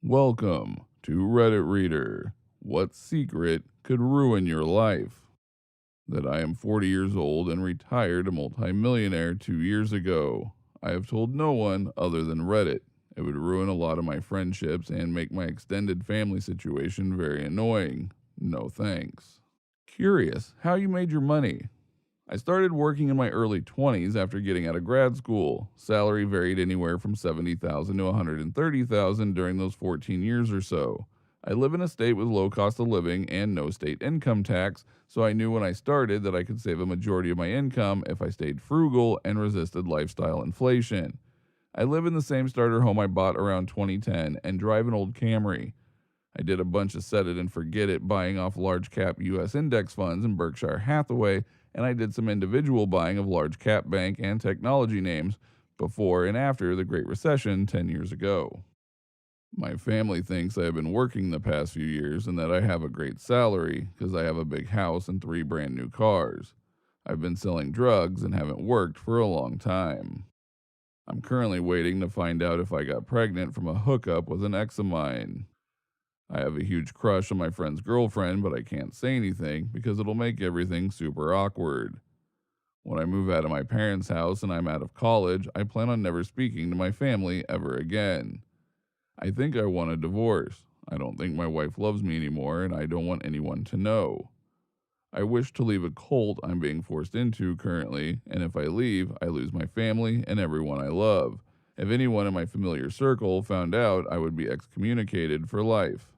Welcome to Reddit Reader. What secret could ruin your life? That I am 40 years old and retired a multimillionaire 2 years ago. I have told no one other than Reddit. It would ruin a lot of my friendships and make my extended family situation very annoying. No thanks. Curious how you made your money. I started working in my early 20s after getting out of grad school. Salary varied anywhere from 70,000 to 130,000 during those 14 years or so. I live in a state with low cost of living and no state income tax, so I knew when I started that I could save a majority of my income if I stayed frugal and resisted lifestyle inflation. I live in the same starter home I bought around 2010 and drive an old Camry. I did a bunch of set it and forget it buying off large cap US index funds in Berkshire Hathaway, and I did some individual buying of large cap bank and technology names before and after the Great Recession 10 years ago. My family thinks I have been working the past few years and that I have a great salary because I have a big house and 3 brand new cars. I've been selling drugs and haven't worked for a long time. I'm currently waiting to find out if I got pregnant from a hookup with an ex of mine. I have a huge crush on my friend's girlfriend, but I can't say anything because it'll make everything super awkward. When I move out of my parents' house and I'm out of college, I plan on never speaking to my family ever again. I think I want a divorce. I don't think my wife loves me anymore, and I don't want anyone to know. I wish to leave a cult I'm being forced into currently, and if I leave, I lose my family and everyone I love. If anyone in my familiar circle found out, I would be excommunicated for life.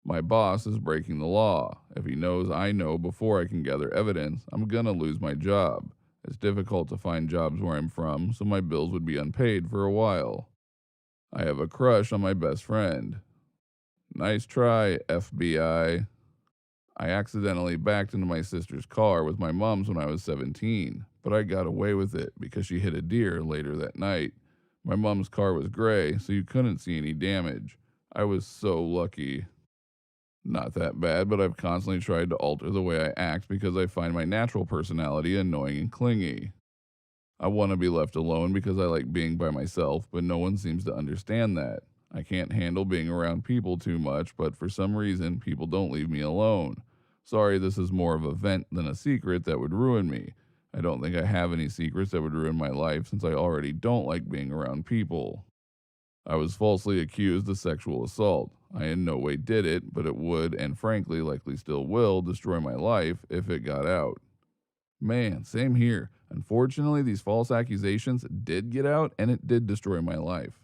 My boss is breaking the law. If he knows I know before I can gather evidence, I'm gonna lose my job. It's difficult to find jobs where I'm from, so my bills would be unpaid for a while. I have a crush on my best friend. Nice try, FBI. I accidentally backed into my sister's car with my mom's when I was 17, but I got away with it because she hit a deer later that night. My mom's car was gray, so you couldn't see any damage. I was so lucky. Not that bad, but I've constantly tried to alter the way I act because I find my natural personality annoying and clingy. I want to be left alone because I like being by myself, but no one seems to understand that. I can't handle being around people too much, but for some reason, people don't leave me alone. Sorry, this is more of a vent than a secret that would ruin me. I don't think I have any secrets that would ruin my life since I already don't like being around people. I was falsely accused of sexual assault. I in no way did it, but it would, and frankly likely still will, destroy my life if it got out. Man, same here. Unfortunately, these false accusations did get out, and it did destroy my life.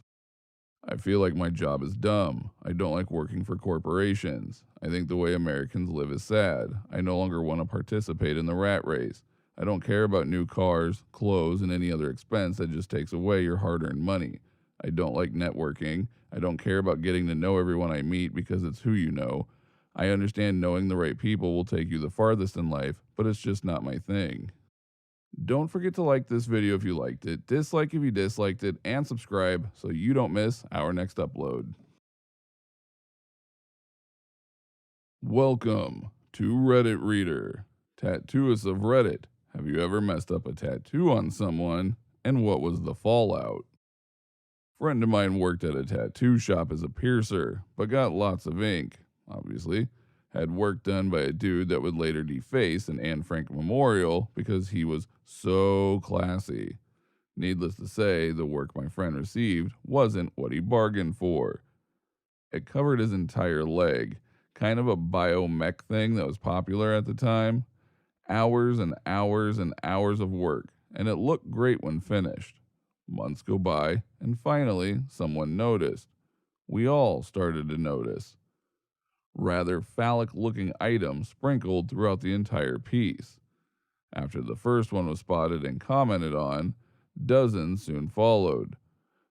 I feel like my job is dumb. I don't like working for corporations. I think the way Americans live is sad. I no longer want to participate in the rat race. I don't care about new cars, clothes, and any other expense that just takes away your hard earned money. I don't like networking. I don't care about getting to know everyone I meet because it's who you know. I understand knowing the right people will take you the farthest in life, but it's just not my thing. Don't forget to like this video if you liked it, dislike if you disliked it, and subscribe so you don't miss our next upload. Welcome to Reddit Reader. Tattooists of Reddit. Have you ever messed up a tattoo on someone, and what was the fallout? Friend of mine worked at a tattoo shop as a piercer, but got lots of ink, obviously. Had work done by a dude that would later deface an Anne Frank memorial because he was so classy. Needless to say, the work my friend received wasn't what he bargained for. It covered his entire leg, kind of a biomech thing that was popular at the time. Hours and hours and hours of work, and it looked great when finished. Months go by, and finally, someone noticed. We all started to notice. Rather phallic looking items sprinkled throughout the entire piece. After the first one was spotted and commented on, dozens soon followed.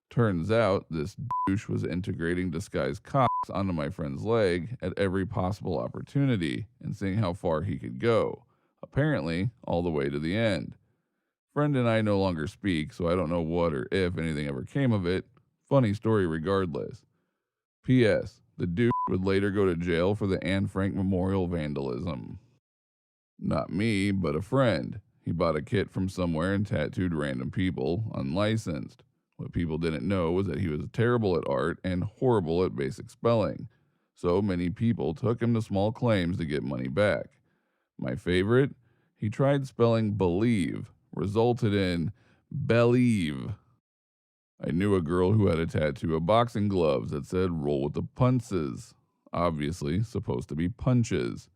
Turns out this douche was integrating disguised cocks onto my friend's leg at every possible opportunity and seeing how far he could go. Apparently, all the way to the end. Friend and I no longer speak, so I don't know what or if anything ever came of it. Funny story regardless. P.S. The dude would later go to jail for the Anne Frank memorial vandalism. Not me, but a friend. He bought a kit from somewhere and tattooed random people, unlicensed. What people didn't know was that he was terrible at art and horrible at basic spelling. So many people took him to small claims to get money back. My favorite? He tried spelling believe, resulted in believe. I knew a girl who had a tattoo of boxing gloves that said roll with the punches. Obviously, supposed to be punches.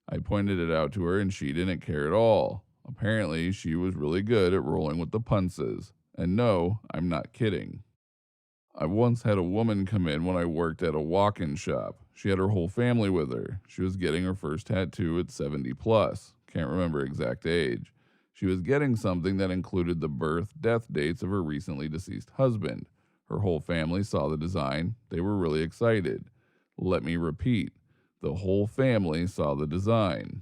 I pointed it out to her and she didn't care at all. Apparently, she was really good at rolling with the punches. And no, I'm not kidding. I once had a woman come in when I worked at a walk in shop. She had her whole family with her. She was getting her first tattoo at 70 plus. Can't remember exact age. She was getting something that included the birth, death dates of her recently deceased husband. Her whole family saw the design. They were really excited. Let me repeat, the whole family saw the design.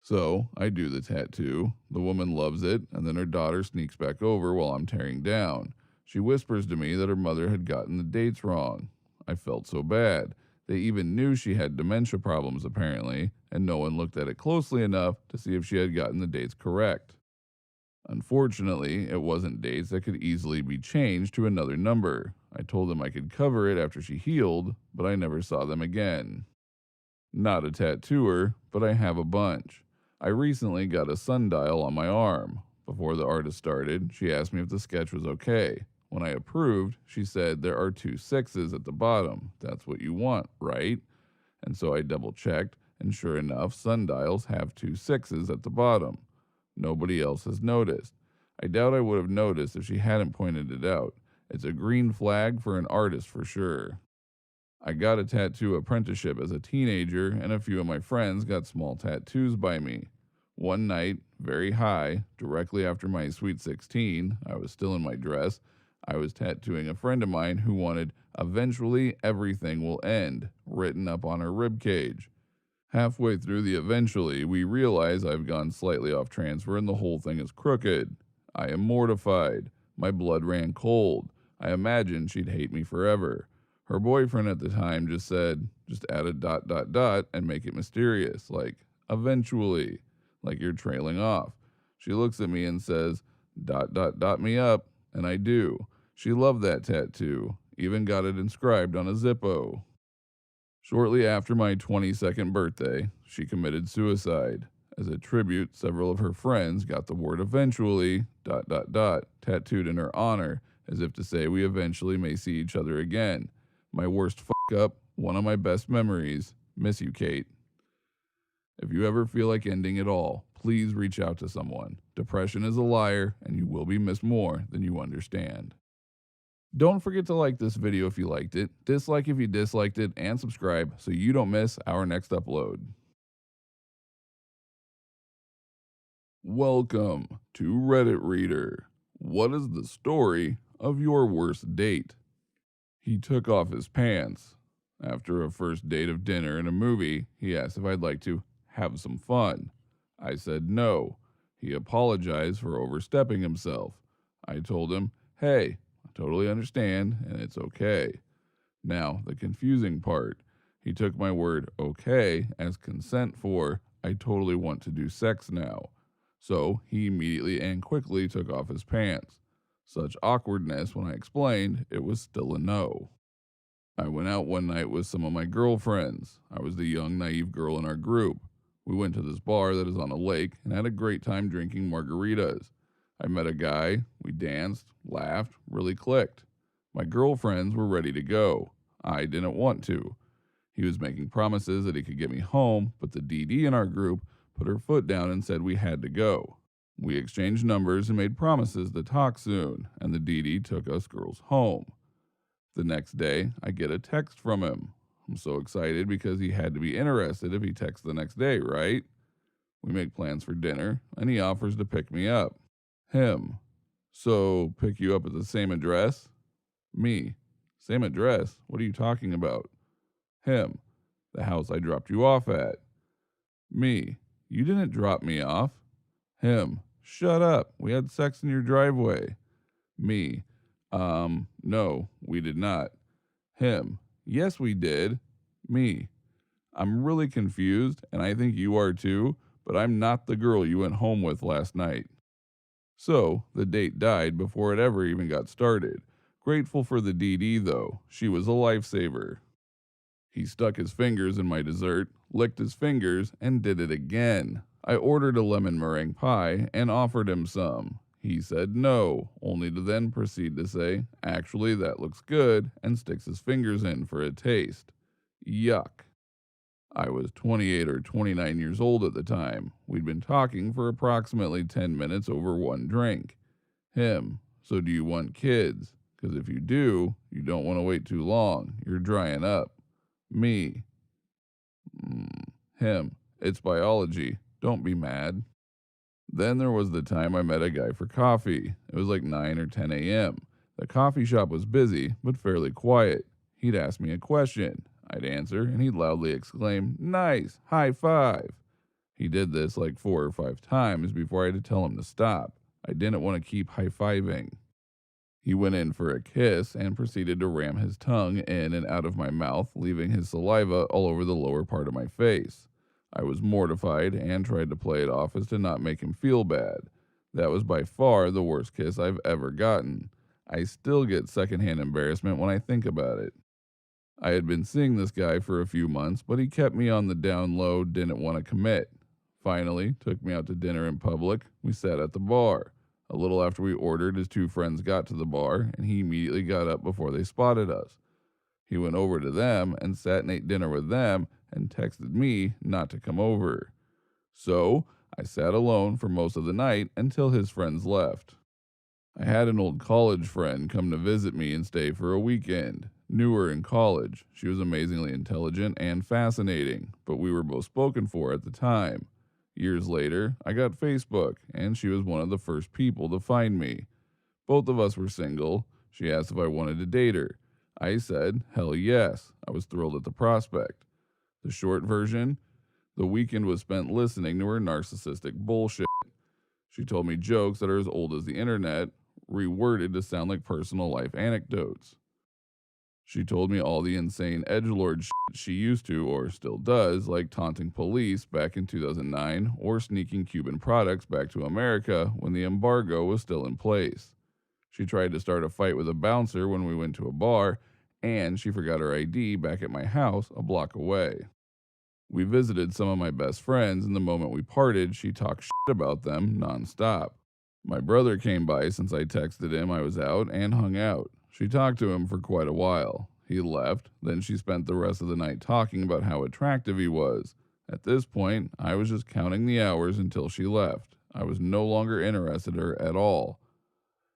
So I do the tattoo. The woman loves it, and then her daughter sneaks back over while I'm tearing down. She whispers to me that her mother had gotten the dates wrong. I felt so bad. They even knew she had dementia problems, apparently, and no one looked at it closely enough to see if she had gotten the dates correct. Unfortunately, it wasn't dates that could easily be changed to another number. I told them I could cover it after she healed, but I never saw them again. Not a tattooer, but I have a bunch. I recently got a sundial on my arm. Before the artist started, she asked me if the sketch was okay. When I approved, she said there are 2 sixes at the bottom. That's what you want, right? And so I double checked, and sure enough, sundials have 2 sixes at the bottom. Nobody else has noticed. I doubt I would have noticed if she hadn't pointed it out. It's a green flag for an artist for sure. I got a tattoo apprenticeship as a teenager, and a few of my friends got small tattoos by me. One night, very high, directly after my Sweet 16, I was still in my dress, I was tattooing a friend of mine who wanted "Eventually Everything Will End" written up on her rib cage. Halfway through the eventually, we realize I've gone slightly off transfer and the whole thing is crooked. I am mortified. My blood ran cold. I imagined she'd hate me forever. Her boyfriend at the time just said, just add a ... and make it mysterious, like eventually, like you're trailing off. She looks at me and says, ... me up, and I do. She loved that tattoo, even got it inscribed on a Zippo. Shortly after my 22nd birthday, she committed suicide. As a tribute, several of her friends got the word eventually ... tattooed in her honor, as if to say we eventually may see each other again. My worst fuck up, one of my best memories. Miss you, Kate. If you ever feel like ending it all, please reach out to someone. Depression is a liar, and you will be missed more than you understand. Don't forget to like this video if you liked it, dislike if you disliked it, and subscribe so you don't miss our next upload. Welcome to Reddit Reader. What is the story of your worst date? He took off his pants. After a first date of dinner and a movie, he asked if I'd like to have some fun. I said no. He apologized for overstepping himself. I told him, hey, I totally understand and it's okay. Now, the confusing part. He took my word okay as consent for I totally want to do sex now. So he immediately and quickly took off his pants. Such awkwardness when I explained it was still a no. I went out one night with some of my girlfriends. I was the young, naive girl in our group. We went to this bar that is on a lake and had a great time drinking margaritas. I met a guy, we danced, laughed, really clicked. My girlfriends were ready to go. I didn't want to. He was making promises that he could get me home, but the DD in our group put her foot down and said we had to go. We exchanged numbers and made promises to talk soon, and the DD took us girls home. The next day, I get a text from him. I'm so excited because he had to be interested if he texts the next day, right? We make plans for dinner, and he offers to pick me up. Him. So, pick you up at the same address? Me. Same address? What are you talking about? Him. The house I dropped you off at. Me. You didn't drop me off. Him. Shut up. We had sex in your driveway. Me. No, we did not. Him. Yes, we did. Me. I'm really confused, and I think you are too, but I'm not the girl you went home with last night. So, the date died before it ever even got started. Grateful for the DD though, she was a lifesaver. He stuck his fingers in my dessert, licked his fingers, and did it again. I ordered a lemon meringue pie and offered him some. He said no, only to then proceed to say, "Actually, that looks good," and sticks his fingers in for a taste. Yuck. I was 28 or 29 years old at the time. We'd been talking for approximately 10 minutes over one drink. Him, "So do you want kids? Because if you do, you don't want to wait too long. You're drying up." Me. Him, "It's biology. Don't be mad." Then there was the time I met a guy for coffee. It was like 9 or 10 a.m. The coffee shop was busy, but fairly quiet. He'd ask me a question. I'd answer, and he'd loudly exclaim, "Nice, high five." He did this like 4 or 5 times before I had to tell him to stop. I didn't want to keep high-fiving. He went in for a kiss and proceeded to ram his tongue in and out of my mouth, leaving his saliva all over the lower part of my face. I was mortified and tried to play it off as to not make him feel bad. That was by far the worst kiss I've ever gotten. I still get secondhand embarrassment when I think about it. I had been seeing this guy for a few months, but he kept me on the down low, didn't want to commit. Finally, took me out to dinner in public. We sat at the bar. A little after we ordered, his two friends got to the bar, and he immediately got up before they spotted us. He went over to them and sat and ate dinner with them and texted me not to come over. So I sat alone for most of the night until his friends left. I had an old college friend come to visit me and stay for a weekend. Knew her in college. She was amazingly intelligent and fascinating, but we were both spoken for at the time. Years later, I got Facebook, and she was one of the first people to find me. Both of us were single. She asked if I wanted to date her. I said, hell yes. I was thrilled at the prospect. The short version, the weekend was spent listening to her narcissistic bullshit. She told me jokes that are as old as the internet, reworded to sound like personal life anecdotes. She told me all the insane edgelord shit she used to or still does, like taunting police back in 2009 or sneaking Cuban products back to America when the embargo was still in place. She tried to start a fight with a bouncer when we went to a bar, and she forgot her ID back at my house a block away. We visited some of my best friends, and the moment we parted, she talked shit about them nonstop. My brother came by since I texted him I was out and hung out. She talked to him for quite a while. He left, then she spent the rest of the night talking about how attractive he was. At this point, I was just counting the hours until she left. I was no longer interested in her at all.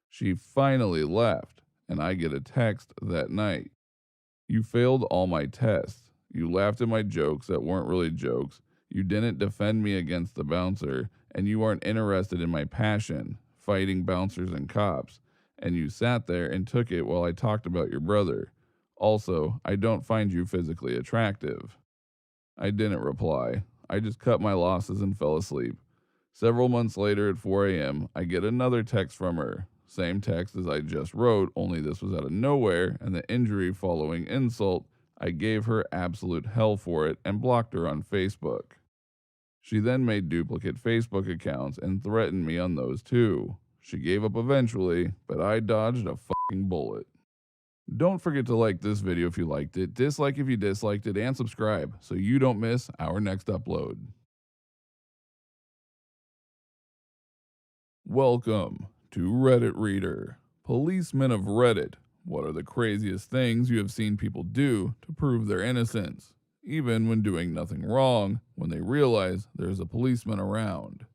She finally left, and I get a text that night. "You failed all my tests. You laughed at my jokes that weren't really jokes. You didn't defend me against the bouncer, and you aren't interested in my passion, fighting bouncers and cops. And you sat there and took it while I talked about your brother. Also, I don't find you physically attractive." I didn't reply. I just cut my losses and fell asleep. Several months later at 4 a.m., I get another text from her. Same text as I just wrote, only this was out of nowhere, and the injury following insult, I gave her absolute hell for it and blocked her on Facebook. She then made duplicate Facebook accounts and threatened me on those too. She gave up eventually, but I dodged a fucking bullet. Don't forget to like this video if you liked it, dislike if you disliked it, and subscribe so you don't miss our next upload. Welcome to Reddit Reader. Policemen of Reddit. What are the craziest things you have seen people do to prove their innocence, even when doing nothing wrong, when they realize there's a policeman around?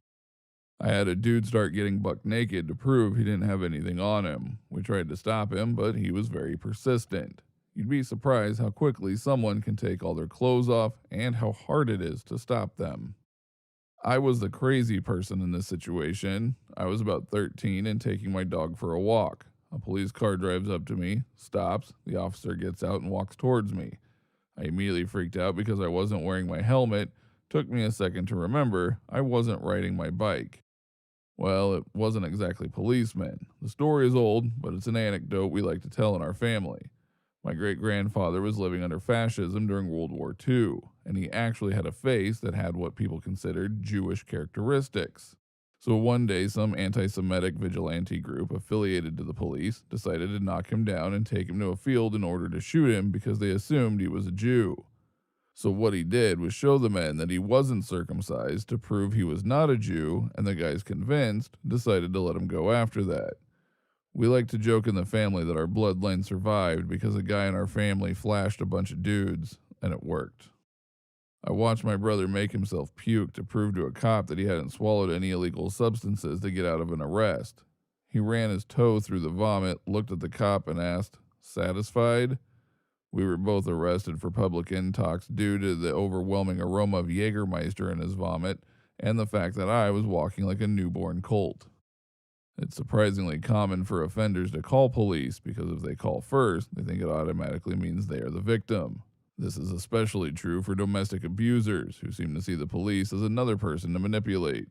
I had a dude start getting buck naked to prove he didn't have anything on him. We tried to stop him, but he was very persistent. You'd be surprised how quickly someone can take all their clothes off and how hard it is to stop them. I was the crazy person in this situation. I was about 13 and taking my dog for a walk. A police car drives up to me, stops, the officer gets out and walks towards me. I immediately freaked out because I wasn't wearing my helmet. Took me a second to remember I wasn't riding my bike. Well, it wasn't exactly policemen. The story is old, but it's an anecdote we like to tell in our family. My great-grandfather was living under fascism during World War II, and he actually had a face that had what people considered Jewish characteristics. So one day, some anti Semitic vigilante group affiliated to the police decided to knock him down and take him to a field in order to shoot him because they assumed he was a Jew. So what he did was show the men that he wasn't circumcised to prove he was not a Jew, and the guys, convinced, decided to let him go after that. We like to joke in the family that our bloodline survived because a guy in our family flashed a bunch of dudes, and it worked. I watched my brother make himself puke to prove to a cop that he hadn't swallowed any illegal substances to get out of an arrest. He ran his toe through the vomit, looked at the cop, and asked, "Satisfied?" We were both arrested for public intox due to the overwhelming aroma of Jägermeister in his vomit and the fact that I was walking like a newborn colt. It's surprisingly common for offenders to call police because if they call first, they think it automatically means they are the victim. This is especially true for domestic abusers who seem to see the police as another person to manipulate.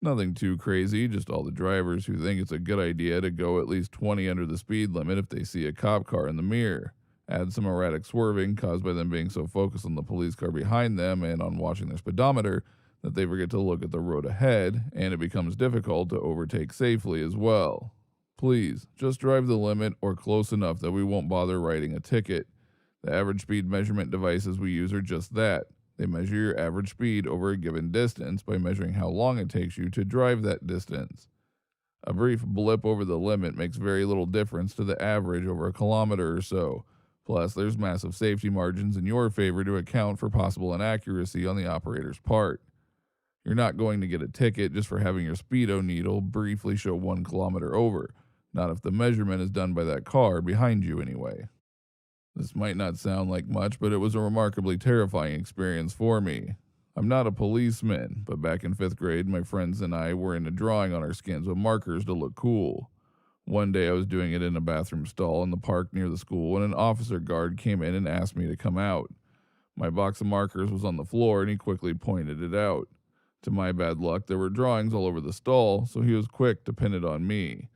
Nothing too crazy, just all the drivers who think it's a good idea to go at least 20 under the speed limit if they see a cop car in the mirror. Add some erratic swerving caused by them being so focused on the police car behind them and on watching their speedometer that they forget to look at the road ahead, and it becomes difficult to overtake safely as well. Please, just drive the limit or close enough that we won't bother writing a ticket. The average speed measurement devices we use are just that. They measure your average speed over a given distance by measuring how long it takes you to drive that distance. A brief blip over the limit makes very little difference to the average over a kilometer or so. Plus, there's massive safety margins in your favor to account for possible inaccuracy on the operator's part. You're not going to get a ticket just for having your speedo needle briefly show 1 kilometer over, not if the measurement is done by that car behind you anyway. This might not sound like much, but it was a remarkably terrifying experience for me. I'm not a policeman, but back in 5th grade, my friends and I were into drawing on our skins with markers to look cool. One day I was doing it in a bathroom stall in the park near the school when an officer guard came in and asked me to come out. My box of markers was on the floor and he quickly pointed it out. To my bad luck, there were drawings all over the stall, so he was quick to pin it on me.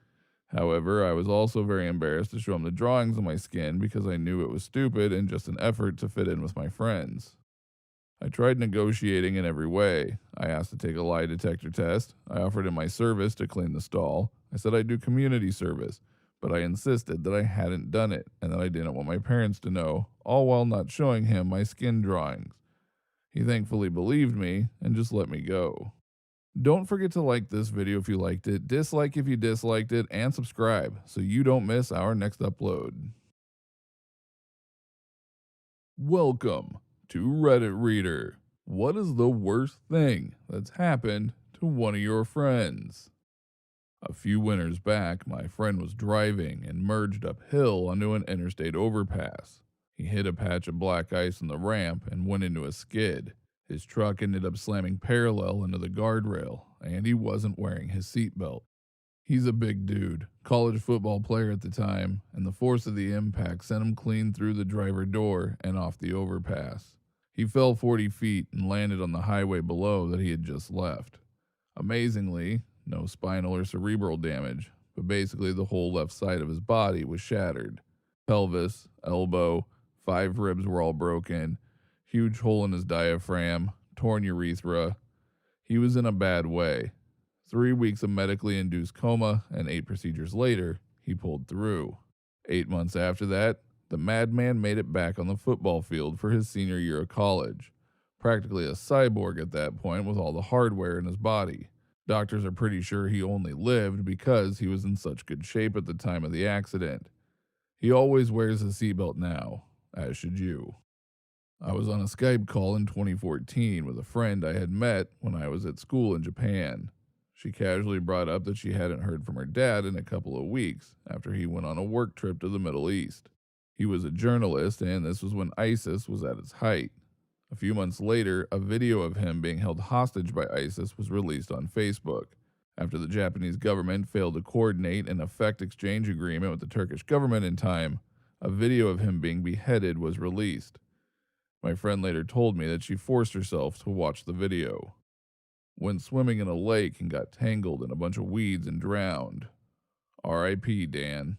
However, I was also very embarrassed to show him the drawings on my skin because I knew it was stupid and just an effort to fit in with my friends. I tried negotiating in every way. I asked to take a lie detector test. I offered him my service to clean the stall. I said I'd do community service, but I insisted that I hadn't done it and that I didn't want my parents to know, all while not showing him my skin drawings. He thankfully believed me and just let me go. Don't forget to like this video if you liked it, dislike if you disliked it, and subscribe so you don't miss our next upload. Welcome to Reddit Reader. What is the worst thing that's happened to one of your friends? A few winters back, my friend was driving and merged uphill onto an interstate overpass. He hit a patch of black ice on the ramp and went into a skid. His truck ended up slamming parallel into the guardrail, and he wasn't wearing his seatbelt. He's a big dude, college football player at the time, and the force of the impact sent him clean through the driver door and off the overpass. He fell 40 feet and landed on the highway below that he had just left. Amazingly, no spinal or cerebral damage, but basically the whole left side of his body was shattered. Pelvis, elbow, 5 ribs were all broken, huge hole in his diaphragm, torn urethra. He was in a bad way. 3 weeks of medically induced coma and 8 procedures later, he pulled through. 8 months after that, the madman made it back on the football field for his senior year of college. Practically a cyborg at that point with all the hardware in his body. Doctors are pretty sure he only lived because he was in such good shape at the time of the accident. He always wears a seatbelt now, as should you. I was on a Skype call in 2014 with a friend I had met when I was at school in Japan. She casually brought up that she hadn't heard from her dad in a couple of weeks after he went on a work trip to the Middle East. He was a journalist, and this was when ISIS was at its height. A few months later, a video of him being held hostage by ISIS was released on Facebook. After the Japanese government failed to coordinate an effect exchange agreement with the Turkish government in time, a video of him being beheaded was released. My friend later told me that she forced herself to watch the video. Went swimming in a lake and got tangled in a bunch of weeds and drowned. R.I.P. Dan.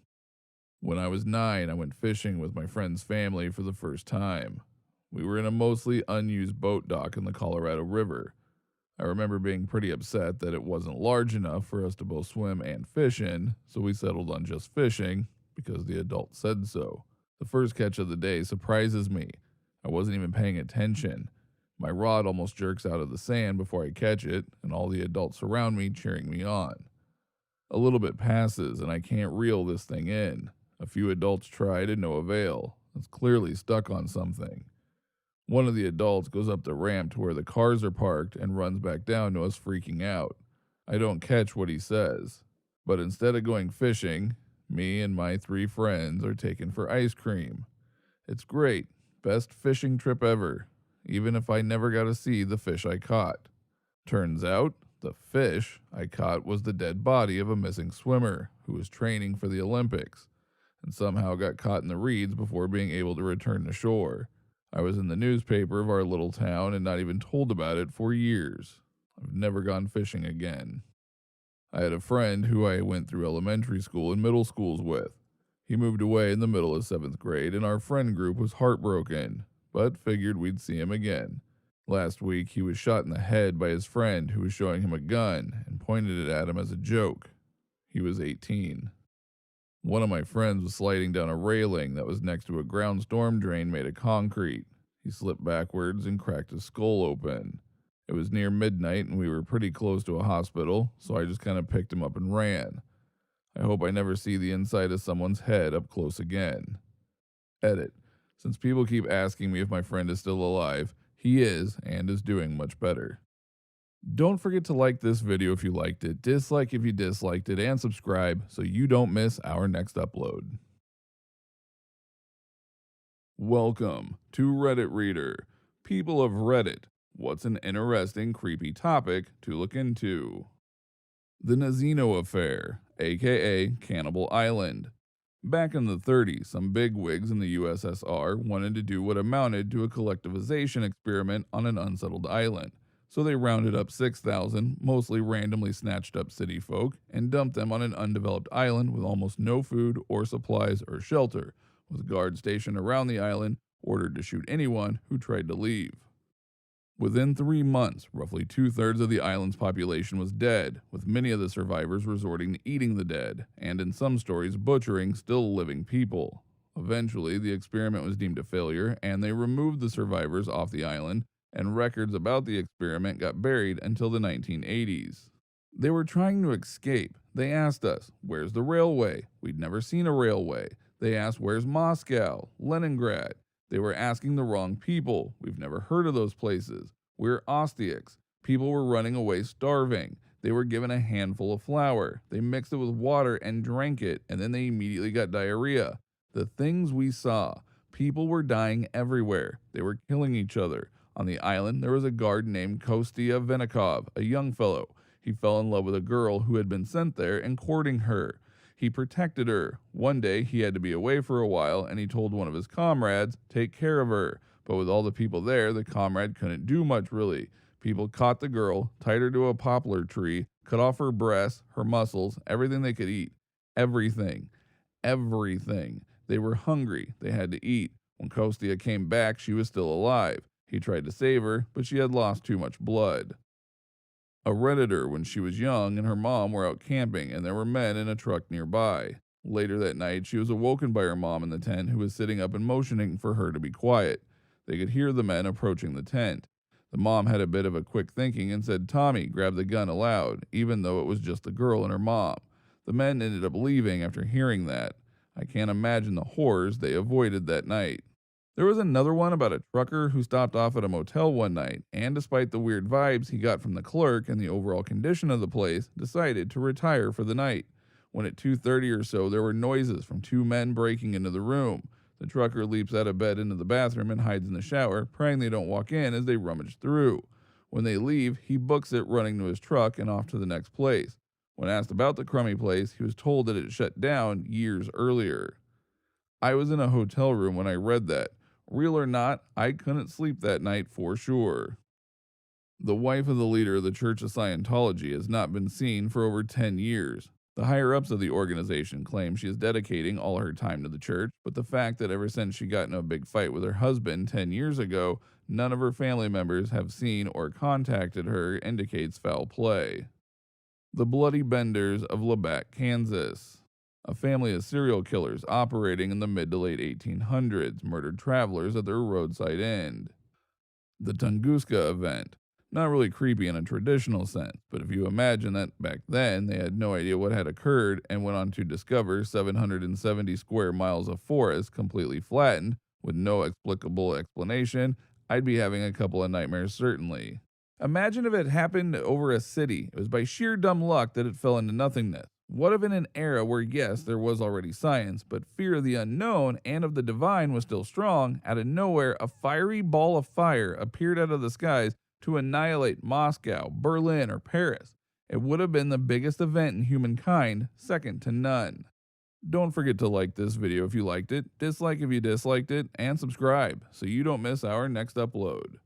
When I was 9, I went fishing with my friend's family for the first time. We were in a mostly unused boat dock in the Colorado River. I remember being pretty upset that it wasn't large enough for us to both swim and fish in, so we settled on just fishing because the adult said so. The first catch of the day surprises me. I wasn't even paying attention. My rod almost jerks out of the sand before I catch it, and all the adults around me cheering me on. A little bit passes, and I can't reel this thing in. A few adults try to no avail. It's clearly stuck on something. One of the adults goes up the ramp to where the cars are parked and runs back down to us freaking out. I don't catch what he says, but instead of going fishing, me and my 3 friends are taken for ice cream. It's great, best fishing trip ever, even if I never got to see the fish I caught. Turns out, the fish I caught was the dead body of a missing swimmer who was training for the Olympics and somehow got caught in the reeds before being able to return to shore. I was in the newspaper of our little town and not even told about it for years. I've never gone fishing again. I had a friend who I went through elementary school and middle schools with. He moved away in the middle of 7th grade, and our friend group was heartbroken, but figured we'd see him again. Last week, he was shot in the head by his friend who was showing him a gun and pointed it at him as a joke. He was 18. One of my friends was sliding down a railing that was next to a ground storm drain made of concrete. He slipped backwards and cracked his skull open. It was near midnight and we were pretty close to a hospital, so I just kind of picked him up and ran. I hope I never see the inside of someone's head up close again. Edit. Since people keep asking me if my friend is still alive, he is and is doing much better. Don't forget to like this video if you liked it, dislike if you disliked it, and subscribe so you don't miss our next upload. Welcome to Reddit Reader. People of Reddit, what's an interesting, creepy topic to look into? The Nazino Affair, aka Cannibal Island. Back in the 30s, some bigwigs in the USSR wanted to do what amounted to a collectivization experiment on an unsettled island. So they rounded up 6,000, mostly randomly snatched up city folk, and dumped them on an undeveloped island with almost no food or supplies or shelter, with guards stationed around the island ordered to shoot anyone who tried to leave. Within 3 months, roughly 2/3 of the island's population was dead, with many of the survivors resorting to eating the dead, and in some stories butchering still living people. Eventually, the experiment was deemed a failure, and they removed the survivors off the island, and records about the experiment got buried until the 1980s. They were trying to escape. They asked us, "Where's the railway?" We'd never seen a railway. They asked, "Where's Moscow? Leningrad?" They were asking the wrong people. We've never heard of those places. We're Ostiaks. People were running away starving. They were given a handful of flour. They mixed it with water and drank it, and then they immediately got diarrhea. The things we saw. People were dying everywhere. They were killing each other. On the island, there was a guard named Kostya Venikov, a young fellow. He fell in love with a girl who had been sent there and courting her. He protected her. One day, he had to be away for a while, and he told one of his comrades, "Take care of her." But with all the people there, the comrade couldn't do much really. People caught the girl, tied her to a poplar tree, cut off her breasts, her muscles, everything they could eat. Everything. Everything. They were hungry. They had to eat. When Kostya came back, she was still alive. He tried to save her, but she had lost too much blood. A Redditor when she was young and her mom were out camping and there were men in a truck nearby. Later that night, she was awoken by her mom in the tent who was sitting up and motioning for her to be quiet. They could hear the men approaching the tent. The mom had a bit of a quick thinking and said, "Tommy, grab the gun," aloud, even though it was just the girl and her mom. The men ended up leaving after hearing that. I can't imagine the horrors they avoided that night. There was another one about a trucker who stopped off at a motel one night, and despite the weird vibes he got from the clerk and the overall condition of the place, decided to retire for the night. When at 2:30 or so there were noises from 2 men breaking into the room. The trucker leaps out of bed into the bathroom and hides in the shower, praying they don't walk in as they rummage through. When they leave, he books it running to his truck and off to the next place. When asked about the crummy place, he was told that it shut down years earlier. I was in a hotel room when I read that. Real or not, I couldn't sleep that night for sure. The wife of the leader of the Church of Scientology has not been seen for over 10 years. The higher-ups of the organization claim she is dedicating all her time to the church, but the fact that ever since she got in a big fight with her husband 10 years ago, none of her family members have seen or contacted her indicates foul play. The Bloody Benders of Labatt, Kansas. A family of serial killers operating in the mid to late 1800s murdered travelers at their roadside inn. The Tunguska event. Not really creepy in a traditional sense, but if you imagine that back then they had no idea what had occurred and went on to discover 770 square miles of forest completely flattened with no explicable explanation, I'd be having a couple of nightmares certainly. Imagine if it happened over a city. It was by sheer dumb luck that it fell into nothingness. What if in an era where, yes, there was already science, but fear of the unknown and of the divine was still strong, out of nowhere a fiery ball of fire appeared out of the skies to annihilate Moscow, Berlin, or Paris? It would have been the biggest event in humankind, second to none. Don't forget to like this video if you liked it, dislike if you disliked it, and subscribe so you don't miss our next upload.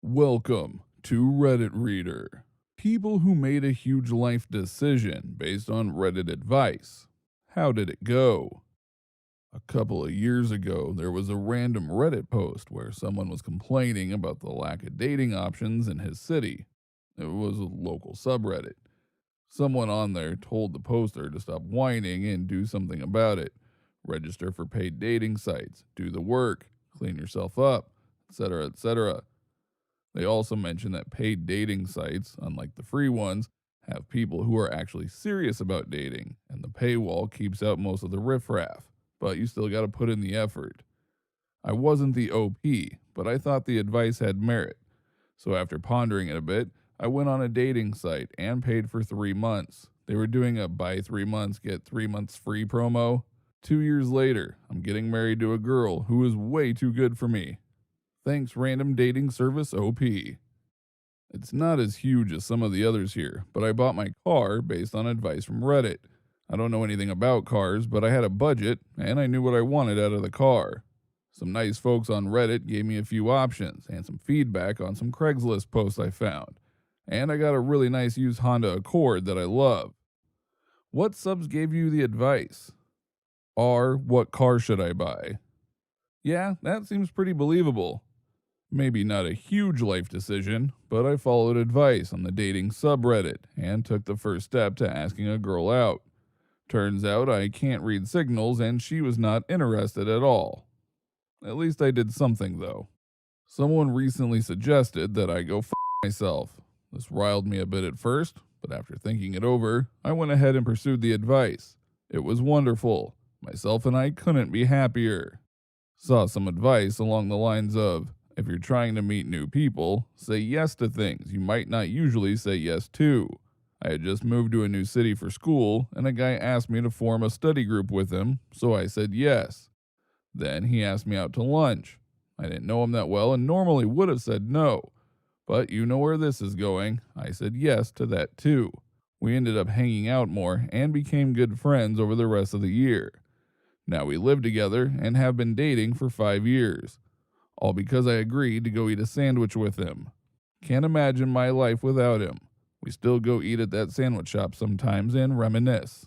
Welcome to Reddit Reader. People who made a huge life decision based on Reddit advice. How did it go? A couple of years ago, there was a random Reddit post where someone was complaining about the lack of dating options in his city. It was a local subreddit. Someone on there told the poster to stop whining and do something about it. Register for paid dating sites, do the work, clean yourself up, etc., etc. They also mentioned that paid dating sites, unlike the free ones, have people who are actually serious about dating, and the paywall keeps out most of the riffraff, but you still gotta put in the effort. I wasn't the OP, but I thought the advice had merit. So after pondering it a bit, I went on a dating site and paid for 3 months. They were doing a buy 3 months, get 3 months free promo. 2 years later, I'm getting married to a girl who is way too good for me. Thanks, random dating service OP. It's not as huge as some of the others here, but I bought my car based on advice from Reddit. I don't know anything about cars, but I had a budget, and I knew what I wanted out of the car. Some nice folks on Reddit gave me a few options, and some feedback on some Craigslist posts I found. And I got a really nice used Honda Accord that I love. What subs gave you the advice? What car should I buy? Yeah, that seems pretty believable. Maybe not a huge life decision, but I followed advice on the dating subreddit and took the first step to asking a girl out. Turns out I can't read signals and she was not interested at all. At least I did something though. Someone recently suggested that I go myself. This riled me a bit at first, but after thinking it over, I went ahead and pursued the advice. It was wonderful. Myself and I couldn't be happier. Saw some advice along the lines of, if you're trying to meet new people, say yes to things you might not usually say yes to. I had just moved to a new city for school, and a guy asked me to form a study group with him, so I said yes. Then he asked me out to lunch. I didn't know him that well and normally would have said no. But you know where this is going. I said yes to that too. We ended up hanging out more and became good friends over the rest of the year. Now we live together and have been dating for 5 years. All because I agreed to go eat a sandwich with him. Can't imagine my life without him. We still go eat at that sandwich shop sometimes and reminisce.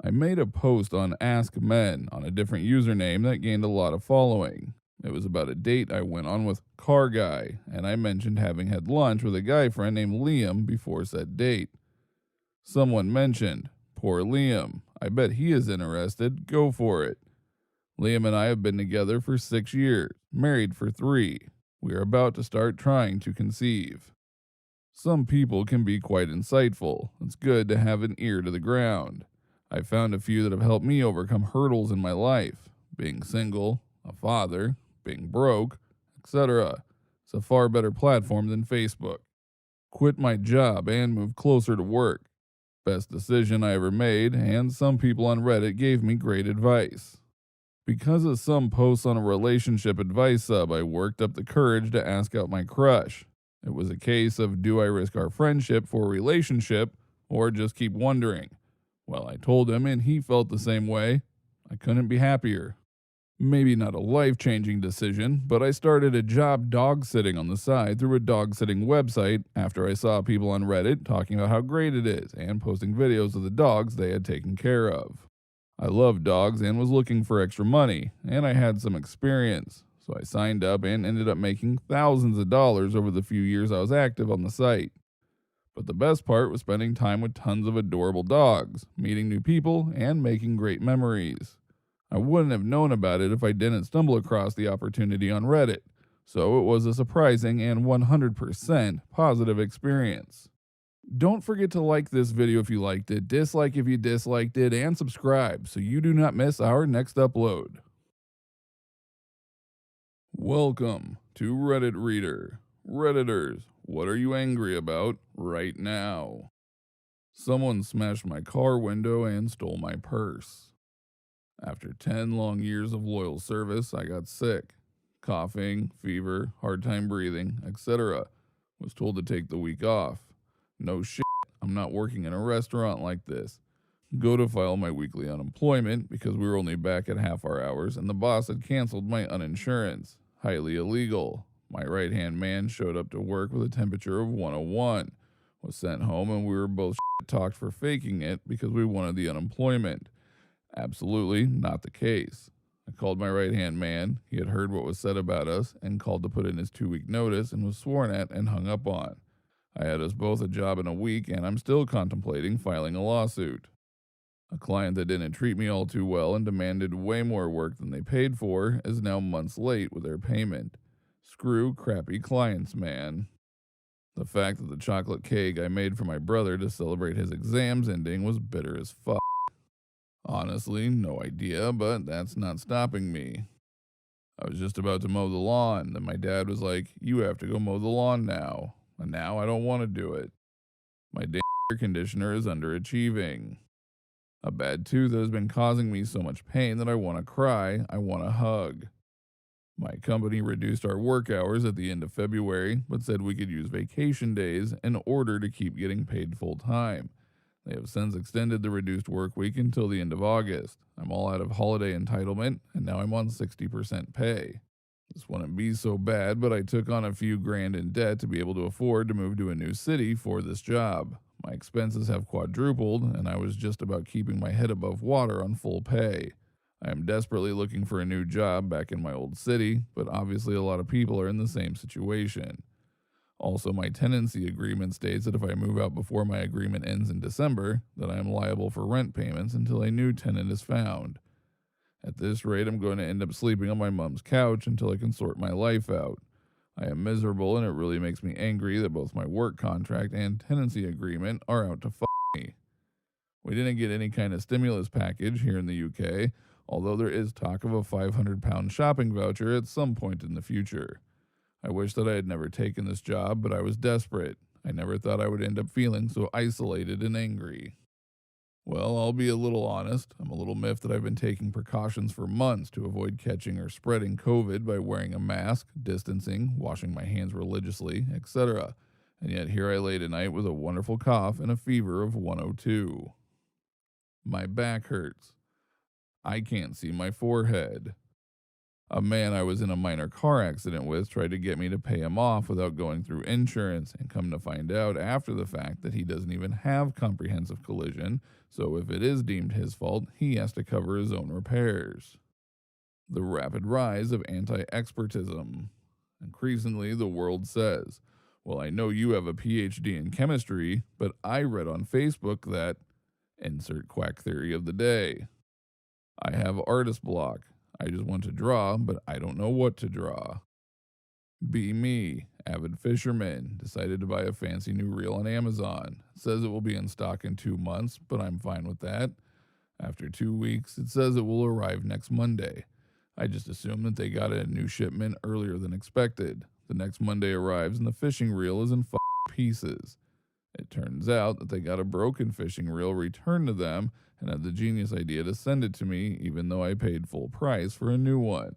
I made a post on Ask Men on a different username that gained a lot of following. It was about a date I went on with Car Guy, and I mentioned having had lunch with a guy friend named Liam before said date. Someone mentioned, poor Liam, I bet he is interested, go for it. Liam and I have been together for 6 years, married for 3. We are about to start trying to conceive. Some people can be quite insightful. It's good to have an ear to the ground. I found a few that have helped me overcome hurdles in my life. Being single, a father, being broke, etc. It's a far better platform than Facebook. Quit my job and move closer to work. Best decision I ever made, and some people on Reddit gave me great advice. Because of some posts on a relationship advice sub, I worked up the courage to ask out my crush. It was a case of, do I risk our friendship for a relationship or just keep wondering? Well, I told him and he felt the same way. I couldn't be happier. Maybe not a life-changing decision, but I started a job dog sitting on the side through a dog sitting website after I saw people on Reddit talking about how great it is and posting videos of the dogs they had taken care of. I love dogs and was looking for extra money, and I had some experience, so I signed up and ended up making thousands of dollars over the few years I was active on the site. But the best part was spending time with tons of adorable dogs, meeting new people, and making great memories. I wouldn't have known about it if I didn't stumble across the opportunity on Reddit, so it was a surprising and 100% positive experience. Don't forget to like this video if you liked it, dislike if you disliked it, and subscribe so you do not miss our next upload. Welcome to Reddit Reader. Redditors, what are you angry about right now? Someone smashed my car window and stole my purse. After 10 long years of loyal service, I got sick. Coughing, fever, hard time breathing, etc. Was told to take the week off. No shit, I'm not working in a restaurant like this. Go to file my weekly unemployment because we were only back at half our hours and the boss had canceled my uninsurance. Highly illegal. My right-hand man showed up to work with a temperature of 101. Was sent home and we were both talked for faking it because we wanted the unemployment. Absolutely not the case. I called my right-hand man. He had heard what was said about us and called to put in his 2-week notice and was sworn at and hung up on. I had us both a job in a week and I'm still contemplating filing a lawsuit. A client that didn't treat me all too well and demanded way more work than they paid for is now months late with their payment. Screw crappy clients, man. The fact that the chocolate cake I made for my brother to celebrate his exams ending was bitter as fuck. Honestly, no idea, but that's not stopping me. I was just about to mow the lawn, then my dad was like, "You have to go mow the lawn now." And now I don't want to do it. My damn air conditioner is underachieving. A bad tooth that has been causing me so much pain that I want to cry, I want to hug. My company reduced our work hours at the end of February, but said we could use vacation days in order to keep getting paid full time. They have since extended the reduced work week until the end of August. I'm all out of holiday entitlement, and now I'm on 60% pay. This wouldn't be so bad, but I took on a few grand in debt to be able to afford to move to a new city for this job. My expenses have quadrupled, and I was just about keeping my head above water on full pay. I am desperately looking for a new job back in my old city, but obviously a lot of people are in the same situation. Also, my tenancy agreement states that if I move out before my agreement ends in December, that I am liable for rent payments until a new tenant is found. At this rate, I'm going to end up sleeping on my mom's couch until I can sort my life out. I am miserable and it really makes me angry that both my work contract and tenancy agreement are out to f me. We didn't get any kind of stimulus package here in the UK, although there is talk of a £500 shopping voucher at some point in the future. I wish that I had never taken this job, but I was desperate. I never thought I would end up feeling so isolated and angry. Well, I'll be a little honest. I'm a little miffed that I've been taking precautions for months to avoid catching or spreading COVID by wearing a mask, distancing, washing my hands religiously, etc. And yet here I lay tonight with a wonderful cough and a fever of 102. My back hurts. I can't see my forehead. A man I was in a minor car accident with tried to get me to pay him off without going through insurance, and come to find out after the fact that he doesn't even have comprehensive collision, so if it is deemed his fault, he has to cover his own repairs. The rapid rise of anti-expertism. Increasingly, the world says, "Well, I know you have a PhD in chemistry, but I read on Facebook that..." Insert quack theory of the day. I have artist block. I just want to draw, but I don't know what to draw. Be me, avid fisherman, decided to buy a fancy new reel on Amazon. It says it will be in stock in 2 months, but I'm fine with that. After 2 weeks, it says it will arrive next Monday. I just assume that they got a new shipment earlier than expected. The next Monday arrives and the fishing reel is in pieces. It turns out that they got a broken fishing reel returned to them and had the genius idea to send it to me even though I paid full price for a new one.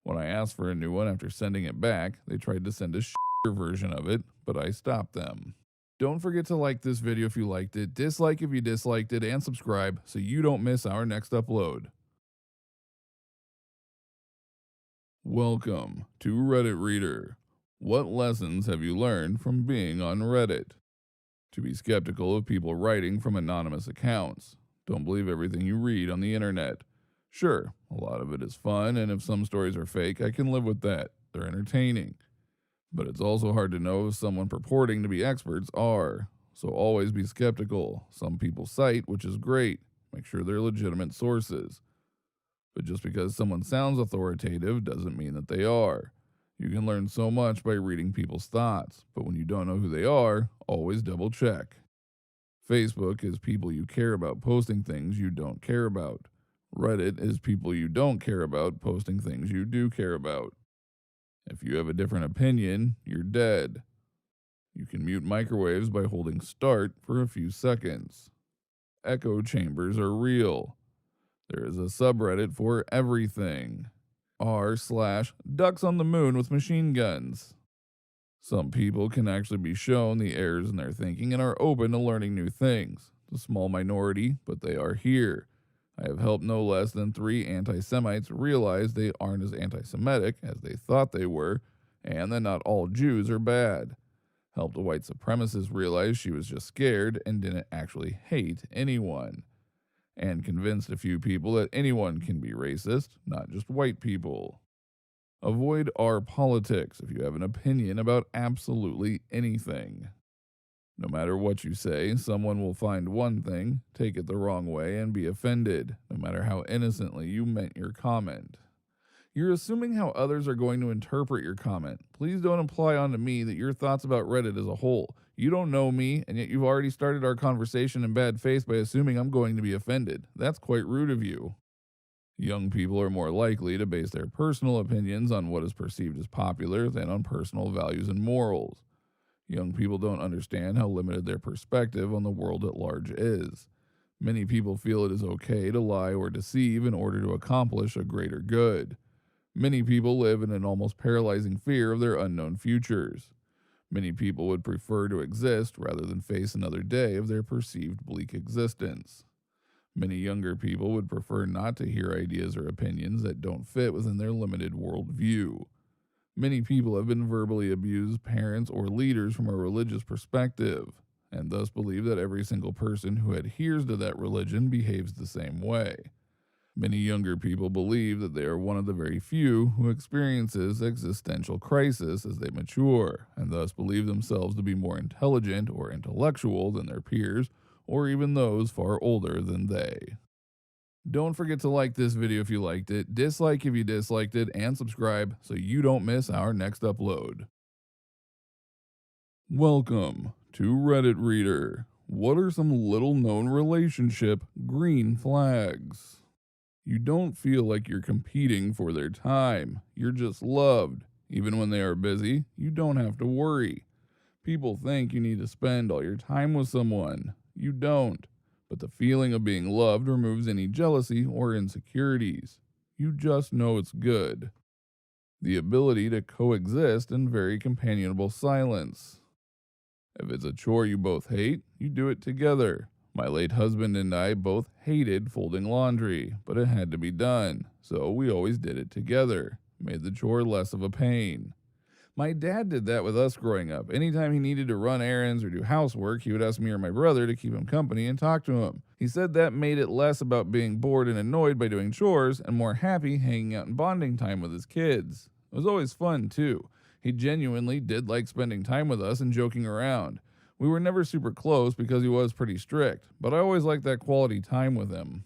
When I asked for a new one after sending it back, they tried to send a version of it, but I stopped them. Don't forget to like this video if you liked it, dislike if you disliked it, and subscribe so you don't miss our next upload. Welcome to Reddit Reader. What lessons have you learned from being on Reddit? To be skeptical of people writing from anonymous accounts. Don't believe everything you read on the internet. Sure, a lot of it is fun, and if some stories are fake, I can live with that. They're entertaining. But it's also hard to know if someone purporting to be experts are. So always be skeptical. Some people cite, which is great. Make sure they're legitimate sources. But just because someone sounds authoritative doesn't mean that they are. You can learn so much by reading people's thoughts, but when you don't know who they are, always double check. Facebook is people you care about posting things you don't care about. Reddit is people you don't care about posting things you do care about. If you have a different opinion, you're dead. You can mute microwaves by holding start for a few seconds. Echo chambers are real. There is a subreddit for everything. r/ducks on the moon with machine guns. Some people can actually be shown the errors in their thinking and are open to learning new things. It's a small minority, but they are here. I have helped no less than 3 anti Semites realize they aren't as anti Semitic as they thought they were, and that not all Jews are bad. Helped a white supremacist realize she was just scared and didn't actually hate anyone. And convinced a few people that anyone can be racist, not just white people. Avoid our politics if you have an opinion about absolutely anything. No matter what you say, someone will find one thing, take it the wrong way, and be offended, no matter how innocently you meant your comment. You're assuming how others are going to interpret your comment. Please don't imply onto me that your thoughts about Reddit as a whole. You don't know me, and yet you've already started our conversation in bad faith by assuming I'm going to be offended. That's quite rude of you. Young people are more likely to base their personal opinions on what is perceived as popular than on personal values and morals. Young people don't understand how limited their perspective on the world at large is. Many people feel it is okay to lie or deceive in order to accomplish a greater good. Many people live in an almost paralyzing fear of their unknown futures. Many people would prefer to exist rather than face another day of their perceived bleak existence. Many younger people would prefer not to hear ideas or opinions that don't fit within their limited worldview. Many people have been verbally abused parents or leaders from a religious perspective, and thus believe that every single person who adheres to that religion behaves the same way. Many younger people believe that they are one of the very few who experiences existential crisis as they mature, and thus believe themselves to be more intelligent or intellectual than their peers, or even those far older than they. Don't forget to like this video if you liked it, dislike if you disliked it, and subscribe so you don't miss our next upload. Welcome to Reddit Reader. What are some little known relationship green flags? You don't feel like you're competing for their time. You're just loved. Even when they are busy, you don't have to worry. People think you need to spend all your time with someone. You don't. But the feeling of being loved removes any jealousy or insecurities. You just know it's good. The ability to coexist in very companionable silence. If it's a chore you both hate, you do it together. My late husband and I both hated folding laundry, but it had to be done, so we always did it together. Made the chore less of a pain. My dad did that with us growing up. Anytime he needed to run errands or do housework, he would ask me or my brother to keep him company and talk to him. He said that made it less about being bored and annoyed by doing chores and more happy hanging out and bonding time with his kids. It was always fun, too. He genuinely did like spending time with us and joking around. We were never super close because he was pretty strict, but I always liked that quality time with him.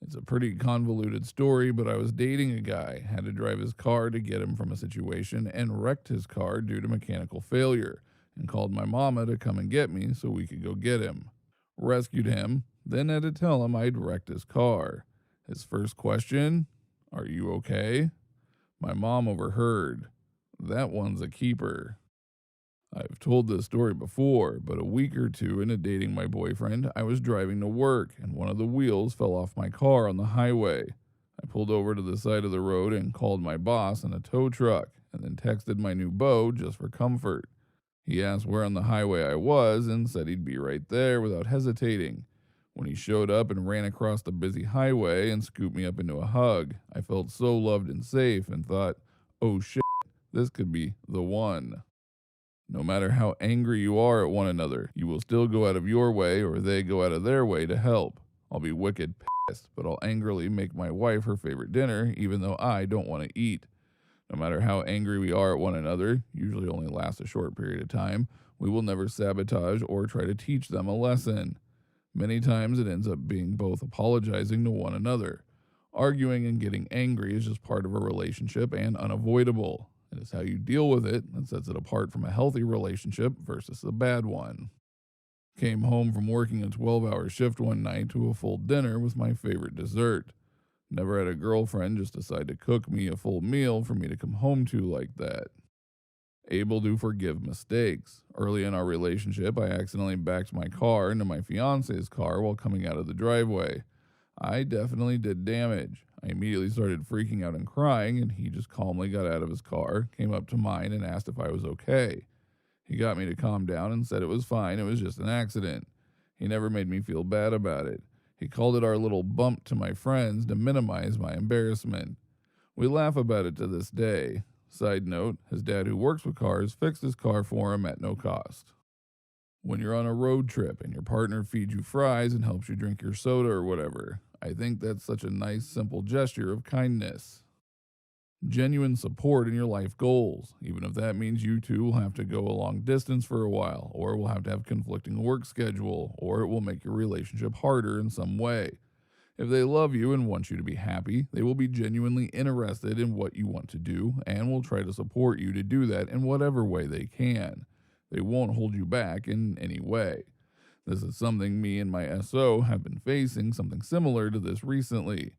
It's a pretty convoluted story, but I was dating a guy, had to drive his car to get him from a situation, and wrecked his car due to mechanical failure, and called my mama to come and get me so we could go get him. Rescued him, then had to tell him I'd wrecked his car. His first question, "Are you okay?" My mom overheard. That one's a keeper. I've told this story before, but a week or two into dating my boyfriend, I was driving to work and one of the wheels fell off my car on the highway. I pulled over to the side of the road and called my boss in a tow truck and then texted my new beau just for comfort. He asked where on the highway I was and said he'd be right there without hesitating. When he showed up and ran across the busy highway and scooped me up into a hug, I felt so loved and safe and thought, oh shit, this could be the one. No matter how angry you are at one another, you will still go out of your way or they go out of their way to help. I'll be wicked pissed, but I'll angrily make my wife her favorite dinner even though I don't want to eat. No matter how angry we are at one another, usually only lasts a short period of time, we will never sabotage or try to teach them a lesson. Many times it ends up being both apologizing to one another. Arguing and getting angry is just part of a relationship and unavoidable. It is how you deal with it that sets it apart from a healthy relationship versus a bad one. Came home from working a 12-hour shift one night to a full dinner with my favorite dessert. Never had a girlfriend just decide to cook me a full meal for me to come home to like that. Able to forgive mistakes. Early in our relationship, I accidentally backed my car into my fiance's car while coming out of the driveway. I definitely did damage. I immediately started freaking out and crying, and he just calmly got out of his car, came up to mine, and asked if I was okay. He got me to calm down and said it was fine, it was just an accident. He never made me feel bad about it. He called it our little bump to my friends to minimize my embarrassment. We laugh about it to this day. Side note, his dad, who works with cars, fixed his car for him at no cost. When you're on a road trip and your partner feeds you fries and helps you drink your soda or whatever, I think that's such a nice, simple gesture of kindness. Genuine support in your life goals, even if that means you two will have to go a long distance for a while, or will have to have conflicting work schedule, or it will make your relationship harder in some way. If they love you and want you to be happy, they will be genuinely interested in what you want to do and will try to support you to do that in whatever way they can. They won't hold you back in any way. This is something me and my SO have been facing, something similar to this recently.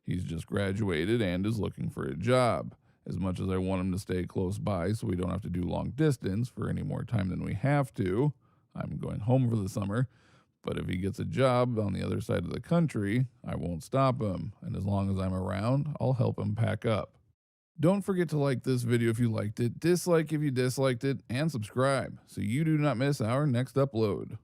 He's just graduated and is looking for a job. As much as I want him to stay close by so we don't have to do long distance for any more time than we have to, I'm going home for the summer. But if he gets a job on the other side of the country, I won't stop him, and as long as I'm around, I'll help him pack up. Don't forget to like this video if you liked it, dislike if you disliked it, and subscribe so you do not miss our next upload.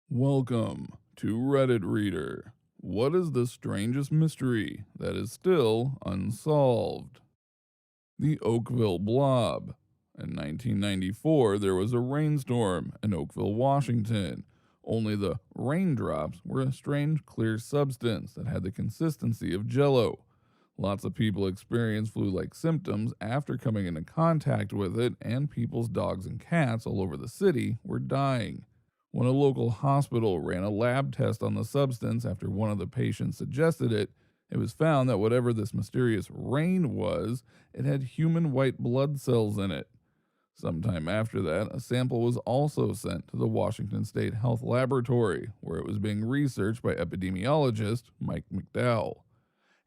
Welcome to Reddit Reader. What is the strangest mystery that is still unsolved? The Oakville Blob. In 1994, there was a rainstorm in Oakville, Washington. Only the raindrops were a strange clear substance that had the consistency of jello. Lots of people experienced flu-like symptoms after coming into contact with it, and people's dogs and cats all over the city were dying. When a local hospital ran a lab test on the substance after one of the patients suggested it, it was found that whatever this mysterious rain was, it had human white blood cells in it. Sometime after that, a sample was also sent to the Washington State Health Laboratory, where it was being researched by epidemiologist Mike McDowell.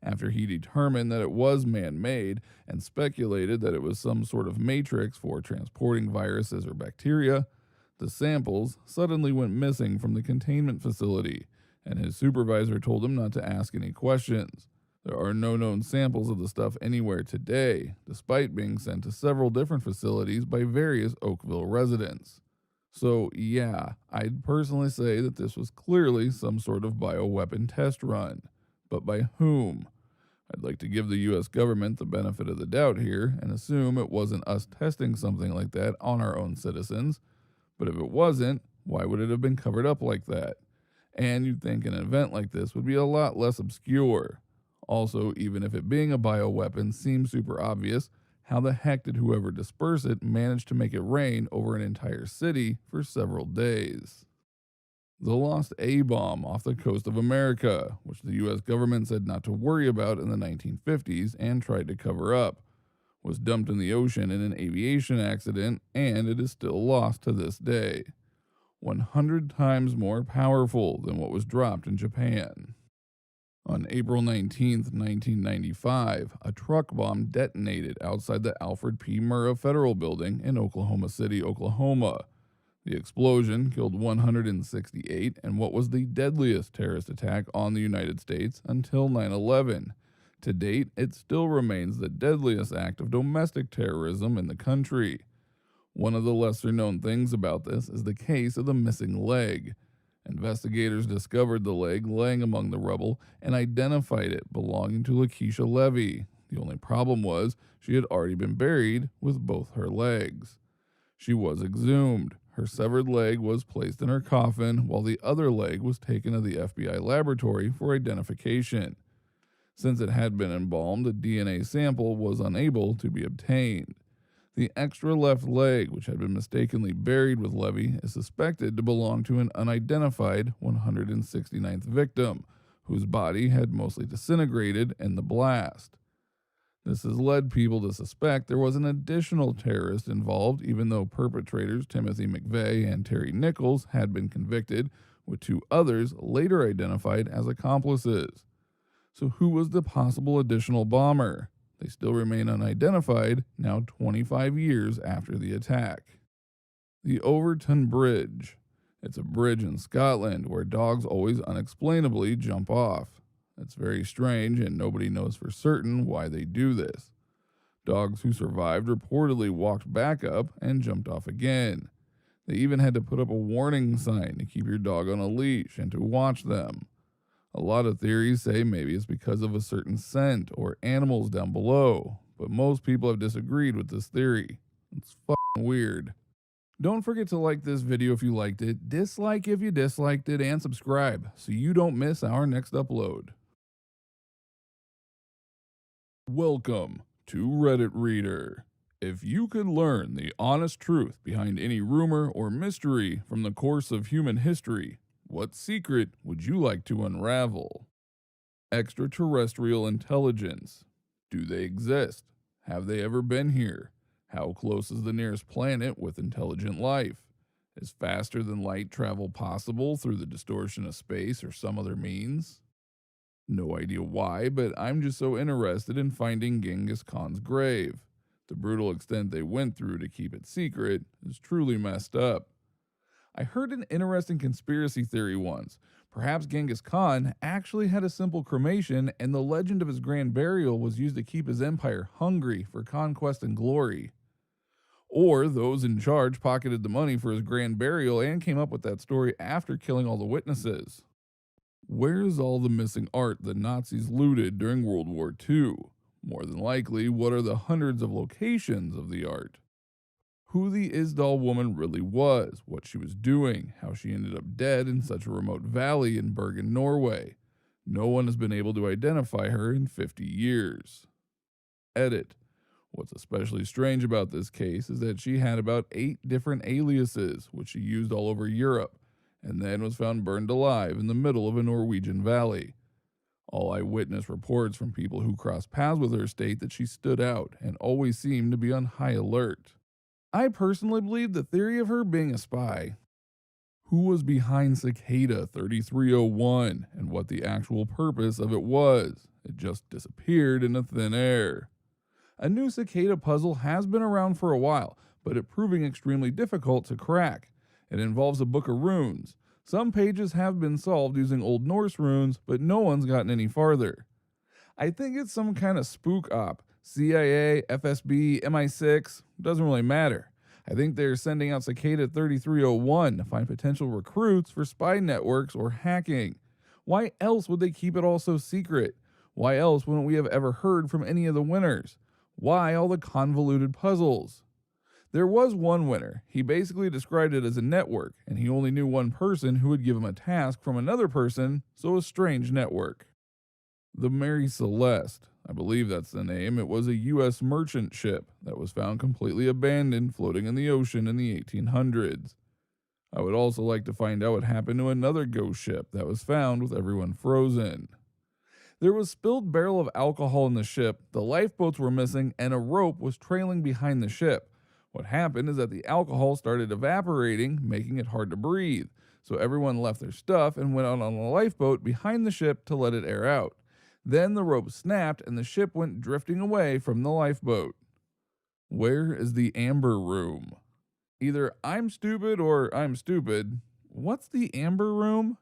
After he determined that it was man-made and speculated that it was some sort of matrix for transporting viruses or bacteria, the samples suddenly went missing from the containment facility, and his supervisor told him not to ask any questions. There are no known samples of the stuff anywhere today, despite being sent to several different facilities by various Oakville residents. So yeah, I'd personally say that this was clearly some sort of bioweapon test run. But by whom? I'd like to give the US government the benefit of the doubt here and assume it wasn't us testing something like that on our own citizens. But if it wasn't, why would it have been covered up like that? And you'd think an event like this would be a lot less obscure. Also, even if it being a bioweapon seems super obvious, how the heck did whoever dispersed it manage to make it rain over an entire city for several days? The lost A-bomb off the coast of America, which the US government said not to worry about in the 1950s and tried to cover up, was dumped in the ocean in an aviation accident, and it is still lost to this day. 100 times more powerful than what was dropped in Japan. On April 19, 1995, a truck bomb detonated outside the Alfred P. Murrah Federal Building in Oklahoma City, Oklahoma. The explosion killed 168 in what was the deadliest terrorist attack on the United States until 9/11. To date, it still remains the deadliest act of domestic terrorism in the country. One of the lesser known things about this is the case of the missing leg. Investigators discovered the leg laying among the rubble and identified it belonging to Lakeisha Levy. The only problem was she had already been buried with both her legs. She was exhumed. Her severed leg was placed in her coffin, while the other leg was taken to the FBI laboratory for identification. Since it had been embalmed, a DNA sample was unable to be obtained. The extra left leg, which had been mistakenly buried with Levy, is suspected to belong to an unidentified 169th victim, whose body had mostly disintegrated in the blast. This has led people to suspect there was an additional terrorist involved, even though perpetrators Timothy McVeigh and Terry Nichols had been convicted, with two others later identified as accomplices. So, who was the possible additional bomber? They still remain unidentified, now 25 years after the attack. The Overton Bridge. It's a bridge in Scotland where dogs always unexplainably jump off. It's very strange, and nobody knows for certain why they do this. Dogs who survived reportedly walked back up and jumped off again. They even had to put up a warning sign to keep your dog on a leash and to watch them. A lot of theories say maybe it's because of a certain scent or animals down below, but most people have disagreed with this theory. It's fucking weird. Don't forget to like this video if you liked it, dislike if you disliked it, and subscribe so you don't miss our next upload. Welcome to Reddit Reader. If you could learn the honest truth behind any rumor or mystery from the course of human history, what secret would you like to unravel? Extraterrestrial intelligence. Do they exist? Have they ever been here? How close is the nearest planet with intelligent life? Is faster than light travel possible through the distortion of space or some other means? No idea why, but I'm just so interested in finding Genghis Khan's grave. The brutal extent they went through to keep it secret is truly messed up. I heard an interesting conspiracy theory once. Perhaps Genghis Khan actually had a simple cremation, and the legend of his grand burial was used to keep his empire hungry for conquest and glory. Or those in charge pocketed the money for his grand burial and came up with that story after killing all the witnesses. Where is all the missing art the Nazis looted during World War II? More than likely, what are the hundreds of locations of the art? Who the Isdal woman really was, what she was doing, how she ended up dead in such a remote valley in Bergen, Norway. No one has been able to identify her in 50 years. Edit. What's especially strange about this case is that she had about 8 different aliases, which she used all over Europe, and then was found burned alive in the middle of a Norwegian valley. All eyewitness reports from people who crossed paths with her state that she stood out and always seemed to be on high alert. I personally believe the theory of her being a spy. Who was behind Cicada 3301 and what the actual purpose of it was? It just disappeared into thin air. A new cicada puzzle has been around for a while, but it proving extremely difficult to crack. It involves a book of runes. Some pages have been solved using Old Norse runes, but no one's gotten any farther. I think it's some kind of spook op. CIA, FSB, MI6, doesn't really matter. I think they're sending out Cicada 3301 to find potential recruits for spy networks or hacking. Why else would they keep it all so secret? Why else wouldn't we have ever heard from any of the winners? Why all the convoluted puzzles? There was one winner. He basically described it as a network, and he only knew one person who would give him a task from another person, so a strange network. The Mary Celeste. I believe that's the name. It was a U.S. merchant ship that was found completely abandoned floating in the ocean in the 1800s. I would also like to find out what happened to another ghost ship that was found with everyone frozen. There was spilled barrel of alcohol in the ship, the lifeboats were missing, and a rope was trailing behind the ship. What happened is that the alcohol started evaporating, making it hard to breathe, so everyone left their stuff and went out on a lifeboat behind the ship to let it air out. Then the rope snapped and the ship went drifting away from the lifeboat. Where is the Amber Room? Either I'm stupid or I'm stupid. What's the Amber Room?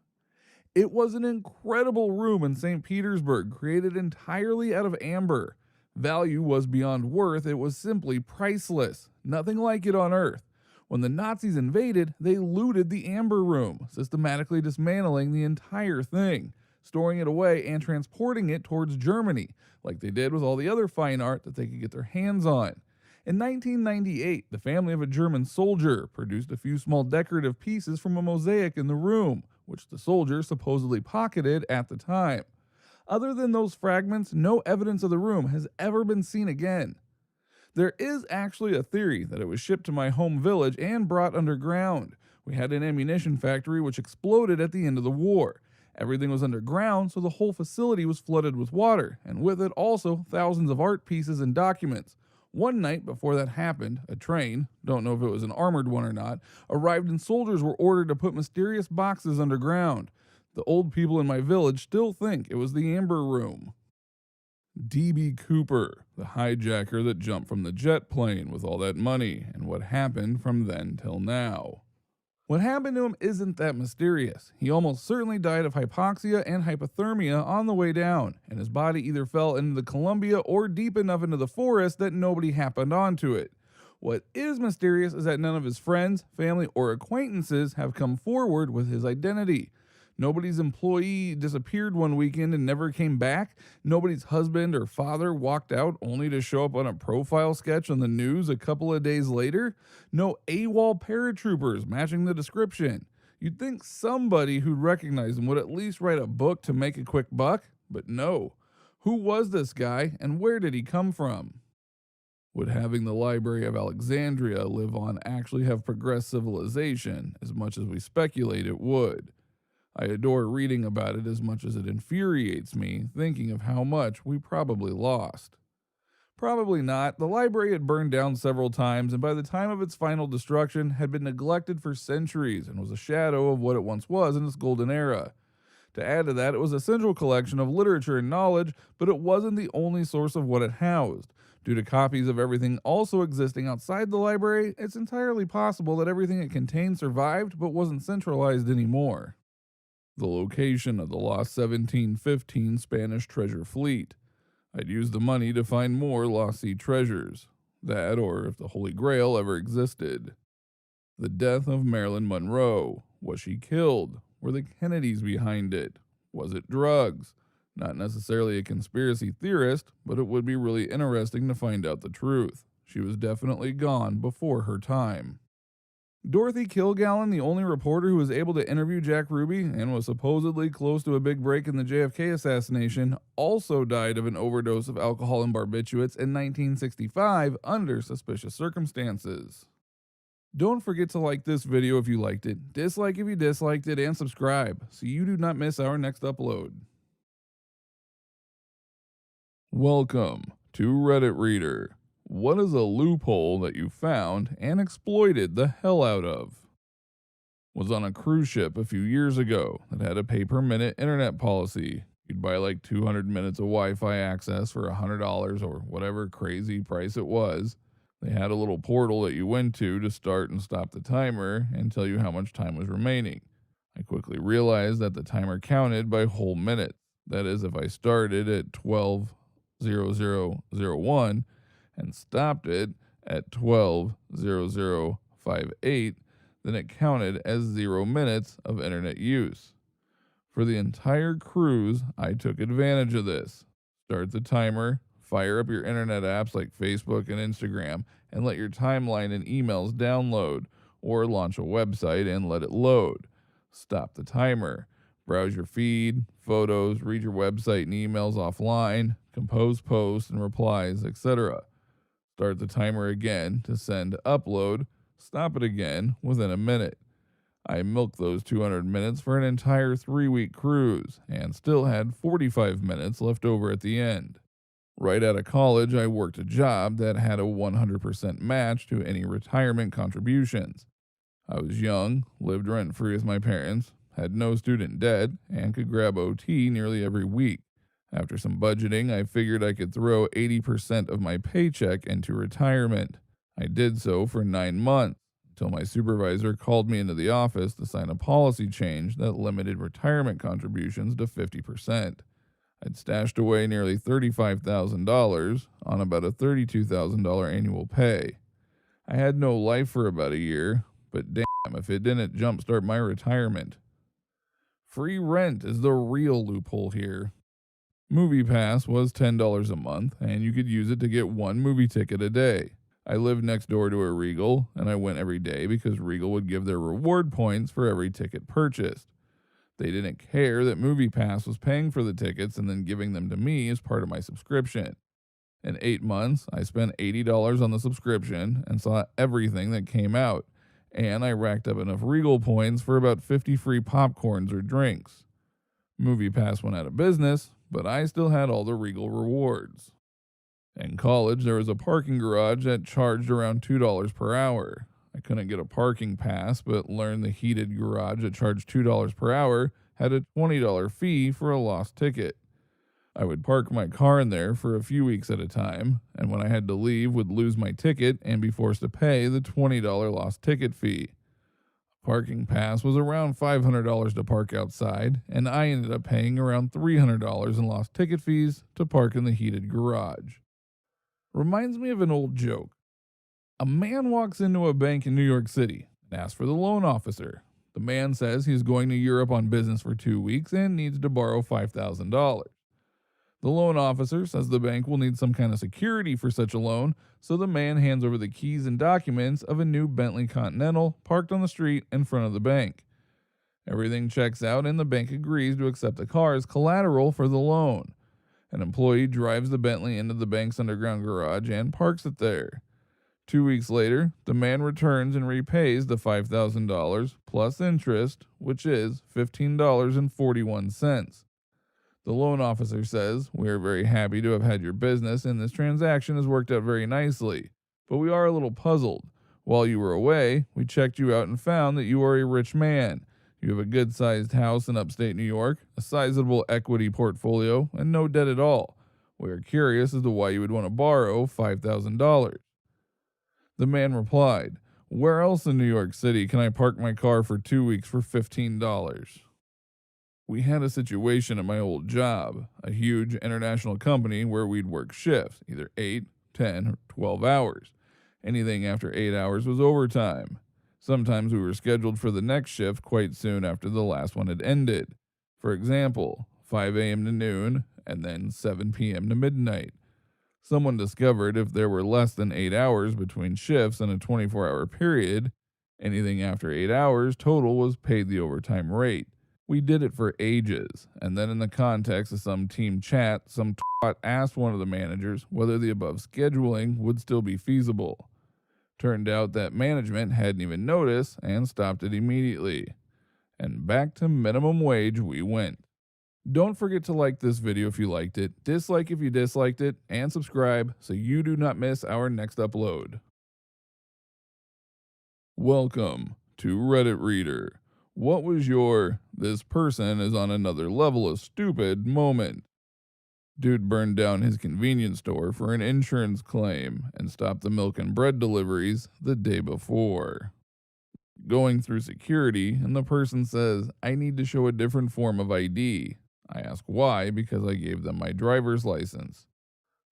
It was an incredible room in St. Petersburg, created entirely out of amber. Value was beyond worth, it was simply priceless. Nothing like it on Earth. When the Nazis invaded, they looted the Amber Room, systematically dismantling the entire thing, storing it away and transporting it towards Germany, like they did with all the other fine art that they could get their hands on. In 1998, the family of a German soldier produced a few small decorative pieces from a mosaic in the room, which the soldier supposedly pocketed at the time. Other than those fragments, no evidence of the room has ever been seen again. There is actually a theory that it was shipped to my home village and brought underground. We had an ammunition factory which exploded at the end of the war. Everything was underground, so the whole facility was flooded with water, and with it also thousands of art pieces and documents. One night before that happened, a train, don't know if it was an armored one or not, arrived and soldiers were ordered to put mysterious boxes underground. The old people in my village still think it was the Amber Room. D.B. Cooper, the hijacker that jumped from the jet plane with all that money, and what happened from then till now. What happened to him isn't that mysterious. He almost certainly died of hypoxia and hypothermia on the way down, and his body either fell into the Columbia or deep enough into the forest that nobody happened onto it. What is mysterious is that none of his friends, family, or acquaintances have come forward with his identity. Nobody's employee disappeared one weekend and never came back. Nobody's husband or father walked out only to show up on a profile sketch on the news a couple of days later. No AWOL paratroopers matching the description. You'd think somebody who'd recognize him would at least write a book to make a quick buck, but no. Who was this guy and where did he come from? Would having the Library of Alexandria live on actually have progressed civilization as much as we speculate it would? I adore reading about it as much as it infuriates me thinking of how much we probably lost. Probably not. The library had burned down several times and by the time of its final destruction had been neglected for centuries and was a shadow of what it once was in its golden era. To add to that, it was a central collection of literature and knowledge, but it wasn't the only source of what it housed. Due to copies of everything also existing outside the library, it's entirely possible that everything it contained survived but wasn't centralized anymore. The location of the lost 1715 Spanish treasure fleet. I'd use the money to find more lost sea treasures. That, or if the Holy Grail ever existed. The death of Marilyn Monroe. Was she killed? Were the Kennedys behind it? Was it drugs? Not necessarily a conspiracy theorist, but it would be really interesting to find out the truth. She was definitely gone before her time. Dorothy Kilgallen, the only reporter who was able to interview Jack Ruby and was supposedly close to a big break in the JFK assassination, also died of an overdose of alcohol and barbiturates in 1965 under suspicious circumstances. Don't forget to like this video if you liked it, dislike if you disliked it, and subscribe so you do not miss our next upload. Welcome to Reddit Reader. What is a loophole that you found and exploited the hell out of? Was on a cruise ship a few years ago that had a pay-per-minute internet policy. You'd buy like 200 minutes of Wi-Fi access for $100 or whatever crazy price it was. They had a little portal that you went to start and stop the timer and tell you how much time was remaining. I quickly realized that the timer counted by whole minutes. That is, if I started at 12:00:01 and stopped it at 12:00:58, then it counted as 0 minutes of internet use. For the entire cruise, I took advantage of this. Start the timer, fire up your internet apps like Facebook and Instagram, and let your timeline and emails download, or launch a website and let it load. Stop the timer. Browse your feed, photos, read your website and emails offline, compose posts and replies, etc. Start the timer again to send upload, stop it again within a minute. I milked those 200 minutes for an entire 3-week cruise and still had 45 minutes left over at the end. Right out of college, I worked a job that had a 100% match to any retirement contributions. I was young, lived rent-free with my parents, had no student debt, and could grab OT nearly every week. After some budgeting, I figured I could throw 80% of my paycheck into retirement. I did so for 9 months, until my supervisor called me into the office to sign a policy change that limited retirement contributions to 50%. I'd stashed away nearly $35,000 on about a $32,000 annual pay. I had no life for about a year, but damn if it didn't jumpstart my retirement. Free rent is the real loophole here. MoviePass was $10 a month, and you could use it to get one movie ticket a day. I lived next door to a Regal, and I went every day because Regal would give their reward points for every ticket purchased. They didn't care that MoviePass was paying for the tickets and then giving them to me as part of my subscription. In 8 months, I spent $80 on the subscription and saw everything that came out, and I racked up enough Regal points for about 50 free popcorns or drinks. MoviePass went out of business, but I still had all the Regal rewards. In college, there was a parking garage that charged around $2 per hour. I couldn't get a parking pass, but learned the heated garage that charged $2 per hour had a $20 fee for a lost ticket. I would park my car in there for a few weeks at a time, and when I had to leave, would lose my ticket and be forced to pay the $20 lost ticket fee. Parking pass was around $500 to park outside, and I ended up paying around $300 in lost ticket fees to park in the heated garage. Reminds me of an old joke. A man walks into a bank in New York City and asks for the loan officer. The man says he's going to Europe on business for 2 weeks and needs to borrow $5,000. The loan officer says the bank will need some kind of security for such a loan, so the man hands over the keys and documents of a new Bentley Continental parked on the street in front of the bank. Everything checks out and the bank agrees to accept the car as collateral for the loan. An employee drives the Bentley into the bank's underground garage and parks it there. 2 weeks later, the man returns and repays the $5,000 plus interest, which is $15.41. The loan officer says, "We are very happy to have had your business and this transaction has worked out very nicely, but we are a little puzzled. While you were away, we checked you out and found that you are a rich man. You have a good-sized house in upstate New York, a sizable equity portfolio, and no debt at all. We are curious as to why you would want to borrow $5,000. The man replied, "Where else in New York City can I park my car for 2 weeks for $15? We had a situation at my old job, a huge international company where we'd work shifts, either 8, 10, or 12 hours. Anything after 8 hours was overtime. Sometimes we were scheduled for the next shift quite soon after the last one had ended. For example, 5 a.m. to noon, and then 7 p.m. to midnight. Someone discovered if there were less than 8 hours between shifts in a 24-hour period, anything after 8 hours total was paid the overtime rate. We did it for ages, and then in the context of some team chat, some twat asked one of the managers whether the above scheduling would still be feasible. Turned out that management hadn't even noticed and stopped it immediately. And back to minimum wage we went. Don't forget to like this video if you liked it, dislike if you disliked it, and subscribe so you do not miss our next upload. Welcome to Reddit Reader. What was your "this person is on another level of stupid" moment? Dude burned down his convenience store for an insurance claim and stopped the milk and bread deliveries the day before. Going through security and the person says, "I need to show a different form of ID. I ask why because I gave them my driver's license.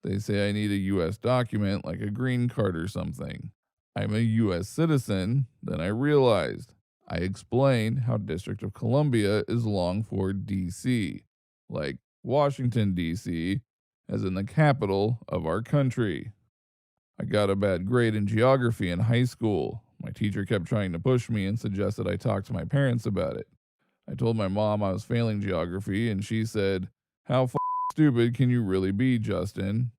They say I need a US document like a green card or something. I'm a US citizen. Then I realized. I explained how District of Columbia is long for DC, like Washington, D.C., as in the capital of our country. I got a bad grade in geography in high school. My teacher kept trying to push me and suggested I talk to my parents about it. I told my mom I was failing geography, and she said, 'How stupid can you really be, Justin?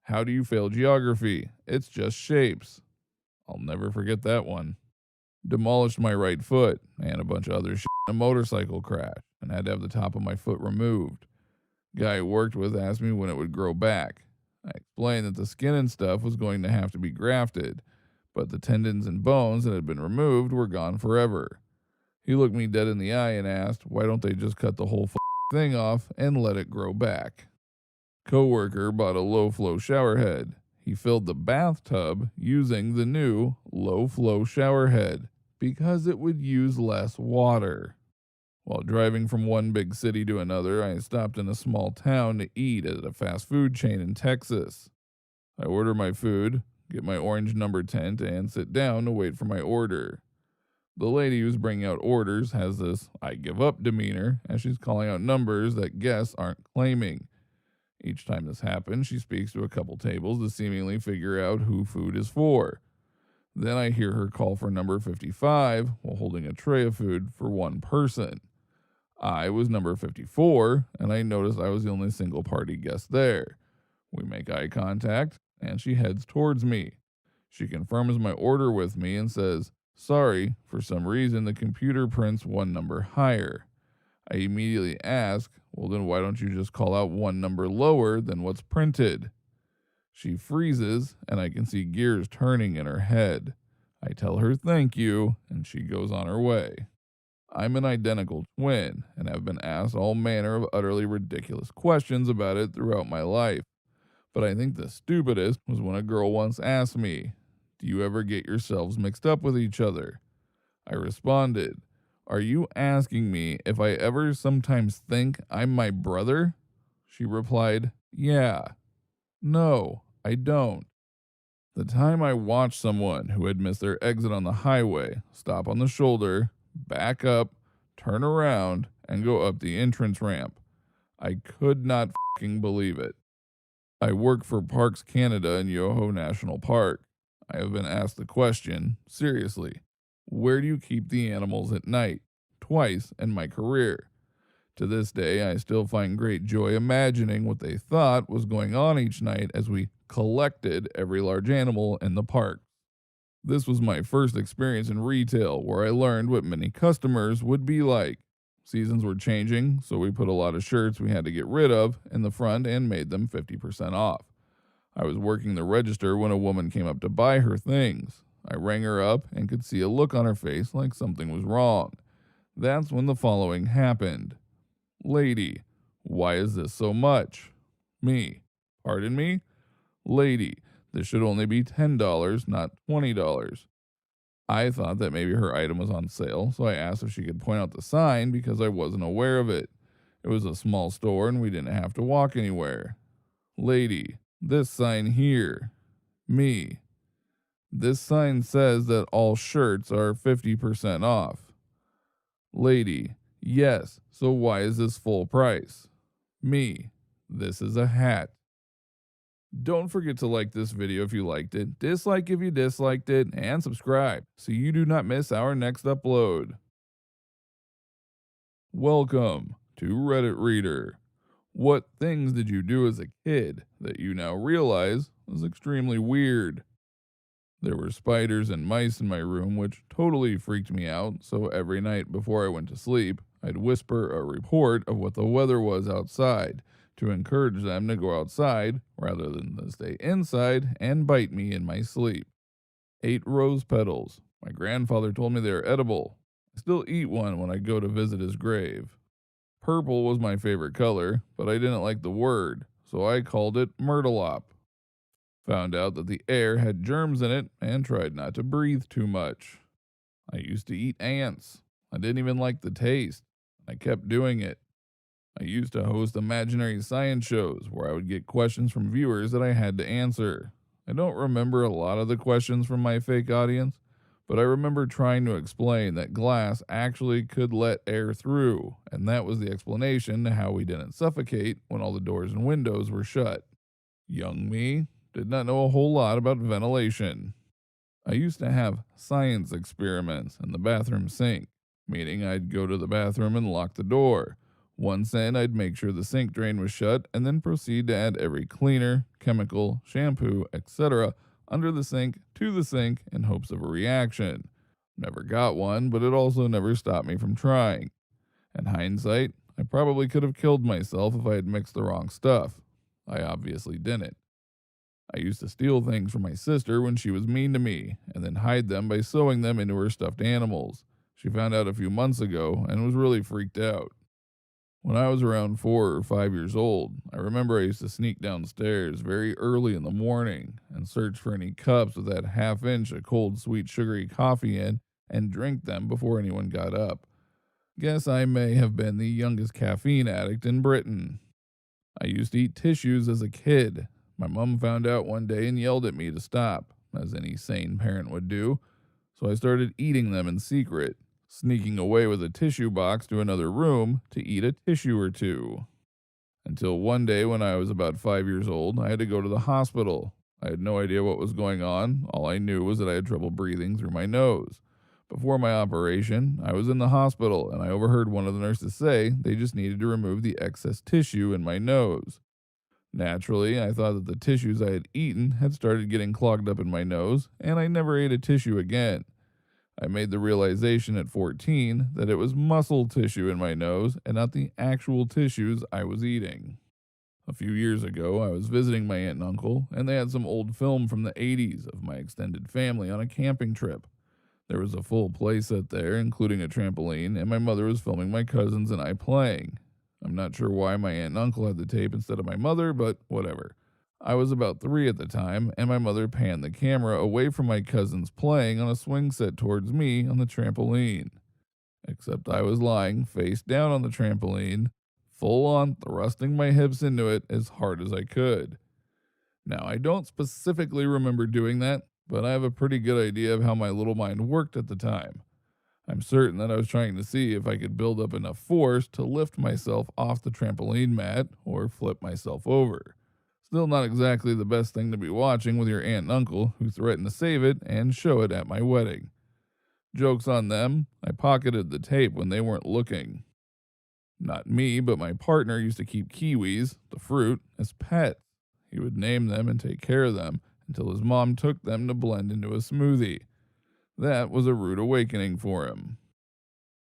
How do you fail geography? It's just shapes.' I'll never forget that one. Demolished my right foot and a bunch of other shit in a motorcycle crash and had to have the top of my foot removed. Guy I worked with asked me when it would grow back. I explained that the skin and stuff was going to have to be grafted, but the tendons and bones that had been removed were gone forever. He looked me dead in the eye and asked, why don't they just cut the whole thing off and let it grow back? Coworker bought a low-flow shower head. He filled the bathtub using the new low-flow shower head because it would use less water. While driving from one big city to another, I stopped in a small town to eat at a fast food chain in Texas. I order my food, get my orange number tent, and sit down to wait for my order. The lady who's bringing out orders has this I give up demeanor as she's calling out numbers that guests aren't claiming. Each time this happens, she speaks to a couple tables to seemingly figure out who food is for. Then I hear her call for number 55 while holding a tray of food for one person. I was number 54, and I noticed I was the only single party guest there. We make eye contact, and she heads towards me. She confirms my order with me and says, "Sorry, for some reason the computer prints one number higher." I immediately ask, "Well, then why don't you just call out one number lower than what's printed?" She freezes, and I can see gears turning in her head. I tell her thank you, and she goes on her way. I'm an identical twin, and have been asked all manner of utterly ridiculous questions about it throughout my life. But I think the stupidest was when a girl once asked me, "Do you ever get yourselves mixed up with each other?" I responded, "Are you asking me if I ever sometimes think I'm my brother?" She replied, "Yeah." No, I don't. The time I watched someone who had missed their exit on the highway stop on the shoulder, back up, turn around, and go up the entrance ramp, I could not fing believe it. I work for Parks Canada in Yoho National Park. I have been asked the question, seriously, where do you keep the animals at night? Twice in my career. To this day, I still find great joy imagining what they thought was going on each night as we collected every large animal in the park. This was my first experience in retail where I learned what many customers would be like. Seasons were changing, so we put a lot of shirts we had to get rid of in the front and made them 50% off. I was working the register when a woman came up to buy her things. I rang her up and could see a look on her face like something was wrong. That's when the following happened. "Lady, why is this so much?" Me, "Pardon me?" "Lady, this should only be $10, not $20. I thought that maybe her item was on sale, so I asked if she could point out the sign because I wasn't aware of it. It was a small store and we didn't have to walk anywhere. "Lady, this sign here." Me, "This sign says that all shirts are 50% off." Lady, "Yes, so why is this full price?" Me, "This is a hat." Don't forget to like this video if you liked it, dislike if you disliked it, and subscribe so you do not miss our next upload. Welcome to Reddit Reader. What things did you do as a kid that you now realize is extremely weird? There were spiders and mice in my room, which totally freaked me out, so every night before I went to sleep, I'd whisper a report of what the weather was outside to encourage them to go outside rather than to stay inside and bite me in my sleep. 8 rose petals. My grandfather told me they are edible. I still eat one when I go to visit his grave. Purple was my favorite color, but I didn't like the word, so I called it Myrtlop. Found out that the air had germs in it and tried not to breathe too much. I used to eat ants. I didn't even like the taste. I kept doing it. I used to host imaginary science shows where I would get questions from viewers that I had to answer. I don't remember a lot of the questions from my fake audience, but I remember trying to explain that glass actually could let air through, and that was the explanation to how we didn't suffocate when all the doors and windows were shut. Young me did not know a whole lot about ventilation. I used to have science experiments in the bathroom sink, meaning I'd go to the bathroom and lock the door. Once in, I'd make sure the sink drain was shut and then proceed to add every cleaner, chemical, shampoo, etc. under the sink to the sink in hopes of a reaction. Never got one, but it also never stopped me from trying. In hindsight, I probably could have killed myself if I had mixed the wrong stuff. I obviously didn't. I used to steal things from my sister when she was mean to me, and then hide them by sewing them into her stuffed animals. She found out a few months ago and was really freaked out. When I was around 4 or 5 years old, I remember I used to sneak downstairs very early in the morning and search for any cups with that half-inch of cold, sweet, sugary coffee in and drink them before anyone got up. Guess I may have been the youngest caffeine addict in Britain. I used to eat tissues as a kid. My mom found out one day and yelled at me to stop. as any sane parent would do, so I started eating them in secret, sneaking away with a tissue box to another room to eat a tissue or two. Until one day when I was about 5 years old, I had to go to the hospital. I had no idea what was going on. All I knew was that I had trouble breathing through my nose. Before my operation, I was in the hospital and I overheard one of the nurses say they just needed to remove the excess tissue in my nose. Naturally, I thought that the tissues I had eaten had started getting clogged up in my nose, and I never ate a tissue again. I made the realization at 14 that it was muscle tissue in my nose and not the actual tissues I was eating. A few years ago, I was visiting my aunt and uncle, and they had some old film from the 80s of my extended family on a camping trip. There was a full playset there, including a trampoline, and my mother was filming my cousins and I playing. I'm not sure why my aunt and uncle had the tape instead of my mother, but whatever. I was about 3 at the time, and my mother panned the camera away from my cousins playing on a swing set towards me on the trampoline. Except I was lying face down on the trampoline, full on thrusting my hips into it as hard as I could. Now, I don't specifically remember doing that, but I have a pretty good idea of how my little mind worked at the time. I'm certain that I was trying to see if I could build up enough force to lift myself off the trampoline mat or flip myself over. Still not exactly the best thing to be watching with your aunt and uncle who threatened to save it and show it at my wedding. Joke's on them, I pocketed the tape when they weren't looking. Not me, but my partner used to keep kiwis, the fruit, as pets. He would name them and take care of them until his mom took them to blend into a smoothie. That was a rude awakening for him.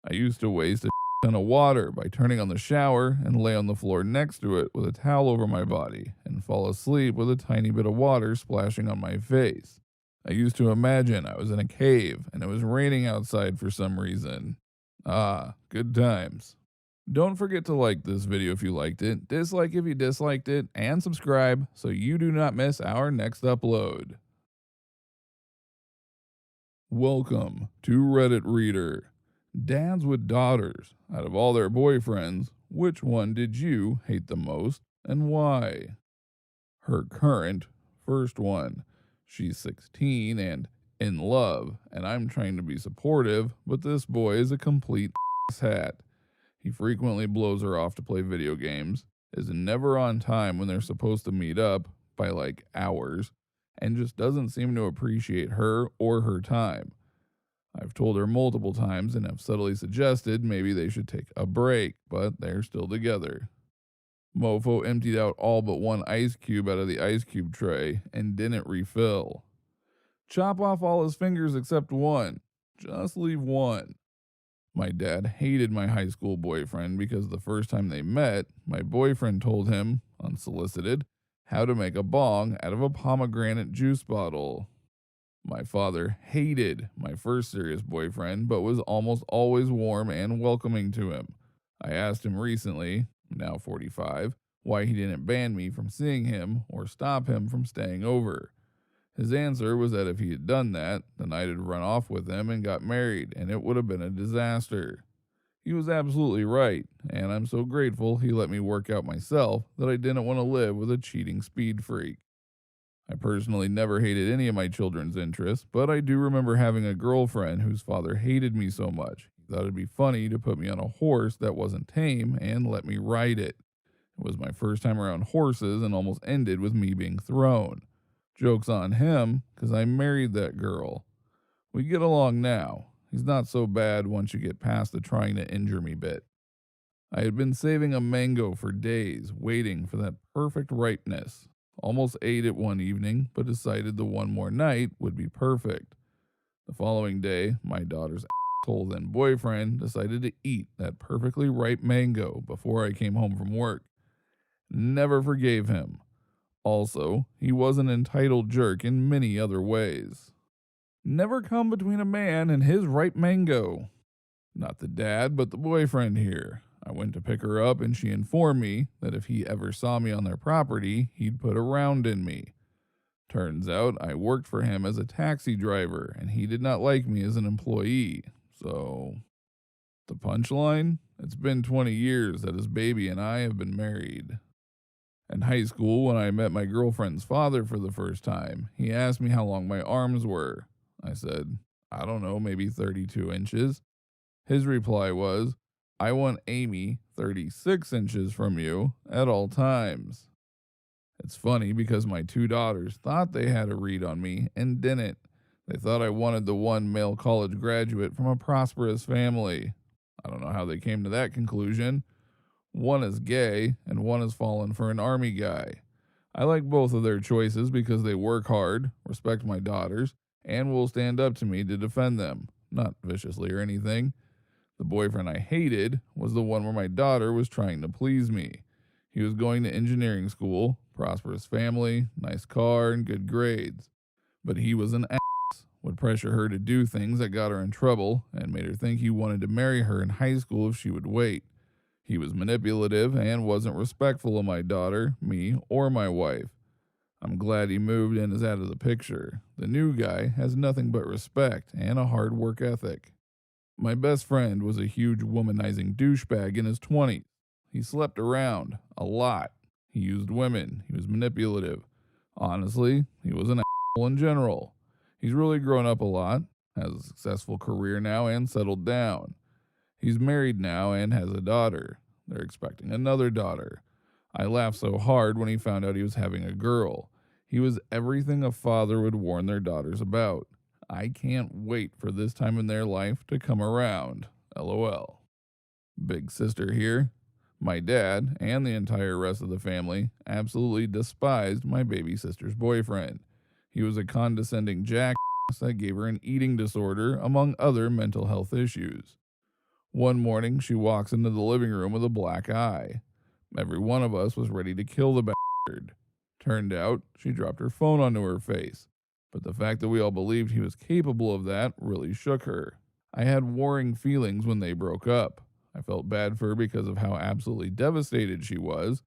I used to waste a ton of water by turning on the shower and lay on the floor next to it with a towel over my body and fall asleep with a tiny bit of water splashing on my face. I used to imagine I was in a cave and it was raining outside for some reason. Ah, good times. Don't forget to like this video if you liked it, dislike if you disliked it, and subscribe so you do not miss our next upload. Welcome to Reddit Reader. Dads with daughters. Out of all their boyfriends, which one did you hate the most and why? Her current, first one. She's 16 and in love, and I'm trying to be supportive, but this boy is a complete hat. He frequently blows her off to play video games, is never on time when they're supposed to meet up by like hours, and just doesn't seem to appreciate her or her time. I've told her multiple times and have subtly suggested maybe they should take a break, but they're still together. Mofo emptied out all but one ice cube out of the ice cube tray and didn't refill. Chop off all his fingers except one. Just leave one. My dad hated my high school boyfriend because the first time they met, my boyfriend told him, unsolicited, how to make a bong out of a pomegranate juice bottle. My father hated my first serious boyfriend, but was almost always warm and welcoming to him. I asked him recently, now 45, why he didn't ban me from seeing him or stop him from staying over. His answer was that if he had done that, then I'd have run off with him and got married, and it would have been a disaster. He was absolutely right, and I'm so grateful he let me work out myself that I didn't want to live with a cheating speed freak. I personally never hated any of my children's interests, but I do remember having a girlfriend whose father hated me so much. He thought it'd be funny to put me on a horse that wasn't tame and let me ride it. It was my first time around horses and almost ended with me being thrown. Joke's on him, 'cause I married that girl. We get along now. He's not so bad once you get past the trying to injure me bit. I had been saving a mango for days, waiting for that perfect ripeness. Almost ate it one evening, but decided the one more night would be perfect. The following day, my daughter's asshole then boyfriend decided to eat that perfectly ripe mango before I came home from work. Never forgave him. Also, he was an entitled jerk in many other ways. Never come between a man and his ripe mango. Not the dad, but the boyfriend here. I went to pick her up and she informed me that if he ever saw me on their property, he'd put a round in me. Turns out I worked for him as a taxi driver and he did not like me as an employee. So, the punchline? It's been 20 years that his baby and I have been married. In high school, when I met my girlfriend's father for the first time, he asked me how long my arms were. I said, I don't know, maybe 32 inches. His reply was, I want Amy 36 inches from you at all times. It's funny because my two daughters thought they had a read on me and didn't. They thought I wanted the one male college graduate from a prosperous family. I don't know how they came to that conclusion. One is gay and one has fallen for an army guy. I like both of their choices because they work hard, respect my daughters, and will stand up to me to defend them, not viciously or anything. The boyfriend I hated was the one where my daughter was trying to please me. He was going to engineering school, prosperous family, nice car, and good grades. But he was an ass, would pressure her to do things that got her in trouble, and made her think he wanted to marry her in high school if she would wait. He was manipulative and wasn't respectful of my daughter, me, or my wife. I'm glad he moved and is out of the picture. The new guy has nothing but respect and a hard work ethic. My best friend was a huge womanizing douchebag in his 20s. He slept around a lot. He used women. He was manipulative. Honestly, he was an asshole in general. He's really grown up a lot, has a successful career now, and settled down. He's married now and has a daughter. They're expecting another daughter. I laughed so hard when he found out he was having a girl. He was everything a father would warn their daughters about. I can't wait for this time in their life to come around. LOL. Big sister here. My dad and the entire rest of the family absolutely despised my baby sister's boyfriend. He was a condescending jackass that gave her an eating disorder, among other mental health issues. One morning, she walks into the living room with a black eye. Every one of us was ready to kill the bastard. Turned out, she dropped her phone onto her face, but the fact that we all believed he was capable of that really shook her. I had warring feelings when they broke up. I felt bad for her because of how absolutely devastated she was,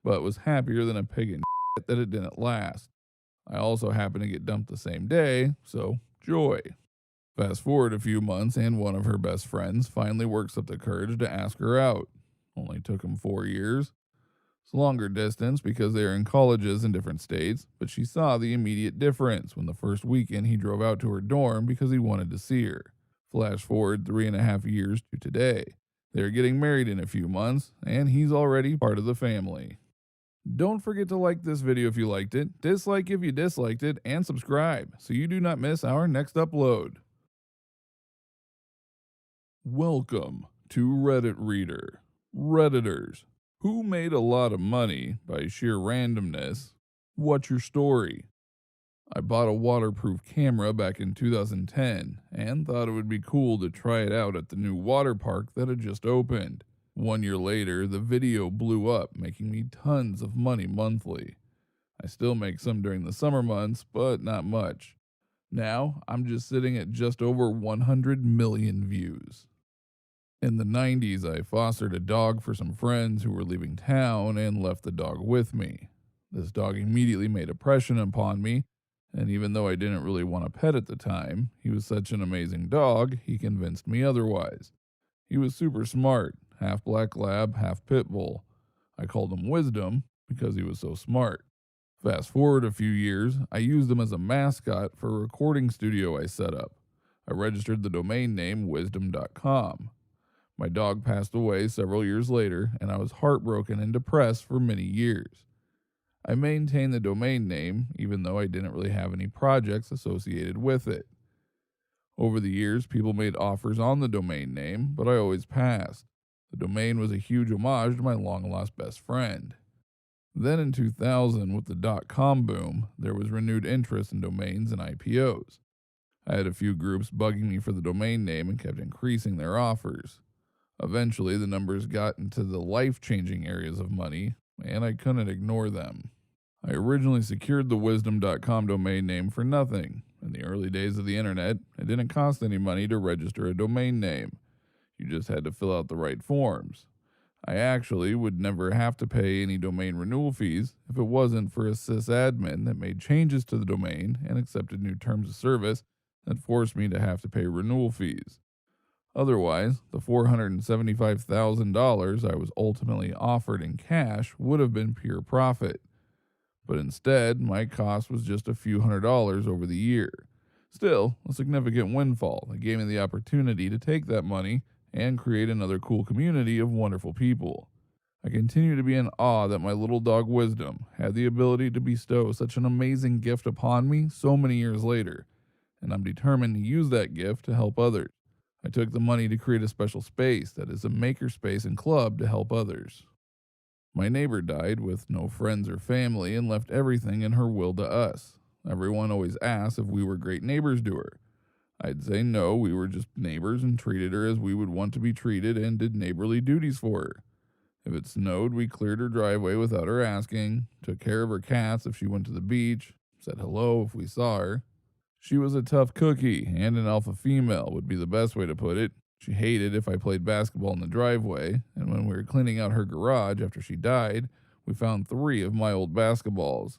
but was happier than a pig in shit that it didn't last. I also happened to get dumped the same day, so joy. Fast forward a few months, and one of her best friends finally works up the courage to ask her out. Only took him 4 years. It's longer distance because they are in colleges in different states, but she saw the immediate difference when the first weekend he drove out to her dorm because he wanted to see her. Flash forward 3.5 years to today. They are getting married in a few months, and he's already part of the family. Don't forget to like this video if you liked it, dislike if you disliked it, and subscribe so you do not miss our next upload. Welcome to Reddit Reader. Redditors, who made a lot of money by sheer randomness? What's your story? I bought a waterproof camera back in 2010 and thought it would be cool to try it out at the new water park that had just opened. 1 year later, the video blew up, making me tons of money monthly. I still make some during the summer months, but not much. Now, I'm just sitting at just over 100 million views. In the 90s, I fostered a dog for some friends who were leaving town and left the dog with me. This dog immediately made a impression upon me, and even though I didn't really want a pet at the time, he was such an amazing dog, he convinced me otherwise. He was super smart, half black lab, half pit bull. I called him Wisdom because he was so smart. Fast forward a few years, I used him as a mascot for a recording studio I set up. I registered the domain name wisdom.com. My dog passed away several years later, and I was heartbroken and depressed for many years. I maintained the domain name, even though I didn't really have any projects associated with it. Over the years, people made offers on the domain name, but I always passed. The domain was a huge homage to my long-lost best friend. Then in 2000, with the .com boom, there was renewed interest in domains and IPOs. I had a few groups bugging me for the domain name and kept increasing their offers. Eventually, the numbers got into the life-changing areas of money, and I couldn't ignore them. I originally secured the wisdom.com domain name for nothing. In the early days of the internet, it didn't cost any money to register a domain name. You just had to fill out the right forms. I actually would never have to pay any domain renewal fees if it wasn't for a sysadmin that made changes to the domain and accepted new terms of service that forced me to have to pay renewal fees. Otherwise, the $475,000 I was ultimately offered in cash would have been pure profit. But instead, my cost was just a few $100s over the year. Still, a significant windfall that gave me the opportunity to take that money and create another cool community of wonderful people. I continue to be in awe that my little dog Wisdom had the ability to bestow such an amazing gift upon me so many years later, and I'm determined to use that gift to help others. I took the money to create a special space that is a makerspace and club to help others. My neighbor died with no friends or family and left everything in her will to us. Everyone always asked if we were great neighbors to her. I'd say no, we were just neighbors and treated her as we would want to be treated and did neighborly duties for her. If it snowed, we cleared her driveway without her asking, took care of her cats if she went to the beach, said hello if we saw her. She was a tough cookie, and an alpha female would be the best way to put it. She hated if I played basketball in the driveway, and when we were cleaning out her garage after she died, we found 3 of my old basketballs.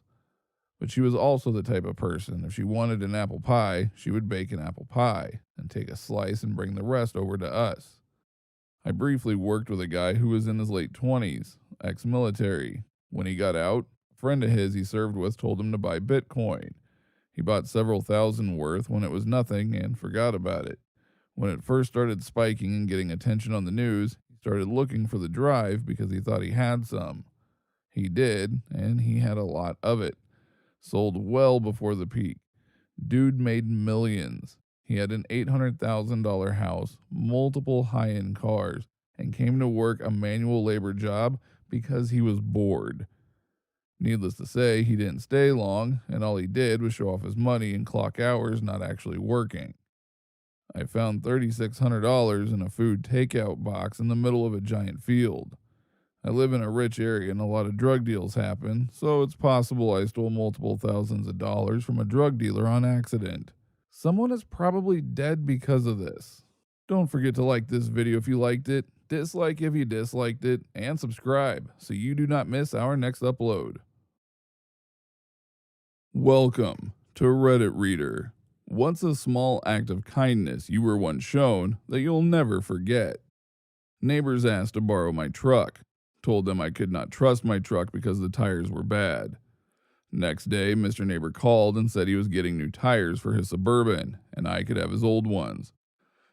But she was also the type of person, if she wanted an apple pie, she would bake an apple pie, and take a slice and bring the rest over to us. I briefly worked with a guy who was in his late 20s, ex-military. When he got out, a friend of his he served with told him to buy Bitcoin. He bought several thousand worth when it was nothing and forgot about it. When it first started spiking and getting attention on the news, he started looking for the drive because he thought he had some. He did, and he had a lot of it. Sold well before the peak. Dude made millions. He had an $800,000 house, multiple high-end cars, and came to work a manual labor job because he was bored. Needless to say, he didn't stay long, and all he did was show off his money and clock hours not actually working. I found $3,600 in a food takeout box in the middle of a giant field. I live in a rich area and a lot of drug deals happen, so it's possible I stole multiple thousands of dollars from a drug dealer on accident. Someone is probably dead because of this. Don't forget to like this video if you liked it, dislike if you disliked it, and subscribe so you do not miss our next upload. Welcome to Reddit Reader. What's a small act of kindness you were once shown that you'll never forget? Neighbors asked to borrow my truck. Told them I could not trust my truck because the tires were bad. Next day, Mr. Neighbor called and said he was getting new tires for his Suburban, and I could have his old ones.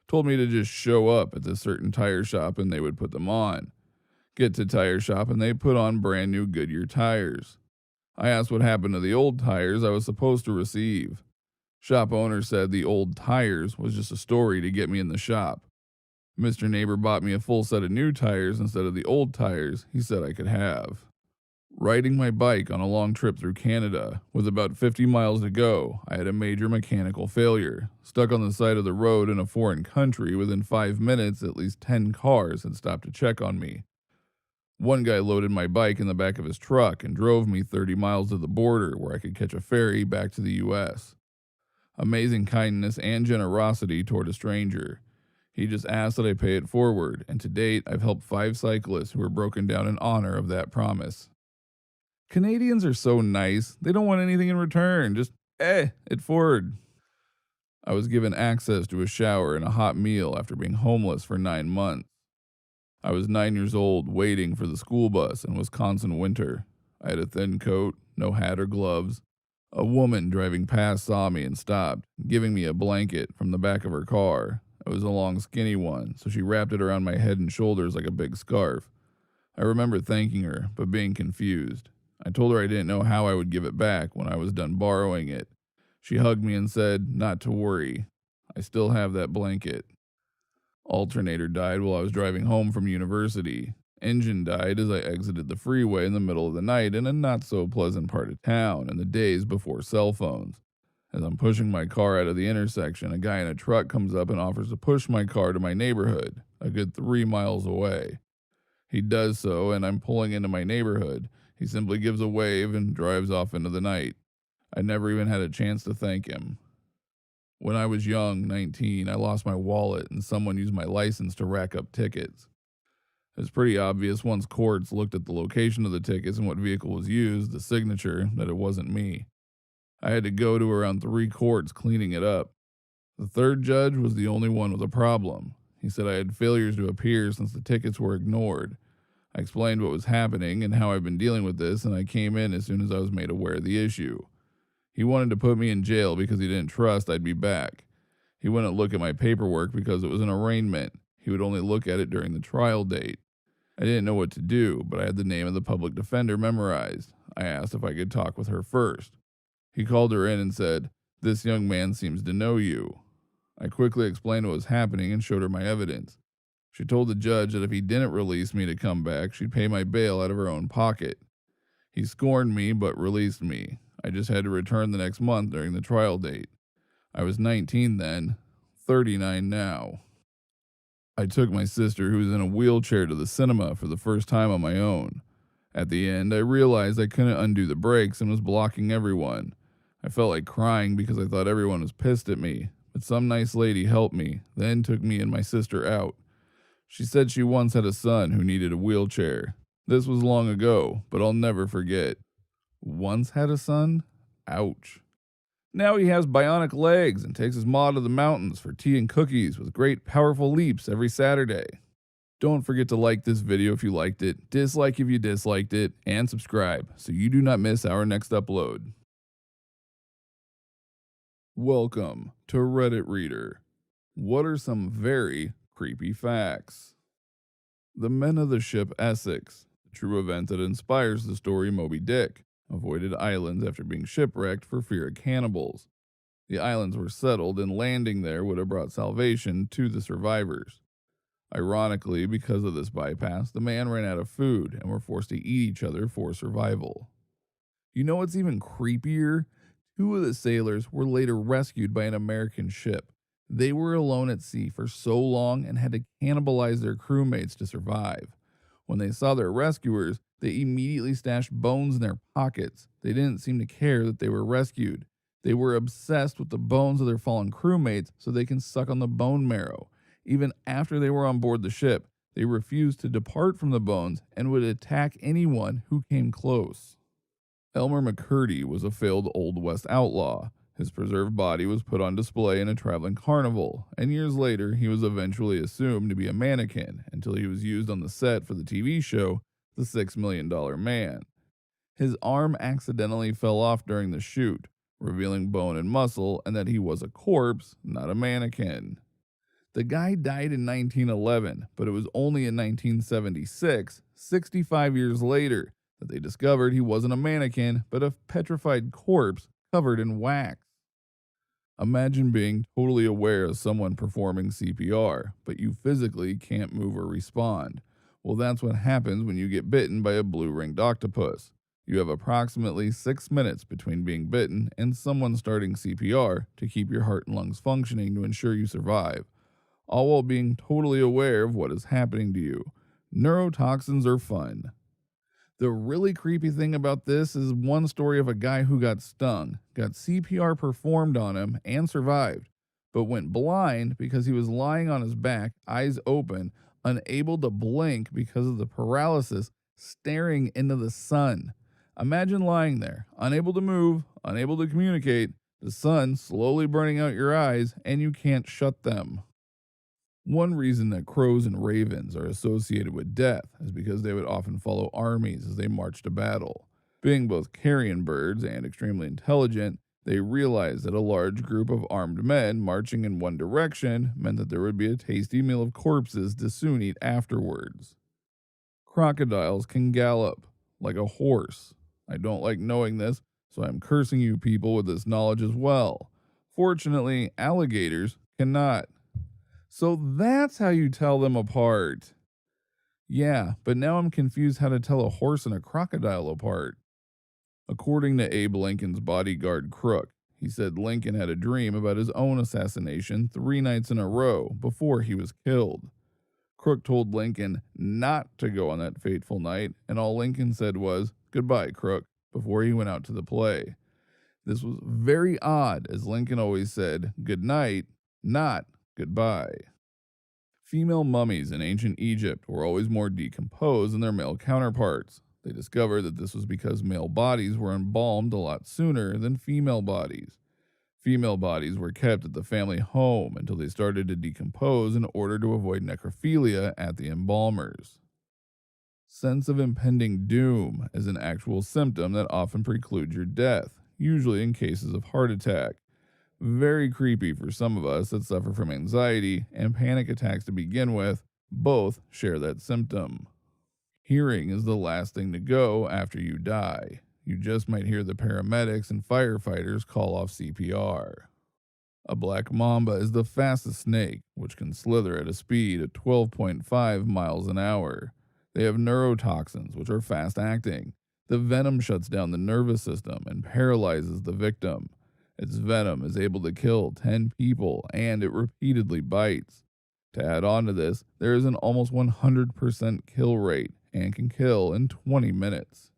Told me to just show up at this certain tire shop and they would put them on. Get to tire shop and they put on brand new Goodyear tires. I asked what happened to the old tires I was supposed to receive. Shop owner said the old tires was just a story to get me in the shop. Mr. Neighbor bought me a full set of new tires instead of the old tires he said I could have. Riding my bike on a long trip through Canada, with about 50 miles to go, I had a major mechanical failure. Stuck on the side of the road in a foreign country, within 5 minutes at least 10 cars had stopped to check on me. One guy loaded my bike in the back of his truck and drove me 30 miles to the border where I could catch a ferry back to the U.S. Amazing kindness and generosity toward a stranger. He just asked that I pay it forward, and to date I've helped 5 cyclists who were broken down in honor of that promise. Canadians are so nice, they don't want anything in return, just, it forward. I was given access to a shower and a hot meal after being homeless for 9 months. I was 9 years old, waiting for the school bus in Wisconsin winter. I had a thin coat, no hat or gloves. A woman driving past saw me and stopped, giving me a blanket from the back of her car. It was a long, skinny one, so she wrapped it around my head and shoulders like a big scarf. I remember thanking her, but being confused. I told her I didn't know how I would give it back when I was done borrowing it. She hugged me and said, not to worry. I still have that blanket. Alternator died while I was driving home from university. Engine died as I exited the freeway in the middle of the night in a not-so-pleasant part of town in the days before cell phones. As I'm pushing my car out of the intersection, a guy in a truck comes up and offers to push my car to my neighborhood, a good 3 miles away. He does so, and I'm pulling into my neighborhood. He simply gives a wave and drives off into the night. I never even had a chance to thank him. When I was young, 19, I lost my wallet and someone used my license to rack up tickets. It was pretty obvious once courts looked at the location of the tickets and what vehicle was used, the signature, that it wasn't me. I had to go to around 3 courts cleaning it up. The third judge was the only one with a problem. He said I had failures to appear since the tickets were ignored. I explained what was happening and how I've been dealing with this, and I came in as soon as I was made aware of the issue. He wanted to put me in jail because he didn't trust I'd be back. He wouldn't look at my paperwork because it was an arraignment. He would only look at it during the trial date. I didn't know what to do, but I had the name of the public defender memorized. I asked if I could talk with her first. He called her in and said, "This young man seems to know you." I quickly explained what was happening and showed her my evidence. She told the judge that if he didn't release me to come back, she'd pay my bail out of her own pocket. He scorned me but released me. I just had to return the next month during the trial date. I was 19 then, 39 now. I took my sister, who was in a wheelchair, to the cinema for the first time on my own. At the end, I realized I couldn't undo the brakes and was blocking everyone. I felt like crying because I thought everyone was pissed at me, but some nice lady helped me, then took me and my sister out. She said she once had a son who needed a wheelchair. This was long ago, but I'll never forget. Once had a son? Ouch. Now he has bionic legs and takes his ma to the mountains for tea and cookies with great powerful leaps every Saturday. Don't forget to like this video if you liked it, dislike if you disliked it, and subscribe so you do not miss our next upload. Welcome to Reddit Reader. What are some very creepy facts? The men of the ship Essex, the true event that inspires the story Moby Dick, avoided islands after being shipwrecked for fear of cannibals. The islands were settled, and landing there would have brought salvation to the survivors. Ironically, because of this bypass, the man ran out of food and were forced to eat each other for survival. You know what's even creepier? Two of the sailors were later rescued by an American ship. They were alone at sea for so long and had to cannibalize their crewmates to survive. When they saw their rescuers, they immediately stashed bones in their pockets. They didn't seem to care that they were rescued. They were obsessed with the bones of their fallen crewmates so they can suck on the bone marrow. Even after they were on board the ship, they refused to depart from the bones and would attack anyone who came close. Elmer McCurdy was a failed Old West outlaw. His preserved body was put on display in a traveling carnival, and years later he was eventually assumed to be a mannequin until he was used on the set for the TV show The $6 Million Man. His arm accidentally fell off during the shoot, revealing bone and muscle, and that he was a corpse, not a mannequin. The guy died in 1911, but it was only in 1976, 65 years later, that they discovered he wasn't a mannequin, but a petrified corpse covered in wax. Imagine being totally aware of someone performing CPR, but you physically can't move or respond. Well, that's what happens when you get bitten by a blue-ringed octopus. You have approximately 6 minutes between being bitten and someone starting CPR to keep your heart and lungs functioning to ensure you survive, all while being totally aware of what is happening to you. Neurotoxins are fun. The really creepy thing about this is one story of a guy who got stung, got CPR performed on him, and survived, but went blind because he was lying on his back, eyes open, unable to blink because of the paralysis, staring into the sun. Imagine lying there, unable to move, unable to communicate, the sun slowly burning out your eyes, and you can't shut them. One reason that crows and ravens are associated with death is because they would often follow armies as they marched to battle. Being both carrion birds and extremely intelligent, they realized that a large group of armed men marching in one direction meant that there would be a tasty meal of corpses to soon eat afterwards. Crocodiles can gallop like a horse. I don't like knowing this, so I'm cursing you people with this knowledge as well. Fortunately, alligators cannot. So that's how you tell them apart. Yeah, but now I'm confused how to tell a horse and a crocodile apart. According to Abe Lincoln's bodyguard Crook, he said Lincoln had a dream about his own assassination 3 nights in a row before he was killed. Crook told Lincoln not to go on that fateful night, and all Lincoln said was, "Goodbye, Crook," before he went out to the play. This was very odd, as Lincoln always said, "Good night," not "goodbye." Female mummies in ancient Egypt were always more decomposed than their male counterparts. They discovered that this was because male bodies were embalmed a lot sooner than female bodies. Female bodies were kept at the family home until they started to decompose in order to avoid necrophilia at the embalmers. Sense of impending doom is an actual symptom that often precludes your death, usually in cases of heart attack. Very creepy for some of us that suffer from anxiety and panic attacks to begin with. Both share that symptom. Hearing is the last thing to go after you die. You just might hear the paramedics and firefighters call off CPR. A black mamba is the fastest snake, which can slither at a speed of 12.5 miles an hour. They have neurotoxins, which are fast acting. The venom shuts down the nervous system and paralyzes the victim. Its venom is able to kill 10 people, and it repeatedly bites. To add on to this, there is an almost 100% kill rate and can kill in 20 minutes.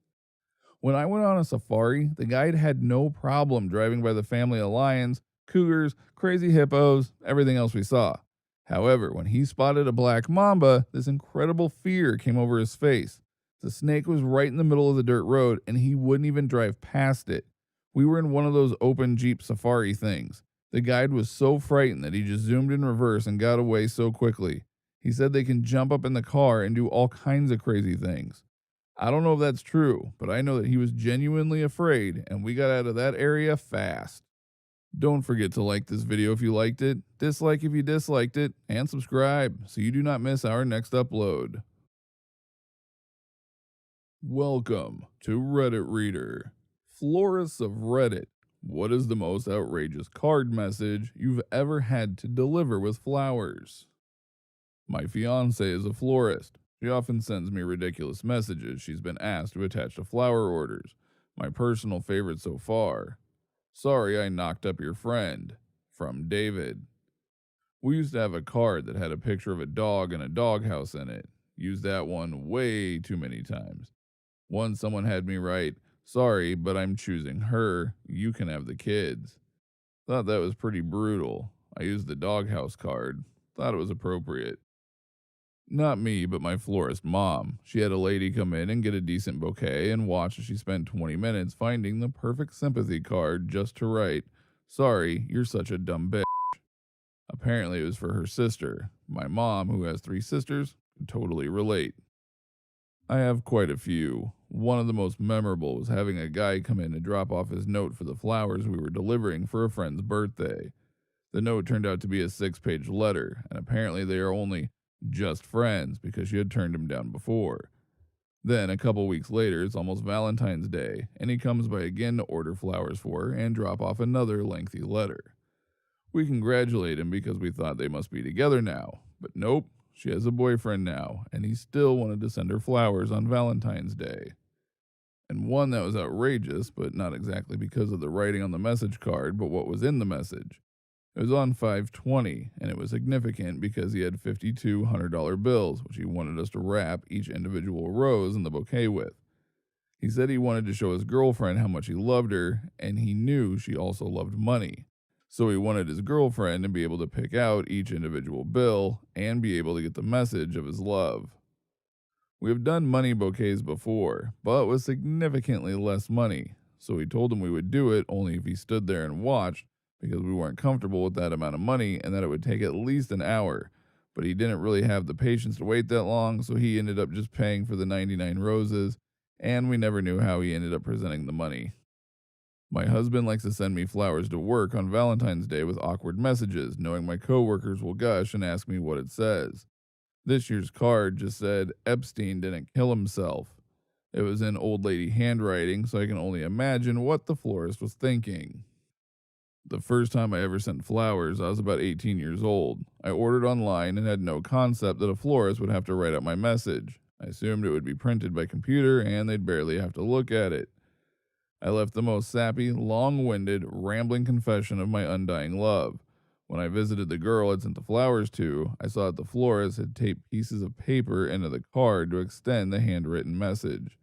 When I went on a safari, the guide had no problem driving by the family of lions, cougars, crazy hippos, everything else we saw. However, when he spotted a black mamba, this incredible fear came over his face. The snake was right in the middle of the dirt road, and he wouldn't even drive past it. We were in one of those open Jeep safari things. The guide was so frightened that he just zoomed in reverse and got away so quickly. He said they can jump up in the car and do all kinds of crazy things. I don't know if that's true, but I know that he was genuinely afraid, and we got out of that area fast. Don't forget to like this video if you liked it, dislike if you disliked it, and subscribe so you do not miss our next upload. Welcome to Reddit Reader. Florists of Reddit, what is the most outrageous card message you've ever had to deliver with flowers? My fiance is a florist. She often sends me ridiculous messages she's been asked to attach to flower orders. My personal favorite so far: "Sorry I knocked up your friend," from David. We used to have a card that had a picture of a dog and a doghouse in it. Used that one way too many times. Once someone had me write, "Sorry, but I'm choosing her. You can have the kids." Thought that was pretty brutal. I used the doghouse card. Thought it was appropriate. Not me, but my florist mom. She had a lady come in and get a decent bouquet and watch as she spent 20 minutes finding the perfect sympathy card just to write, "Sorry, you're such a dumb bitch." Apparently it was for her sister. My mom, who has 3 sisters, could totally relate. I have quite a few. One of the most memorable was having a guy come in to drop off his note for the flowers we were delivering for a friend's birthday. The note turned out to be a 6-page letter, and apparently they are only just friends because she had turned him down before. Then, a couple weeks later, it's almost Valentine's Day, and he comes by again to order flowers for her and drop off another lengthy letter. We congratulate him because we thought they must be together now, but nope, she has a boyfriend now, and he still wanted to send her flowers on Valentine's Day. And one that was outrageous, but not exactly because of the writing on the message card, but what was in the message. It was on 5/20, and it was significant because he had $5,200 bills, which he wanted us to wrap each individual rose in the bouquet with. He said he wanted to show his girlfriend how much he loved her, and he knew she also loved money. So he wanted his girlfriend to be able to pick out each individual bill and be able to get the message of his love. We have done money bouquets before, but with significantly less money, so we told him we would do it only if he stood there and watched, because we weren't comfortable with that amount of money and that it would take at least an hour. But he didn't really have the patience to wait that long, so he ended up just paying for the 99 roses, and we never knew how he ended up presenting the money. My husband likes to send me flowers to work on Valentine's Day with awkward messages, knowing my coworkers will gush and ask me what it says. This year's card just said Epstein didn't kill himself. It was in old lady handwriting, so I can only imagine what the florist was thinking. The first time I ever sent flowers, I was about 18 years old. I ordered online and had no concept that a florist would have to write out my message. I assumed it would be printed by computer and they'd barely have to look at it. I left the most sappy, long-winded, rambling confession of my undying love. When I visited the girl I'd sent the flowers to, I saw that the florist had taped pieces of paper into the card to extend the handwritten message.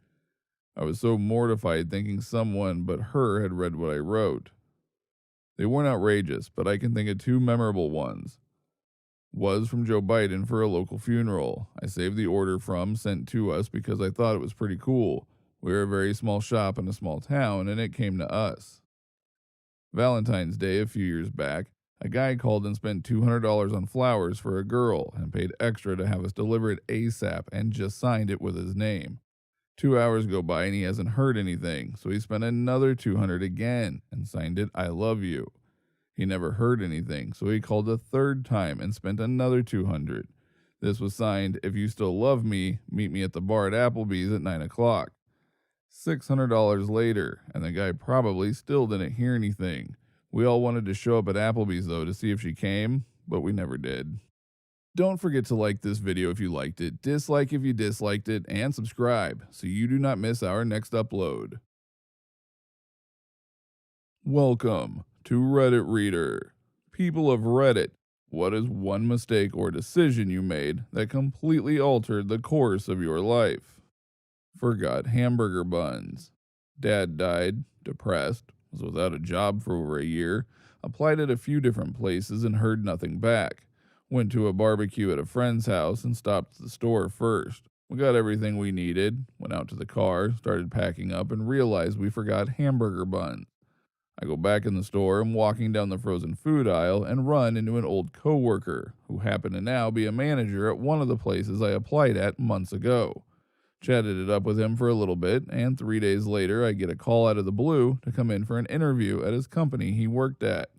I was so mortified thinking someone but her had read what I wrote. They weren't outrageous, but I can think of 2 memorable ones. Was from Joe Biden for a local funeral. I saved the order from sent to us because I thought it was pretty cool. We were a very small shop in a small town, and it came to us. Valentine's Day a few years back, a guy called and spent $200 on flowers for a girl and paid extra to have us deliver it ASAP and just signed it with his name. 2 hours go by and he hasn't heard anything, so he spent another 200 again and signed it I love you. He never heard anything, so he called a third time and spent another 200. This was signed if you still love me, meet me at the bar at Applebee's at 9 o'clock. $600 later, and the guy probably still didn't hear anything. We all wanted to show up at Applebee's though to see if she came, but we never did. Don't forget to like this video if you liked it, dislike if you disliked it, and subscribe so you do not miss our next upload. Welcome to Reddit Reader. People of Reddit, what is one mistake or decision you made that completely altered the course of your life? Forgot hamburger buns. Dad died, depressed, was without a job for over a year, applied at a few different places and heard nothing back. Went to a barbecue at a friend's house and stopped at the store first. We got everything we needed, went out to the car, started packing up, and realized we forgot hamburger buns. I go back in the store, I'm walking down the frozen food aisle, and run into an old coworker who happened to now be a manager at one of the places I applied at months ago. Chatted it up with him for a little bit, and 3 days later I get a call out of the blue to come in for an interview at his company he worked at.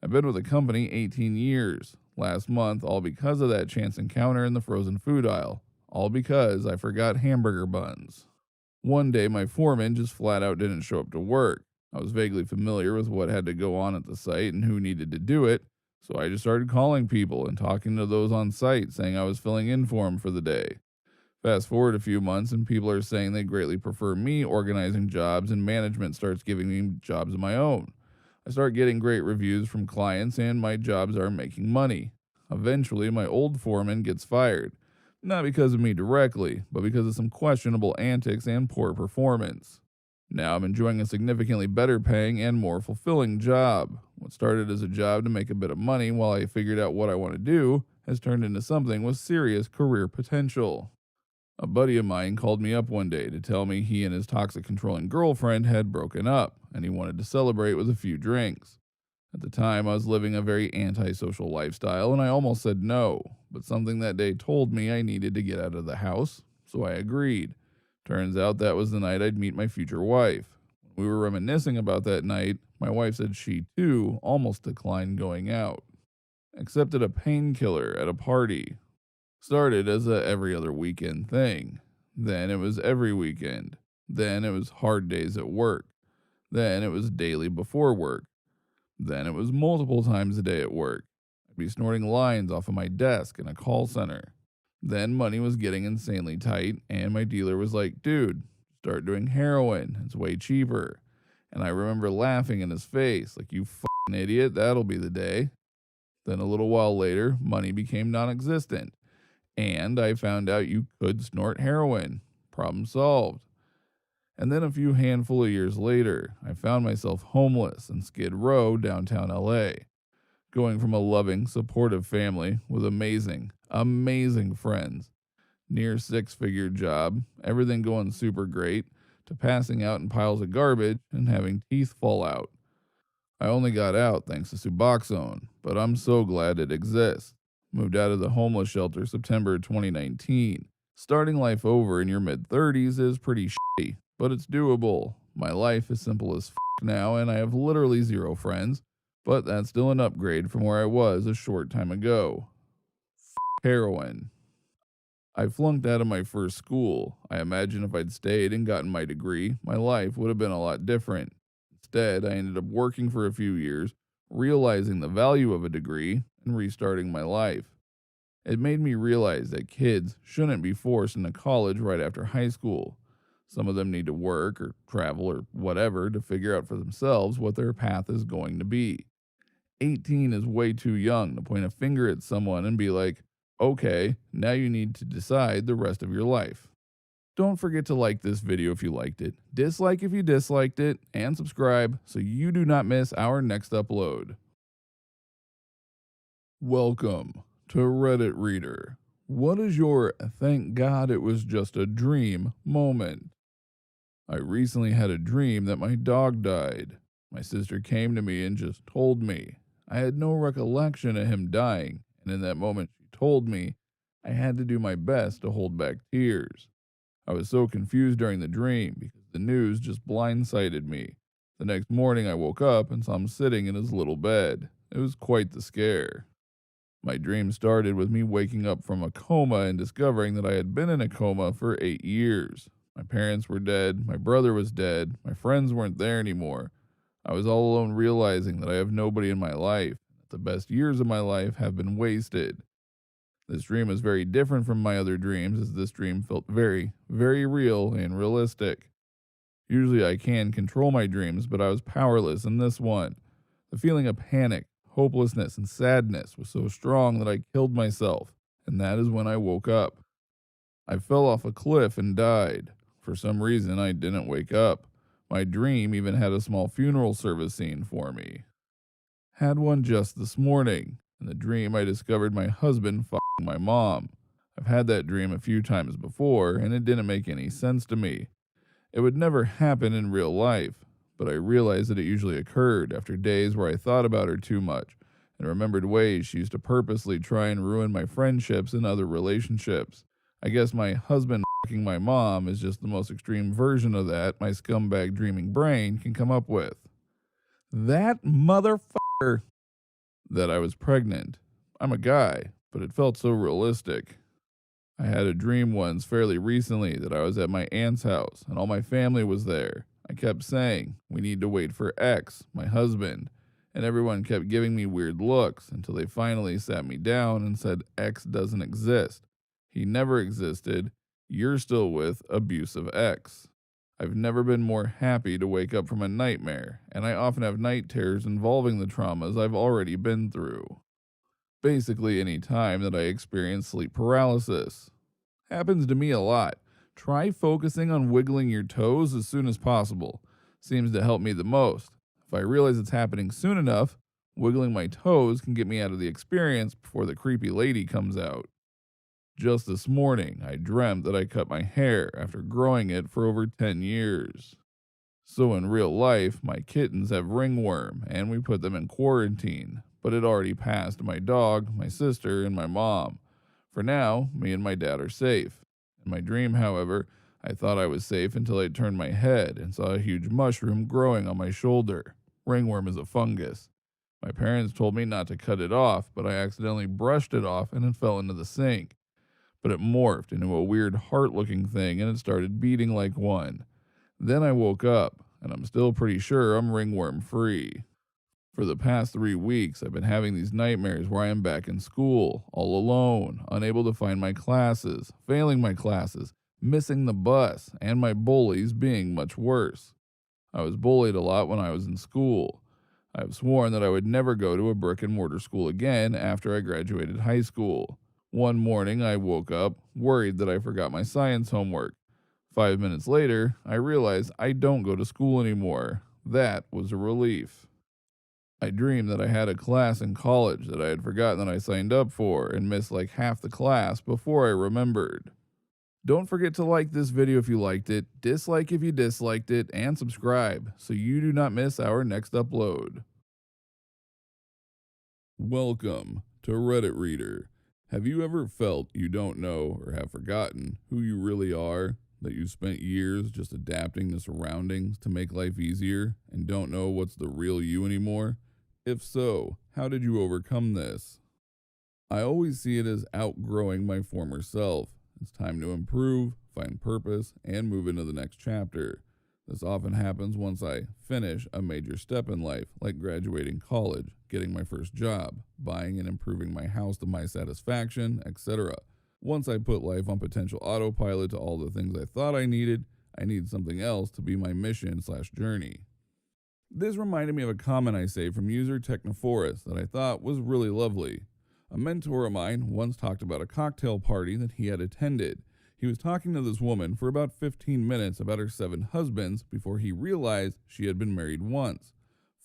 I've been with the company 18 years. Last month, all because of that chance encounter in the frozen food aisle. All because I forgot hamburger buns. One day, my foreman just flat out didn't show up to work. I was vaguely familiar with what had to go on at the site and who needed to do it, so I just started calling people and talking to those on site, saying I was filling in for them for the day. Fast forward a few months, and people are saying they greatly prefer me organizing jobs, and management starts giving me jobs of my own. I start getting great reviews from clients, and my jobs are making money. Eventually, my old foreman gets fired. Not because of me directly, but because of some questionable antics and poor performance. Now I'm enjoying a significantly better paying and more fulfilling job. What started as a job to make a bit of money while I figured out what I want to do has turned into something with serious career potential. A buddy of mine called me up one day to tell me he and his toxic controlling girlfriend had broken up, and he wanted to celebrate with a few drinks. At the time, I was living a very antisocial lifestyle, and I almost said no, but something that day told me I needed to get out of the house, so I agreed. Turns out that was the night I'd meet my future wife. When we were reminiscing about that night, my wife said she, too, almost declined going out. Accepted a painkiller at a party. Started as a every other weekend thing. Then it was every weekend. Then it was hard days at work. Then it was daily before work. Then it was multiple times a day at work. I'd be snorting lines off of my desk in a call center. Then money was getting insanely tight, and my dealer was like, dude, start doing heroin. It's way cheaper. And I remember laughing in his face, like, you fucking idiot, that'll be the day. Then a little while later, money became non existent. And I found out you could snort heroin. Problem solved. And then a few handful of years later, I found myself homeless in Skid Row, downtown LA. Going from a loving, supportive family with amazing, amazing friends, near six-figure job, everything going super great, to passing out in piles of garbage and having teeth fall out. I only got out thanks to Suboxone, but I'm so glad it exists. Moved out of the homeless shelter September 2019. Starting life over in your mid-30s is pretty shitty, but it's doable. My life is simple as now, and I have literally zero friends, but that's still an upgrade from where I was a short time ago. Heroin. I flunked out of my first school. I imagine if I'd stayed and gotten my degree, my life would have been a lot different. Instead, I ended up working for a few years, realizing the value of a degree, and restarting my life. It made me realize that kids shouldn't be forced into college right after high school. Some of them need to work or travel or whatever to figure out for themselves what their path is going to be. 18 is way too young to point a finger at someone and be like, okay, now you need to decide the rest of your life. Don't forget to like this video if you liked it, dislike if you disliked it, and subscribe so you do not miss our next upload. Welcome to Reddit Reader. What is your thank God it was just a dream moment? I recently had a dream that my dog died. My sister came to me and just told me. I had no recollection of him dying, and in that moment she told me, I had to do my best to hold back tears. I was so confused during the dream because the news just blindsided me. The next morning I woke up and saw him sitting in his little bed. It was quite the scare. My dream started with me waking up from a coma and discovering that I had been in a coma for 8 years. My parents were dead, my brother was dead, my friends weren't there anymore. I was all alone, realizing that I have nobody in my life, that the best years of my life have been wasted. This dream was very different from my other dreams, as this dream felt very, very real and realistic. Usually I can control my dreams, but I was powerless in this one. The feeling of panic, hopelessness, and sadness was so strong that I killed myself, and that is when I woke up. I fell off a cliff and died. For some reason, I didn't wake up. My dream even had a small funeral service scene for me. Had one just this morning. In the dream, I discovered my husband f***ing my mom. I've had that dream a few times before, and it didn't make any sense to me. It would never happen in real life, but I realized that it usually occurred after days where I thought about her too much and remembered ways she used to purposely try and ruin my friendships and other relationships. I guess my husband f***ing my mom is just the most extreme version of that my scumbag dreaming brain can come up with. That motherfucker that I was pregnant. I'm a guy, but it felt so realistic. I had a dream once fairly recently that I was at my aunt's house and all my family was there. I kept saying, we need to wait for X, my husband, and everyone kept giving me weird looks until they finally sat me down and said X doesn't exist. He never existed. You're still with abusive X. I've never been more happy to wake up from a nightmare, and I often have night terrors involving the traumas I've already been through. Basically, any time that I experience sleep paralysis. Happens to me a lot. Try focusing on wiggling your toes as soon as possible. Seems to help me the most. If I realize it's happening soon enough, wiggling my toes can get me out of the experience before the creepy lady comes out. Just this morning, I dreamt that I cut my hair after growing it for over 10 years. So in real life, my kittens have ringworm, and we put them in quarantine, but it already passed to my dog, my sister, and my mom. For now, me and my dad are safe. In my dream, however, I thought I was safe until I turned my head and saw a huge mushroom growing on my shoulder. Ringworm is a fungus. My parents told me not to cut it off, but I accidentally brushed it off and it fell into the sink. But it morphed into a weird heart-looking thing and it started beating like one. Then I woke up, and I'm still pretty sure I'm ringworm free. For the past 3 weeks, I've been having these nightmares where I am back in school, all alone, unable to find my classes, failing my classes, missing the bus, and my bullies being much worse. I was bullied a lot when I was in school. I have sworn that I would never go to a brick and mortar school again after I graduated high school. One morning, I woke up worried that I forgot my science homework. 5 minutes later, I realized I don't go to school anymore. That was a relief. I dreamed that I had a class in college that I had forgotten that I signed up for and missed like half the class before I remembered. Don't forget to like this video if you liked it, dislike if you disliked it, and subscribe so you do not miss our next upload. Welcome to Reddit Reader. Have you ever felt you don't know or have forgotten who you really are? That you spent years just adapting to surroundings to make life easier and don't know what's the real you anymore? If so, how did you overcome this? I always see it as outgrowing my former self. It's time to improve, find purpose, and move into the next chapter. This often happens once I finish a major step in life, like graduating college, getting my first job, buying and improving my house to my satisfaction, etc. Once I put life on potential autopilot to all the things I thought I need something else to be my mission/journey. This reminded me of a comment I saved from user Technophorus that I thought was really lovely. A mentor of mine once talked about a cocktail party that he had attended. He was talking to this woman for about 15 minutes about her 7 husbands before he realized she had been married once.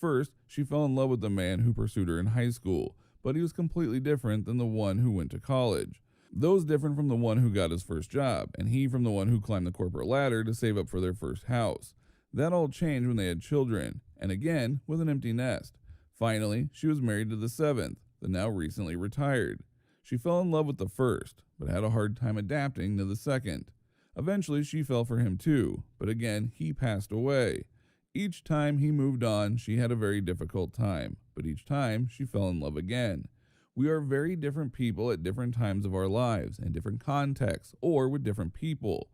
First, she fell in love with the man who pursued her in high school, but he was completely different than the one who went to college. Those different from the one who got his first job, and he from the one who climbed the corporate ladder to save up for their first house. That all changed when they had children, and again with an empty nest. Finally, she was married to the seventh, the now recently retired. She fell in love with the first, but had a hard time adapting to the second. Eventually, she fell for him too, but again, he passed away. Each time he moved on, she had a very difficult time, but each time she fell in love again. We are very different people at different times of our lives, in different contexts, or with different people.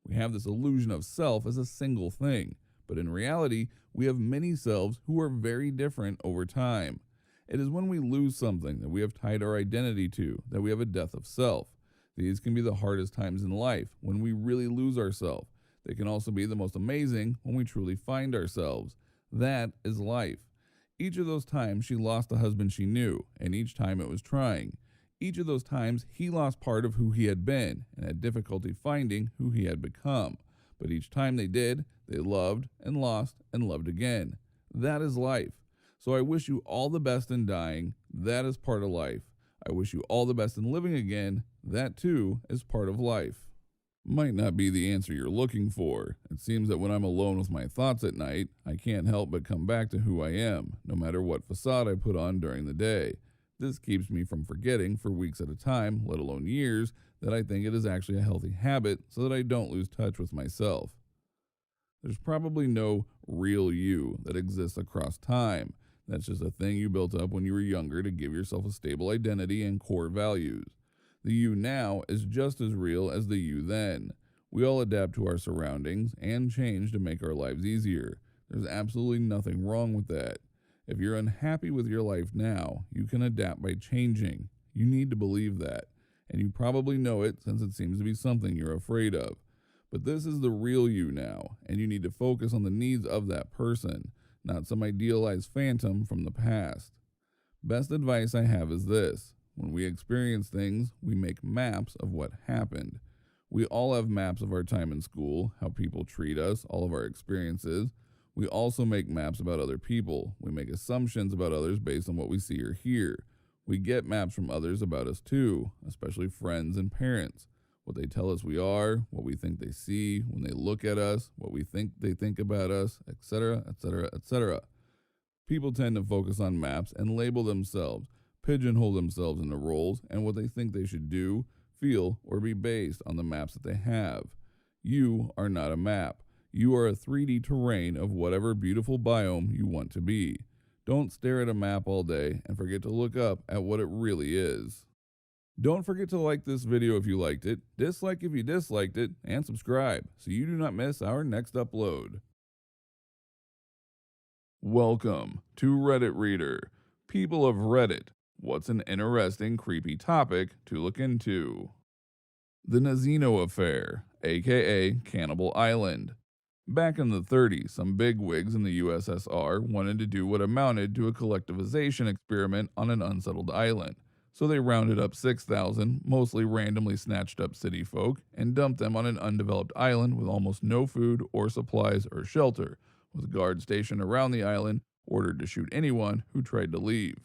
We have this illusion of self as a single thing, but in reality, we have many selves who are very different over time. It is when we lose something that we have tied our identity to that we have a death of self. These can be the hardest times in life when we really lose ourselves. They can also be the most amazing when we truly find ourselves. That is life. Each of those times she lost the husband she knew, and each time it was trying. Each of those times he lost part of who he had been and had difficulty finding who he had become. But each time they did, they loved and lost and loved again. That is life. So I wish you all the best in dying. That is part of life. I wish you all the best in living again. That too is part of life. Might not be the answer you're looking for. It seems that when I'm alone with my thoughts at night, I can't help but come back to who I am, no matter what facade I put on during the day. This keeps me from forgetting for weeks at a time, let alone years, that I think it is actually a healthy habit so that I don't lose touch with myself. There's probably no real you that exists across time. That's just a thing you built up when you were younger to give yourself a stable identity and core values. The you now is just as real as the you then. We all adapt to our surroundings and change to make our lives easier. There's absolutely nothing wrong with that. If you're unhappy with your life now, you can adapt by changing. You need to believe that. And you probably know it since it seems to be something you're afraid of. But this is the real you now, and you need to focus on the needs of that person, not some idealized phantom from the past. Best advice I have is this. When we experience things, we make maps of what happened. We all have maps of our time in school, how people treat us, all of our experiences. We also make maps about other people. We make assumptions about others based on what we see or hear. We get maps from others about us too, especially friends and parents. What they tell us we are, what we think they see when they look at us, what we think they think about us, etc., etc., etc. People tend to focus on maps and label themselves, pigeonhole themselves into roles and what they think they should do, feel, or be based on the maps that they have. You are not a map. You are a 3D terrain of whatever beautiful biome you want to be. Don't stare at a map all day and forget to look up at what it really is. Don't forget to like this video if you liked it, dislike if you disliked it, and subscribe so you do not miss our next upload. Welcome to Reddit Reader. People of Reddit, what's an interesting, creepy topic to look into? The Nazino Affair, aka Cannibal Island. Back in the 30s, some bigwigs in the USSR wanted to do what amounted to a collectivization experiment on an unsettled island. So they rounded up 6,000, mostly randomly snatched up city folk, and dumped them on an undeveloped island with almost no food or supplies or shelter, with guards stationed around the island ordered to shoot anyone who tried to leave.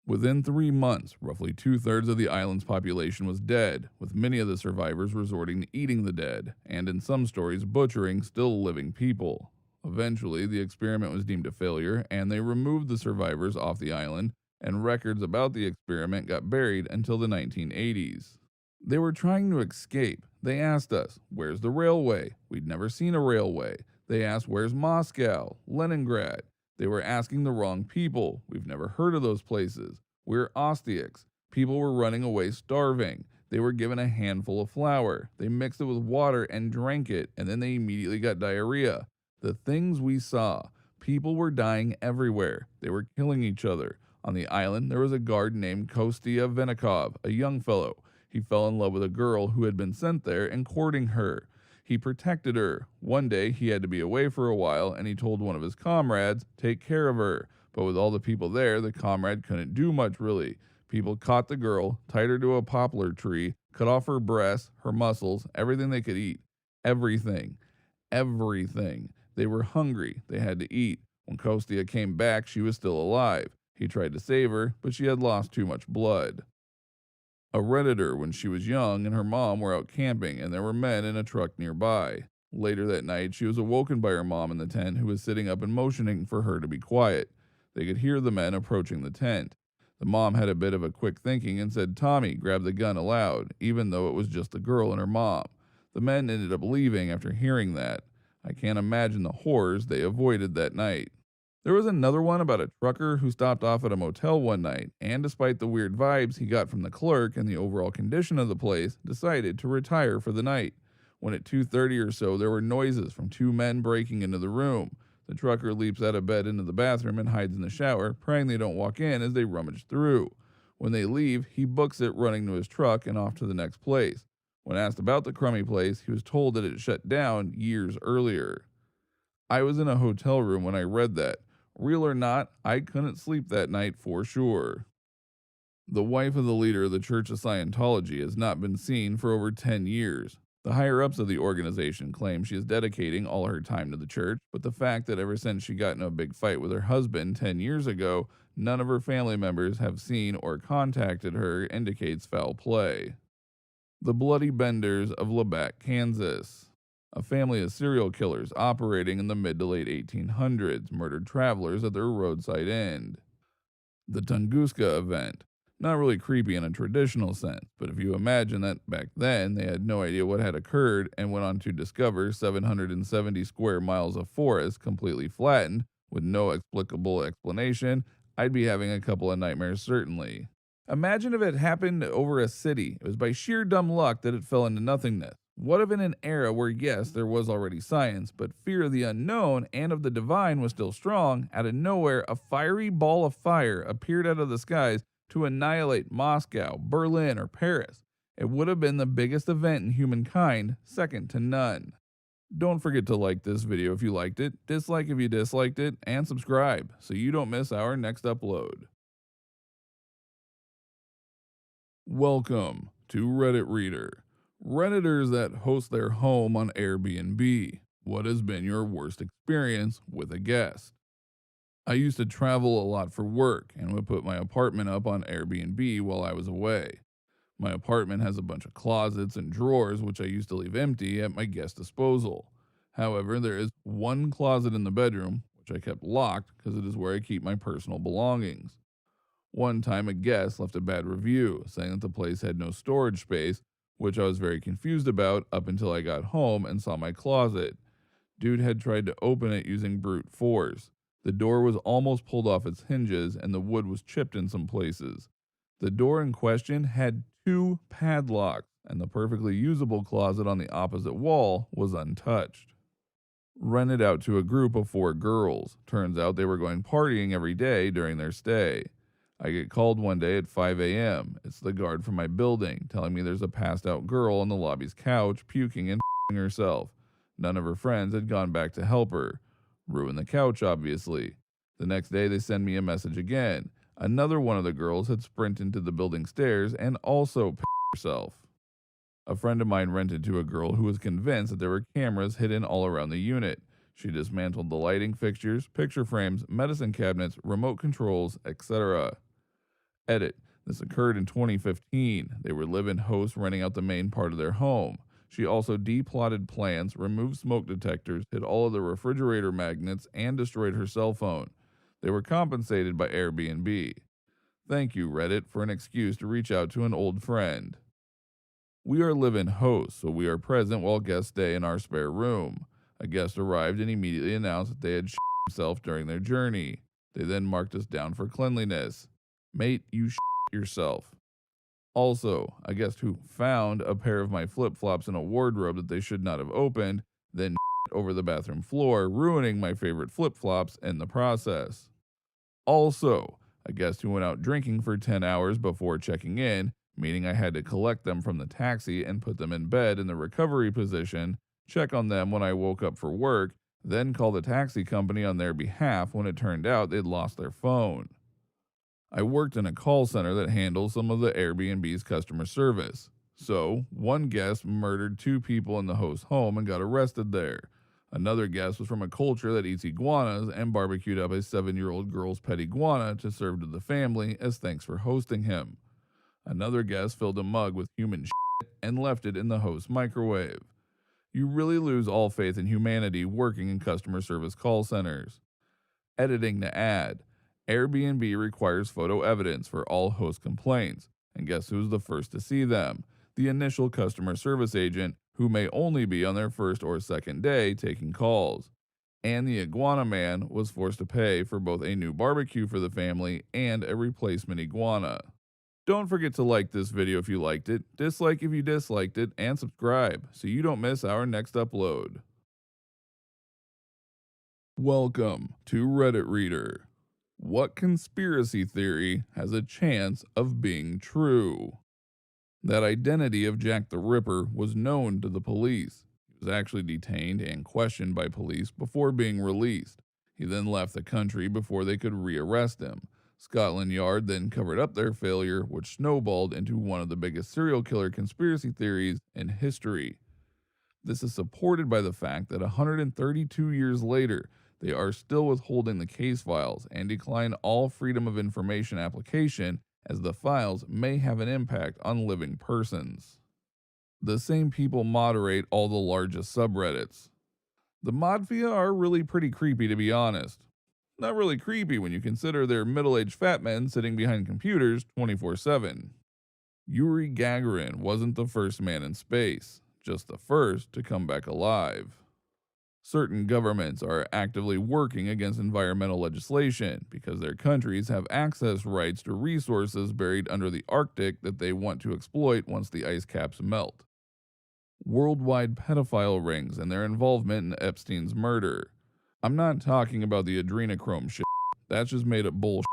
Within 3 months, roughly 2/3 of the island's population was dead, with many of the survivors resorting to eating the dead, and in some stories butchering still living people. Eventually, the experiment was deemed a failure, and they removed the survivors off the island, and records about the experiment got buried until the 1980s. They were trying to escape. They asked us, "Where's the railway?" We'd never seen a railway. They asked, "Where's Moscow? Leningrad?" They were asking the wrong people. We've never heard of those places. We're Ostiaks. People were running away starving. They were given a handful of flour. They mixed it with water and drank it, and then they immediately got diarrhea. The things we saw. People were dying everywhere. They were killing each other. On the island, there was a guard named Kostya Venikov, a young fellow. He fell in love with a girl who had been sent there and courting her. He protected her. One day, he had to be away for a while, and he told one of his comrades, "Take care of her." But with all the people there, the comrade couldn't do much really. People caught the girl, tied her to a poplar tree, cut off her breasts, her muscles, everything they could eat. Everything. Everything. They were hungry. They had to eat. When Kostya came back, she was still alive. He tried to save her, but she had lost too much blood. A Redditor when she was young and her mom were out camping and there were men in a truck nearby. Later that night, she was awoken by her mom in the tent, who was sitting up and motioning for her to be quiet. They could hear the men approaching the tent. The mom had a bit of a quick thinking and said, "Tommy, grab the gun," aloud, even though it was just the girl and her mom. The men ended up leaving after hearing that. I can't imagine the horrors they avoided that night. There was another one about a trucker who stopped off at a motel one night, and despite the weird vibes he got from the clerk and the overall condition of the place, decided to retire for the night. When at 2:30 or so, there were noises from two men breaking into the room. The trucker leaps out of bed into the bathroom and hides in the shower, praying they don't walk in as they rummage through. When they leave, he books it running to his truck and off to the next place. When asked about the crummy place, he was told that it shut down years earlier. I was in a hotel room when I read that. Real or not, I couldn't sleep that night for sure. The wife of the leader of the Church of Scientology has not been seen for over 10 years. The higher-ups of the organization claim she is dedicating all her time to the church, but the fact that ever since she got in a big fight with her husband 10 years ago, none of her family members have seen or contacted her indicates foul play. The Bloody Benders of Labatt, Kansas. A family of serial killers operating in the mid to late 1800s murdered travelers at their roadside inn. The Tunguska event. Not really creepy in a traditional sense, but if you imagine that back then they had no idea what had occurred and went on to discover 770 square miles of forest completely flattened with no explicable explanation, I'd be having a couple of nightmares certainly. Imagine if it happened over a city. It was by sheer dumb luck that it fell into nothingness. What if in an era where, yes, there was already science, but fear of the unknown and of the divine was still strong, out of nowhere a fiery ball of fire appeared out of the skies to annihilate Moscow, Berlin, or Paris? It would have been the biggest event in humankind, second to none. Don't forget to like this video if you liked it, dislike if you disliked it, and subscribe so you don't miss our next upload. Welcome to Reddit Reader. Redditors that host their home on Airbnb. What has been your worst experience with a guest? I used to travel a lot for work and would put my apartment up on Airbnb while I was away. My apartment has a bunch of closets and drawers which I used to leave empty at my guest disposal. However, there is one closet in the bedroom which I kept locked because it is where I keep my personal belongings. One time a guest left a bad review saying that the place had no storage space, which I was very confused about up until I got home and saw my closet. Dude had tried to open it using brute force. The door was almost pulled off its hinges and the wood was chipped in some places. The door in question had 2 padlocks, and the perfectly usable closet on the opposite wall was untouched. Rented out to a group of 4 girls. Turns out they were going partying every day during their stay. I get called one day at 5 a.m. It's the guard from my building telling me there's a passed out girl on the lobby's couch puking and herself. None of her friends had gone back to help her. Ruin the couch, obviously. The next day they send me a message again. Another one of the girls had sprinted into the building stairs and also herself. A friend of mine rented to a girl who was convinced that there were cameras hidden all around the unit. She dismantled the lighting fixtures, picture frames, medicine cabinets, remote controls, etc. Edit. This occurred in 2015. They were live-in hosts renting out the main part of their home. She also deplotted plans, removed smoke detectors, hid all of the refrigerator magnets, and destroyed her cell phone. They were compensated by Airbnb. Thank you, Reddit, for an excuse to reach out to an old friend. We are live-in hosts, so we are present while guests stay in our spare room. A guest arrived and immediately announced that they had himself during their journey. They then marked us down for cleanliness. Mate, you yourself. Also, a guest who found a pair of my flip-flops in a wardrobe that they should not have opened, then over the bathroom floor, ruining my favorite flip-flops in the process. Also, a guest who went out drinking for 10 hours before checking in, meaning I had to collect them from the taxi and put them in bed in the recovery position, check on them when I woke up for work, then call the taxi company on their behalf when it turned out they'd lost their phone. I worked in a call center that handles some of the Airbnb's customer service. So, one guest murdered 2 people in the host's home and got arrested there. Another guest was from a culture that eats iguanas and barbecued up a 7-year-old girl's pet iguana to serve to the family as thanks for hosting him. Another guest filled a mug with human shit and left it in the host's microwave. You really lose all faith in humanity working in customer service call centers. Editing the ad. Airbnb requires photo evidence for all host complaints. And guess who's the first to see them? The initial customer service agent, who may only be on their first or second day taking calls. And the iguana man was forced to pay for both a new barbecue for the family and a replacement iguana. Don't forget to like this video if you liked it, dislike if you disliked it, and subscribe so you don't miss our next upload. Welcome to Reddit Reader. What conspiracy theory has a chance of being true? That identity of Jack the Ripper was known to the police. He was actually detained and questioned by police before being released. He then left the country before they could rearrest him. Scotland Yard then covered up their failure, which snowballed into one of the biggest serial killer conspiracy theories in history. This is supported by the fact that 132 years later, they are still withholding the case files and decline all Freedom of Information application, as the files may have an impact on living persons. The same people moderate all the largest subreddits. The Modfia are really pretty creepy, to be honest. Not really creepy when you consider they're middle-aged fat men sitting behind computers 24/7. Yuri Gagarin wasn't the first man in space, just the first to come back alive. Certain governments are actively working against environmental legislation because their countries have access rights to resources buried under the Arctic that they want to exploit once the ice caps melt. Worldwide pedophile rings and their involvement in Epstein's murder. I'm not talking about the adrenochrome shit. That's just made up bullshit.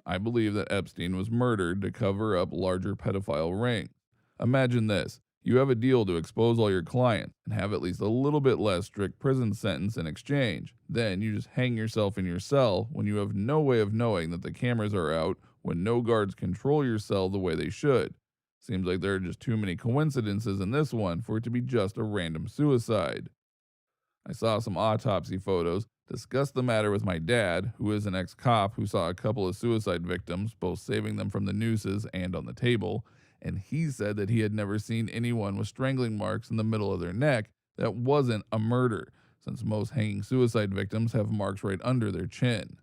I believe that Epstein was murdered to cover up larger pedophile rings. Imagine this. You have a deal to expose all your clients and have at least a little bit less strict prison sentence in exchange. Then you just hang yourself in your cell when you have no way of knowing that the cameras are out, when no guards control your cell the way they should. Seems like there are just too many coincidences in this one for it to be just a random suicide. I saw some autopsy photos, discussed the matter with my dad, who is an ex-cop who saw a couple of suicide victims, both saving them from the nooses and on the table, and he said that he had never seen anyone with strangling marks in the middle of their neck that wasn't a murder, since most hanging suicide victims have marks right under their chin.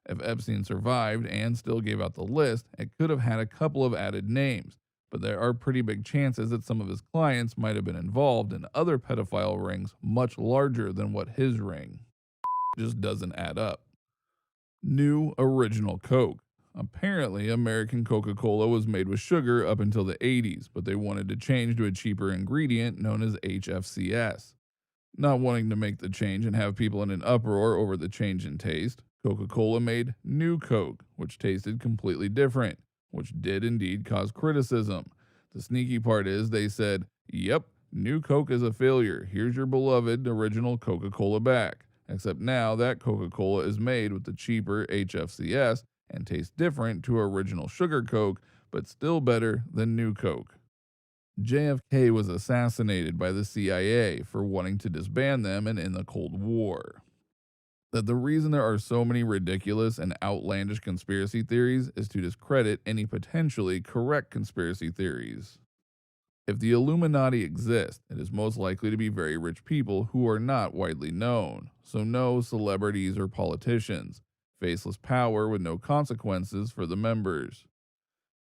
If Epstein survived and still gave out the list, it could have had a couple of added names, but there are pretty big chances that some of his clients might have been involved in other pedophile rings much larger than what his ring. Just doesn't add up. New original Coke. Apparently, American Coca-Cola was made with sugar up until the 80s, but they wanted to change to a cheaper ingredient known as HFCS. Not wanting to make the change and have people in an uproar over the change in taste, Coca-Cola made New Coke, which tasted completely different, which did indeed cause criticism. The sneaky part is they said, "Yep, New Coke is a failure. Here's your beloved original Coca-Cola back." Except now that Coca-Cola is made with the cheaper HFCS and tastes different to original sugar Coke, but still better than New Coke. JFK was assassinated by the CIA for wanting to disband them and end the Cold War. That the reason there are so many ridiculous and outlandish conspiracy theories is to discredit any potentially correct conspiracy theories. If the Illuminati exist, it is most likely to be very rich people who are not widely known, so no celebrities or politicians, faceless power with no consequences for the members.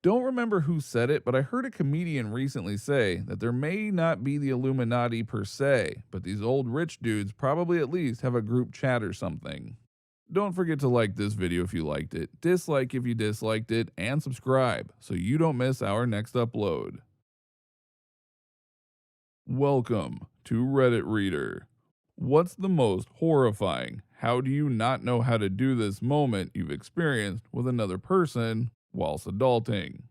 Don't remember who said it, but I heard a comedian recently say that there may not be the Illuminati per se, but these old rich dudes probably at least have a group chat or something. Don't forget to like this video if you liked it, dislike if you disliked it, and subscribe so you don't miss our next upload. Welcome to Reddit Reader. What's the most horrifying, how do you not know how to do this moment you've experienced with another person whilst adulting?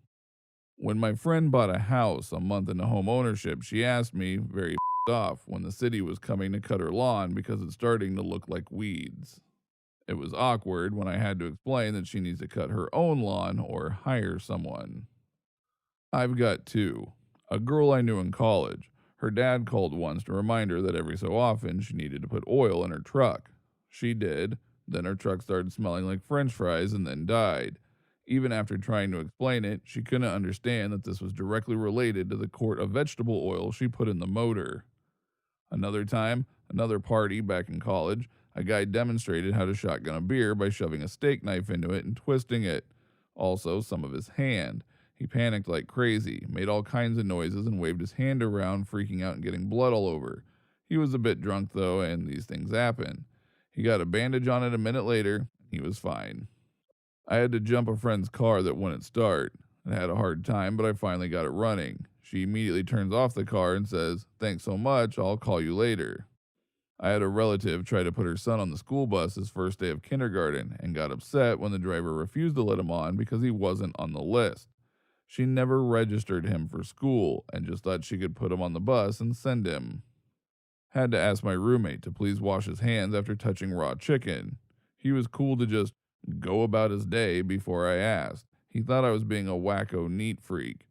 When my friend bought a house a month into home ownership, she asked me, very off, when the city was coming to cut her lawn because it's starting to look like weeds. It was awkward when I had to explain that she needs to cut her own lawn or hire someone. I've got two. A girl I knew in college. Her dad called once to remind her that every so often she needed to put oil in her truck. She did. Then her truck started smelling like French fries and then died. Even after trying to explain it, she couldn't understand that this was directly related to the quart of vegetable oil she put in the motor. Another time, another party back in college, a guy demonstrated how to shotgun a beer by shoving a steak knife into it and twisting it. Also, some of his hand. He panicked like crazy, made all kinds of noises, and waved his hand around, freaking out and getting blood all over. He was a bit drunk, though, and these things happen. He got a bandage on it a minute later. He was fine. I had to jump a friend's car that wouldn't start. I had a hard time, but I finally got it running. She immediately turns off the car and says, "Thanks so much, I'll call you later." I had a relative try to put her son on the school bus his first day of kindergarten and got upset when the driver refused to let him on because he wasn't on the list. She never registered him for school and just thought she could put him on the bus and send him. Had to ask my roommate to please wash his hands after touching raw chicken. He was cool to just go about his day before I asked. He thought I was being a wacko neat freak.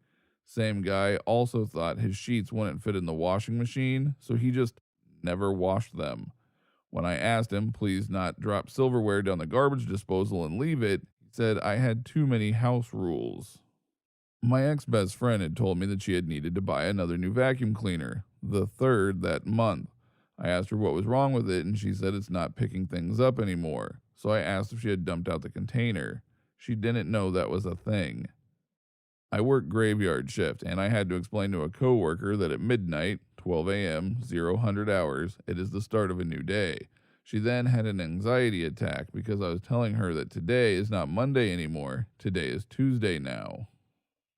Same guy also thought his sheets wouldn't fit in the washing machine, so he just never washed them. When I asked him please not drop silverware down the garbage disposal and leave it, he said I had too many house rules. My ex-best friend had told me that she had needed to buy another new vacuum cleaner, the third that month. I asked her what was wrong with it, and she said it's not picking things up anymore. So I asked if she had dumped out the container. She didn't know that was a thing. I worked graveyard shift, and I had to explain to a coworker that at midnight, 12 a.m., 00 hours, it is the start of a new day. She then had an anxiety attack because I was telling her that today is not Monday anymore. Today is Tuesday now.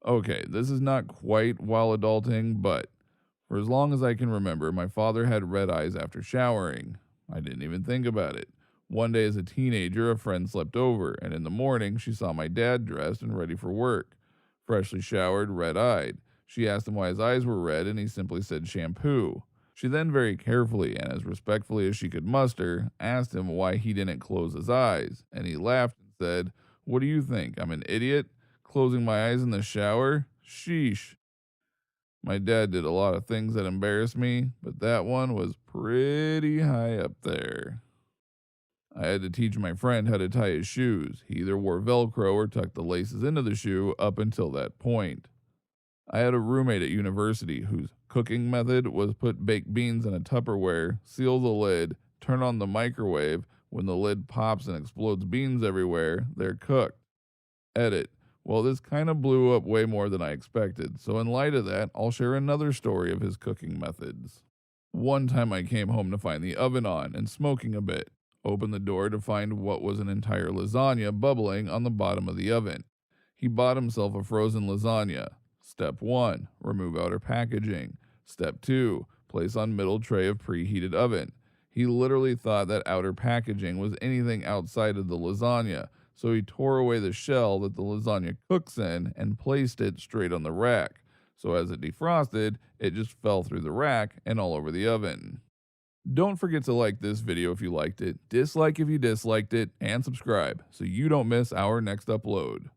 Okay, this is not quite while adulting, but for as long as I can remember, my father had red eyes after showering. I didn't even think about it. One day as a teenager, a friend slept over, and in the morning, she saw my dad dressed and ready for work. Freshly showered, red-eyed. She asked him why his eyes were red, and he simply said shampoo. She then very carefully and as respectfully as she could muster, asked him why he didn't close his eyes, and he laughed and said, "What do you think, I'm an idiot? Closing my eyes in the shower? Sheesh." My dad did a lot of things that embarrassed me, but that one was pretty high up there. I had to teach my friend how to tie his shoes. He either wore Velcro or tucked the laces into the shoe up until that point. I had a roommate at university whose cooking method was put baked beans in a Tupperware, seal the lid, turn on the microwave. When the lid pops and explodes beans everywhere, they're cooked. Edit. Well, this kind of blew up way more than I expected, so in light of that, I'll share another story of his cooking methods. One time I came home to find the oven on and smoking a bit. Opened the door to find what was an entire lasagna bubbling on the bottom of the oven. He bought himself a frozen lasagna. Step 1, remove outer packaging. Step 2, place on middle tray of preheated oven. He literally thought that outer packaging was anything outside of the lasagna, so he tore away the shell that the lasagna cooks in and placed it straight on the rack. So as it defrosted, it just fell through the rack and all over the oven. Don't forget to like this video if you liked it, dislike if you disliked it, and subscribe so you don't miss our next upload.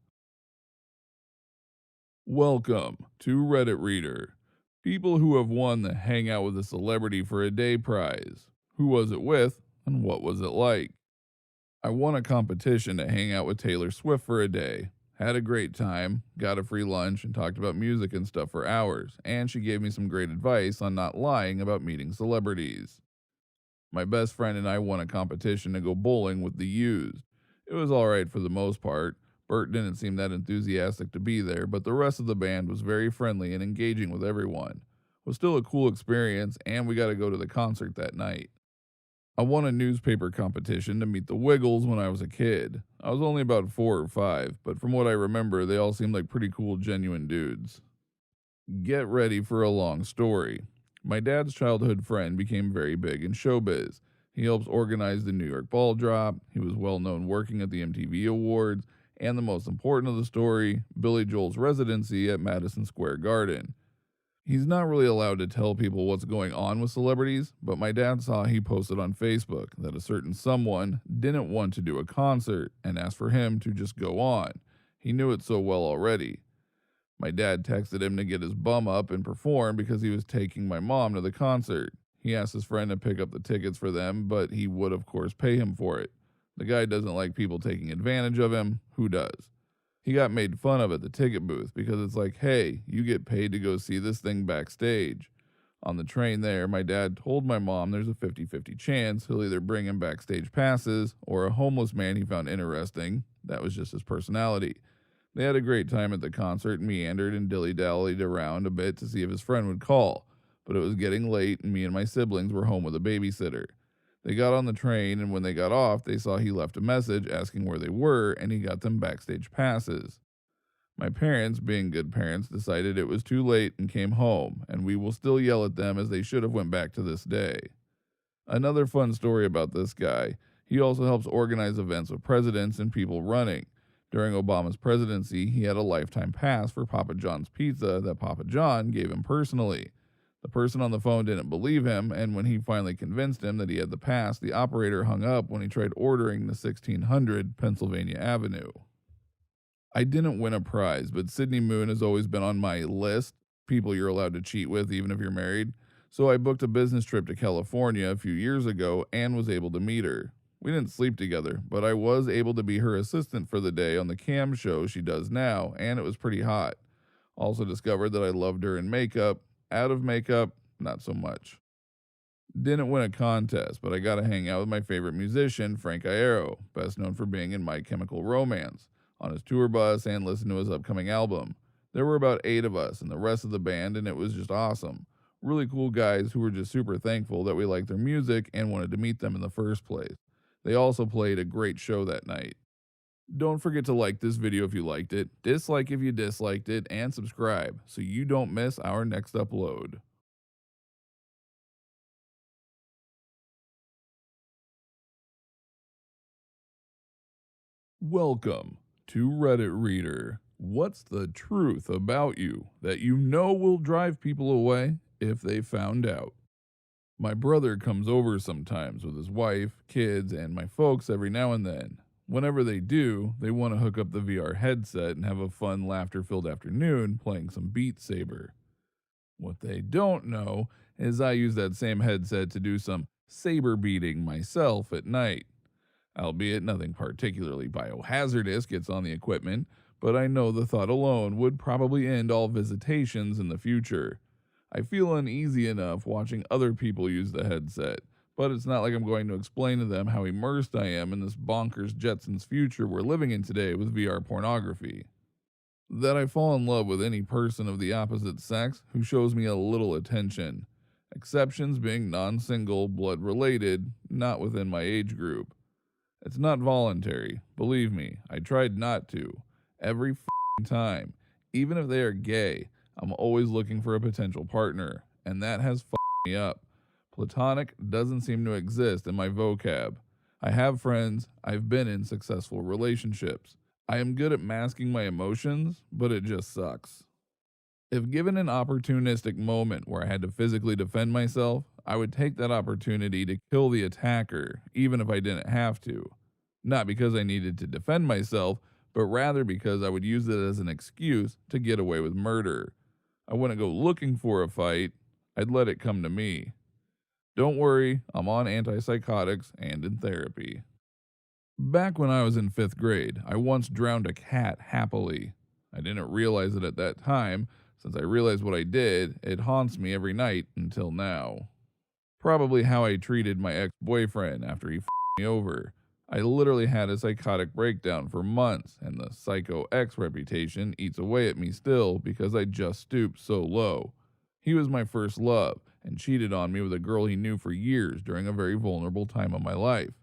Welcome to Reddit Reader. People who have won the Hang Out with a Celebrity for a Day prize. Who was it with, and what was it like? I won a competition to hang out with Taylor Swift for a day. Had a great time, got a free lunch, and talked about music and stuff for hours, and she gave me some great advice on not lying about meeting celebrities. My best friend and I won a competition to go bowling with the Used. It was alright for the most part. Bert didn't seem that enthusiastic to be there, but the rest of the band was very friendly and engaging with everyone. It was still a cool experience, and we got to go to the concert that night. I won a newspaper competition to meet the Wiggles when I was a kid. I was only about 4 or 5, but from what I remember, they all seemed like pretty cool, genuine dudes. Get ready for a long story. My dad's childhood friend became very big in showbiz. He helps organize the New York Ball Drop, he was well known working at the MTV Awards, and the most important of the story, Billy Joel's residency at Madison Square Garden. He's not really allowed to tell people what's going on with celebrities, but my dad saw he posted on Facebook that a certain someone didn't want to do a concert and asked for him to just go on. He knew it so well already. My dad texted him to get his bum up and perform because he was taking my mom to the concert. He asked his friend to pick up the tickets for them, but he would, of course, pay him for it. The guy doesn't like people taking advantage of him. Who does? He got made fun of at the ticket booth because it's like, hey, you get paid to go see this thing backstage. On the train there, my dad told my mom there's a 50-50 chance he'll either bring him backstage passes or a homeless man he found interesting. That was just his personality. They had a great time at the concert and meandered and dilly-dallied around a bit to see if his friend would call, but it was getting late and me and my siblings were home with a babysitter. They got on the train, and when they got off, they saw he left a message asking where they were, and he got them backstage passes. My parents, being good parents, decided it was too late and came home, and we will still yell at them as they should have went back to this day. Another fun story about this guy, he also helps organize events with presidents and people running. During Obama's presidency, he had a lifetime pass for Papa John's Pizza that Papa John gave him personally. The person on the phone didn't believe him, and when he finally convinced him that he had the pass, the operator hung up when he tried ordering the 1600 Pennsylvania Avenue. I didn't win a prize, but Sydney Moon has always been on my list, people you're allowed to cheat with even if you're married. So I booked a business trip to California a few years ago and was able to meet her. We didn't sleep together, but I was able to be her assistant for the day on the cam show she does now, and it was pretty hot. Also discovered that I loved her in makeup. Out of makeup, not so much. Didn't win a contest, but I got to hang out with my favorite musician, Frank Iero, best known for being in My Chemical Romance, on his tour bus and listen to his upcoming album. There were about 8 of us and the rest of the band, and it was just awesome. Really cool guys who were just super thankful that we liked their music and wanted to meet them in the first place. They also played a great show that night. Don't forget to like this video if you liked it, dislike if you disliked it, and subscribe so you don't miss our next upload. Welcome to Reddit Reader. What's the truth about you that you know will drive people away if they found out? My brother comes over sometimes with his wife, kids, and my folks every now and then. Whenever they do, they want to hook up the VR headset and have a fun, laughter-filled afternoon playing some Beat Saber. What they don't know is I use that same headset to do some saber beating myself at night. Albeit nothing particularly biohazardous gets on the equipment, but I know the thought alone would probably end all visitations in the future. I feel uneasy enough watching other people use the headset, but it's not like I'm going to explain to them how immersed I am in this bonkers Jetsons future we're living in today with VR pornography. That I fall in love with any person of the opposite sex who shows me a little attention. Exceptions being non-single, blood-related, not within my age group. It's not voluntary, believe me, I tried not to. Every time. Even if they are gay, I'm always looking for a potential partner, and that has me up. Platonic doesn't seem to exist in my vocab. I have friends, I've been in successful relationships. I am good at masking my emotions, but it just sucks. If given an opportunistic moment where I had to physically defend myself, I would take that opportunity to kill the attacker, even if I didn't have to. Not because I needed to defend myself, but rather because I would use it as an excuse to get away with murder. I wouldn't go looking for a fight, I'd let it come to me. Don't worry, I'm on antipsychotics and in therapy. Back when I was in 5th grade, I once drowned a cat happily. I didn't realize it at that time. Since I realized what I did, it haunts me every night until now. Probably how I treated my ex-boyfriend after he me over. I literally had a psychotic breakdown for months, and the psycho ex reputation eats away at me still because I just stooped so low. He was my first love and cheated on me with a girl he knew for years during a very vulnerable time of my life.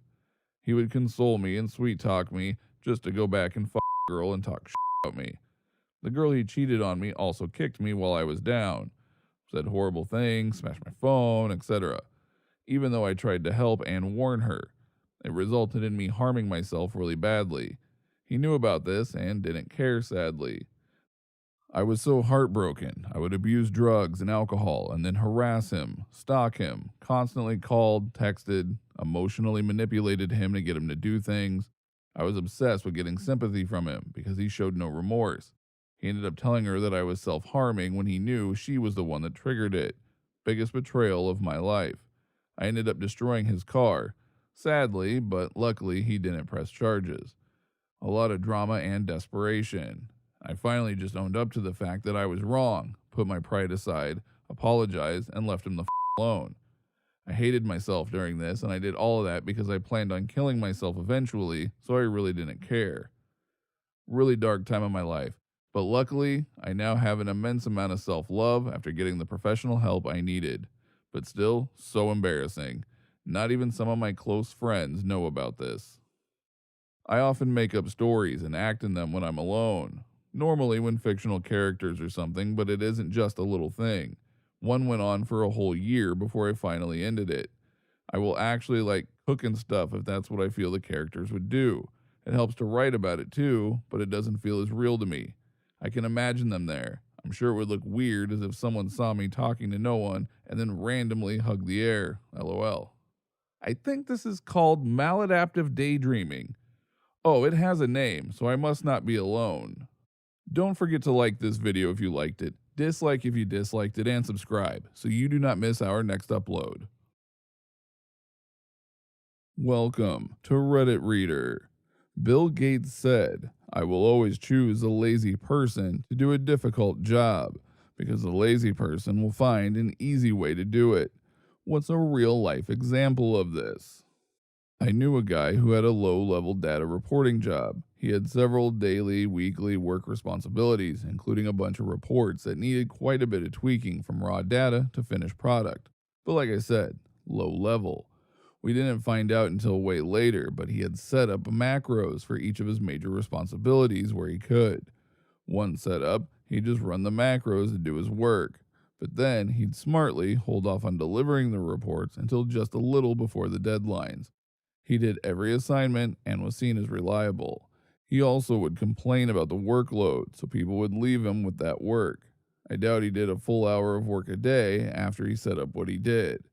He would console me and sweet talk me just to go back and a girl and talk about me. The girl he cheated on me also kicked me while I was down, said horrible things, smashed my phone, etc. Even though I tried to help and warn her, it resulted in me harming myself really badly. He knew about this and didn't care, sadly. I was so heartbroken, I would abuse drugs and alcohol and then harass him, stalk him, constantly called, texted, emotionally manipulated him to get him to do things. I was obsessed with getting sympathy from him because he showed no remorse. He ended up telling her that I was self-harming when he knew she was the one that triggered it. Biggest betrayal of my life. I ended up destroying his car. Sadly, but luckily he didn't press charges. A lot of drama and desperation. I finally just owned up to the fact that I was wrong, put my pride aside, apologized, and left him the alone. I hated myself during this, and I did all of that because I planned on killing myself eventually, so I really didn't care. Really dark time of my life. But luckily, I now have an immense amount of self love after getting the professional help I needed. But still, so embarrassing. Not even some of my close friends know about this. I often make up stories and act in them when I'm alone. Normally, when fictional characters or something, but it isn't just a little thing. One went on for a whole year before I finally ended it. I will actually like cooking stuff if that's what I feel the characters would do. It helps to write about it too, but it doesn't feel as real to me. I can imagine them there. I'm sure it would look weird as if someone saw me talking to no one and then randomly hugged the air. LOL. I think this is called maladaptive daydreaming. Oh, it has a name, so I must not be alone. Don't forget to like this video if you liked it, dislike if you disliked it, and subscribe so you do not miss our next upload. Welcome to Reddit Reader. Bill Gates said, "I will always choose a lazy person to do a difficult job because the lazy person will find an easy way to do it." What's a real life example of this? I knew a guy who had a low level data reporting job. He had several daily, weekly work responsibilities, including a bunch of reports that needed quite a bit of tweaking from raw data to finished product. But like I said, low level. We didn't find out until way later, but he had set up macros for each of his major responsibilities where he could. Once set up, he'd just run the macros and do his work. But then he'd smartly hold off on delivering the reports until just a little before the deadlines. He did every assignment and was seen as reliable. He also would complain about the workload, so people would leave him with that work. I doubt he did a full hour of work a day after he set up what he did.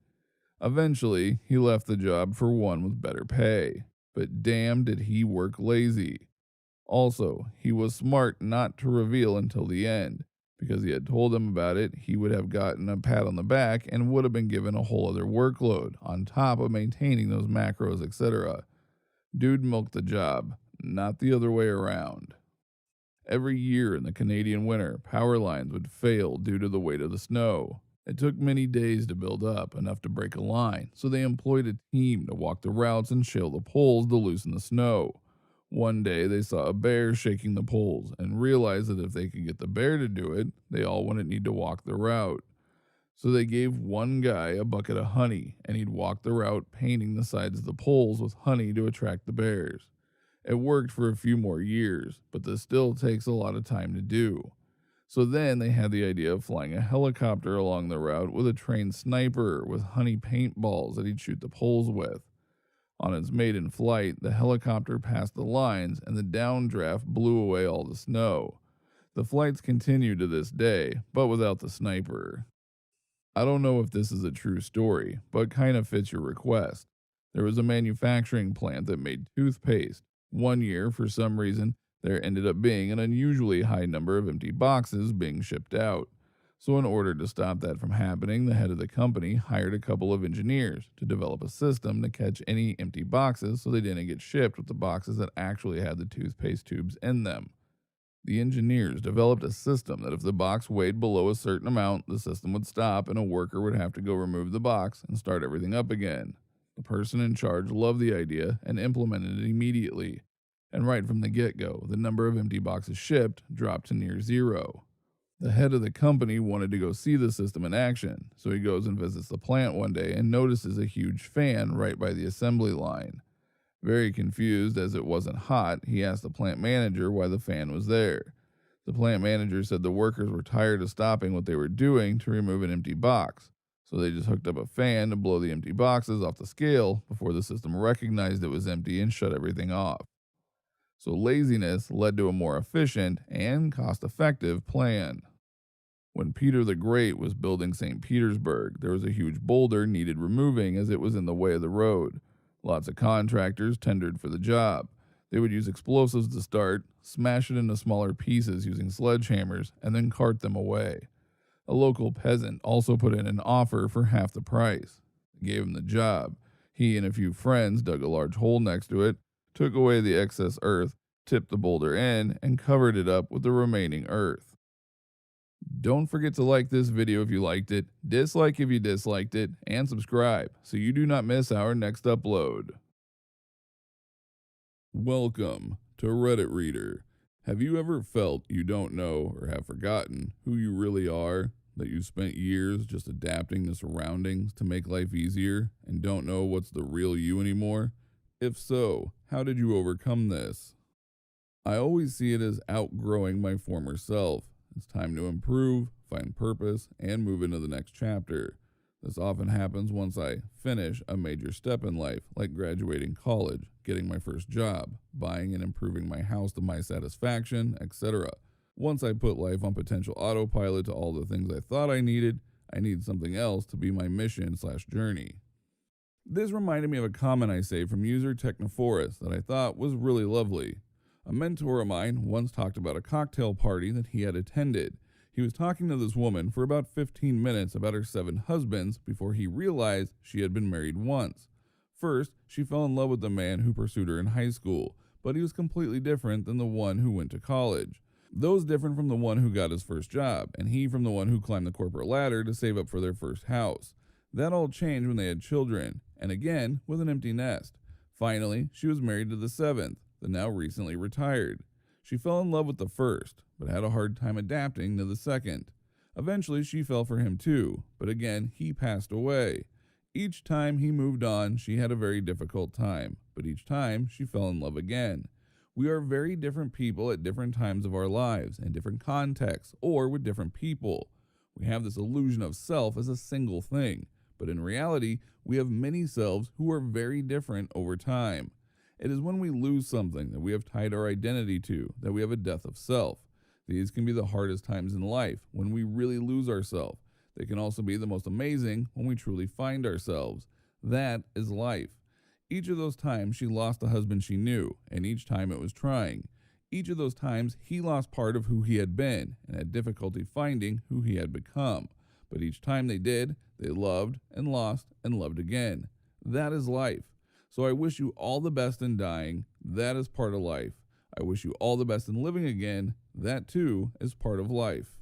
Eventually, he left the job for one with better pay, but damn did he work lazy. Also, he was smart not to reveal until the end, because he had told him about it, he would have gotten a pat on the back and would have been given a whole other workload, on top of maintaining those macros, etc. Dude milked the job, not the other way around. Every year in the Canadian winter, power lines would fail due to the weight of the snow. It took many days to build up, enough to break a line, so they employed a team to walk the routes and shale the poles to loosen the snow. One day they saw a bear shaking the poles and realized that if they could get the bear to do it, they all wouldn't need to walk the route. So they gave one guy a bucket of honey and he'd walk the route painting the sides of the poles with honey to attract the bears. It worked for a few more years, but this still takes a lot of time to do. So then they had the idea of flying a helicopter along the route with a trained sniper with honey paintballs that he'd shoot the poles with. On its maiden flight, the helicopter passed the lines and the downdraft blew away all the snow. The flights continue to this day, but without the sniper. I don't know if this is a true story, but kind of fits your request. There was a manufacturing plant that made toothpaste. One year, for some reason, there ended up being an unusually high number of empty boxes being shipped out. So, in order to stop that from happening, the head of the company hired a couple of engineers to develop a system to catch any empty boxes so they didn't get shipped with the boxes that actually had the toothpaste tubes in them. The engineers developed a system that if the box weighed below a certain amount, the system would stop and a worker would have to go remove the box and start everything up again. The person in charge loved the idea and implemented it immediately. And right from the get-go, the number of empty boxes shipped dropped to near zero. The head of the company wanted to go see the system in action, so he goes and visits the plant one day and notices a huge fan right by the assembly line. Very confused as it wasn't hot, he asked the plant manager why the fan was there. The plant manager said the workers were tired of stopping what they were doing to remove an empty box, so they just hooked up a fan to blow the empty boxes off the scale before the system recognized it was empty and shut everything off. So laziness led to a more efficient and cost-effective plan. When Peter the Great was building St. Petersburg, there was a huge boulder needed removing as it was in the way of the road. Lots of contractors tendered for the job. They would use explosives to start, smash it into smaller pieces using sledgehammers, and then cart them away. A local peasant also put in an offer for half the price. They gave him the job. He and a few friends dug a large hole next to it, took away the excess earth, tipped the boulder in, and covered it up with the remaining earth. Don't forget to like this video if you liked it, dislike if you disliked it, and subscribe so you do not miss our next upload. Welcome to Reddit Reader. Have you ever felt you don't know or have forgotten who you really are? That you spent years just adapting to surroundings to make life easier and don't know what's the real you anymore? If so, how did you overcome this? I always see it as outgrowing my former self. It's time to improve, find purpose, and move into the next chapter. This often happens once I finish a major step in life, like graduating college, getting my first job, buying and improving my house to my satisfaction, etc. Once I put life on potential autopilot to all the things I thought I need something else to be my mission/journey. This reminded me of a comment I saved from user Technophorus that I thought was really lovely. A mentor of mine once talked about a cocktail party that he had attended. He was talking to this woman for about 15 minutes about her 7 husbands before he realized she had been married once. First, she fell in love with the man who pursued her in high school, but he was completely different than the one who went to college. Those different from the one who got his first job, and he from the one who climbed the corporate ladder to save up for their first house. That all changed when they had children, and again with an empty nest. Finally, she was married to the 7th. The now recently retired. She fell in love with the first, but had a hard time adapting to the second. Eventually, she fell for him too, but again, he passed away. Each time he moved on, she had a very difficult time, but each time she fell in love again. We are very different people at different times of our lives, in different contexts, or with different people. We have this illusion of self as a single thing, but in reality, we have many selves who are very different over time. It is when we lose something that we have tied our identity to that we have a death of self. These can be the hardest times in life when we really lose ourselves. They can also be the most amazing when we truly find ourselves. That is life. Each of those times she lost a husband she knew, and each time it was trying. Each of those times he lost part of who he had been and had difficulty finding who he had become. But each time they did, they loved and lost and loved again. That is life. So I wish you all the best in dying. That is part of life. I wish you all the best in living again. That too is part of life.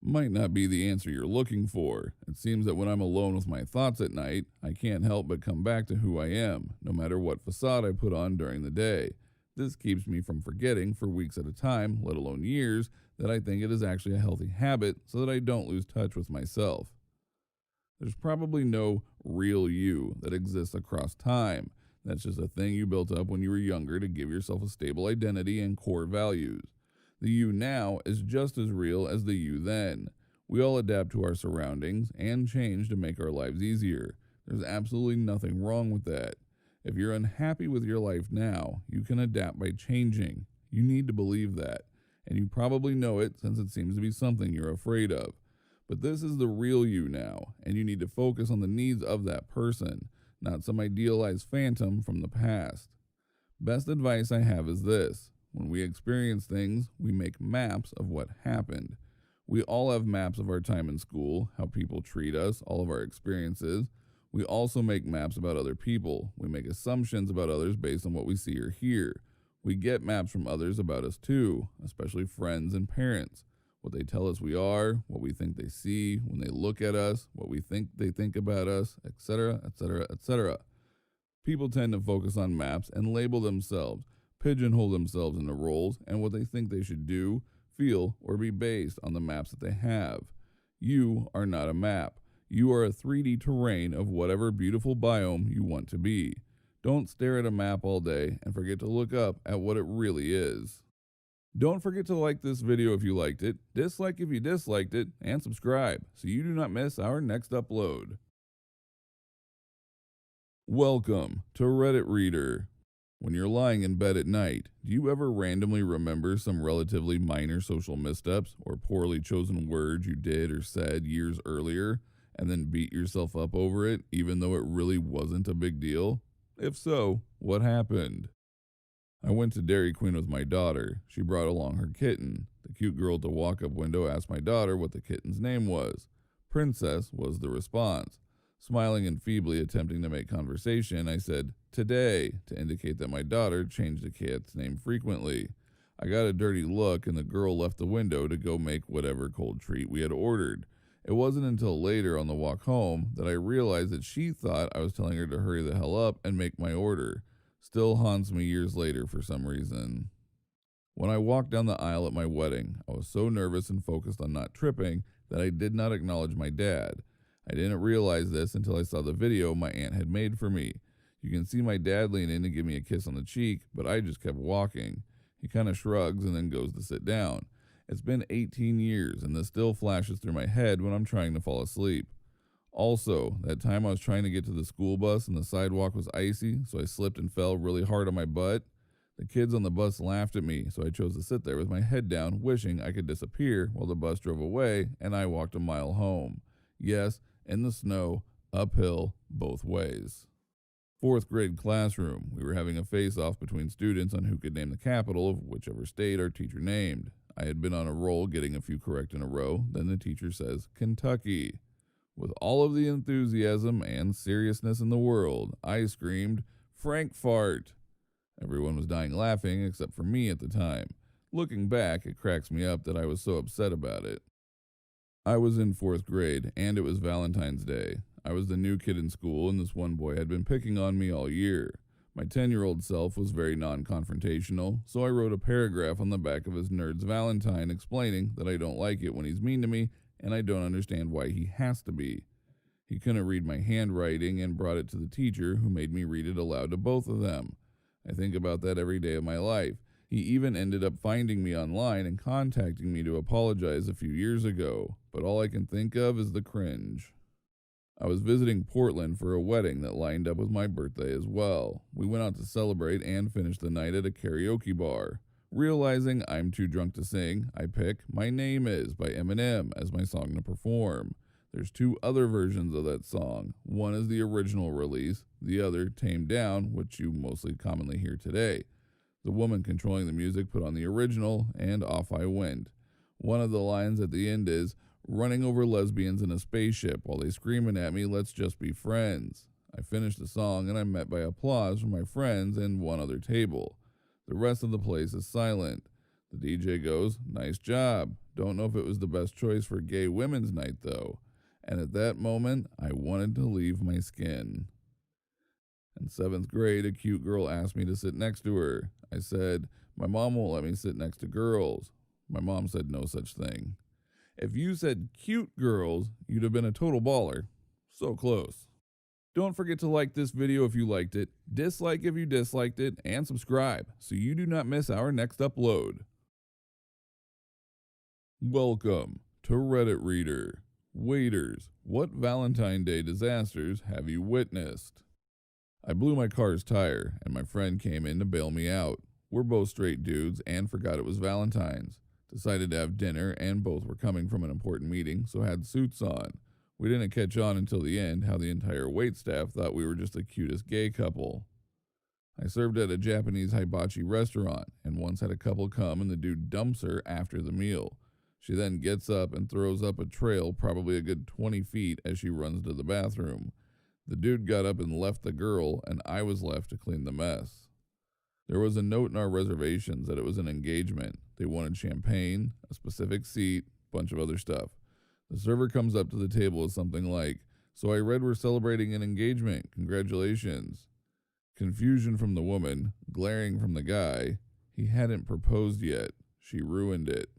Might not be the answer you're looking for. It seems that when I'm alone with my thoughts at night, I can't help but come back to who I am, no matter what facade I put on during the day. This keeps me from forgetting for weeks at a time, let alone years, that I think it is actually a healthy habit so that I don't lose touch with myself. There's probably no real you that exists across time. That's just a thing you built up when you were younger to give yourself a stable identity and core values. The you now is just as real as the you then. We all adapt to our surroundings and change to make our lives easier. There's absolutely nothing wrong with that. If you're unhappy with your life now, you can adapt by changing. You need to believe that. And you probably know it since it seems to be something you're afraid of. But this is the real you now, and you need to focus on the needs of that person, not some idealized phantom from the past. Best advice I have is this. When we experience things, we make maps of what happened. We all have maps of our time in school, how people treat us, all of our experiences. We also make maps about other people. We make assumptions about others based on what we see or hear. We get maps from others about us too, especially friends and parents. What they tell us we are, what we think they see when they look at us, what we think they think about us, etc., etc., etc. People tend to focus on maps and label themselves, pigeonhole themselves into roles and what they think they should do, feel, or be based on the maps that they have. You are not a map. You are a 3D terrain of whatever beautiful biome you want to be. Don't stare at a map all day and forget to look up at what it really is. Don't forget to like this video if you liked it, dislike if you disliked it, and subscribe so you do not miss our next upload. Welcome to Reddit Reader. When you're lying in bed at night, do you ever randomly remember some relatively minor social missteps or poorly chosen words you did or said years earlier and then beat yourself up over it even though it really wasn't a big deal? If so, what happened? I went to Dairy Queen with my daughter. She brought along her kitten. The cute girl at the walk-up window asked my daughter what the kitten's name was. Princess was the response. Smiling and feebly attempting to make conversation, I said, "Today," to indicate that my daughter changed the cat's name frequently. I got a dirty look, and the girl left the window to go make whatever cold treat we had ordered. It wasn't until later on the walk home that I realized that she thought I was telling her to hurry the hell up and make my order. Still haunts me years later for some reason. When I walked down the aisle at my wedding, I was so nervous and focused on not tripping that I did not acknowledge my dad. I didn't realize this until I saw the video my aunt had made for me. You can see my dad lean in to give me a kiss on the cheek, but I just kept walking. He kind of shrugs and then goes to sit down. It's been 18 years, and this still flashes through my head when I'm trying to fall asleep. Also, that time I was trying to get to the school bus and the sidewalk was icy, so I slipped and fell really hard on my butt. The kids on the bus laughed at me, so I chose to sit there with my head down, wishing I could disappear while the bus drove away and I walked a mile home. Yes, in the snow, uphill, both ways. Fourth grade classroom. We were having a face-off between students on who could name the capital of whichever state our teacher named. I had been on a roll getting a few correct in a row. Then the teacher says, Kentucky. With all of the enthusiasm and seriousness in the world, I screamed, Frankfurt. Everyone was dying laughing except for me at the time. Looking back, it cracks me up that I was so upset about it. I was in fourth grade, and it was Valentine's Day. I was the new kid in school, and this one boy had been picking on me all year. My 10-year-old self was very non-confrontational, so I wrote a paragraph on the back of his Nerd's Valentine explaining that I don't like it when he's mean to me, and I don't understand why he has to be. He couldn't read my handwriting and brought it to the teacher, who made me read it aloud to both of them. I think about that every day of my life. He even ended up finding me online and contacting me to apologize a few years ago, but all I can think of is the cringe. I was visiting Portland for a wedding that lined up with my birthday as well. We went out to celebrate and finished the night at a karaoke bar. Realizing I'm too drunk to sing, I pick My Name Is by Eminem as my song to perform. There's two other versions of that song. One is the original release, the other tamed down, which you mostly commonly hear today. The woman controlling the music put on the original, and off I went. One of the lines at the end is, running over lesbians in a spaceship while they screaming at me, let's just be friends. I finished the song and I'm met by applause from my friends and one other table. The rest of the place is silent. The DJ goes, nice job. Don't know if it was the best choice for gay women's night though. And at that moment, I wanted to leave my skin. In 7th grade, a cute girl asked me to sit next to her. I said, my mom won't let me sit next to girls. My mom said no such thing. If you said cute girls, you'd have been a total baller. So close. Don't forget to like this video if you liked it, dislike if you disliked it, and subscribe so you do not miss our next upload. Welcome to Reddit Reader. Waiters, what Valentine's Day disasters have you witnessed? I blew my car's tire, and my friend came in to bail me out. We're both straight dudes and forgot it was Valentine's. Decided to have dinner, and both were coming from an important meeting, so had suits on. We didn't catch on until the end how the entire waitstaff thought we were just the cutest gay couple. I served at a Japanese hibachi restaurant, and once had a couple come and the dude dumps her after the meal. She then gets up and throws up a trail probably a good 20 feet as she runs to the bathroom. The dude got up and left the girl, and I was left to clean the mess. There was a note in our reservations that it was an engagement. They wanted champagne, a specific seat, bunch of other stuff. The server comes up to the table with something like, so I read we're celebrating an engagement. Congratulations. Confusion from the woman, glaring from the guy. He hadn't proposed yet. She ruined it.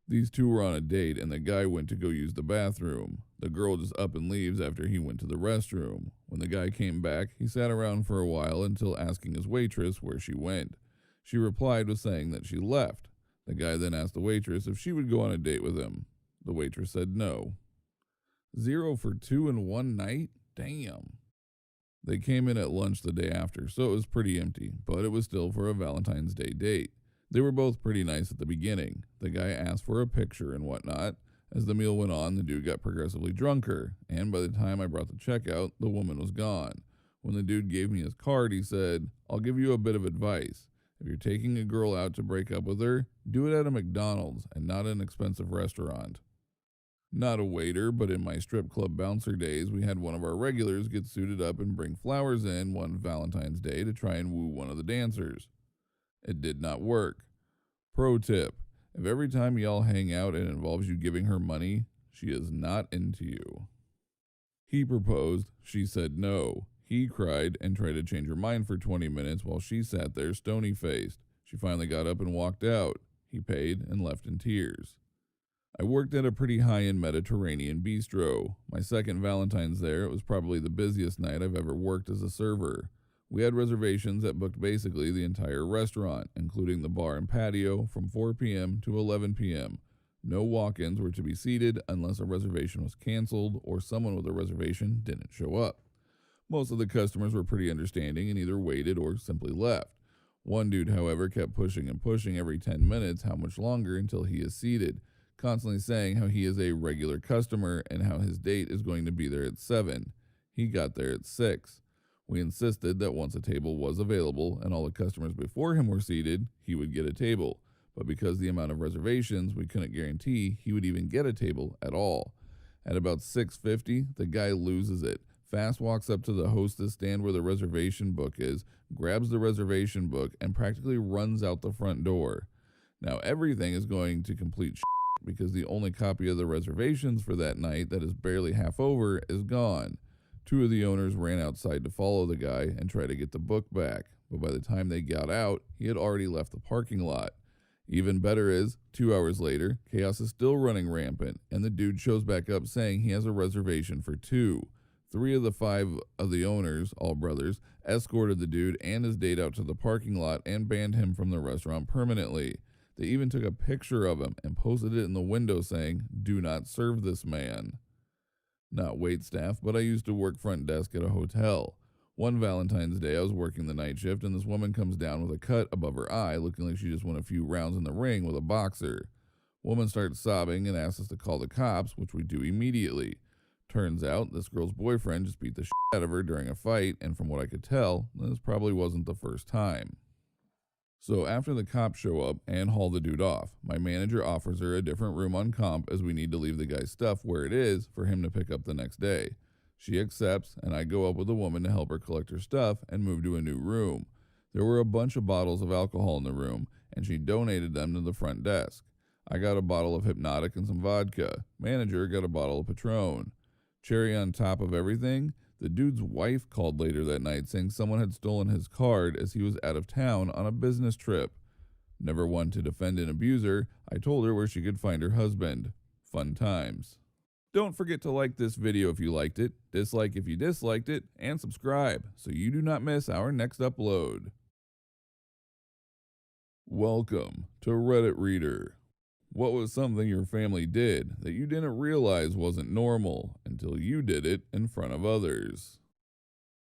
These two were on a date, and the guy went to go use the bathroom. The girl just up and leaves after he went to the restroom. When the guy came back, he sat around for a while until asking his waitress where she went. She replied with saying that she left. The guy then asked the waitress if she would go on a date with him. The waitress said no. 0 for 2 in one night? Damn. They came in at lunch the day after, so it was pretty empty, but it was still for a Valentine's Day date. They were both pretty nice at the beginning. The guy asked for a picture and whatnot. As the meal went on, the dude got progressively drunker, and by the time I brought the check out, the woman was gone. When the dude gave me his card, he said, I'll give you a bit of advice. If you're taking a girl out to break up with her, do it at a McDonald's and not an expensive restaurant. Not a waiter, but in my strip club bouncer days, we had one of our regulars get suited up and bring flowers in one Valentine's Day to try and woo one of the dancers. It did not work. Pro tip: if every time y'all hang out it involves you giving her money, she is not into you. He proposed, she said no. He cried and tried to change her mind for 20 minutes while she sat there stony faced. She finally got up and walked out. He paid and left in tears. I worked at a pretty high-end Mediterranean bistro. My second Valentine's there, it was probably the busiest night I've ever worked as a server. We had reservations that booked basically the entire restaurant, including the bar and patio, from 4 p.m. to 11 p.m. No walk-ins were to be seated unless a reservation was canceled or someone with a reservation didn't show up. Most of the customers were pretty understanding and either waited or simply left. One dude, however, kept pushing and pushing every 10 minutes how much longer until he is seated, constantly saying how he is a regular customer and how his date is going to be there at 7. He got there at 6. We insisted that once a table was available and all the customers before him were seated, he would get a table. But because the amount of reservations, we couldn't guarantee he would even get a table at all. At about 6:50, the guy loses it. Fast walks up to the hostess stand where the reservation book is, grabs the reservation book, and practically runs out the front door. Now everything is going to complete because the only copy of the reservations for that night that is barely half over is gone. Two of the owners ran outside to follow the guy and try to get the book back, but by the time they got out, he had already left the parking lot. Even better is, 2 hours later, chaos is still running rampant, and the dude shows back up saying he has a reservation for 2. 3 of the 5 of the owners, all brothers, escorted the dude and his date out to the parking lot and banned him from the restaurant permanently. They even took a picture of him and posted it in the window saying, "Do not serve this man." Not wait staff, but I used to work front desk at a hotel. One Valentine's Day, I was working the night shift, and this woman comes down with a cut above her eye, looking like she just won a few rounds in the ring with a boxer. Woman starts sobbing and asks us to call the cops, which we do immediately. Turns out this girl's boyfriend just beat the shit out of her during a fight, and from what I could tell, this probably wasn't the first time. So after the cops show up and haul the dude off, my manager offers her a different room on comp as we need to leave the guy's stuff where it is for him to pick up the next day. She accepts, and I go up with the woman to help her collect her stuff and move to a new room. There were a bunch of bottles of alcohol in the room, and she donated them to the front desk. I got a bottle of Hypnotic and some vodka. Manager got a bottle of Patron. Cherry on top of everything, the dude's wife called later that night saying someone had stolen his card as he was out of town on a business trip. Never one to defend an abuser, I told her where she could find her husband. Fun times. Don't forget to like this video if you liked it, dislike if you disliked it, and subscribe so you do not miss our next upload. Welcome to Reddit Reader. What was something your family did that you didn't realize wasn't normal until you did it in front of others?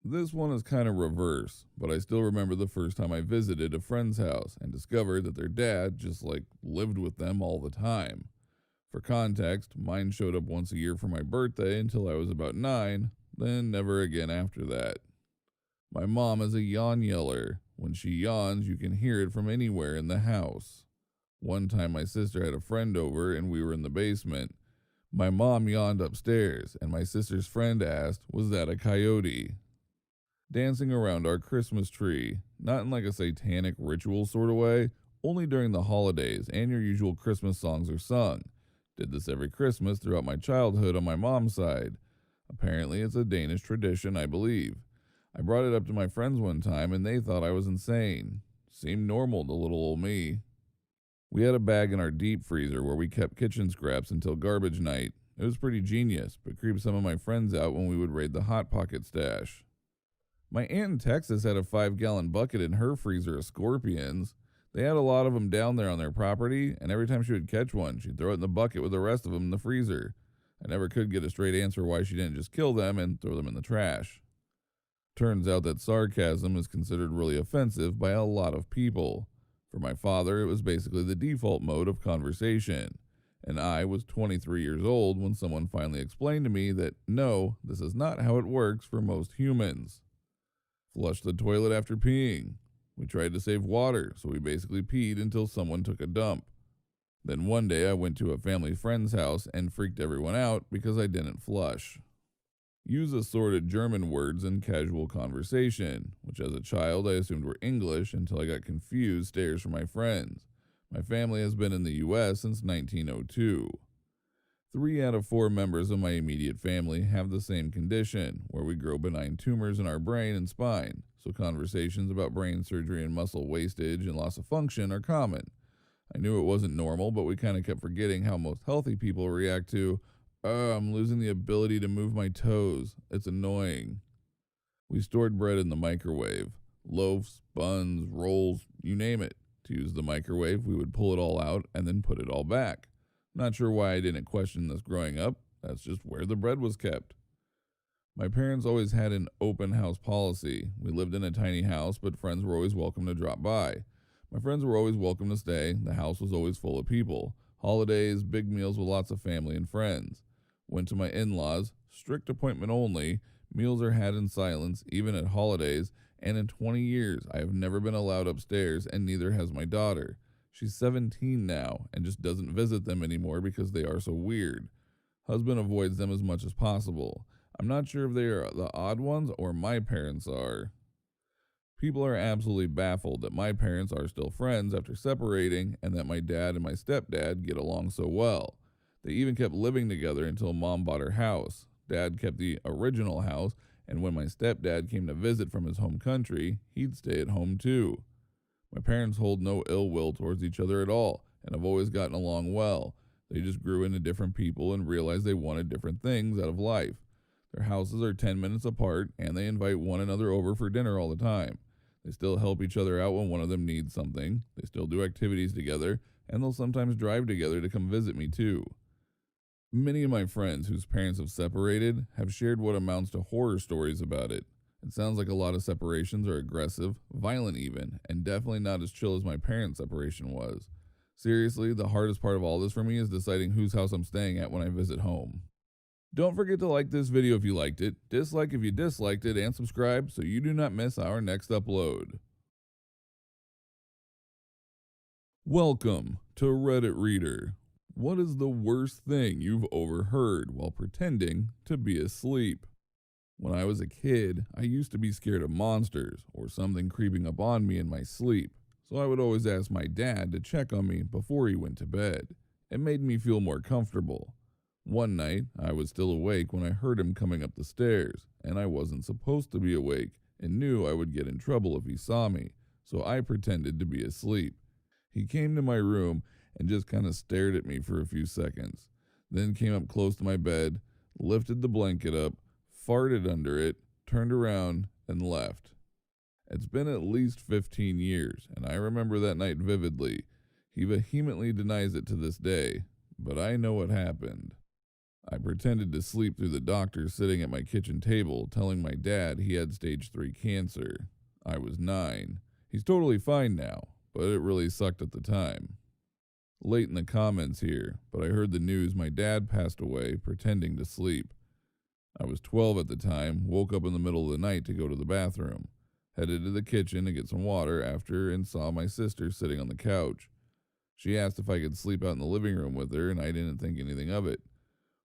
This one is kind of reverse, but I still remember the first time I visited a friend's house and discovered that their dad just lived with them all the time. For context, mine showed up once a year for my birthday until I was about 9, then never again after that. My mom is a yawn yeller. When she yawns, you can hear it from anywhere in the house. One time my sister had a friend over and we were in the basement. My mom yawned upstairs and my sister's friend asked, "Was that a coyote?" Dancing around our Christmas tree, not in a satanic ritual sort of way, only during the holidays and your usual Christmas songs are sung. Did this every Christmas throughout my childhood on my mom's side. Apparently it's a Danish tradition, I believe. I brought it up to my friends one time and they thought I was insane. Seemed normal to little old me. We had a bag in our deep freezer where we kept kitchen scraps until garbage night. It was pretty genius, but creeped some of my friends out when we would raid the Hot Pocket stash. My aunt in Texas had a 5-gallon bucket in her freezer of scorpions. They had a lot of them down there on their property, and every time she would catch one, she'd throw it in the bucket with the rest of them in the freezer. I never could get a straight answer why she didn't just kill them and throw them in the trash. Turns out that sarcasm is considered really offensive by a lot of people. For my father, it was basically the default mode of conversation, and I was 23 years old when someone finally explained to me that no, this is not how it works for most humans. Flush the toilet after peeing. We tried to save water, so we basically peed until someone took a dump. Then one day I went to a family friend's house and freaked everyone out because I didn't flush. Use assorted German words in casual conversation, which as a child I assumed were English until I got confused stares from my friends. My family has been in the US since 1902. 3 out of 4 members of my immediate family have the same condition, where we grow benign tumors in our brain and spine, so conversations about brain surgery and muscle wastage and loss of function are common. I knew it wasn't normal, but we kind of kept forgetting how most healthy people react to, I'm losing the ability to move my toes. It's annoying. We stored bread in the microwave. Loaves, buns, rolls, you name it. To use the microwave, we would pull it all out and then put it all back. Not sure why I didn't question this growing up. That's just where the bread was kept. My parents always had an open house policy. We lived in a tiny house, but friends were always welcome to drop by. My friends were always welcome to stay. The house was always full of people. Holidays, big meals with lots of family and friends. Went to my in-laws, strict appointment only. Meals are had in silence, even at holidays, and in 20 years I have never been allowed upstairs, and neither has my daughter. She's 17 now and just doesn't visit them anymore because they are so weird. Husband avoids them as much as possible. I'm not sure if they are the odd ones or my parents are. People are absolutely baffled that my parents are still friends after separating and that my dad and my stepdad get along so well. They even kept living together until mom bought her house. Dad kept the original house, and when my stepdad came to visit from his home country, he'd stay at home too. My parents hold no ill will towards each other at all and have always gotten along well. They just grew into different people and realized they wanted different things out of life. Their houses are 10 minutes apart and they invite one another over for dinner all the time. They still help each other out when one of them needs something. They still do activities together, and they'll sometimes drive together to come visit me too. Many of my friends whose parents have separated have shared what amounts to horror stories about it. It sounds like a lot of separations are aggressive, violent even, and definitely not as chill as my parents' separation was. Seriously, the hardest part of all this for me is deciding whose house I'm staying at when I visit home. Don't forget to like this video if you liked it, dislike if you disliked it, and subscribe so you do not miss our next upload. Welcome to Reddit Reader. What is the worst thing you've overheard while pretending to be asleep? When I was a kid, I used to be scared of monsters or something creeping up on me in my sleep, so I would always ask my dad to check on me before he went to bed. It made me feel more comfortable. One night, I was still awake when I heard him coming up the stairs, and I wasn't supposed to be awake and knew I would get in trouble if he saw me, so I pretended to be asleep. He came to my room and just kind of stared at me for a few seconds, then came up close to my bed, lifted the blanket up, farted under it, turned around, and left. It's been at least 15 years, and I remember that night vividly. He vehemently denies it to this day, but I know what happened. I pretended to sleep through the doctor sitting at my kitchen table, telling my dad he had stage 3 cancer. I was 9. He's totally fine now, but it really sucked at the time. Late in the comments here, but I heard the news my dad passed away pretending to sleep. I was 12 at the time, woke up in the middle of the night to go to the bathroom, headed to the kitchen to get some water after and saw my sister sitting on the couch. She asked if I could sleep out in the living room with her, and I didn't think anything of it.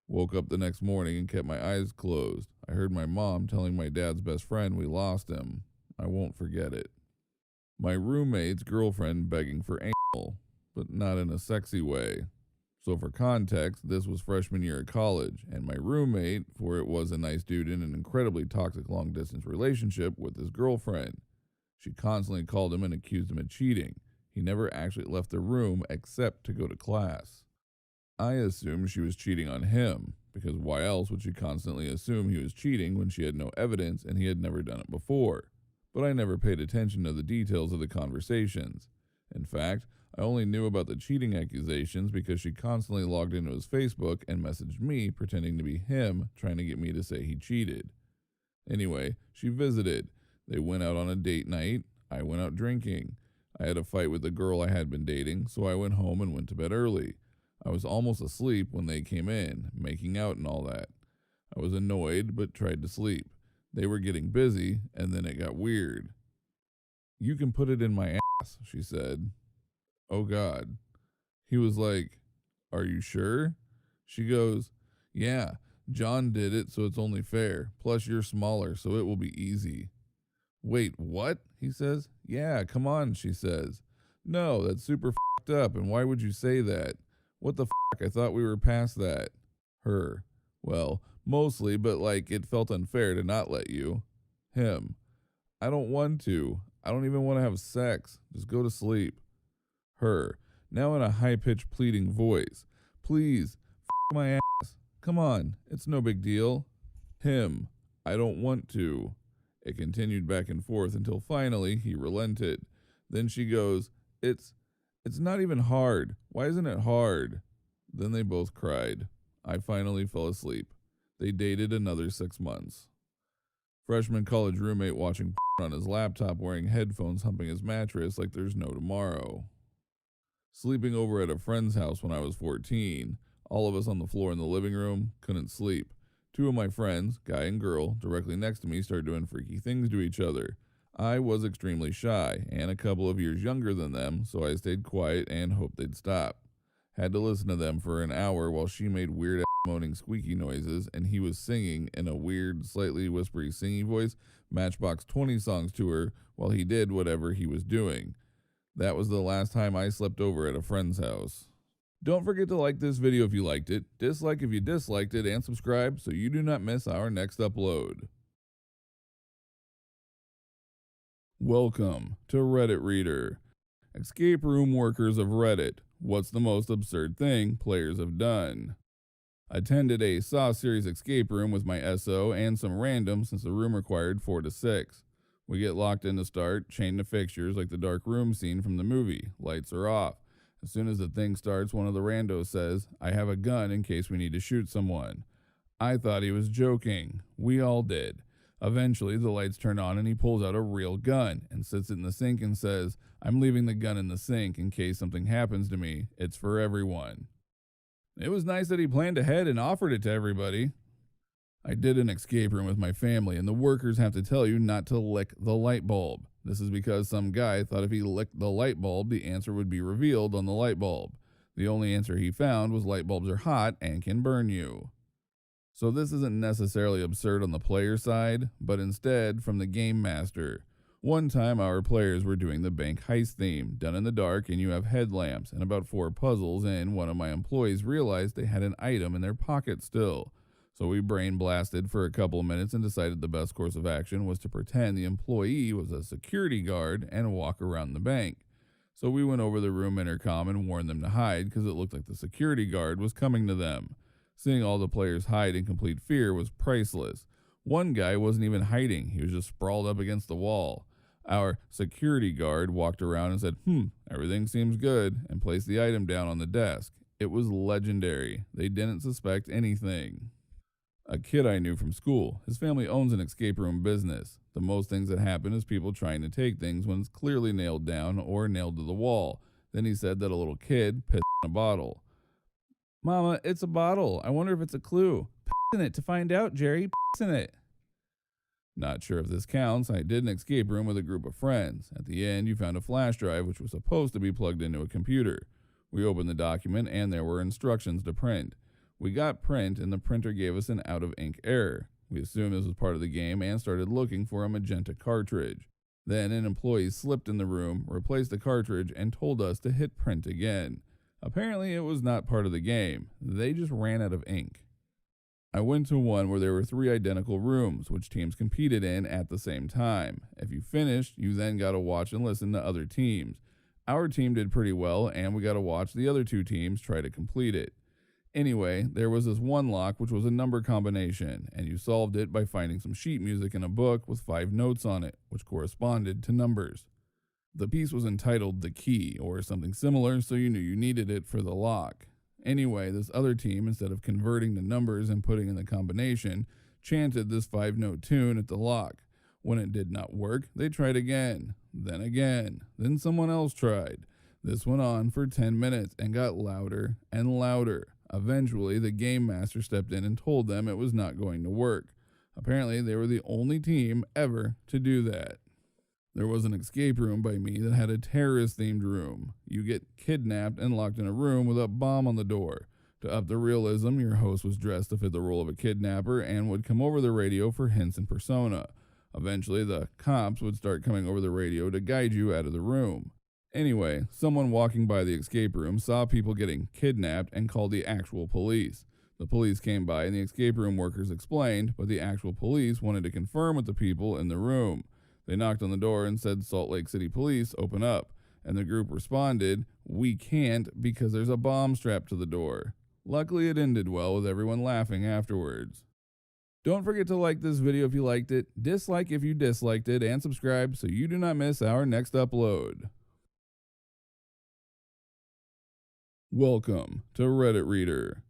Woke up the next morning and kept my eyes closed. I heard my mom telling my dad's best friend we lost him. I won't forget it. My roommate's girlfriend begging for anal, but not in a sexy way. So for context, this was freshman year of college, and my roommate, for it was a nice dude in an incredibly toxic long-distance relationship with his girlfriend. She constantly called him and accused him of cheating. He never actually left the room except to go to class. I assumed she was cheating on him, because why else would she constantly assume he was cheating when she had no evidence and he had never done it before? But I never paid attention to the details of the conversations. In fact, I only knew about the cheating accusations because she constantly logged into his Facebook and messaged me pretending to be him, trying to get me to say he cheated. Anyway, she visited. They went out on a date night. I went out drinking. I had a fight with the girl I had been dating, so I went home and went to bed early. I was almost asleep when they came in, making out and all that. I was annoyed, but tried to sleep. They were getting busy, and then it got weird. "You can put it in my ass," she said. "Oh God." He was like, "Are you sure?" She goes, "Yeah, John did it, so it's only fair. Plus you're smaller, so it will be easy." "Wait, what?" he says. "Yeah, come on," she says. "No, that's super fucked up, and why would you say that? What the fuck? I thought we were past that. Her. Well, mostly, but like it felt unfair to not let you. Him. I don't want to. I don't even want to have sex. Just go to sleep. Her. Now in a high-pitched pleading voice. Please, my ass. Come on, it's no big deal. Him. I don't want to. It continued back and forth until finally he relented. Then she goes, It's not even hard. Why isn't it hard? Then they both cried. I finally fell asleep. They dated another 6 months. Freshman college roommate watching on his laptop wearing headphones humping his mattress like there's no tomorrow. Sleeping over at a friend's house when I was 14. All of us on the floor in the living room, couldn't sleep. Two of my friends, guy and girl, directly next to me started doing freaky things to each other. I was extremely shy and a couple of years younger than them, so I stayed quiet and hoped they'd stop. Had to listen to them for an hour while she made weird moaning squeaky noises and he was singing in a weird, slightly whispery singing voice Matchbox 20 songs to her while he did whatever he was doing. That was the last time I slept over at a friend's house. Don't forget to like this video if you liked it, dislike if you disliked it, and subscribe so you do not miss our next upload. Welcome to Reddit Reader. Escape room workers of Reddit. What's the most absurd thing players have done? Attended a Saw series escape room with my SO and some random since the room required 4 to 6. We get locked in to start, chained to fixtures like the dark room scene from the movie. Lights are off. As soon as the thing starts, one of the randos says, I have a gun in case we need to shoot someone. I thought he was joking. We all did. Eventually, the lights turn on and he pulls out a real gun and sits it in the sink and says, I'm leaving the gun in the sink in case something happens to me. It's for everyone. It was nice that he planned ahead and offered it to everybody. I did an escape room with my family, and the workers have to tell you not to lick the light bulb. This is because some guy thought if he licked the light bulb, the answer would be revealed on the light bulb. The only answer he found was light bulbs are hot and can burn you. So this isn't necessarily absurd on the player side, but instead from the game master. One time our players were doing the bank heist theme, done in the dark, and you have headlamps and about 4 puzzles, and one of my employees realized they had an item in their pocket still. So we brain blasted for a couple of minutes and decided the best course of action was to pretend the employee was a security guard and walk around the bank. So we went over the room intercom and warned them to hide because it looked like the security guard was coming to them. Seeing all the players hide in complete fear was priceless. One guy wasn't even hiding, he was just sprawled up against the wall. Our security guard walked around and said, everything seems good, and placed the item down on the desk. It was legendary. They didn't suspect anything. A kid I knew from school. His family owns an escape room business. The most things that happen is people trying to take things when it's clearly nailed down or nailed to the wall. Then he said that a little kid pissed in a bottle. Mama, it's a bottle. I wonder if it's a clue. Piss in it to find out, Jerry. Piss in it. Not sure if this counts. I did an escape room with a group of friends. At the end, you found a flash drive which was supposed to be plugged into a computer. We opened the document and there were instructions to print. We got print and the printer gave us an out of ink error. We assumed this was part of the game and started looking for a magenta cartridge. Then an employee slipped in the room, replaced the cartridge, and told us to hit print again. Apparently it was not part of the game. They just ran out of ink. I went to one where there were 3 identical rooms, which teams competed in at the same time. If you finished, you then got to watch and listen to other teams. Our team did pretty well, and we got to watch the other 2 teams try to complete it. Anyway, there was this one lock which was a number combination, and you solved it by finding some sheet music in a book with 5 notes on it, which corresponded to numbers. The piece was entitled The Key, or something similar, so you knew you needed it for the lock. Anyway, this other team, instead of converting the numbers and putting in the combination, chanted this 5-note tune at the lock. When it did not work, they tried again, then someone else tried. This went on for 10 minutes and got louder and louder. Eventually, the game master stepped in and told them it was not going to work. Apparently, they were the only team ever to do that. There was an escape room by me that had a terrorist-themed room. You get kidnapped and locked in a room with a bomb on the door. To up the realism, your host was dressed to fit the role of a kidnapper and would come over the radio for hints and persona. Eventually, the cops would start coming over the radio to guide you out of the room. Anyway, someone walking by the escape room saw people getting kidnapped and called the actual police. The police came by and the escape room workers explained, but the actual police wanted to confirm with the people in the room. They knocked on the door and said, "Salt Lake City Police, open up." And the group responded, "We can't because there's a bomb strapped to the door." Luckily, it ended well with everyone laughing afterwards. Don't forget to like this video if you liked it, dislike if you disliked it, and subscribe so you do not miss our next upload. Welcome to Reddit Reader.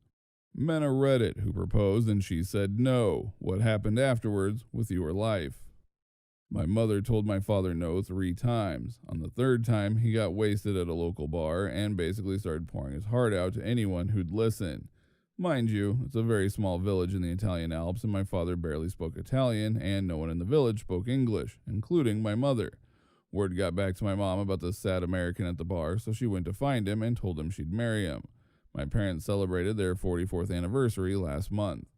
Men are Reddit who proposed and she said no. What happened afterwards with your life? My mother told my father no 3 times. On the 3rd time, he got wasted at a local bar and basically started pouring his heart out to anyone who'd listen. Mind you, it's a very small village in the Italian Alps and my father barely spoke Italian and no one in the village spoke English, including my mother. Word got back to my mom about the sad American at the bar, so she went to find him and told him she'd marry him. My parents celebrated their 44th anniversary last month.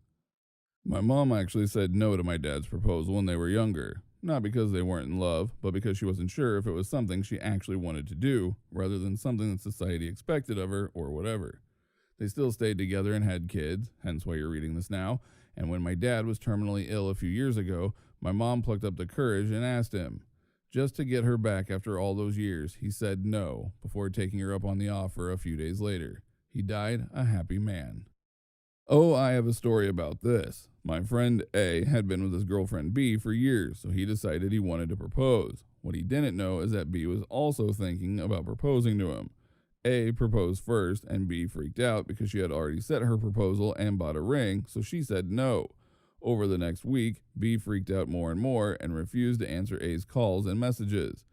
My mom actually said no to my dad's proposal when they were younger. Not because they weren't in love, but because she wasn't sure if it was something she actually wanted to do, rather than something that society expected of her or whatever. They still stayed together and had kids, hence why you're reading this now, and when my dad was terminally ill a few years ago, my mom plucked up the courage and asked him. Just to get her back after all those years, he said no, before taking her up on the offer a few days later. He died a happy man. Oh, I have a story about this. My friend A had been with his girlfriend B for years, so he decided he wanted to propose. What he didn't know is that B was also thinking about proposing to him. A proposed first, and B freaked out because she had already set her proposal and bought a ring, so she said no. Over the next week, B freaked out more and more and refused to answer A's calls and messages.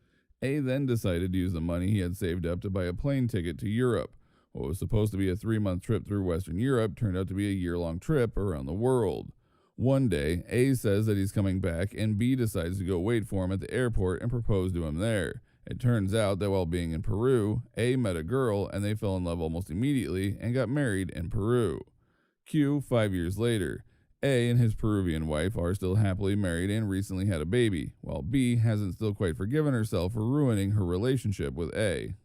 A then decided to use the money he had saved up to buy a plane ticket to Europe. What was supposed to be a 3-month trip through Western Europe turned out to be a year-long trip around the world. One day, A says that he's coming back, and B decides to go wait for him at the airport and propose to him there. It turns out that while being in Peru, A met a girl, and they fell in love almost immediately and got married in Peru. Q 5 years later. A and his Peruvian wife are still happily married and recently had a baby, while B hasn't still quite forgiven herself for ruining her relationship with A.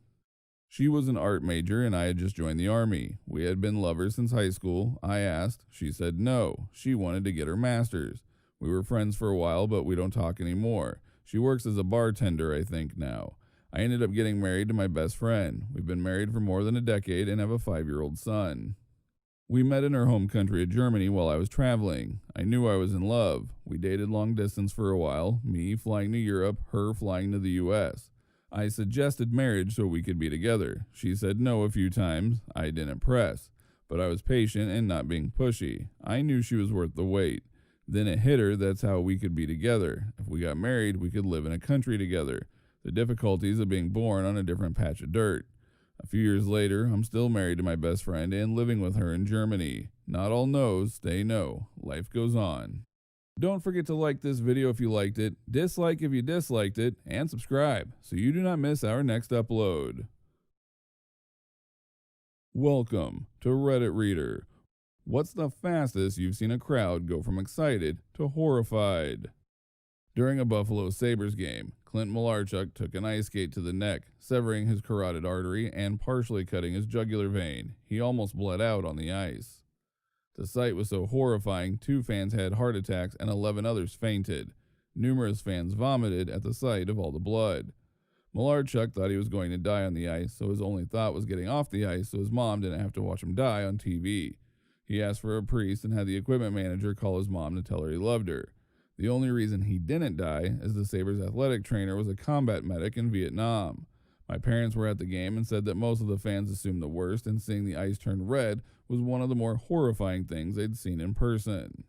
She was an art major and I had just joined the army. We had been lovers since high school. I asked. She said no. She wanted to get her master's. We were friends for a while, but we don't talk anymore. She works as a bartender, I think, now. I ended up getting married to my best friend. We've been married for more than a decade and have a 5-year-old son. We met in her home country of Germany while I was traveling. I knew I was in love. We dated long distance for a while, me flying to Europe, her flying to the US. I suggested marriage so we could be together. She said no a few times. I didn't press. But I was patient and not being pushy. I knew she was worth the wait. Then it hit her that's how we could be together. If we got married, we could live in a country together. The difficulties of being born on a different patch of dirt. A few years later, I'm still married to my best friend and living with her in Germany. Not all no's stay no. Life goes on. Don't forget to like this video if you liked it, dislike if you disliked it, and subscribe so you do not miss our next upload. Welcome to Reddit Reader. What's the fastest you've seen a crowd go from excited to horrified? During a Buffalo Sabres game, Clint Malarchuk took an ice skate to the neck, severing his carotid artery and partially cutting his jugular vein. He almost bled out on the ice. The sight was so horrifying, 2 fans had heart attacks and 11 others fainted. Numerous fans vomited at the sight of all the blood. Malarchuk thought he was going to die on the ice, so his only thought was getting off the ice so his mom didn't have to watch him die on TV. He asked for a priest and had the equipment manager call his mom to tell her he loved her. The only reason he didn't die is the Sabres athletic trainer was a combat medic in Vietnam. My parents were at the game and said that most of the fans assumed the worst, and seeing the ice turn red was one of the more horrifying things they'd seen in person.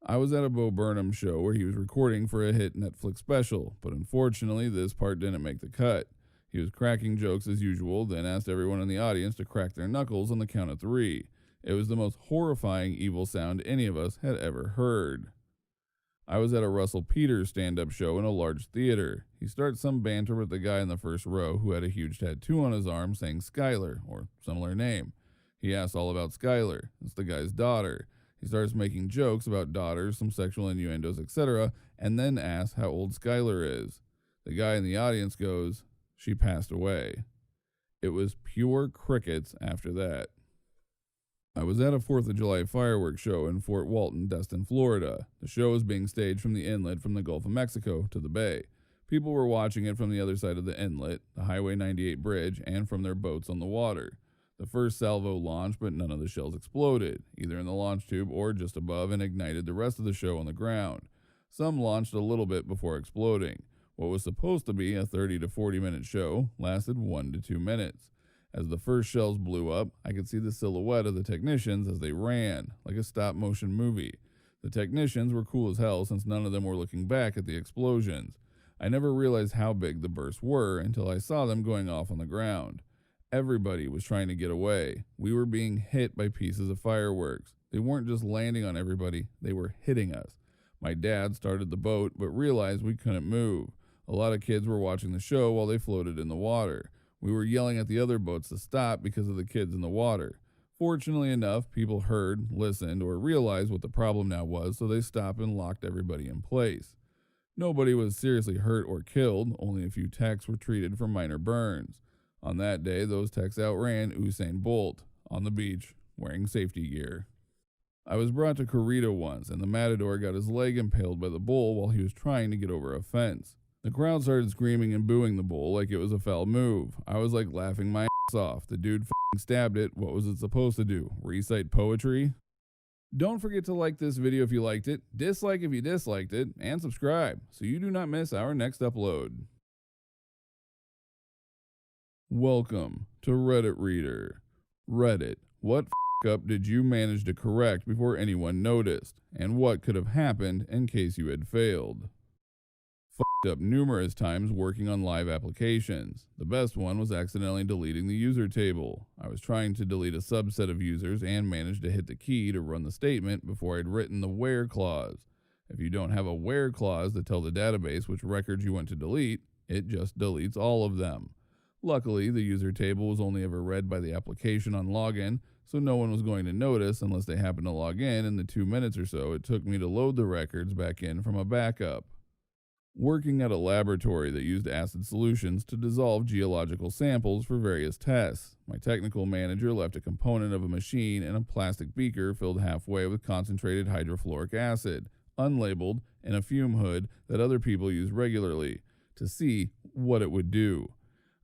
I was at a Bo Burnham show where he was recording for a hit Netflix special, but unfortunately this part didn't make the cut. He was cracking jokes as usual, then asked everyone in the audience to crack their knuckles on the count of 3. It was the most horrifying evil sound any of us had ever heard. I was at a Russell Peters stand-up show in a large theater. He starts some banter with the guy in the first row who had a huge tattoo on his arm saying Skylar, or similar name. He asks all about Skylar. It's the guy's daughter. He starts making jokes about daughters, some sexual innuendos, etc., and then asks how old Skylar is. The guy in the audience goes, She passed away. It was pure crickets after that. I was at a 4th of July fireworks show in Fort Walton, Destin, Florida. The show was being staged from the inlet from the Gulf of Mexico to the bay. People were watching it from the other side of the inlet, the Highway 98 bridge, and from their boats on the water. The first salvo launched, but none of the shells exploded, either in the launch tube or just above, and ignited the rest of the show on the ground. Some launched a little bit before exploding. What was supposed to be a 30 to 40-minute show lasted 1 to 2 minutes. As the first shells blew up, I could see the silhouette of the technicians as they ran, like a stop-motion movie. The technicians were cool as hell since none of them were looking back at the explosions. I never realized how big the bursts were until I saw them going off on the ground. Everybody was trying to get away. We were being hit by pieces of fireworks. They weren't just landing on everybody, they were hitting us. My dad started the boat, but realized we couldn't move. A lot of kids were watching the show while they floated in the water. We were yelling at the other boats to stop because of the kids in the water. Fortunately enough, people heard, listened, or realized what the problem now was, so they stopped and locked everybody in place. Nobody was seriously hurt or killed, only a few techs were treated for minor burns. On that day, those techs outran Usain Bolt on the beach wearing safety gear. I was brought to Corrida once, and the matador got his leg impaled by the bull while he was trying to get over a fence. The crowd started screaming and booing the bull like it was a foul move. I was like laughing my ass off. The dude f***ing stabbed it. What was it supposed to do? Recite poetry? Don't forget to like this video if you liked it, dislike if you disliked it, and subscribe so you do not miss our next upload. Welcome to Reddit Reader. Reddit, what up did you manage to correct before anyone noticed? And what could have happened in case you had failed? Up numerous times working on live applications. The best one was accidentally deleting the user table. I was trying to delete a subset of users and managed to hit the key to run the statement before I'd written the where clause. If you don't have a where clause to tell the database which records you want to delete, it just deletes all of them. Luckily, the user table was only ever read by the application on login, so no one was going to notice unless they happened to log in the 2 minutes or so it took me to load the records back in from a backup. Working at a laboratory that used acid solutions to dissolve geological samples for various tests. My technical manager left a component of a machine in a plastic beaker filled halfway with concentrated hydrofluoric acid, unlabeled, in a fume hood that other people use regularly, to see what it would do.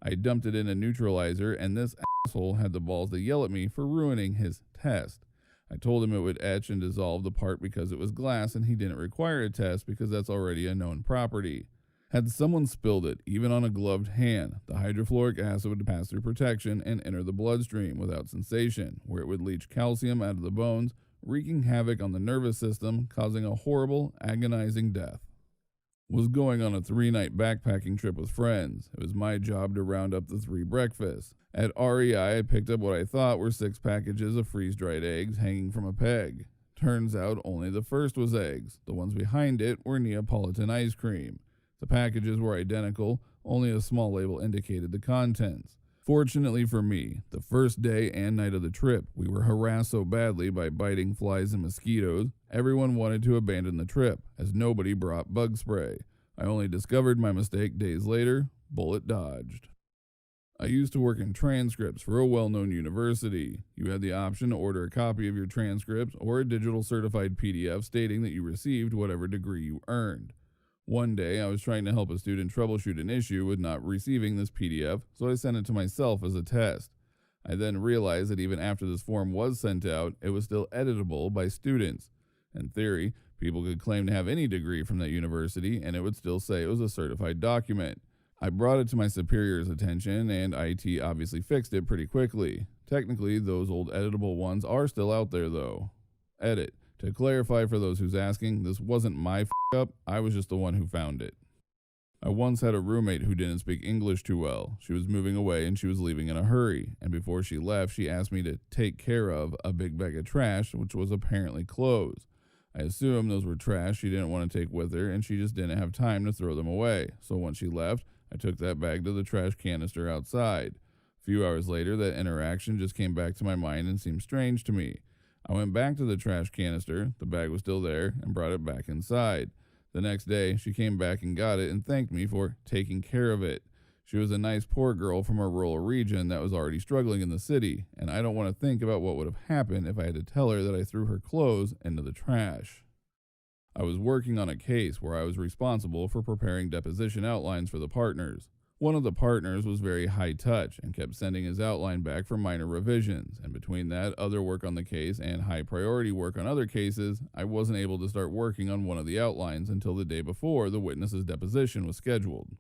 I dumped it in a neutralizer, and this asshole had the balls to yell at me for ruining his test. I told him it would etch and dissolve the part because it was glass and he didn't require a test because that's already a known property. Had someone spilled it, even on a gloved hand, the hydrofluoric acid would pass through protection and enter the bloodstream without sensation, where it would leach calcium out of the bones, wreaking havoc on the nervous system, causing a horrible, agonizing death. Was going on a 3-night backpacking trip with friends. It was my job to round up the 3 breakfasts. At REI, I picked up what I thought were 6 packages of freeze-dried eggs hanging from a peg. Turns out only the first was eggs. The ones behind it were Neapolitan ice cream. The packages were identical, only a small label indicated the contents. Fortunately for me, the first day and night of the trip, we were harassed so badly by biting flies and mosquitoes, everyone wanted to abandon the trip, as nobody brought bug spray. I only discovered my mistake days later, bullet dodged. I used to work in transcripts for a well-known university. You had the option to order a copy of your transcripts or a digital certified PDF stating that you received whatever degree you earned. One day, I was trying to help a student troubleshoot an issue with not receiving this PDF, so I sent it to myself as a test. I then realized that even after this form was sent out, it was still editable by students. In theory, people could claim to have any degree from that university, and it would still say it was a certified document. I brought it to my superior's attention, and IT obviously fixed it pretty quickly. Technically, those old editable ones are still out there, though. Edit. To clarify for those who's asking, this wasn't my up, I was just the one who found it. I once had a roommate who didn't speak English too well. She was moving away and she was leaving in a hurry, and before she left, she asked me to take care of a big bag of trash, which was apparently clothes. I assumed those were trash she didn't want to take with her, and she just didn't have time to throw them away. So once she left, I took that bag to the trash canister outside. A few hours later, that interaction just came back to my mind and seemed strange to me. I went back to the trash canister, the bag was still there, and brought it back inside. The next day, she came back and got it and thanked me for taking care of it. She was a nice poor girl from a rural region that was already struggling in the city, and I don't want to think about what would have happened if I had to tell her that I threw her clothes into the trash. I was working on a case where I was responsible for preparing deposition outlines for the partners. One of the partners was very high touch and kept sending his outline back for minor revisions, and between that, other work on the case, and high priority work on other cases, I wasn't able to start working on one of the outlines until the day before the witness's deposition was scheduled.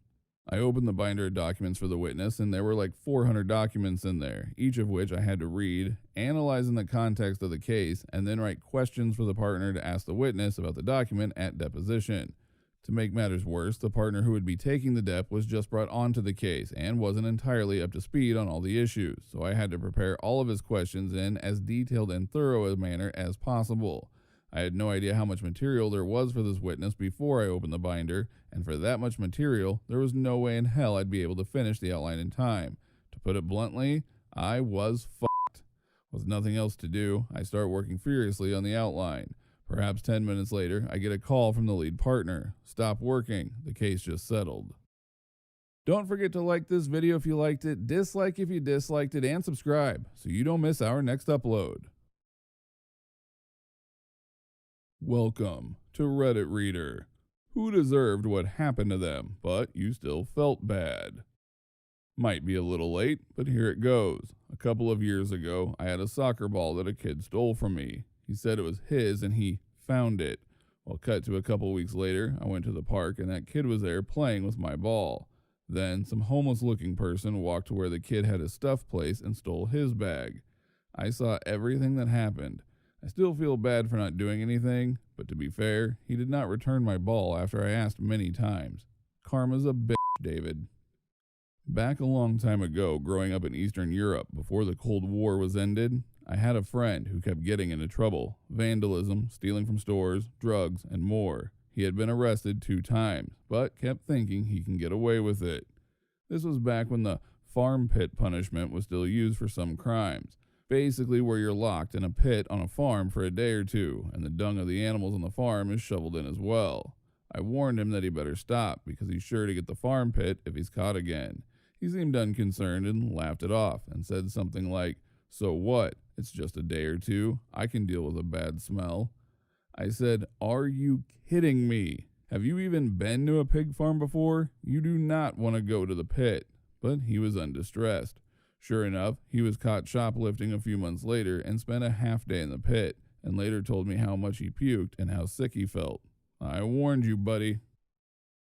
I opened the binder of documents for the witness, and there were like 400 documents in there, each of which I had to read, analyze in the context of the case, and then write questions for the partner to ask the witness about the document at deposition. To make matters worse, the partner who would be taking the dep was just brought onto the case and wasn't entirely up to speed on all the issues, so I had to prepare all of his questions in as detailed and thorough a manner as possible. I had no idea how much material there was for this witness before I opened the binder, and for that much material, there was no way in hell I'd be able to finish the outline in time. To put it bluntly, I was fucked. With nothing else to do, I start working furiously on the outline. Perhaps 10 minutes later, I get a call from the lead partner. Stop working. The case just settled. Don't forget to like this video if you liked it, dislike if you disliked it, and subscribe so you don't miss our next upload. Welcome to Reddit Reader. Who deserved what happened to them, but you still felt bad? Might be a little late, but here it goes. A couple of years ago, I had a soccer ball that a kid stole from me. He said it was his and he found it. Well, cut to a couple weeks later, I went to the park and that kid was there playing with my ball. Then some homeless looking person walked to where the kid had his stuff placed and stole his bag. I saw everything that happened. I still feel bad for not doing anything, but to be fair, he did not return my ball after I asked many times. Karma's a bitch, David. Back a long time ago, growing up in Eastern Europe before the Cold War was ended, I had a friend who kept getting into trouble. Vandalism, stealing from stores, drugs, and more. He had been arrested 2 times, but kept thinking he can get away with it. This was back when the farm pit punishment was still used for some crimes. Basically where you're locked in a pit on a farm for a day or 2, and the dung of the animals on the farm is shoveled in as well. I warned him that he better stop, because he's sure to get the farm pit if he's caught again. He seemed unconcerned and laughed it off, and said something like, "So what? It's just a day or 2. I can deal with a bad smell." I said, "Are you kidding me? Have you even been to a pig farm before? You do not want to go to the pit." But he was undistressed. Sure enough, he was caught shoplifting a few months later and spent a half day in the pit, and later told me how much he puked and how sick he felt. I warned you, buddy.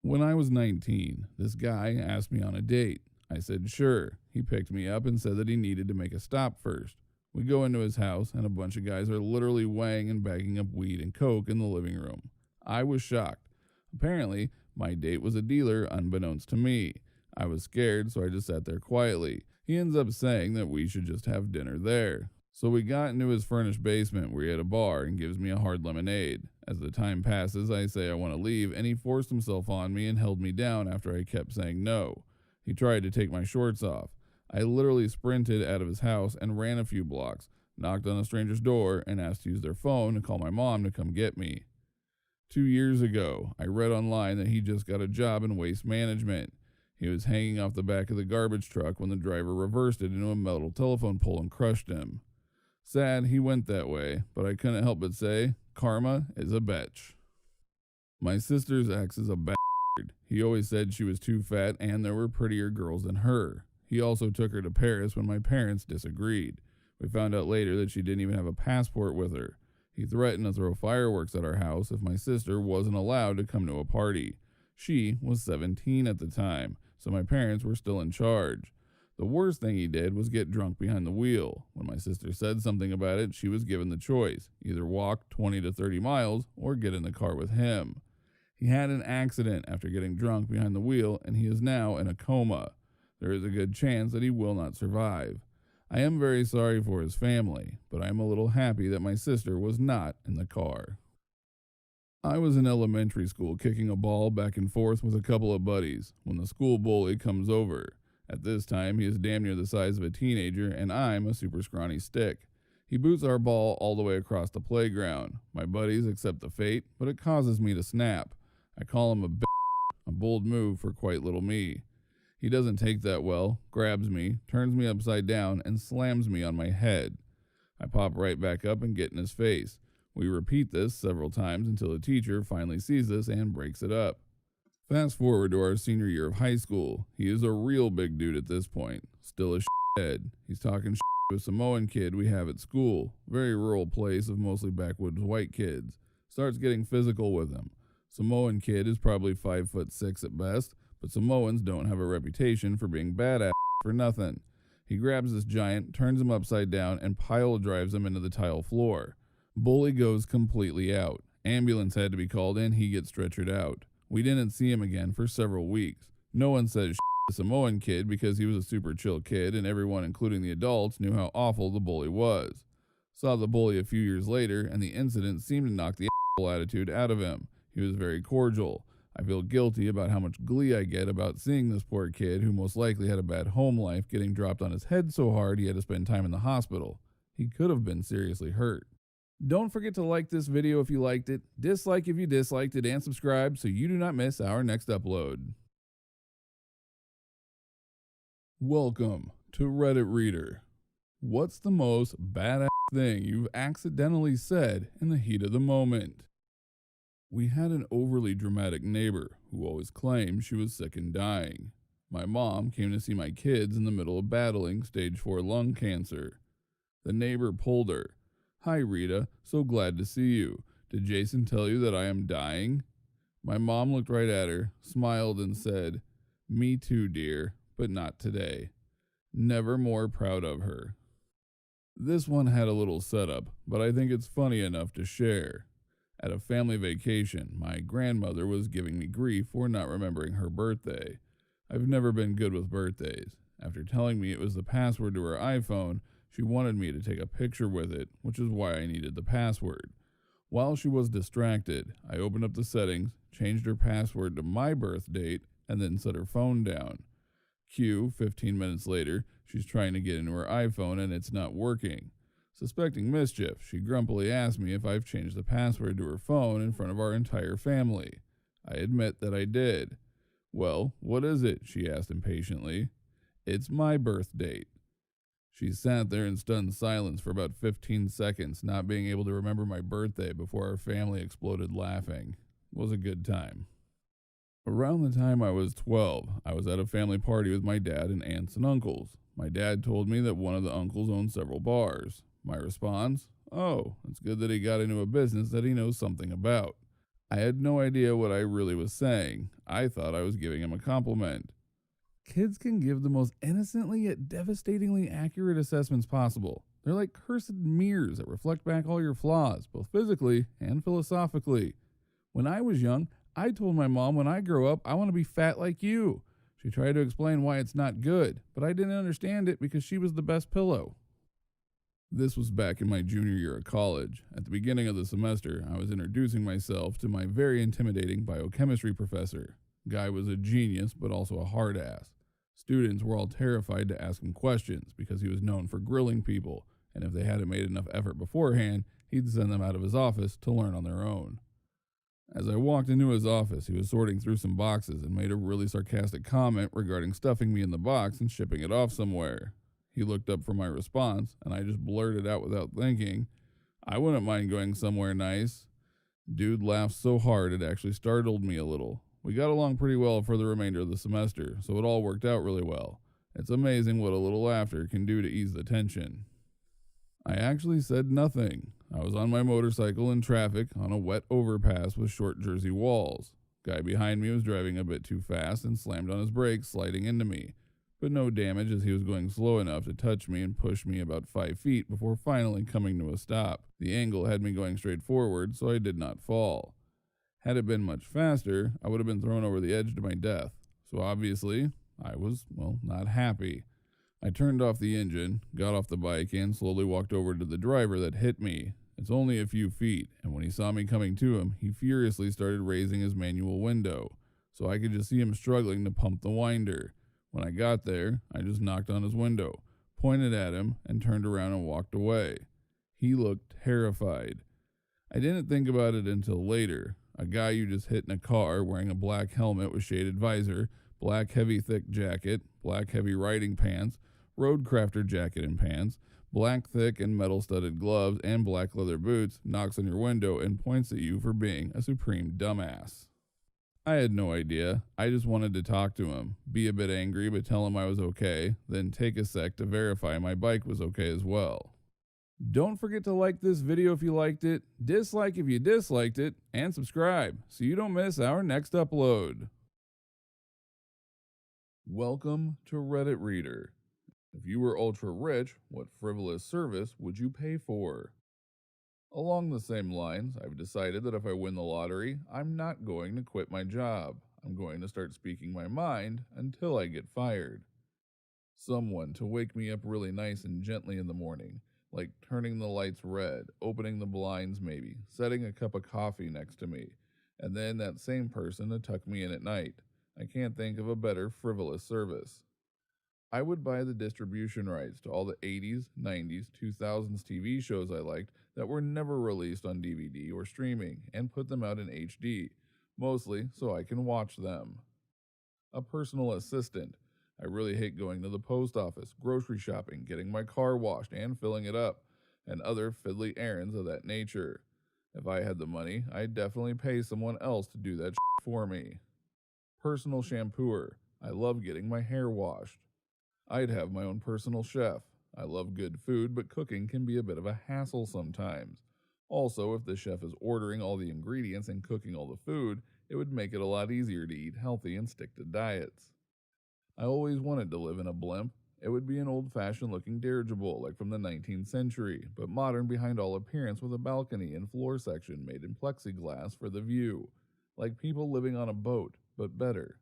When I was 19, this guy asked me on a date. I said sure. He picked me up and said that he needed to make a stop first. We go into his house, and a bunch of guys are literally weighing and bagging up weed and coke in the living room. I was shocked. Apparently, my date was a dealer unbeknownst to me. I was scared, so I just sat there quietly. He ends up saying that we should just have dinner there. So we got into his furnished basement where he had a bar and gives me a hard lemonade. As the time passes, I say I want to leave, and he forced himself on me and held me down after I kept saying no. He tried to take my shorts off. I literally sprinted out of his house and ran a few blocks, knocked on a stranger's door, and asked to use their phone to call my mom to come get me. 2 years ago, I read online that he just got a job in waste management. He was hanging off the back of the garbage truck when the driver reversed it into a metal telephone pole and crushed him. Sad he went that way, but I couldn't help but say, karma is a bitch. My sister's ex is a bastard. He always said she was too fat and there were prettier girls than her. He also took her to Paris when my parents disagreed. We found out later that she didn't even have a passport with her. He threatened to throw fireworks at our house if my sister wasn't allowed to come to a party. She was 17 at the time, so my parents were still in charge. The worst thing he did was get drunk behind the wheel. When my sister said something about it, she was given the choice, either walk 20 to 30 miles or get in the car with him. He had an accident after getting drunk behind the wheel, and he is now in a coma. There is a good chance that he will not survive. I am very sorry for his family, but I am a little happy that my sister was not in the car. I was in elementary school kicking a ball back and forth with a couple of buddies when the school bully comes over. At this time, he is damn near the size of a teenager, and I'm a super scrawny stick. He boots our ball all the way across the playground. My buddies accept the fate, but it causes me to snap. I call him a bold move for quite little me. He doesn't take that well, grabs me, turns me upside down, and slams me on my head. I pop right back up and get in his face. We repeat this several times until the teacher finally sees this and breaks it up. Fast forward to our senior year of high school. He is a real big dude at this point, still a head. He's talking to a Samoan kid we have at school, very rural place of mostly backwoods white kids. Starts getting physical with him. Samoan kid is probably 5'6" at best, but Samoans don't have a reputation for being badass for nothing. He grabs this giant, turns him upside down, and pile drives him into the tile floor. Bully goes completely out. Ambulance had to be called in, he gets stretchered out. We didn't see him again for several weeks. No one said the Samoan kid because he was a super chill kid, and everyone, including the adults, knew how awful the bully was. Saw the bully a few years later, and the incident seemed to knock the attitude out of him. He was very cordial. I feel guilty about how much glee I get about seeing this poor kid who most likely had a bad home life getting dropped on his head so hard he had to spend time in the hospital. He could have been seriously hurt. Don't forget to like this video if you liked it, dislike if you disliked it, and subscribe so you do not miss our next upload. Welcome to Reddit Reader. What's the most badass thing you've accidentally said in the heat of the moment? We had an overly dramatic neighbor who always claimed she was sick and dying. My mom came to see my kids in the middle of battling stage 4 lung cancer. The neighbor pulled her. "Hi Rita, so glad to see you. Did Jason tell you that I am dying?" My mom looked right at her, smiled and said, "Me too, dear, but not today." Never more proud of her. This one had a little setup, but I think it's funny enough to share. At a family vacation, my grandmother was giving me grief for not remembering her birthday. I've never been good with birthdays. After telling me it was the password to her iPhone, she wanted me to take a picture with it, which is why I needed the password. While she was distracted, I opened up the settings, changed her password to my birth date, and then set her phone down. Cue, 15 minutes later, she's trying to get into her iPhone and it's not working. Suspecting mischief, she grumpily asked me if I've changed the password to her phone in front of our entire family. I admit that I did. "Well, what is it?" she asked impatiently. "It's my birth date." She sat there in stunned silence for about 15 seconds, not being able to remember my birthday before our family exploded laughing. It was a good time. Around the time I was 12, I was at a family party with my dad and aunts and uncles. My dad told me that one of the uncles owned several bars. My response? "Oh, it's good that he got into a business that he knows something about." I had no idea what I really was saying. I thought I was giving him a compliment. Kids can give the most innocently yet devastatingly accurate assessments possible. They're like cursed mirrors that reflect back all your flaws, both physically and philosophically. When I was young, I told my mom when I grow up, I want to be fat like you. She tried to explain why it's not good, but I didn't understand it because she was the best pillow. This was back in my junior year of college. At the beginning of the semester, I was introducing myself to my very intimidating biochemistry professor. Guy was a genius, but also a hard ass. Students were all terrified to ask him questions because he was known for grilling people, and if they hadn't made enough effort beforehand, he'd send them out of his office to learn on their own. As I walked into his office, he was sorting through some boxes and made a really sarcastic comment regarding stuffing me in the box and shipping it off somewhere. He looked up for my response, and I just blurted out without thinking, "I wouldn't mind going somewhere nice." Dude laughed so hard it actually startled me a little. We got along pretty well for the remainder of the semester, so it all worked out really well. It's amazing what a little laughter can do to ease the tension. I actually said nothing. I was on my motorcycle in traffic on a wet overpass with short Jersey walls. Guy behind me was driving a bit too fast and slammed on his brakes, sliding into me. But no damage as he was going slow enough to touch me and push me about 5 feet before finally coming to a stop. The angle had me going straight forward, so I did not fall. Had it been much faster, I would have been thrown over the edge to my death. So obviously, I was, not happy. I turned off the engine, got off the bike, and slowly walked over to the driver that hit me. It's only a few feet, and when he saw me coming to him, he furiously started raising his manual window, so I could just see him struggling to pump the winder. When I got there, I just knocked on his window, pointed at him, and turned around and walked away. He looked terrified. I didn't think about it until later. A guy you just hit in a car wearing a black helmet with shaded visor black heavy thick jacket, black heavy riding pants, roadcrafter jacket and pants, black thick and metal studded gloves, and black leather boots, knocks on your window and points at you for being a supreme dumbass. I had no idea. I just wanted to talk to him, be a bit angry but tell him I was okay, then take a sec to verify my bike was okay as well. Don't forget to like this video if you liked it, dislike if you disliked it, and subscribe so you don't miss our next upload. Welcome to Reddit Reader. If you were ultra rich, what frivolous service would you pay for? Along the same lines, I've decided that if I win the lottery, I'm not going to quit my job. I'm going to start speaking my mind until I get fired. Someone to wake me up really nice and gently in the morning, like turning the lights red, opening the blinds maybe, setting a cup of coffee next to me, and then that same person to tuck me in at night. I can't think of a better frivolous service. I would buy the distribution rights to all the 80s, 90s, 2000s TV shows I liked that were never released on DVD or streaming and put them out in HD, mostly so I can watch them. A personal assistant. I really hate going to the post office, grocery shopping, getting my car washed and filling it up, and other fiddly errands of that nature. If I had the money, I'd definitely pay someone else to do that for me. Personal shampooer. I love getting my hair washed. I'd have my own personal chef. I love good food, but cooking can be a bit of a hassle sometimes. Also, if the chef is ordering all the ingredients and cooking all the food, it would make it a lot easier to eat healthy and stick to diets. I always wanted to live in a blimp. It would be an old-fashioned looking dirigible like from the 19th century, but modern behind all appearance with a balcony and floor section made in plexiglass for the view. Like people living on a boat, but better.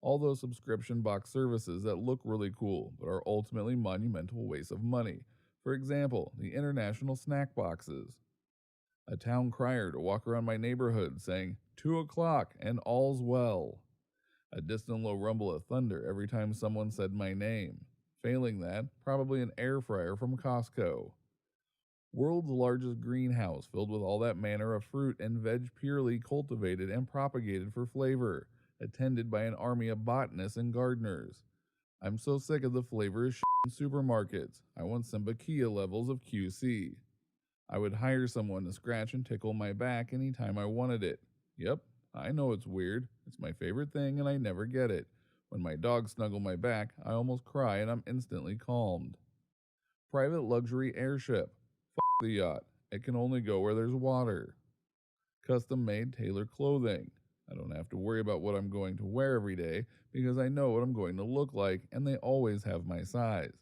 All those subscription box services that look really cool but are ultimately monumental wastes of money. For example, the international snack boxes. A town crier to walk around my neighborhood saying, 2 o'clock and all's well. A distant low rumble of thunder every time someone said my name. Failing that, probably an air fryer from Costco. World's largest greenhouse filled with all that manner of fruit and veg purely cultivated and propagated for flavor, attended by an army of botanists and gardeners. I'm so sick of the flavor shit in supermarkets. I want some Bakia levels of QC. I would hire someone to scratch and tickle my back anytime I wanted it. Yep, I know it's weird. It's my favorite thing and I never get it. When my dogs snuggle my back, I almost cry and I'm instantly calmed. Private luxury airship. The yacht. It can only go where there's water. Custom made tailored clothing. I don't have to worry about what I'm going to wear every day because I know what I'm going to look like and they always have my size.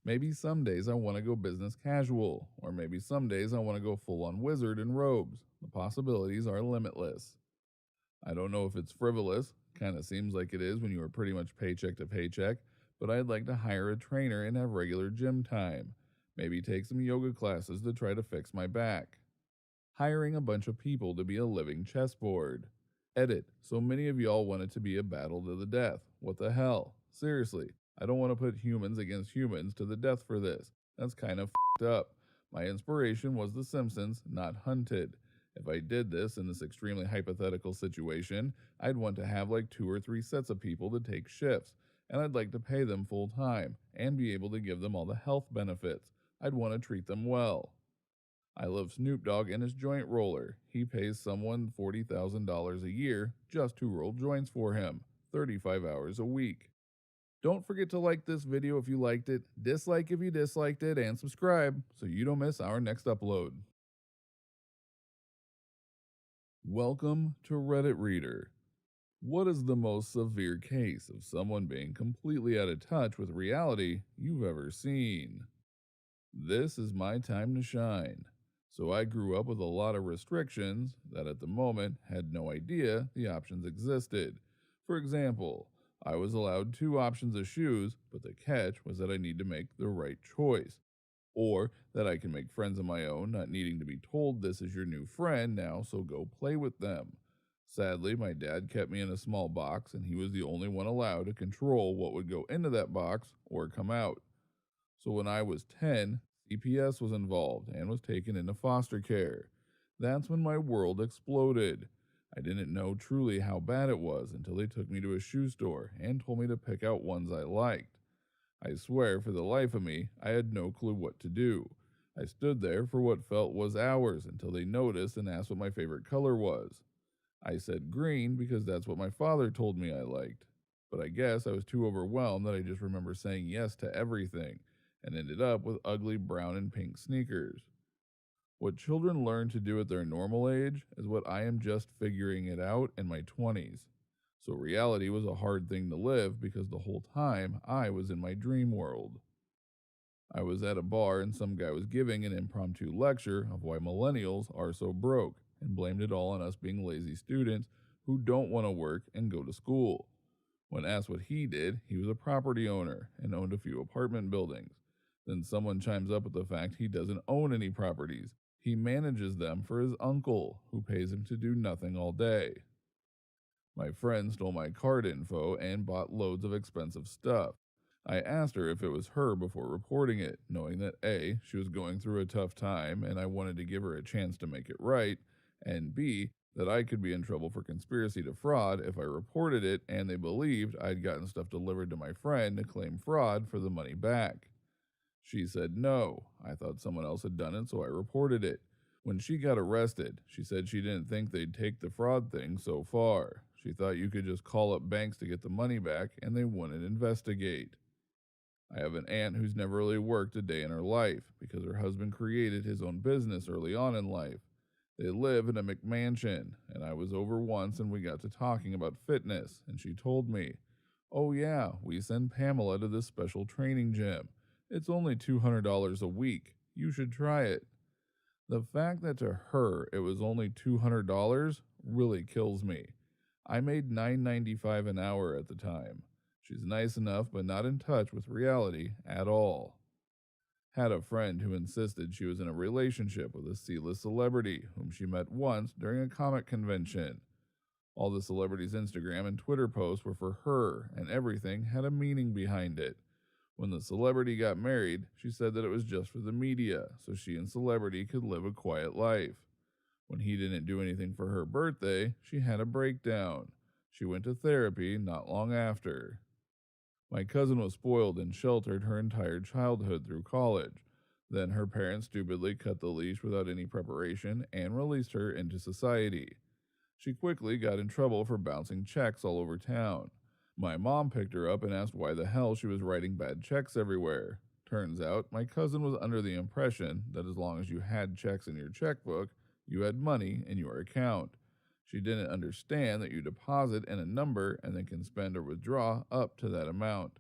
Maybe some days I want to go business casual, or maybe some days I want to go full on wizard in robes. The possibilities are limitless. I don't know if it's frivolous, kinda seems like it is when you are pretty much paycheck to paycheck, but I'd like to hire a trainer and have regular gym time. Maybe take some yoga classes to try to fix my back. Hiring a bunch of people to be a living chessboard. Edit. So many of y'all want it to be a battle to the death. What the hell? Seriously, I don't want to put humans against humans to the death for this. That's kind of fed up. My inspiration was The Simpsons, not Hunted. If I did this in this extremely hypothetical situation, I'd want to have like 2 or 3 sets of people to take shifts, and I'd like to pay them full time and be able to give them all the health benefits. I'd want to treat them well. I love Snoop Dogg and his joint roller. He pays someone $40,000 a year just to roll joints for him, 35 hours a week. Don't forget to like this video if you liked it, dislike if you disliked it, and subscribe so you don't miss our next upload. Welcome to Reddit Reader. What is the most severe case of someone being completely out of touch with reality you've ever seen? This is my time to shine. So I grew up with a lot of restrictions that at the moment had no idea the options existed. For example, I was allowed 2 options of shoes, but the catch was that I need to make the right choice. Or that I can make friends of my own, not needing to be told this is your new friend now, so go play with them. Sadly, my dad kept me in a small box and he was the only one allowed to control what would go into that box or come out. So when I was 10, CPS was involved and was taken into foster care. That's when my world exploded. I didn't know truly how bad it was until they took me to a shoe store and told me to pick out ones I liked. I swear, for the life of me, I had no clue what to do. I stood there for what felt was hours until they noticed and asked what my favorite color was. I said green because that's what my father told me I liked. But I guess I was too overwhelmed that I just remember saying yes to everything and ended up with ugly brown and pink sneakers. What children learn to do at their normal age is what I am just figuring it out in my 20s. So reality was a hard thing to live because the whole time I was in my dream world. I was at a bar and some guy was giving an impromptu lecture of why millennials are so broke and blamed it all on us being lazy students who don't want to work and go to school. When asked what he did, he was a property owner and owned a few apartment buildings. Then someone chimes up with the fact he doesn't own any properties. He manages them for his uncle, who pays him to do nothing all day. My friend stole my card info and bought loads of expensive stuff. I asked her if it was her before reporting it, knowing that A, she was going through a tough time and I wanted to give her a chance to make it right, and B, that I could be in trouble for conspiracy to fraud if I reported it and they believed I'd gotten stuff delivered to my friend to claim fraud for the money back. She said no. I thought someone else had done it, so I reported it. When she got arrested, she said she didn't think they'd take the fraud thing so far. She thought you could just call up banks to get the money back and they wouldn't investigate. I have an aunt who's never really worked a day in her life because her husband created his own business early on in life. They live in a McMansion, and I was over once and we got to talking about fitness, and she told me, "Oh, yeah, we send Pamela to this special training gym. It's only $200 a week. You should try it." The fact that to her it was only $200 really kills me. I made $9.95 an hour at the time. She's nice enough, but not in touch with reality at all. Had a friend who insisted she was in a relationship with a C-list celebrity whom she met once during a comic convention. All the celebrity's Instagram and Twitter posts were for her, and everything had a meaning behind it. When the celebrity got married, she said that it was just for the media, so she and celebrity could live a quiet life. When he didn't do anything for her birthday, she had a breakdown. She went to therapy not long after. My cousin was spoiled and sheltered her entire childhood through college. Then her parents stupidly cut the leash without any preparation and released her into society. She quickly got in trouble for bouncing checks all over town. My mom picked her up and asked why the hell she was writing bad checks everywhere. Turns out, my cousin was under the impression that as long as you had checks in your checkbook, you had money in your account. She didn't understand that you deposit in a number and then can spend or withdraw up to that amount.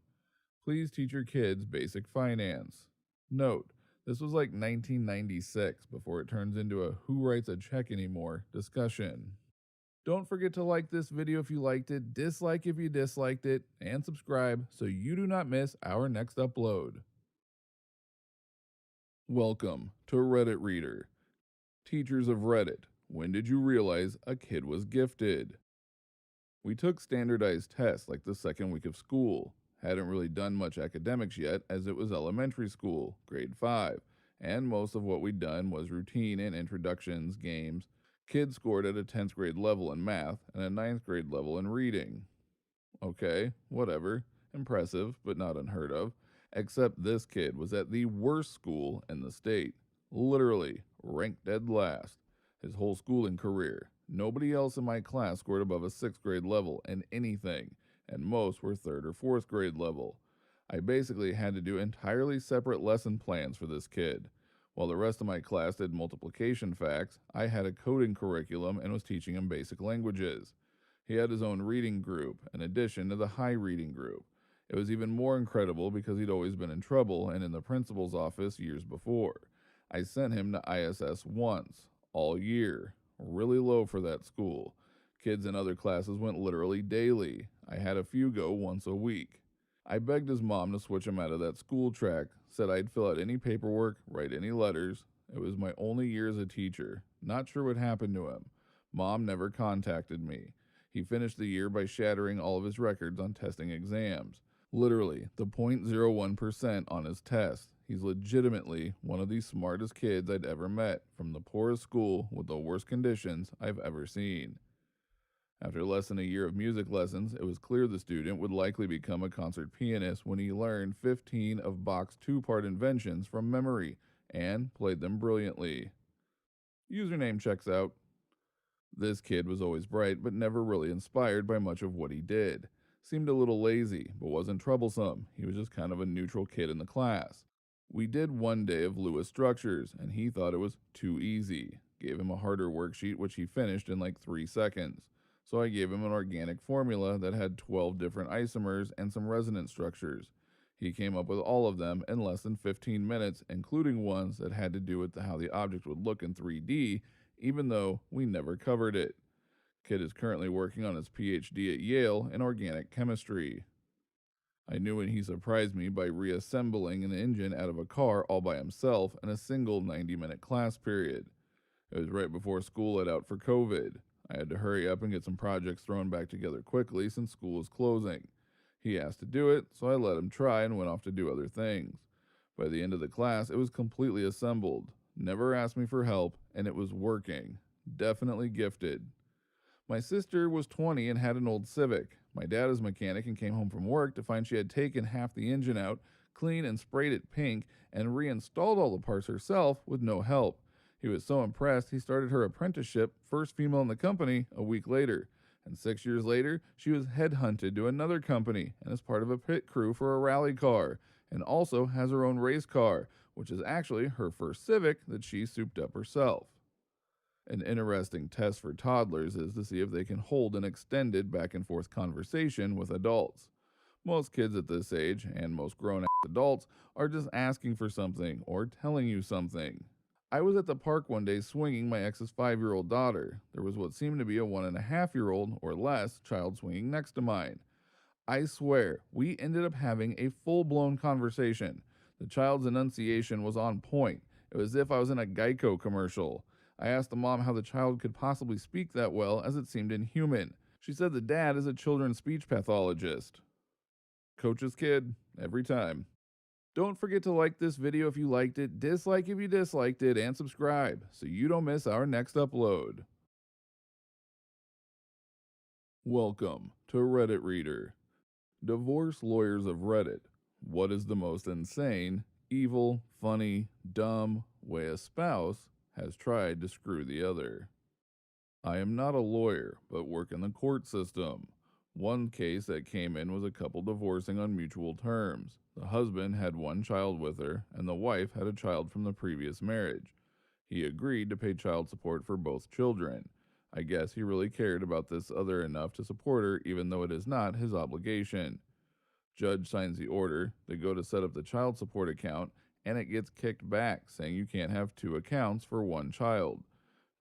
Please teach your kids basic finance. Note, this was like 1996 before it turns into a who writes a check anymore discussion. Don't forget to like this video if you liked it, dislike if you disliked it, and subscribe so you do not miss our next upload. Welcome to Reddit Reader. Teachers of Reddit, when did you realize a kid was gifted? We took standardized tests like the second week of school. Hadn't really done much academics yet as it was elementary school, grade 5, and most of what we'd done was routine and introductions, games. Kids scored at a 10th grade level in math and a 9th grade level in reading. Okay, whatever. Impressive, but not unheard of. Except this kid was at the worst school in the state. Literally, ranked dead last. His whole schooling career. Nobody else in my class scored above a 6th grade level in anything, and most were 3rd or 4th grade level. I basically had to do entirely separate lesson plans for this kid. While the rest of my class did multiplication facts, I had a coding curriculum and was teaching him basic languages. He had his own reading group, in addition to the high reading group. It was even more incredible because he'd always been in trouble and in the principal's office years before. I sent him to ISS once, all year. Really low for that school. Kids in other classes went literally daily. I had a few go once a week. I begged his mom to switch him out of that school track, said I'd fill out any paperwork, write any letters. It was my only year as a teacher. Not sure what happened to him. Mom never contacted me. He finished the year by shattering all of his records on testing exams. Literally, the 0.01% on his test. He's legitimately one of the smartest kids I'd ever met, from the poorest school with the worst conditions I've ever seen. After less than a year of music lessons, it was clear the student would likely become a concert pianist when he learned 15 of Bach's two-part inventions from memory and played them brilliantly. Username checks out. This kid was always bright, but never really inspired by much of what he did. Seemed a little lazy, but wasn't troublesome. He was just kind of a neutral kid in the class. We did one day of Lewis structures, and he thought it was too easy. Gave him a harder worksheet, which he finished in like 3 seconds. So I gave him an organic formula that had 12 different isomers and some resonance structures. He came up with all of them in less than 15 minutes, including ones that had to do with how the object would look in 3D, even though we never covered it. Kid is currently working on his PhD at Yale in organic chemistry. I knew when he surprised me by reassembling an engine out of a car all by himself in a single 90-minute class period. It was right before school let out for COVID. I had to hurry up and get some projects thrown back together quickly since school was closing. He asked to do it, so I let him try and went off to do other things. By the end of the class, it was completely assembled. Never asked me for help, and it was working. Definitely gifted. My sister was 20 and had an old Civic. My dad is a mechanic and came home from work to find she had taken half the engine out, cleaned and sprayed it pink, and reinstalled all the parts herself with no help. He was so impressed he started her apprenticeship, first female in the company, a week later. And 6 years later, she was headhunted to another company and is part of a pit crew for a rally car, and also has her own race car, which is actually her first Civic that she souped up herself. An interesting test for toddlers is to see if they can hold an extended back and forth conversation with adults. Most kids at this age, and most grown adults, are just asking for something or telling you something. I was at the park one day swinging my ex's 5-year-old daughter. There was what seemed to be a 1.5-year-old or less child swinging next to mine. I swear, we ended up having a full-blown conversation. The child's enunciation was on point. It was as if I was in a Geico commercial. I asked the mom how the child could possibly speak that well, as it seemed inhuman. She said the dad is a children's speech pathologist. Coach's kid, every time. Don't forget to like this video if you liked it, dislike if you disliked it, and subscribe so you don't miss our next upload. Welcome to Reddit Reader. Divorce lawyers of Reddit. What is the most insane, evil, funny, dumb way a spouse has tried to screw the other? I am not a lawyer, but work in the court system. One case that came in was a couple divorcing on mutual terms. The husband had one child with her, and the wife had a child from the previous marriage. He agreed to pay child support for both children. I guess he really cared about this other enough to support her, even though it is not his obligation. Judge signs the order, they go to set up the child support account, and it gets kicked back, saying you can't have two accounts for one child.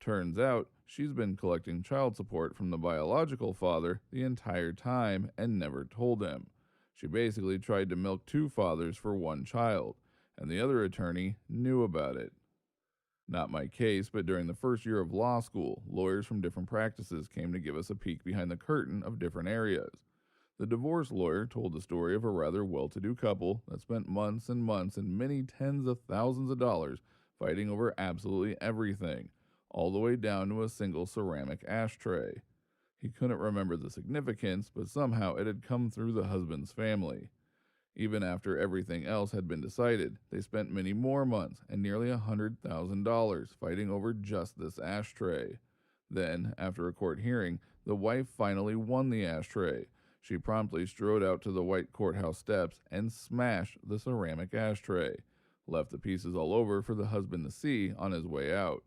Turns out, she's been collecting child support from the biological father the entire time and never told him. She basically tried to milk two fathers for one child, and the other attorney knew about it. Not my case, but during the first year of law school, lawyers from different practices came to give us a peek behind the curtain of different areas. The divorce lawyer told the story of a rather well-to-do couple that spent months and months and many tens of thousands of dollars fighting over absolutely everything, all the way down to a single ceramic ashtray. He couldn't remember the significance, but somehow it had come through the husband's family. Even after everything else had been decided, they spent many more months and nearly $100,000 fighting over just this ashtray. Then, after a court hearing, the wife finally won the ashtray. She promptly strode out to the white courthouse steps and smashed the ceramic ashtray. Left the pieces all over for the husband to see on his way out.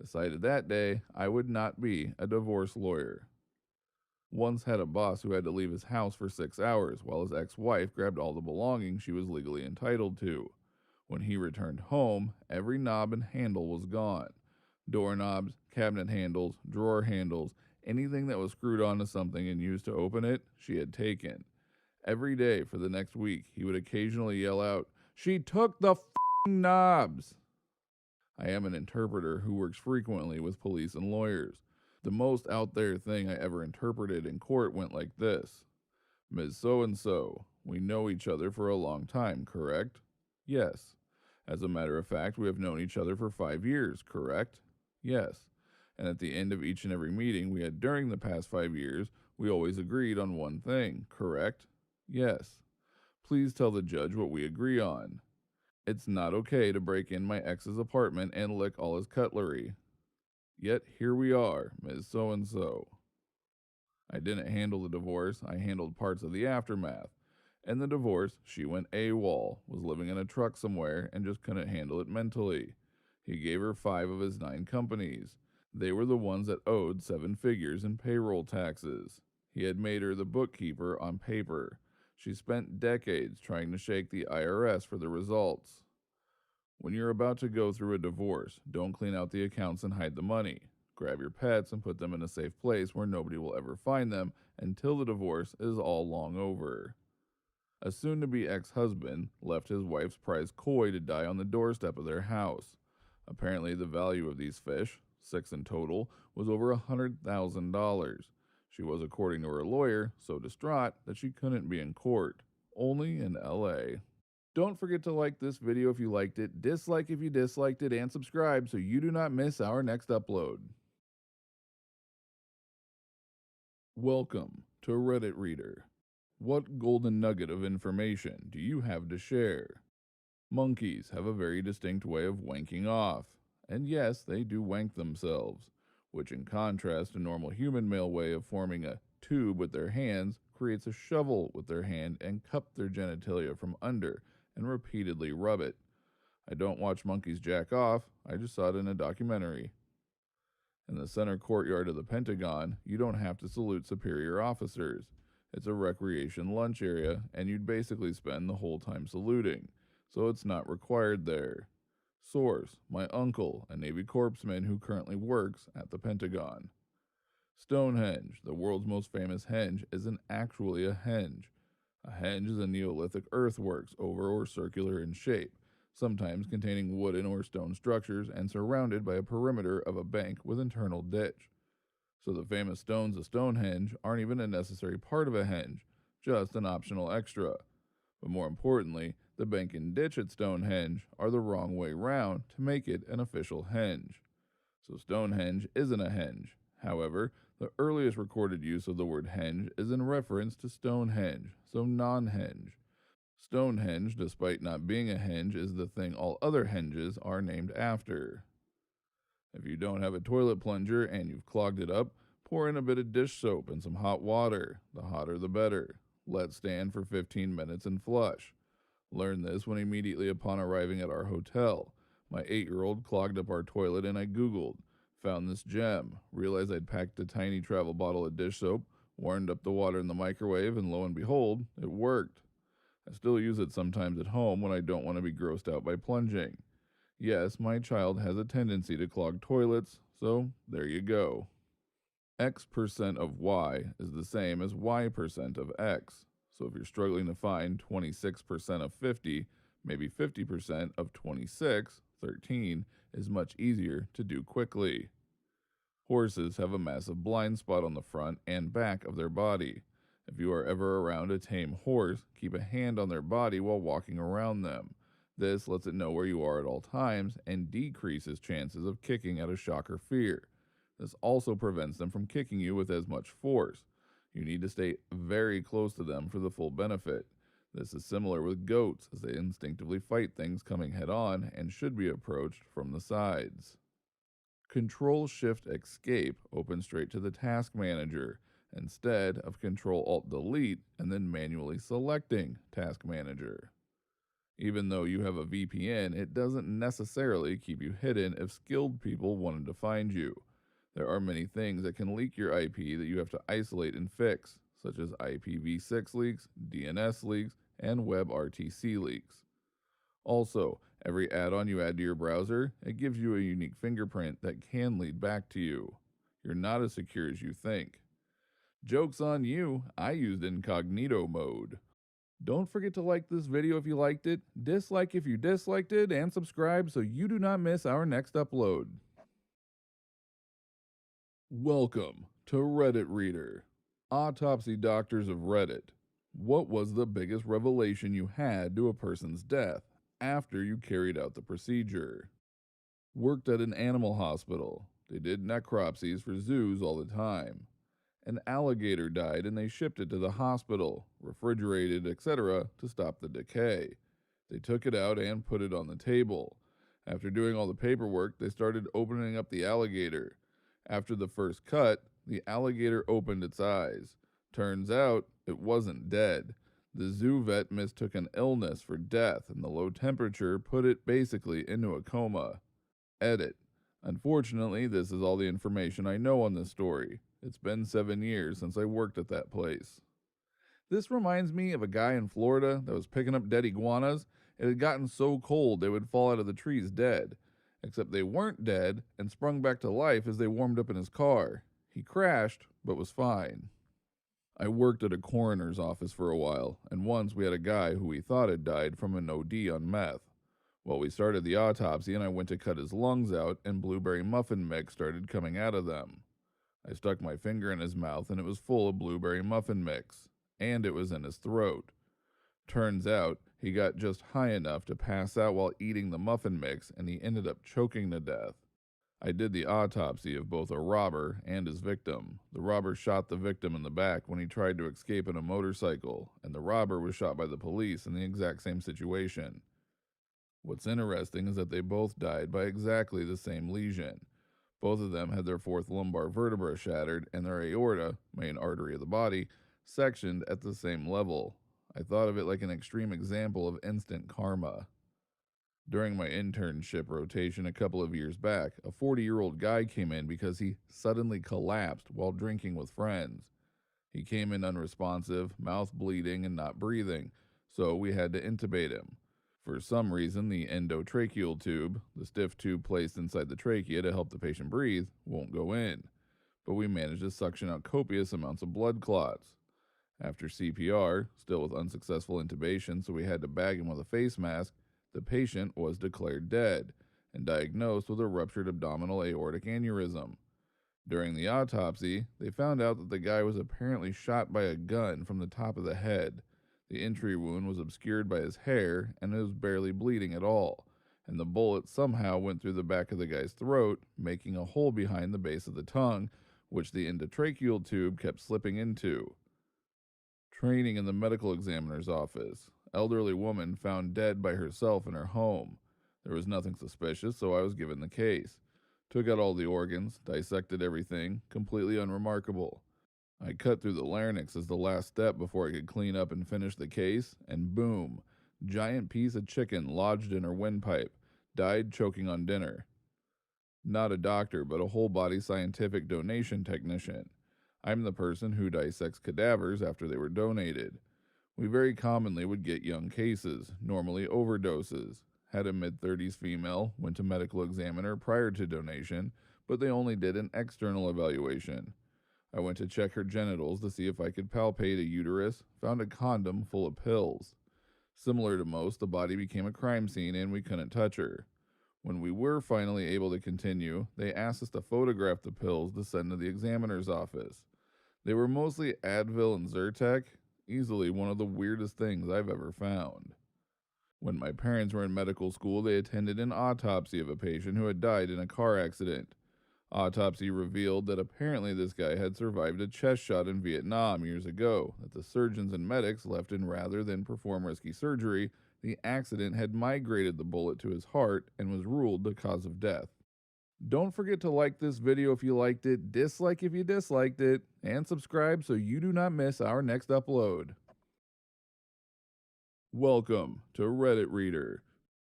Decided that day I would not be a divorce lawyer. Once had a boss who had to leave his house for 6 hours while his ex-wife grabbed all the belongings she was legally entitled to. When he returned home, every knob and handle was gone. Doorknobs, cabinet handles, drawer handles, anything that was screwed onto something and used to open it, she had taken. Every day for the next week, he would occasionally yell out, "She took the f***ing knobs!" I am an interpreter who works frequently with police and lawyers. The most out there thing I ever interpreted in court went like this. "Ms. So-and-so, we know each other for a long time, correct?" "Yes." "As a matter of fact, we have known each other for 5 years, correct?" "Yes." And at the end of each and every meeting we had during the past 5 years, we always agreed on one thing, correct? Yes. Please tell the judge what we agree on. It's not okay to break in my ex's apartment and lick all his cutlery. Yet here we are, Ms. So and so. I didn't handle the divorce, I handled parts of the aftermath. In the divorce, she went AWOL, was living in a truck somewhere, and just couldn't handle it mentally. He gave her 5 of his 9 companies. They were the ones that owed 7 figures in payroll taxes. He had made her the bookkeeper on paper. She spent decades trying to shake the IRS for the results. When you're about to go through a divorce, don't clean out the accounts and hide the money. Grab your pets and put them in a safe place where nobody will ever find them until the divorce is all long over. A soon-to-be ex-husband left his wife's prized koi to die on the doorstep of their house. Apparently the value of these fish, 6 in total, was over $100,000. She was, according to her lawyer, so distraught that she couldn't be in court, only in LA. Don't forget to like this video if you liked it, dislike if you disliked it, and subscribe so you do not miss our next upload. Welcome to Reddit Reader. What golden nugget of information do you have to share? Monkeys have a very distinct way of wanking off. And yes, they do wank themselves, which in contrast to normal human male way of forming a tube with their hands, creates a shovel with their hand and cup their genitalia from under and repeatedly rub it. I don't watch monkeys jack off, I just saw it in a documentary. In the center courtyard of the Pentagon, you don't have to salute superior officers. It's a recreation lunch area, and you'd basically spend the whole time saluting, so it's not required there. Source: my uncle, a Navy corpsman who currently works at the Pentagon. Stonehenge, the world's most famous henge, isn't actually a henge. A henge is a Neolithic earthworks, oval or circular in shape, sometimes containing wooden or stone structures and surrounded by a perimeter of a bank with internal ditch. So the famous stones of Stonehenge aren't even a necessary part of a henge, just an optional extra. But more importantly, the bank and ditch at Stonehenge are the wrong way round to make it an official henge. So Stonehenge isn't a henge. However, the earliest recorded use of the word henge is in reference to Stonehenge, so non-henge. Stonehenge, despite not being a henge, is the thing all other henges are named after. If you don't have a toilet plunger and you've clogged it up, pour in a bit of dish soap and some hot water. The hotter the better. Let stand for 15 minutes and flush. Learned this when immediately upon arriving at our hotel. My 8-year-old clogged up our toilet and I Googled. Found this gem. Realized I'd packed a tiny travel bottle of dish soap, warmed up the water in the microwave, and lo and behold, it worked. I still use it sometimes at home when I don't want to be grossed out by plunging. Yes, my child has a tendency to clog toilets, so there you go. X% of Y is the same as Y% of X. So if you're struggling to find 26% of 50, maybe 50% of 26, 13, is much easier to do quickly. Horses have a massive blind spot on the front and back of their body. If you are ever around a tame horse, keep a hand on their body while walking around them. This lets it know where you are at all times and decreases chances of kicking out of shock or fear. This also prevents them from kicking you with as much force. You need to stay very close to them for the full benefit. This is similar with goats, as they instinctively fight things coming head on and should be approached from the sides. Control-Shift-Escape opens straight to the task manager, instead of Control-Alt-Delete and then manually selecting Task Manager. Even though you have a VPN, it doesn't necessarily keep you hidden if skilled people wanted to find you. There are many things that can leak your IP that you have to isolate and fix, such as IPv6 leaks, DNS leaks, and WebRTC leaks. Also, every add-on you add to your browser, it gives you a unique fingerprint that can lead back to you. You're not as secure as you think. Joke's on you, I used incognito mode. Don't forget to like this video if you liked it, dislike if you disliked it, and subscribe so you do not miss our next upload. Welcome to Reddit Reader. Autopsy Doctors of Reddit. What was the biggest revelation you had to a person's death after you carried out the procedure? Worked at an animal hospital. They did necropsies for zoos all the time. An alligator died and they shipped it to the hospital, refrigerated, etc., to stop the decay. They took it out and put it on the table. After doing all the paperwork, they started opening up the alligator. After the first cut, the alligator opened its eyes. Turns out, it wasn't dead. The zoo vet mistook an illness for death, and the low temperature put it basically into a coma. Edit. Unfortunately, this is all the information I know on this story. It's been 7 years since I worked at that place. This reminds me of a guy in Florida that was picking up dead iguanas. It had gotten so cold they would fall out of the trees dead. Except they weren't dead and sprung back to life as they warmed up in his car. He crashed, but was fine. I worked at a coroner's office for a while, and once we had a guy who we thought had died from an OD on meth. Well, we started the autopsy and I went to cut his lungs out, and blueberry muffin mix started coming out of them. I stuck my finger in his mouth and it was full of blueberry muffin mix, and it was in his throat. Turns out, he got just high enough to pass out while eating the muffin mix, and he ended up choking to death. I did the autopsy of both a robber and his victim. The robber shot the victim in the back when he tried to escape in a motorcycle, and the robber was shot by the police in the exact same situation. What's interesting is that they both died by exactly the same lesion. Both of them had their fourth lumbar vertebra shattered and their aorta, main artery of the body, sectioned at the same level. I thought of it like an extreme example of instant karma. During my internship rotation a couple of years back, a 40-year-old guy came in because he suddenly collapsed while drinking with friends. He came in unresponsive, mouth bleeding, and not breathing, so we had to intubate him. For some reason, the endotracheal tube, the stiff tube placed inside the trachea to help the patient breathe, won't go in, but we managed to suction out copious amounts of blood clots. After CPR, still with unsuccessful intubation, so we had to bag him with a face mask, the patient was declared dead and diagnosed with a ruptured abdominal aortic aneurysm. During the autopsy, they found out that the guy was apparently shot by a gun from the top of the head. The entry wound was obscured by his hair and it was barely bleeding at all, and the bullet somehow went through the back of the guy's throat, making a hole behind the base of the tongue, which the endotracheal tube kept slipping into. Training in the medical examiner's office. Elderly woman found dead by herself in her home. There was nothing suspicious, so I was given the case. Took out all the organs, dissected everything, completely unremarkable. I cut through the larynx as the last step before I could clean up and finish the case, and boom, giant piece of chicken lodged in her windpipe, died choking on dinner. Not a doctor, but a whole body scientific donation technician. I'm the person who dissects cadavers after they were donated. We very commonly would get young cases, normally overdoses. Had a mid-30s female, went to medical examiner prior to donation, but they only did an external evaluation. I went to check her genitals to see if I could palpate a uterus, found a condom full of pills. Similar to most, the body became a crime scene and we couldn't touch her. When we were finally able to continue, they asked us to photograph the pills to send to the examiner's office. They were mostly Advil and Zyrtec, easily one of the weirdest things I've ever found. When my parents were in medical school, they attended an autopsy of a patient who had died in a car accident. Autopsy revealed that apparently this guy had survived a chest shot in Vietnam years ago, that the surgeons and medics left in rather than perform risky surgery, the accident had migrated the bullet to his heart and was ruled the cause of death. Don't forget to like this video if you liked it, dislike if you disliked it, and subscribe so you do not miss our next upload. Welcome to Reddit Reader.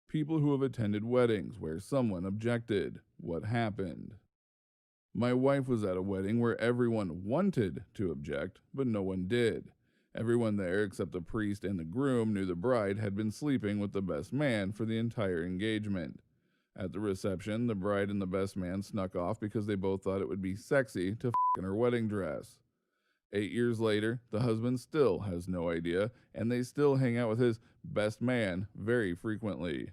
People who have attended weddings where someone objected. What happened? My wife was at a wedding where everyone wanted to object, but no one did. Everyone there except the priest and the groom knew the bride had been sleeping with the best man for the entire engagement. At the reception, the bride and the best man snuck off because they both thought it would be sexy to f in her wedding dress. 8 years later, the husband still has no idea, and they still hang out with his best man very frequently.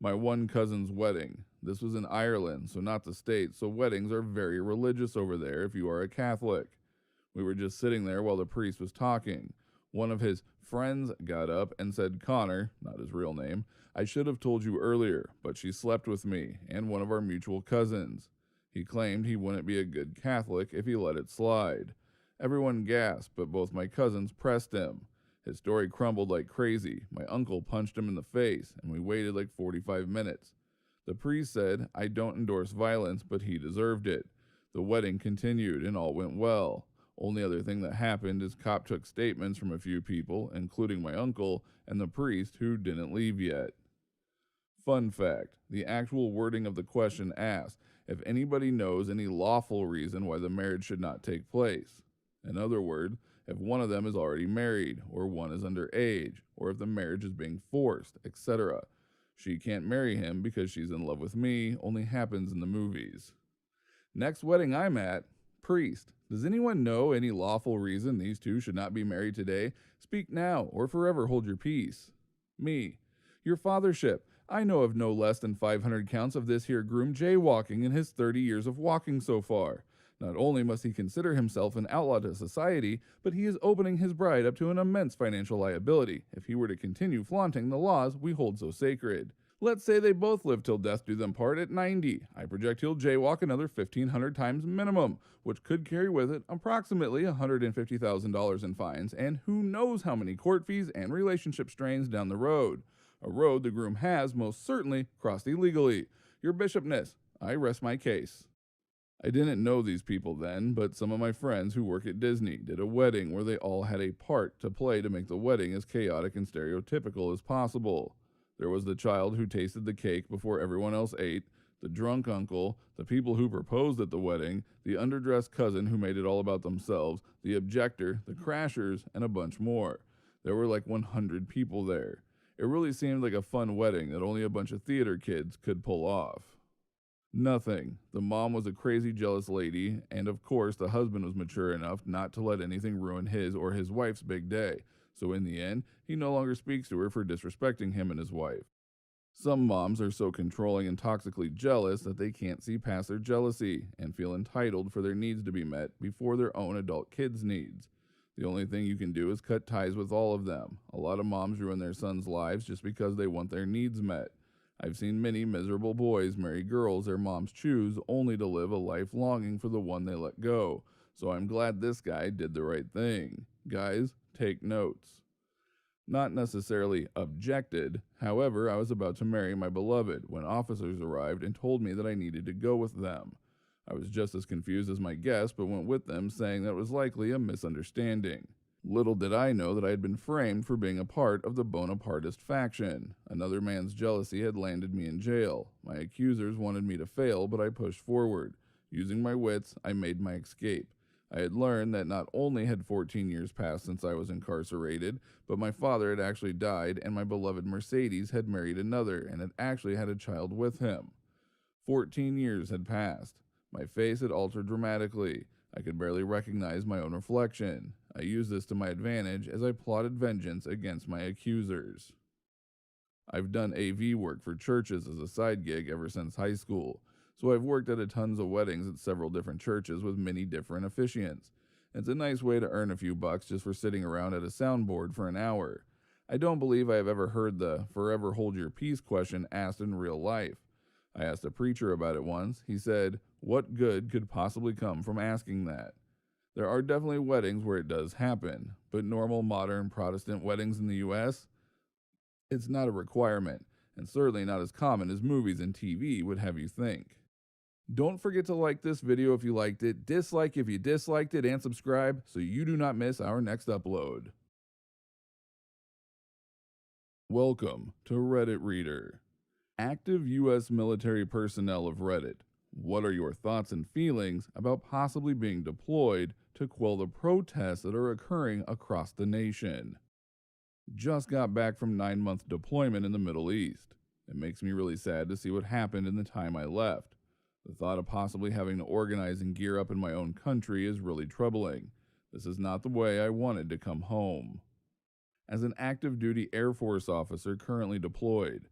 My one cousin's wedding. This was in Ireland, so not the States, so weddings are very religious over there if you are a Catholic. We were just sitting there while the priest was talking. One of his friends got up and said, "Connor," not his real name, "I should have told you earlier, but she slept with me and one of our mutual cousins. He claimed he wouldn't be a good Catholic if he let it slide. Everyone gasped, but both my cousins pressed him. His story crumbled like crazy. My uncle punched him in the face, and we waited like 45 minutes. The priest said, "I don't endorse violence, but he deserved it." The wedding continued, and all went well. Only other thing that happened is cop took statements from a few people, including my uncle and the priest who didn't leave yet. Fun fact, the actual wording of the question asked if anybody knows any lawful reason why the marriage should not take place. In other words, if one of them is already married, or one is underage, or if the marriage is being forced, etc. She can't marry him because she's in love with me only happens in the movies. Next wedding I'm at, priest. Does anyone know any lawful reason these two should not be married today? Speak now, or forever hold your peace. Me. Your fathership. I know of no less than 500 counts of this here groom jaywalking in his 30 years of walking so far. Not only must he consider himself an outlaw to society, but he is opening his bride up to an immense financial liability if he were to continue flaunting the laws we hold so sacred. Let's say they both live till death do them part at 90. I project he'll jaywalk another 1,500 times minimum, which could carry with it approximately $150,000 in fines and who knows how many court fees and relationship strains down the road. A road the groom has most certainly crossed illegally. Your bishopness, I rest my case. I didn't know these people then, but some of my friends who work at Disney did a wedding where they all had a part to play to make the wedding as chaotic and stereotypical as possible. There was the child who tasted the cake before everyone else ate, the drunk uncle, the people who proposed at the wedding, the underdressed cousin who made it all about themselves, the objector, the crashers, and a bunch more. There were like 100 people there. It really seemed like a fun wedding that only a bunch of theater kids could pull off. Nothing. The mom was a crazy jealous lady, and of course the husband was mature enough not to let anything ruin his or his wife's big day. So in the end, he no longer speaks to her for disrespecting him and his wife. Some moms are so controlling and toxically jealous that they can't see past their jealousy and feel entitled for their needs to be met before their own adult kids' needs. The only thing you can do is cut ties with all of them. A lot of moms ruin their sons' lives just because they want their needs met. I've seen many miserable boys marry girls their moms choose only to live a life longing for the one they let go. So I'm glad this guy did the right thing. Guys, take notes. Not necessarily objected, however, I was about to marry my beloved when officers arrived and told me that I needed to go with them. I was just as confused as my guest, but went with them, saying that it was likely a misunderstanding. Little did I know that I had been framed for being a part of the Bonapartist faction. Another man's jealousy had landed me in jail. My accusers wanted me to fail, but I pushed forward. Using my wits, I made my escape. I had learned that not only had 14 years passed since I was incarcerated, but my father had actually died and my beloved Mercedes had married another and had actually had a child with him. 14 years had passed. My face had altered dramatically. I could barely recognize my own reflection. I used this to my advantage as I plotted vengeance against my accusers. I've done AV work for churches as a side gig ever since high school, so I've worked at a tons of weddings at several different churches with many different officiants. It's a nice way to earn a few bucks just for sitting around at a soundboard for an hour. I don't believe I have ever heard the forever hold your peace question asked in real life. I asked a preacher about it once. He said, "What good could possibly come from asking that?" There are definitely weddings where it does happen, but normal modern Protestant weddings in the US, it's not a requirement, and certainly not as common as movies and TV would have you think. Don't forget to like this video if you liked it, dislike if you disliked it, and subscribe so you do not miss our next upload. Welcome to Reddit Reader. Active U.S. military personnel of Reddit. What are your thoughts and feelings about possibly being deployed to quell the protests that are occurring across the nation? Just got back from 9-month deployment in the Middle East. It makes me really sad to see what happened in the time I left. The thought of possibly having to organize and gear up in my own country is really troubling. This is not the way I wanted to come home. As an active duty Air Force officer currently deployed,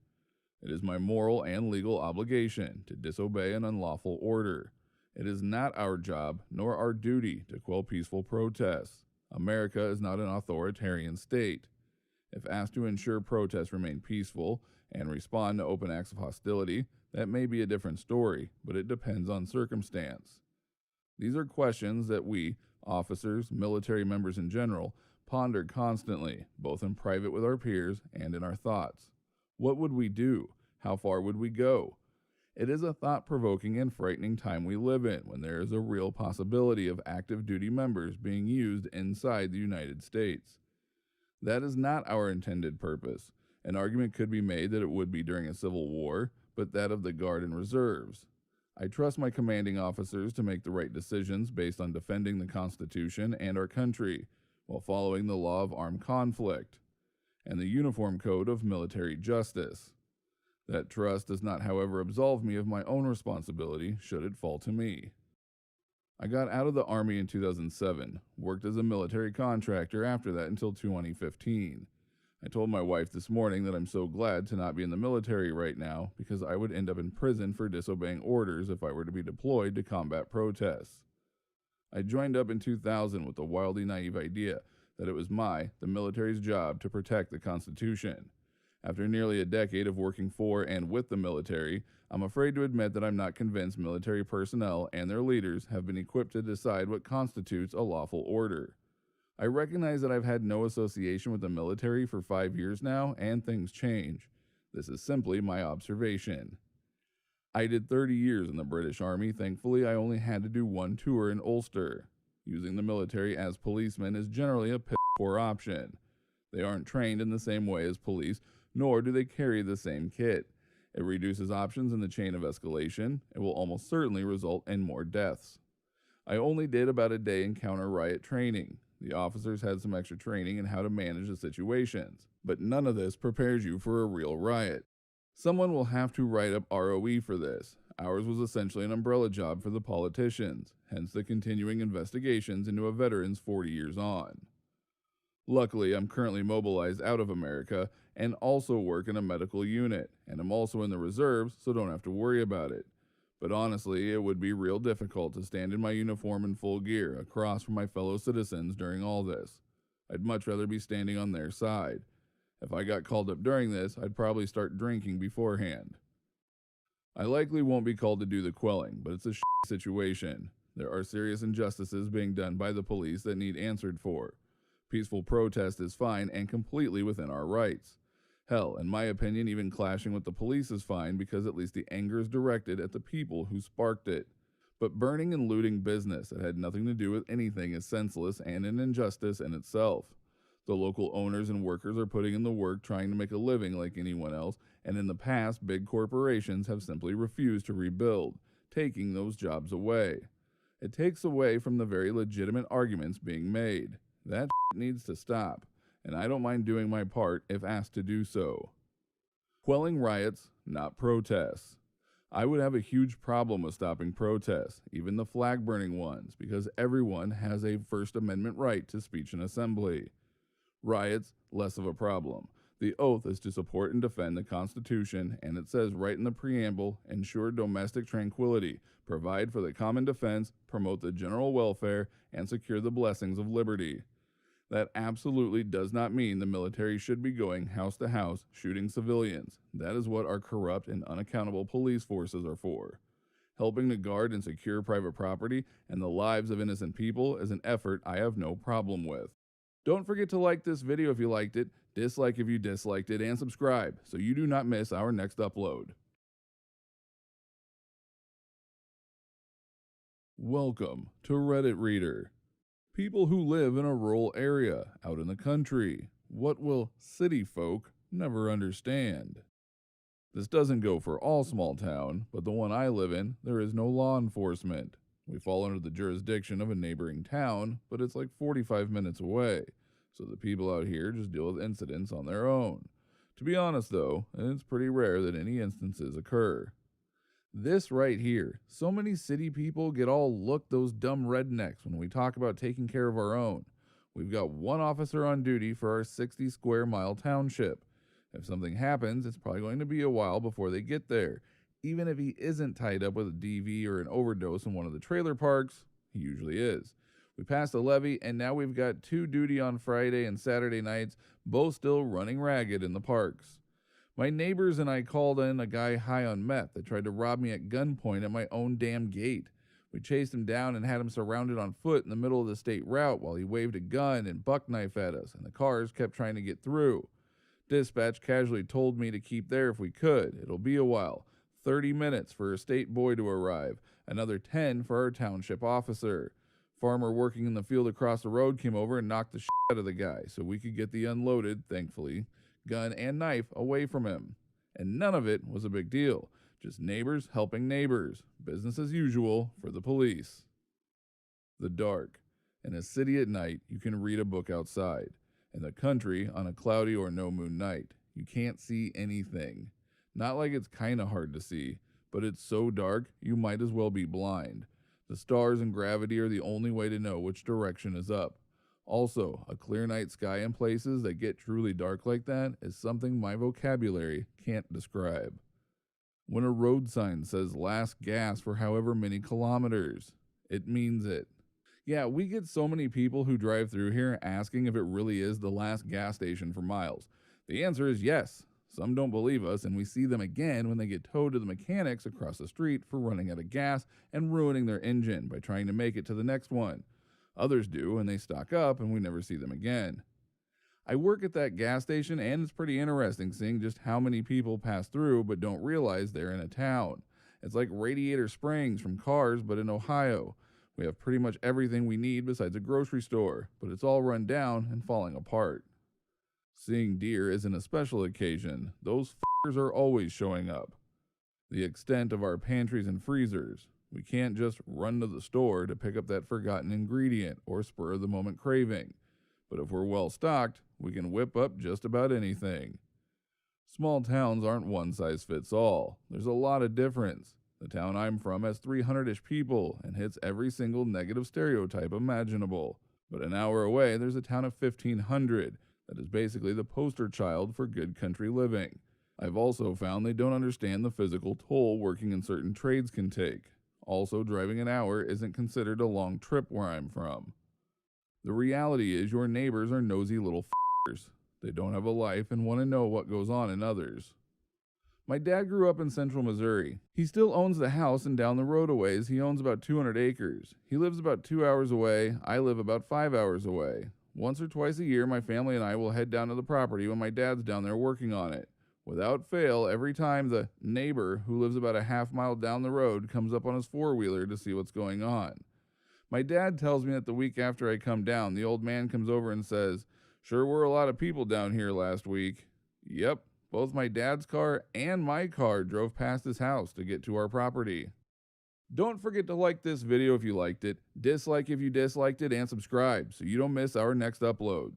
it is my moral and legal obligation to disobey an unlawful order. It is not our job nor our duty to quell peaceful protests. America is not an authoritarian state. If asked to ensure protests remain peaceful and respond to open acts of hostility, That may be a different story, but it depends on circumstance. These are questions that we, officers, military members in general, ponder constantly, both in private with our peers and in our thoughts. What would we do? How far would we go? It is a thought-provoking and frightening time we live in when there is a real possibility of active duty members being used inside the United States. That is not our intended purpose. An argument could be made that it would be during a civil war, but that of the Guard and Reserves. I trust my commanding officers to make the right decisions based on defending the Constitution and our country, while following the law of armed conflict and the Uniform Code of Military Justice. That trust does not, however, absolve me of my own responsibility should it fall to me. I got out of the Army in 2007, worked as a military contractor after that until 2015. I told my wife this morning that I'm so glad to not be in the military right now because I would end up in prison for disobeying orders if I were to be deployed to combat protests. I joined up in 2000 with the wildly naive idea that it was the military's job to protect the Constitution. After nearly a decade of working for and with the military, I'm afraid to admit that I'm not convinced military personnel and their leaders have been equipped to decide what constitutes a lawful order. I recognize that I've had no association with the military for 5 years now, and things change. This is simply my observation. I did 30 years in the British Army. Thankfully, I only had to do one tour in Ulster. Using the military as policemen is generally a piss-poor option. They aren't trained in the same way as police, nor do they carry the same kit. It reduces options in the chain of escalation. It will almost certainly result in more deaths. I only did about a day in counter-riot training. The officers had some extra training in how to manage the situations, but none of this prepares you for a real riot. Someone will have to write up ROE for this. Ours was essentially an umbrella job for the politicians, hence the continuing investigations into a veteran's 40 years on. Luckily, I'm currently mobilized out of America and also work in a medical unit, and I'm also in the reserves, so don't have to worry about it. But honestly, it would be real difficult to stand in my uniform in full gear across from my fellow citizens during all this. I'd much rather be standing on their side. If I got called up during this, I'd probably start drinking beforehand. I likely won't be called to do the quelling, but it's a situation. There are serious injustices being done by the police that need answered for. Peaceful protest is fine and completely within our rights. Hell, in my opinion, even clashing with the police is fine because at least the anger is directed at the people who sparked it. But burning and looting business that had nothing to do with anything is senseless and an injustice in itself. The local owners and workers are putting in the work trying to make a living like anyone else, and in the past, big corporations have simply refused to rebuild, taking those jobs away. It takes away from the very legitimate arguments being made. That needs to stop, and I don't mind doing my part if asked to do so. Quelling riots, not protests. I would have a huge problem with stopping protests, even the flag-burning ones, because everyone has a First Amendment right to speech and assembly. Riots, less of a problem. The oath is to support and defend the Constitution, and it says right in the preamble, ensure domestic tranquility, provide for the common defense, promote the general welfare, and secure the blessings of liberty. That absolutely does not mean the military should be going house to house shooting civilians. That is what our corrupt and unaccountable police forces are for. Helping to guard and secure private property and the lives of innocent people is an effort I have no problem with. Don't forget to like this video if you liked it, dislike if you disliked it, and subscribe so you do not miss our next upload. Welcome to Reddit Reader. People who live in a rural area out in the country. What will city folk never understand? This doesn't go for all small town, but the one I live in, there is no law enforcement. We fall under the jurisdiction of a neighboring town, but it's like 45 minutes away, so the people out here just deal with incidents on their own. To be honest though, it's pretty rare that any instances occur. This right here, so many city people get all look those dumb rednecks when we talk about taking care of our own. We've got one officer on duty for our 60 square mile township. If something happens, it's probably going to be a while before they get there. Even if he isn't tied up with a DV or an overdose in one of the trailer parks, he usually is. We passed a levee, and now we've got 2 duty on Friday and Saturday nights, both still running ragged in the parks. My neighbors and I called in a guy high on meth that tried to rob me at gunpoint at my own damn gate. We chased him down and had him surrounded on foot in the middle of the state route while he waved a gun and buck knife at us, and the cars kept trying to get through. Dispatch casually told me to keep there if we could. It'll be a while. 30 minutes for a state boy to arrive, another 10 for our township officer. Farmer working in the field across the road came over and knocked the shit out of the guy so we could get the unloaded, thankfully, gun and knife away from him. And none of it was a big deal. Just neighbors helping neighbors. Business as usual for the police. The dark. In a city at night, you can read a book outside. In the country, on a cloudy or no moon night, you can't see anything. Not like it's kinda hard to see, but it's so dark you might as well be blind. The stars and gravity are the only way to know which direction is up. Also, a clear night sky in places that get truly dark like that is something my vocabulary can't describe. When a road sign says last gas for however many kilometers, it means it. Yeah, we get so many people who drive through here asking if it really is the last gas station for miles. The answer is yes. Some don't believe us, and we see them again when they get towed to the mechanics across the street for running out of gas and ruining their engine by trying to make it to the next one. Others do, and they stock up, and we never see them again. I work at that gas station, and it's pretty interesting seeing just how many people pass through but don't realize they're in a town. It's like Radiator Springs from Cars, but in Ohio. We have pretty much everything we need besides a grocery store, but it's all run down and falling apart. Seeing deer isn't a special occasion. Those f***ers are always showing up. The extent of our pantries and freezers. We can't just run to the store to pick up that forgotten ingredient or spur of the moment craving. But if we're well stocked, we can whip up just about anything. Small towns aren't one size fits all. There's a lot of difference. The town I'm from has 300-ish people and hits every single negative stereotype imaginable. But an hour away, there's a town of 1,500 that is basically the poster child for good country living. I've also found they don't understand the physical toll working in certain trades can take. Also, driving an hour isn't considered a long trip where I'm from. The reality is your neighbors are nosy little f***ers. They don't have a life and want to know what goes on in others. My dad grew up in central Missouri. He still owns the house, and down the road a ways, he owns about 200 acres. He lives about 2 hours away. I live about 5 hours away. Once or twice a year, my family and I will head down to the property when my dad's down there working on it. Without fail, every time the neighbor, who lives about a half-mile down the road, comes up on his four-wheeler to see what's going on. My dad tells me that the week after I come down, the old man comes over and says, "Sure were a lot of people down here last week." Yep, both my dad's car and my car drove past his house to get to our property. Don't forget to like this video if you liked it, dislike if you disliked it, and subscribe so you don't miss our next upload.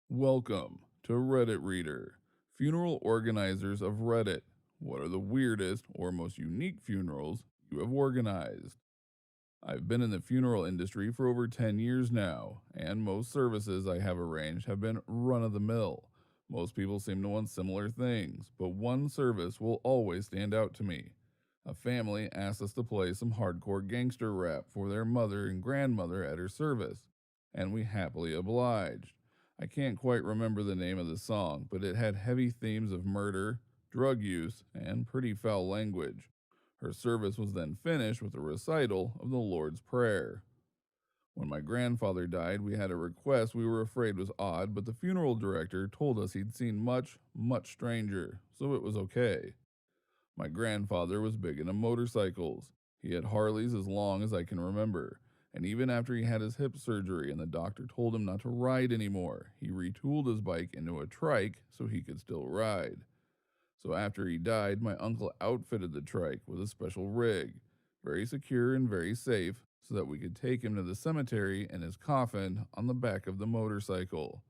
Welcome to Reddit Reader, funeral organizers of Reddit. What are the weirdest or most unique funerals you have organized? I've been in the funeral industry for over 10 years now, and most services I have arranged have been run-of-the-mill. Most people seem to want similar things, but one service will always stand out to me. A family asked us to play some hardcore gangster rap for their mother and grandmother at her service, and we happily obliged. I can't quite remember the name of the song, but it had heavy themes of murder, drug use, and pretty foul language. Her service was then finished with a recital of the Lord's Prayer. When my grandfather died, we had a request we were afraid was odd, but the funeral director told us he'd seen much, much stranger, so it was okay. My grandfather was big into motorcycles. He had Harleys as long as I can remember, and even after he had his hip surgery and the doctor told him not to ride anymore, he retooled his bike into a trike so he could still ride. So after he died, my uncle outfitted the trike with a special rig, very secure and very safe, so that we could take him to the cemetery in his coffin on the back of the motorcycle.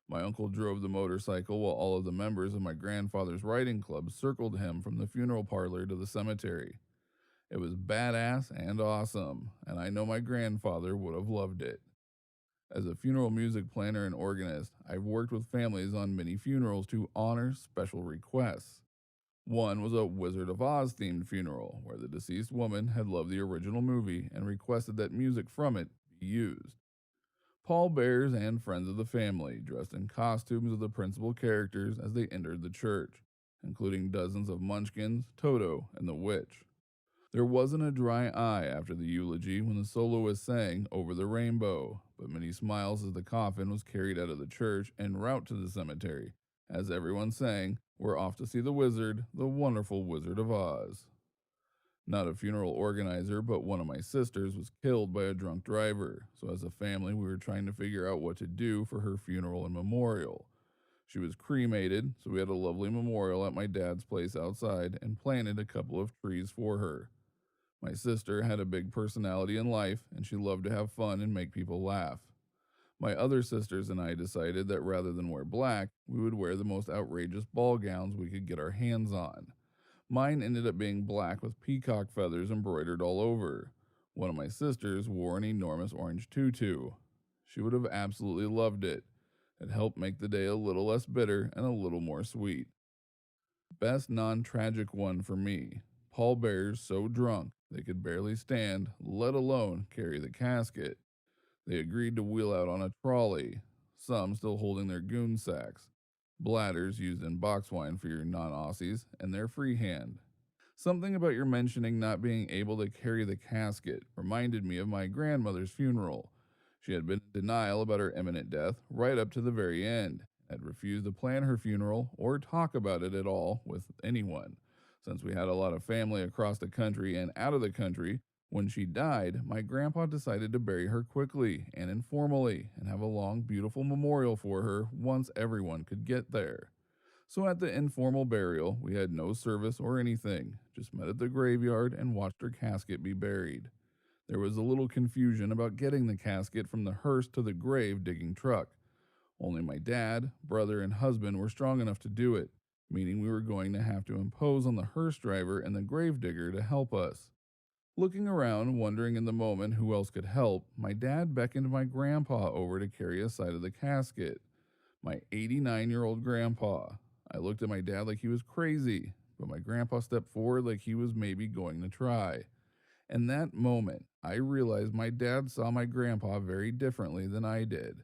My uncle drove the motorcycle while all of the members of my grandfather's riding club circled him from the funeral parlor to the cemetery. It was badass and awesome, and I know my grandfather would have loved it. As a funeral music planner and organist, I've worked with families on many funerals to honor special requests. One was a Wizard of Oz themed funeral, where the deceased woman had loved the original movie and requested that music from it be used. Pallbearers and friends of the family dressed in costumes of the principal characters as they entered the church, including dozens of munchkins, Toto, and the witch. There wasn't a dry eye after the eulogy when the soloist sang Over the Rainbow, but many smiles as the coffin was carried out of the church en route to the cemetery, as everyone sang, We're off to see the wizard, the wonderful Wizard of Oz. Not a funeral organizer, but one of my sisters was killed by a drunk driver, so as a family we were trying to figure out what to do for her funeral and memorial. She was cremated, so we had a lovely memorial at my dad's place outside and planted a couple of trees for her. My sister had a big personality in life, and she loved to have fun and make people laugh. My other sisters and I decided that rather than wear black, we would wear the most outrageous ball gowns we could get our hands on. Mine ended up being black with peacock feathers embroidered all over. One of my sisters wore an enormous orange tutu. She would have absolutely loved it. It helped make the day a little less bitter and a little more sweet. Best non tragic one for me. Pallbearers so drunk they could barely stand, let alone carry the casket. They agreed to wheel out on a trolley, some still holding their goon sacks, bladders used in box wine for your non Aussies, and their free hand. Something about your mentioning not being able to carry the casket reminded me of my grandmother's funeral. She had been in denial about her imminent death right up to the very end, had refused to plan her funeral or talk about it at all with anyone. Since we had a lot of family across the country and out of the country, when she died, my grandpa decided to bury her quickly and informally and have a long, beautiful memorial for her once everyone could get there. So at the informal burial, we had no service or anything, just met at the graveyard and watched her casket be buried. There was a little confusion about getting the casket from the hearse to the grave digging truck. Only my dad, brother, and husband were strong enough to do it, meaning we were going to have to impose on the hearse driver and the gravedigger to help us. Looking around, wondering in the moment who else could help, my dad beckoned my grandpa over to carry a side of the casket. My 89-year-old grandpa. I looked at my dad like he was crazy, but my grandpa stepped forward like he was maybe going to try. In that moment, I realized my dad saw my grandpa very differently than I did.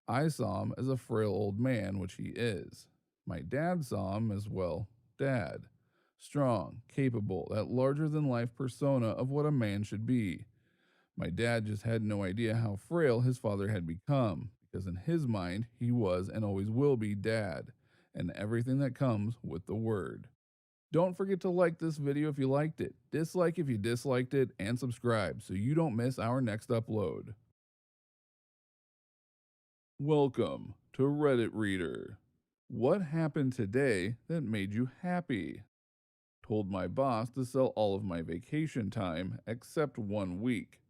I saw him as a frail old man, which he is. My dad saw him as, well, dad. Strong, capable, that larger than life persona of what a man should be. My dad just had no idea how frail his father had become, because in his mind, he was and always will be dad, and everything that comes with the word. Don't forget to like this video if you liked it, dislike if you disliked it, and subscribe so you don't miss our next upload. Welcome to Reddit Reader. What happened today that made you happy? Told my boss to sell all of my vacation time except 1 week.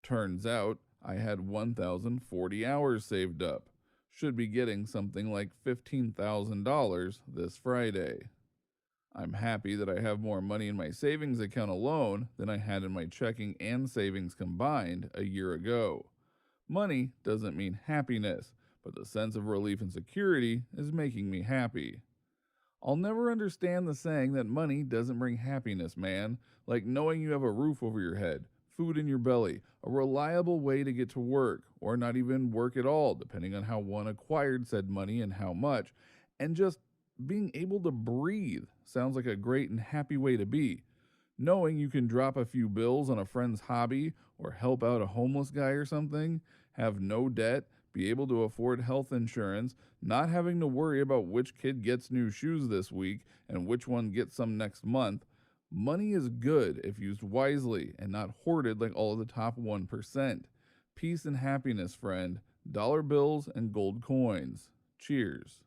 Turns out I had 1,040 hours saved up. Should be getting something like $15,000 this Friday. I'm happy that I have more money in my savings account alone than I had in my checking and savings combined a year ago. Money doesn't mean happiness, but the sense of relief and security is making me happy. I'll never understand the saying that money doesn't bring happiness, man. Like knowing you have a roof over your head, food in your belly, a reliable way to get to work, or not even work at all, depending on how one acquired said money and how much, and just being able to breathe sounds like a great and happy way to be. Knowing you can drop a few bills on a friend's hobby or help out a homeless guy or something, have no debt, be able to afford health insurance, not having to worry about which kid gets new shoes this week and which one gets some next month. Money is good if used wisely and not hoarded like all of the top 1%. Peace and happiness, friend. Dollar bills and gold coins. Cheers.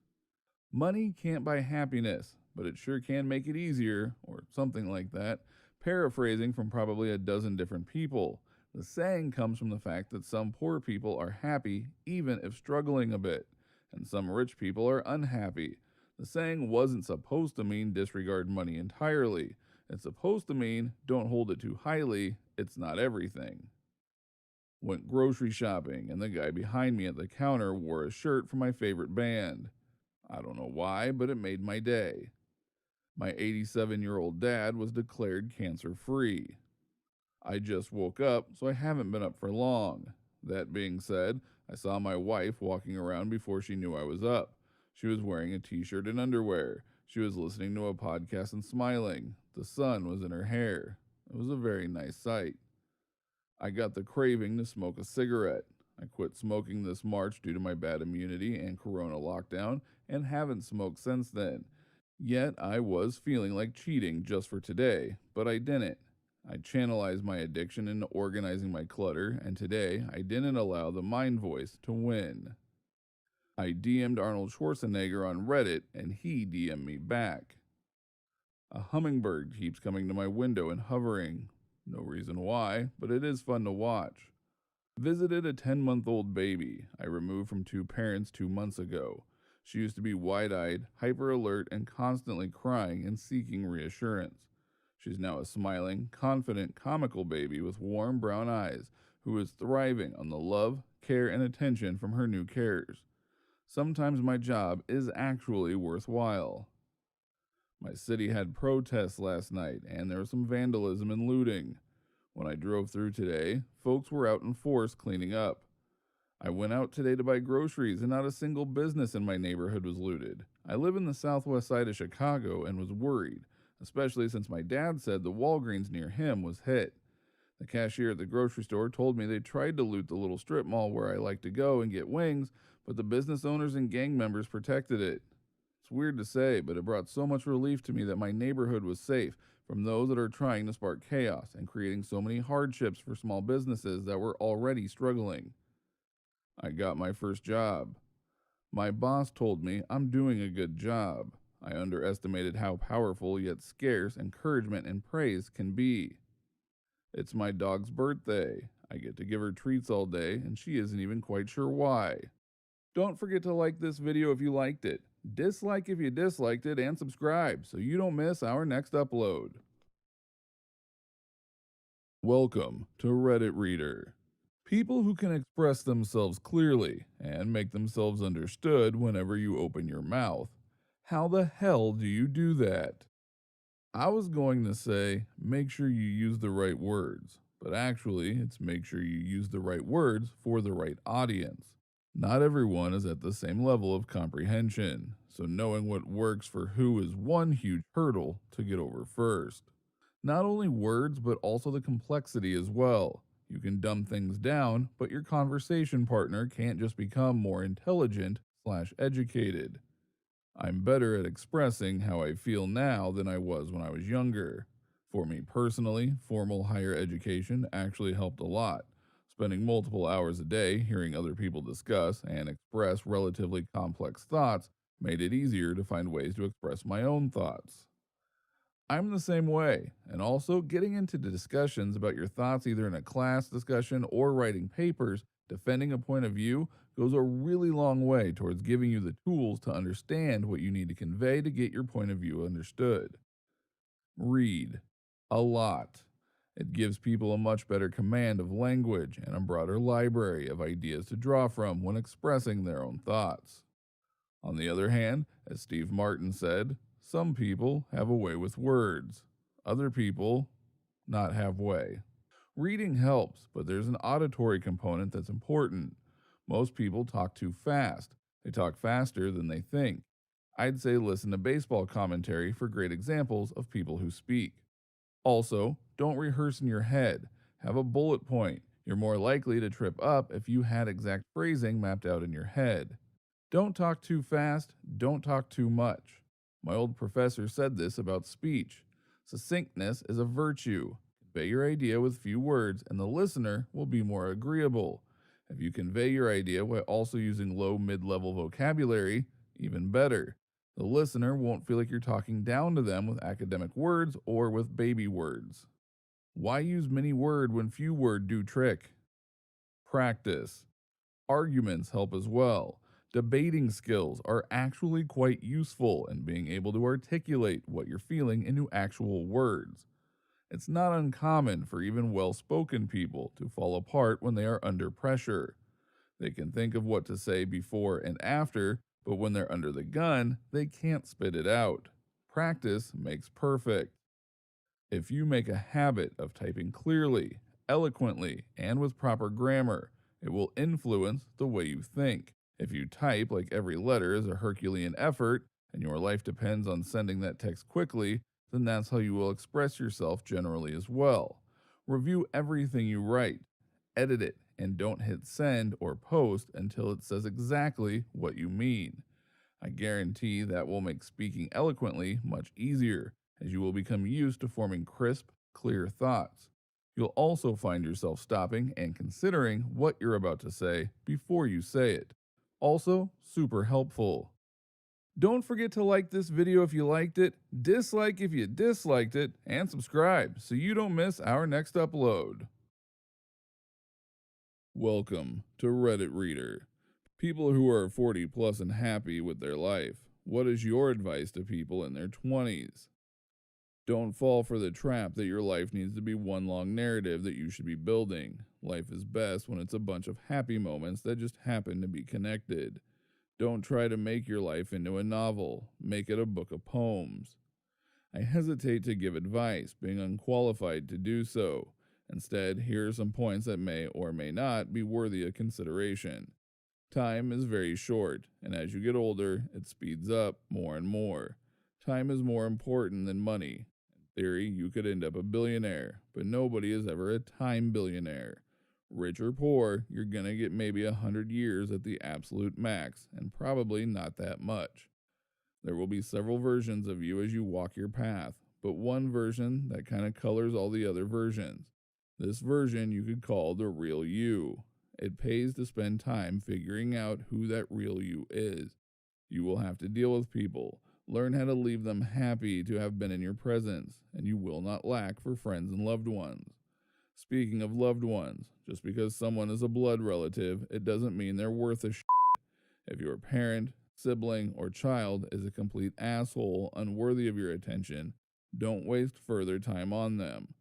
Money can't buy happiness, but it sure can make it easier, or something like that. Paraphrasing from probably a dozen different people. The saying comes from the fact that some poor people are happy even if struggling a bit, and some rich people are unhappy. The saying wasn't supposed to mean disregard money entirely. It's supposed to mean don't hold it too highly, it's not everything. Went grocery shopping, and the guy behind me at the counter wore a shirt from my favorite band. I don't know why, but it made my day. My 87-year-old dad was declared cancer-free. I just woke up, so I haven't been up for long. That being said, I saw my wife walking around before she knew I was up. She was wearing a t shirt and underwear. She was listening to a podcast and smiling. The sun was in her hair. It was a very nice sight. I got the craving to smoke a cigarette. I quit smoking this March due to my bad immunity and corona lockdown and haven't smoked since then. Yet I was feeling like cheating just for today, but I didn't. I channelized my addiction into organizing my clutter, and today I didn't allow the mind voice to win. I DM'd Arnold Schwarzenegger on Reddit, and he DM'd me back. A hummingbird keeps coming to my window and hovering. No reason why, but it is fun to watch. Visited a 10-month-old baby I removed from two parents 2 months ago. She used to be wide-eyed, hyper-alert, and constantly crying and seeking reassurance. She's now a smiling, confident, comical baby with warm brown eyes who is thriving on the love, care, and attention from her new carers. Sometimes my job is actually worthwhile. My city had protests last night, and there was some vandalism and looting. When I drove through today, folks were out in force cleaning up. I went out today to buy groceries, and not a single business in my neighborhood was looted. I live in the southwest side of Chicago and was worried, especially since my dad said the Walgreens near him was hit. The cashier at the grocery store told me they tried to loot the little strip mall where I like to go and get wings, but the business owners and gang members protected it. It's weird to say, but it brought so much relief to me that my neighborhood was safe from those that are trying to spark chaos and creating so many hardships for small businesses that were already struggling. I got my first job. My boss told me I'm doing a good job. I underestimated how powerful yet scarce encouragement and praise can be. It's my dog's birthday. I get to give her treats all day, and she isn't even quite sure why. Don't forget to like this video if you liked it, dislike if you disliked it, and subscribe so you don't miss our next upload. Welcome to Reddit Reader. People who can express themselves clearly and make themselves understood whenever you open your mouth. How the hell do you do that? I was going to say, make sure you use the right words, but actually, it's make sure you use the right words for the right audience. Not everyone is at the same level of comprehension, so knowing what works for who is one huge hurdle to get over first. Not only words, but also the complexity as well. You can dumb things down, but your conversation partner can't just become more intelligent/educated. I'm better at expressing how I feel now than I was when I was younger. For me personally, formal higher education actually helped a lot. Spending multiple hours a day hearing other people discuss and express relatively complex thoughts made it easier to find ways to express my own thoughts. I'm the same way, and also getting into the discussions about your thoughts either in a class discussion or writing papers, defending a point of view goes a really long way towards giving you the tools to understand what you need to convey to get your point of view understood. Read. A lot. It gives people a much better command of language and a broader library of ideas to draw from when expressing their own thoughts. On the other hand, as Steve Martin said, some people have a way with words. Other people not have way. Reading helps, but there's an auditory component that's important. Most people talk too fast. They talk faster than they think. I'd say listen to baseball commentary for great examples of people who speak. Also, don't rehearse in your head. Have a bullet point. You're more likely to trip up if you had exact phrasing mapped out in your head. Don't talk too fast. Don't talk too much. My old professor said this about speech. Succinctness is a virtue. Convey your idea with few words, and the listener will be more agreeable. If you convey your idea while also using low mid-level vocabulary, even better. The listener won't feel like you're talking down to them with academic words or with baby words. Why use many word when few word do trick? Practice. Arguments help as well. Debating skills are actually quite useful in being able to articulate what you're feeling into actual words. It's not uncommon for even well-spoken people to fall apart when they are under pressure. They can think of what to say before and after, but when they're under the gun, they can't spit it out. Practice makes perfect. If you make a habit of typing clearly, eloquently, and with proper grammar, It will influence the way you think. If you type like every letter is a Herculean effort, and your life depends on sending that text quickly, then that's how you will express yourself generally as well. Review everything you write, edit it, and don't hit send or post until it says exactly what you mean. I guarantee that will make speaking eloquently much easier, as you will become used to forming crisp, clear thoughts. You'll also find yourself stopping and considering what you're about to say before you say it. Also, super helpful. Don't forget to like this video if you liked it, dislike if you disliked it, and subscribe so you don't miss our next upload. Welcome to Reddit Reader. People who are 40 plus and happy with their life. What is your advice to people in their 20s? Don't fall for the trap that your life needs to be one long narrative that you should be building. Life is best when it's a bunch of happy moments that just happen to be connected. Don't try to make your life into a novel. Make it a book of poems. I hesitate to give advice, being unqualified to do so. Instead, here are some points that may or may not be worthy of consideration. Time is very short, and as you get older, it speeds up more and more. Time is more important than money. In theory, you could end up a billionaire, but nobody is ever a time billionaire. Rich or poor, you're gonna get maybe 100 years at the absolute max, and probably not that much. There will be several versions of you as you walk your path, but one version that kind of colors all the other versions. This version you could call the real you. It pays to spend time figuring out who that real you is. You will have to deal with people, learn how to leave them happy to have been in your presence, and you will not lack for friends and loved ones. Speaking of loved ones, just because someone is a blood relative, it doesn't mean they're worth a shit. If your parent, sibling, or child is a complete asshole unworthy of your attention, don't waste further time on them.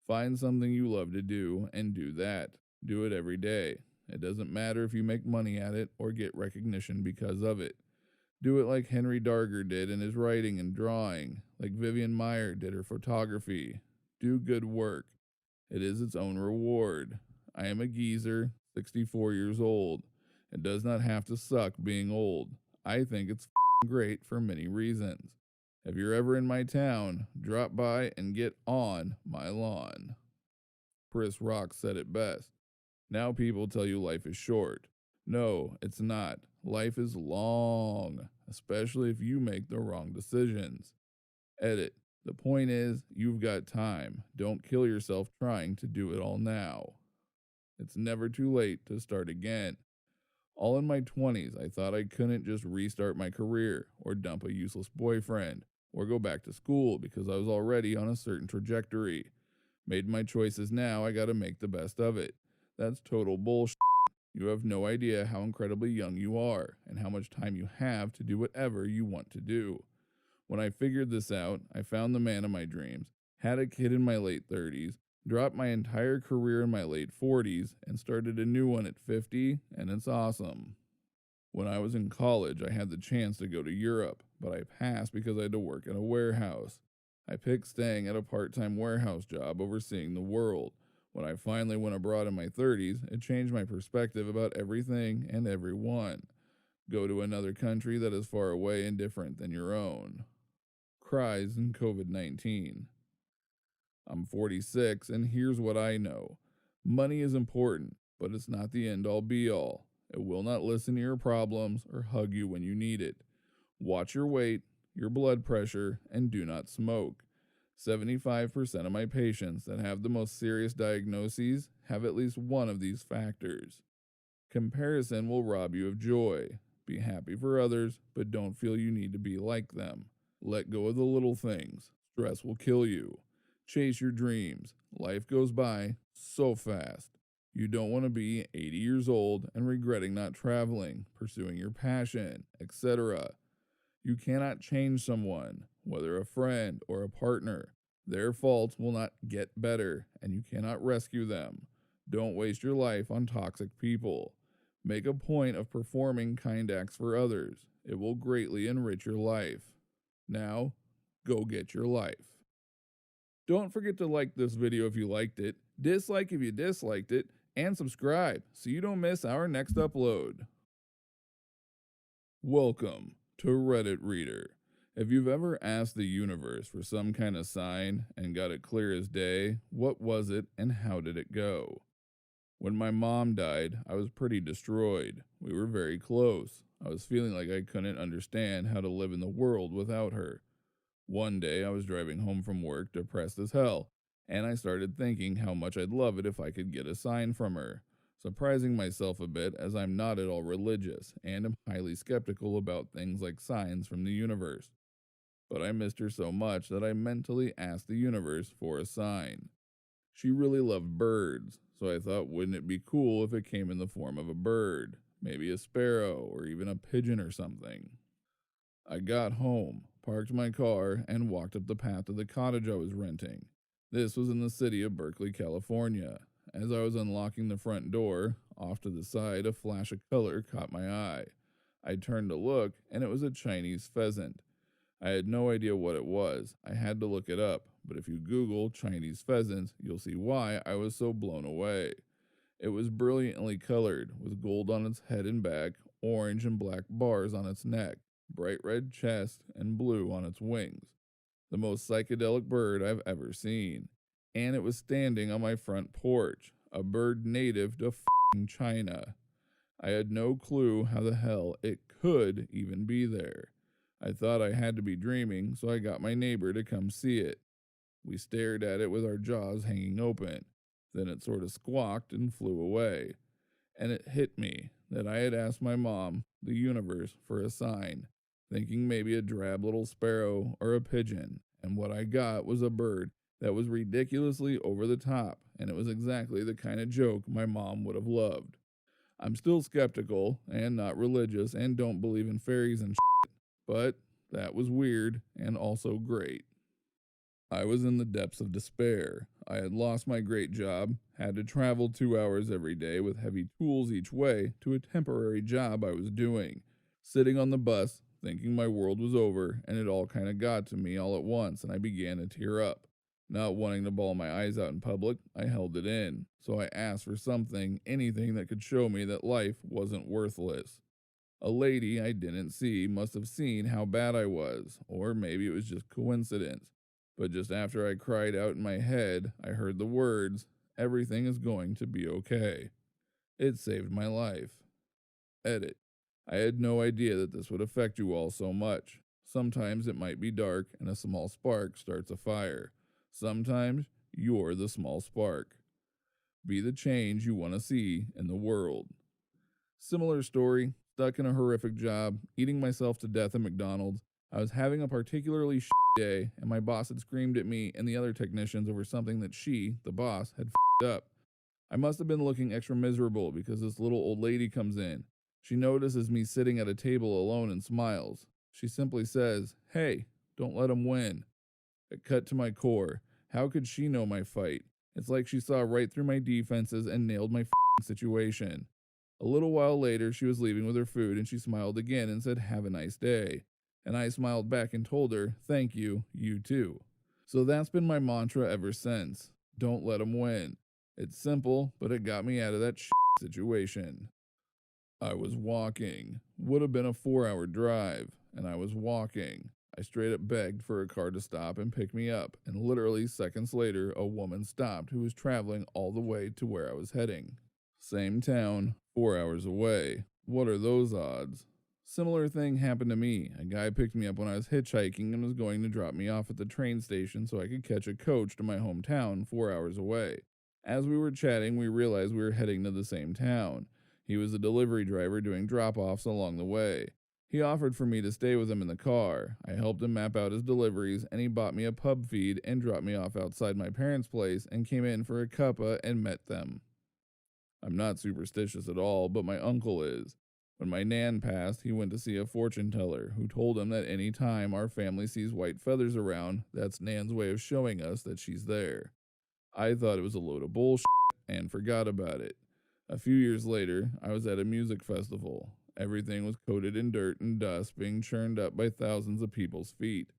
Find something you love to do and do that. Do it every day. It doesn't matter if you make money at it or get recognition because of it. Do it like Henry Darger did in his writing and drawing, like Vivian Meyer did her photography. Do good work. It is its own reward. I am a geezer, 64 years old. It does not have to suck being old. I think it's great for many reasons. If you're ever in my town, drop by and get on my lawn. Chris Rock said it best. Now people tell you life is short. No, it's not. Life is long, especially if you make the wrong decisions. Edit. The point is, you've got time. Don't kill yourself trying to do it all now. It's never too late to start again. All in my 20s, I thought I couldn't just restart my career, or dump a useless boyfriend, or go back to school because I was already on a certain trajectory. Made my choices now, I gotta make the best of it. That's total bullshit. You have no idea how incredibly young you are, and how much time you have to do whatever you want to do. When I figured this out, I found the man of my dreams, had a kid in my late 30s, dropped my entire career in my late 40s, and started a new one at 50, and it's awesome. When I was in college, I had the chance to go to Europe, but I passed because I had to work in a warehouse. I picked staying at a part-time warehouse job overseeing the world. When I finally went abroad in my 30s, it changed my perspective about everything and everyone. Go to another country that is far away and different than your own. Cries in COVID-19. I'm 46, and here's what I know. Money is important, but it's not the end-all be-all. It will not listen to your problems or hug you when you need it. Watch your weight, your blood pressure, and do not smoke. 75% of my patients that have the most serious diagnoses have at least one of these factors. Comparison will rob you of joy. Be happy for others, but don't feel you need to be like them. Let go of the little things. Stress will kill you. Chase your dreams. Life goes by so fast. You don't want to be 80 years old and regretting not traveling, pursuing your passion, etc. You cannot change someone, whether a friend or a partner. Their faults will not get better, and you cannot rescue them. Don't waste your life on toxic people. Make a point of performing kind acts for others. It will greatly enrich your life. Now, go get your life. Don't forget to like this video if you liked it, dislike if you disliked it, and subscribe so you don't miss our next upload. Welcome to Reddit Reader. If you've ever asked the universe for some kind of sign and got it clear as day, what was it and how did it go? When my mom died, I was pretty destroyed. We were very close. I was feeling like I couldn't understand how to live in the world without her. One day, I was driving home from work, depressed as hell, and I started thinking how much I'd love it if I could get a sign from her, surprising myself a bit as I'm not at all religious and am highly skeptical about things like signs from the universe. But I missed her so much that I mentally asked the universe for a sign. She really loved birds, so I thought, wouldn't it be cool if it came in the form of a bird, maybe a sparrow or even a pigeon or something? I got home, parked my car, and walked up the path to the cottage I was renting. This was in the city of Berkeley, California. As I was unlocking the front door, off to the side, a flash of color caught my eye. I turned to look, and it was a Chinese pheasant. I had no idea what it was. I had to look it up, but if you Google Chinese pheasants, you'll see why I was so blown away. It was brilliantly colored, with gold on its head and back, orange and black bars on its neck, bright red chest, and blue on its wings. The most psychedelic bird I've ever seen. And it was standing on my front porch, a bird native to f***ing China. I had no clue how the hell it could even be there. I thought I had to be dreaming, so I got my neighbor to come see it. We stared at it with our jaws hanging open. Then it sort of squawked and flew away. And it hit me that I had asked my mom, the universe, for a sign, thinking maybe a drab little sparrow or a pigeon, and what I got was a bird that was ridiculously over the top, and it was exactly the kind of joke my mom would have loved. I'm still skeptical and not religious and don't believe in fairies and shit, but that was weird and also great. I was in the depths of despair. I had lost my great job, had to travel 2 hours every day with heavy tools each way to a temporary job I was doing. Sitting on the bus, thinking my world was over, and it all kind of got to me all at once, and I began to tear up. Not wanting to bawl my eyes out in public, I held it in, so I asked for something, anything that could show me that life wasn't worthless. A lady I didn't see must have seen how bad I was, or maybe it was just coincidence. But just after I cried out in my head, I heard the words, "Everything is going to be okay." It saved my life. Edit. I had no idea that this would affect you all so much. Sometimes it might be dark and a small spark starts a fire. Sometimes you're the small spark. Be the change you want to see in the world. Similar story, stuck in a horrific job, eating myself to death at McDonald's. I was having a particularly day, and my boss had screamed at me and the other technicians over something that she, the boss, had up. I must have been looking extra miserable because this little old lady comes in. She notices me sitting at a table alone and smiles. She simply says, "Hey, don't let him win." It cut to my core. How could she know my fight? It's like she saw right through my defenses and nailed my situation. A little while later, she was leaving with her food and she smiled again and said, "Have a nice day." And I smiled back and told her, "Thank you, you too." So that's been my mantra ever since. Don't let them win. It's simple, but it got me out of that situation. I was walking. Would have been a 4-hour drive, and I was walking. I straight up begged for a car to stop and pick me up, and literally seconds later, a woman stopped who was traveling all the way to where I was heading. Same town, 4 hours away. What are those odds? Similar thing happened to me. A guy picked me up when I was hitchhiking and was going to drop me off at the train station so I could catch a coach to my hometown 4 hours away. As we were chatting, we realized we were heading to the same town. He was a delivery driver doing drop-offs along the way. He offered for me to stay with him in the car. I helped him map out his deliveries, and he bought me a pub feed and dropped me off outside my parents' place and came in for a cuppa and met them. I'm not superstitious at all, but my uncle is. When my nan passed, he went to see a fortune teller who told him that any time our family sees white feathers around, that's Nan's way of showing us that she's there. I thought it was a load of bullshit and forgot about it. A few years later, I was at a music festival. Everything was coated in dirt and dust being churned up by thousands of people's feet.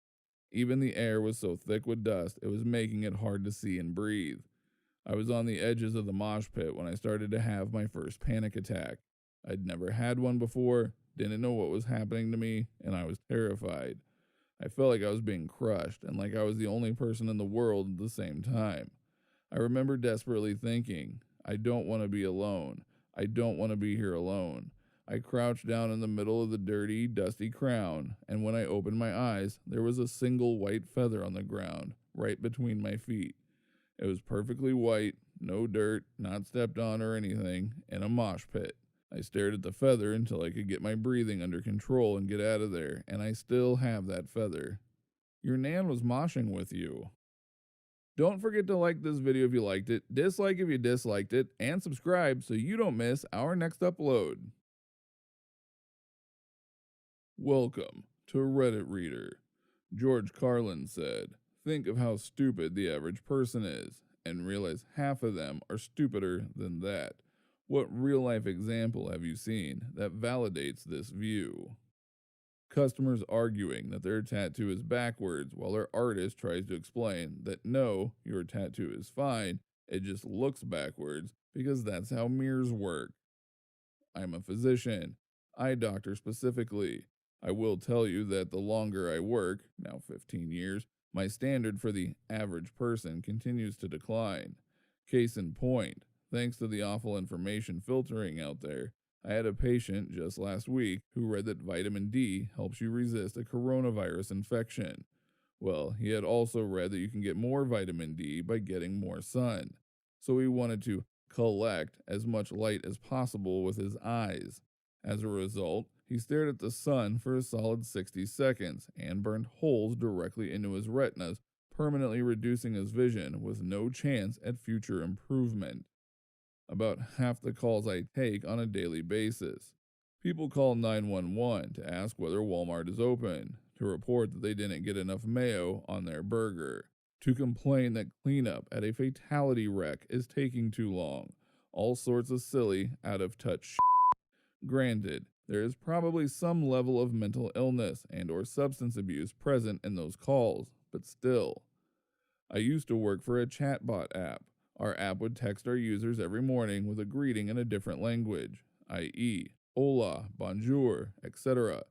Even the air was so thick with dust it was making it hard to see and breathe. I was on the edges of the mosh pit when I started to have my first panic attack. I'd never had one before, didn't know what was happening to me, and I was terrified. I felt like I was being crushed and like I was the only person in the world at the same time. I remember desperately thinking, I don't want to be alone. I don't want to be here alone. I crouched down in the middle of the dirty, dusty crown, and when I opened my eyes, there was a single white feather on the ground, right between my feet. It was perfectly white, no dirt, not stepped on or anything, in a mosh pit. I stared at the feather until I could get my breathing under control and get out of there, and I still have that feather. Your Nan was moshing with you. Don't forget to like this video if you liked it, dislike if you disliked it, and subscribe so you don't miss our next upload. Welcome to Reddit Reader. George Carlin said, think of how stupid the average person is, and realize half of them are stupider than that. What real-life example have you seen that validates this view? Customers arguing that their tattoo is backwards while their artist tries to explain that no, your tattoo is fine, it just looks backwards because that's how mirrors work. I'm a physician, eye doctor specifically. I will tell you that the longer I work, now 15 years, my standard for the average person continues to decline. Case in point, thanks to the awful information filtering out there, I had a patient just last week who read that vitamin D helps you resist a coronavirus infection. Well, he had also read that you can get more vitamin D by getting more sun. So he wanted to collect as much light as possible with his eyes. As a result, he stared at the sun for a solid 60 seconds and burned holes directly into his retinas, permanently reducing his vision with no chance at future improvement. About half the calls I take on a daily basis. People call 911 to ask whether Walmart is open, to report that they didn't get enough mayo on their burger, to complain that cleanup at a fatality wreck is taking too long. All sorts of silly, out of touch shit. Granted, there is probably some level of mental illness and or substance abuse present in those calls, but still. I used to work for a chatbot app. Our app would text our users every morning with a greeting in a different language, i.e., hola, bonjour, etc.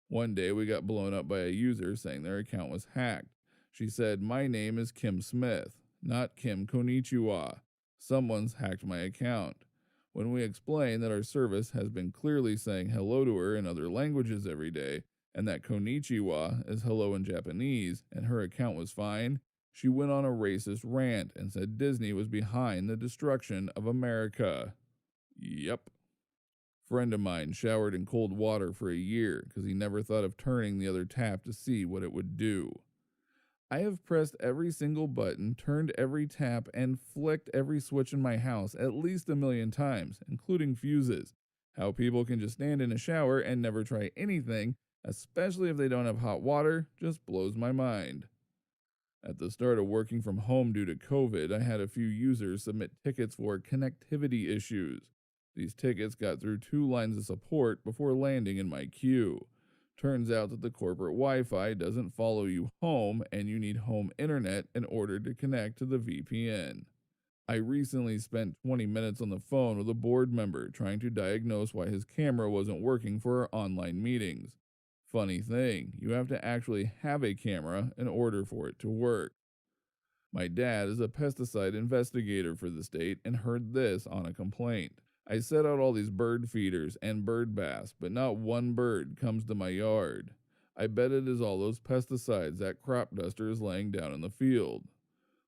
One day we got blown up by a user saying their account was hacked. She said, my name is Kim Smith, not Kim Konnichiwa. Someone's hacked my account. When we explained that our service has been clearly saying hello to her in other languages every day, and that Konnichiwa is hello in Japanese, and her account was fine, she went on a racist rant and said Disney was behind the destruction of America. Yep. Friend of mine showered in cold water for a year because he never thought of turning the other tap to see what it would do. I have pressed every single button, turned every tap, and flicked every switch in my house at least 1,000,000 times, including fuses. How people can just stand in a shower and never try anything, especially if they don't have hot water, just blows my mind. At the start of working from home due to COVID, I had a few users submit tickets for connectivity issues. These tickets got through 2 lines of support before landing in my queue. Turns out that the corporate Wi-Fi doesn't follow you home and you need home internet in order to connect to the VPN. I recently spent 20 minutes on the phone with a board member trying to diagnose why his camera wasn't working for our online meetings. Funny thing, you have to actually have a camera in order for it to work. My dad is a pesticide investigator for the state and heard this on a complaint. I set out all these bird feeders and bird baths, but not one bird comes to my yard. I bet it is all those pesticides that crop duster is laying down in the field.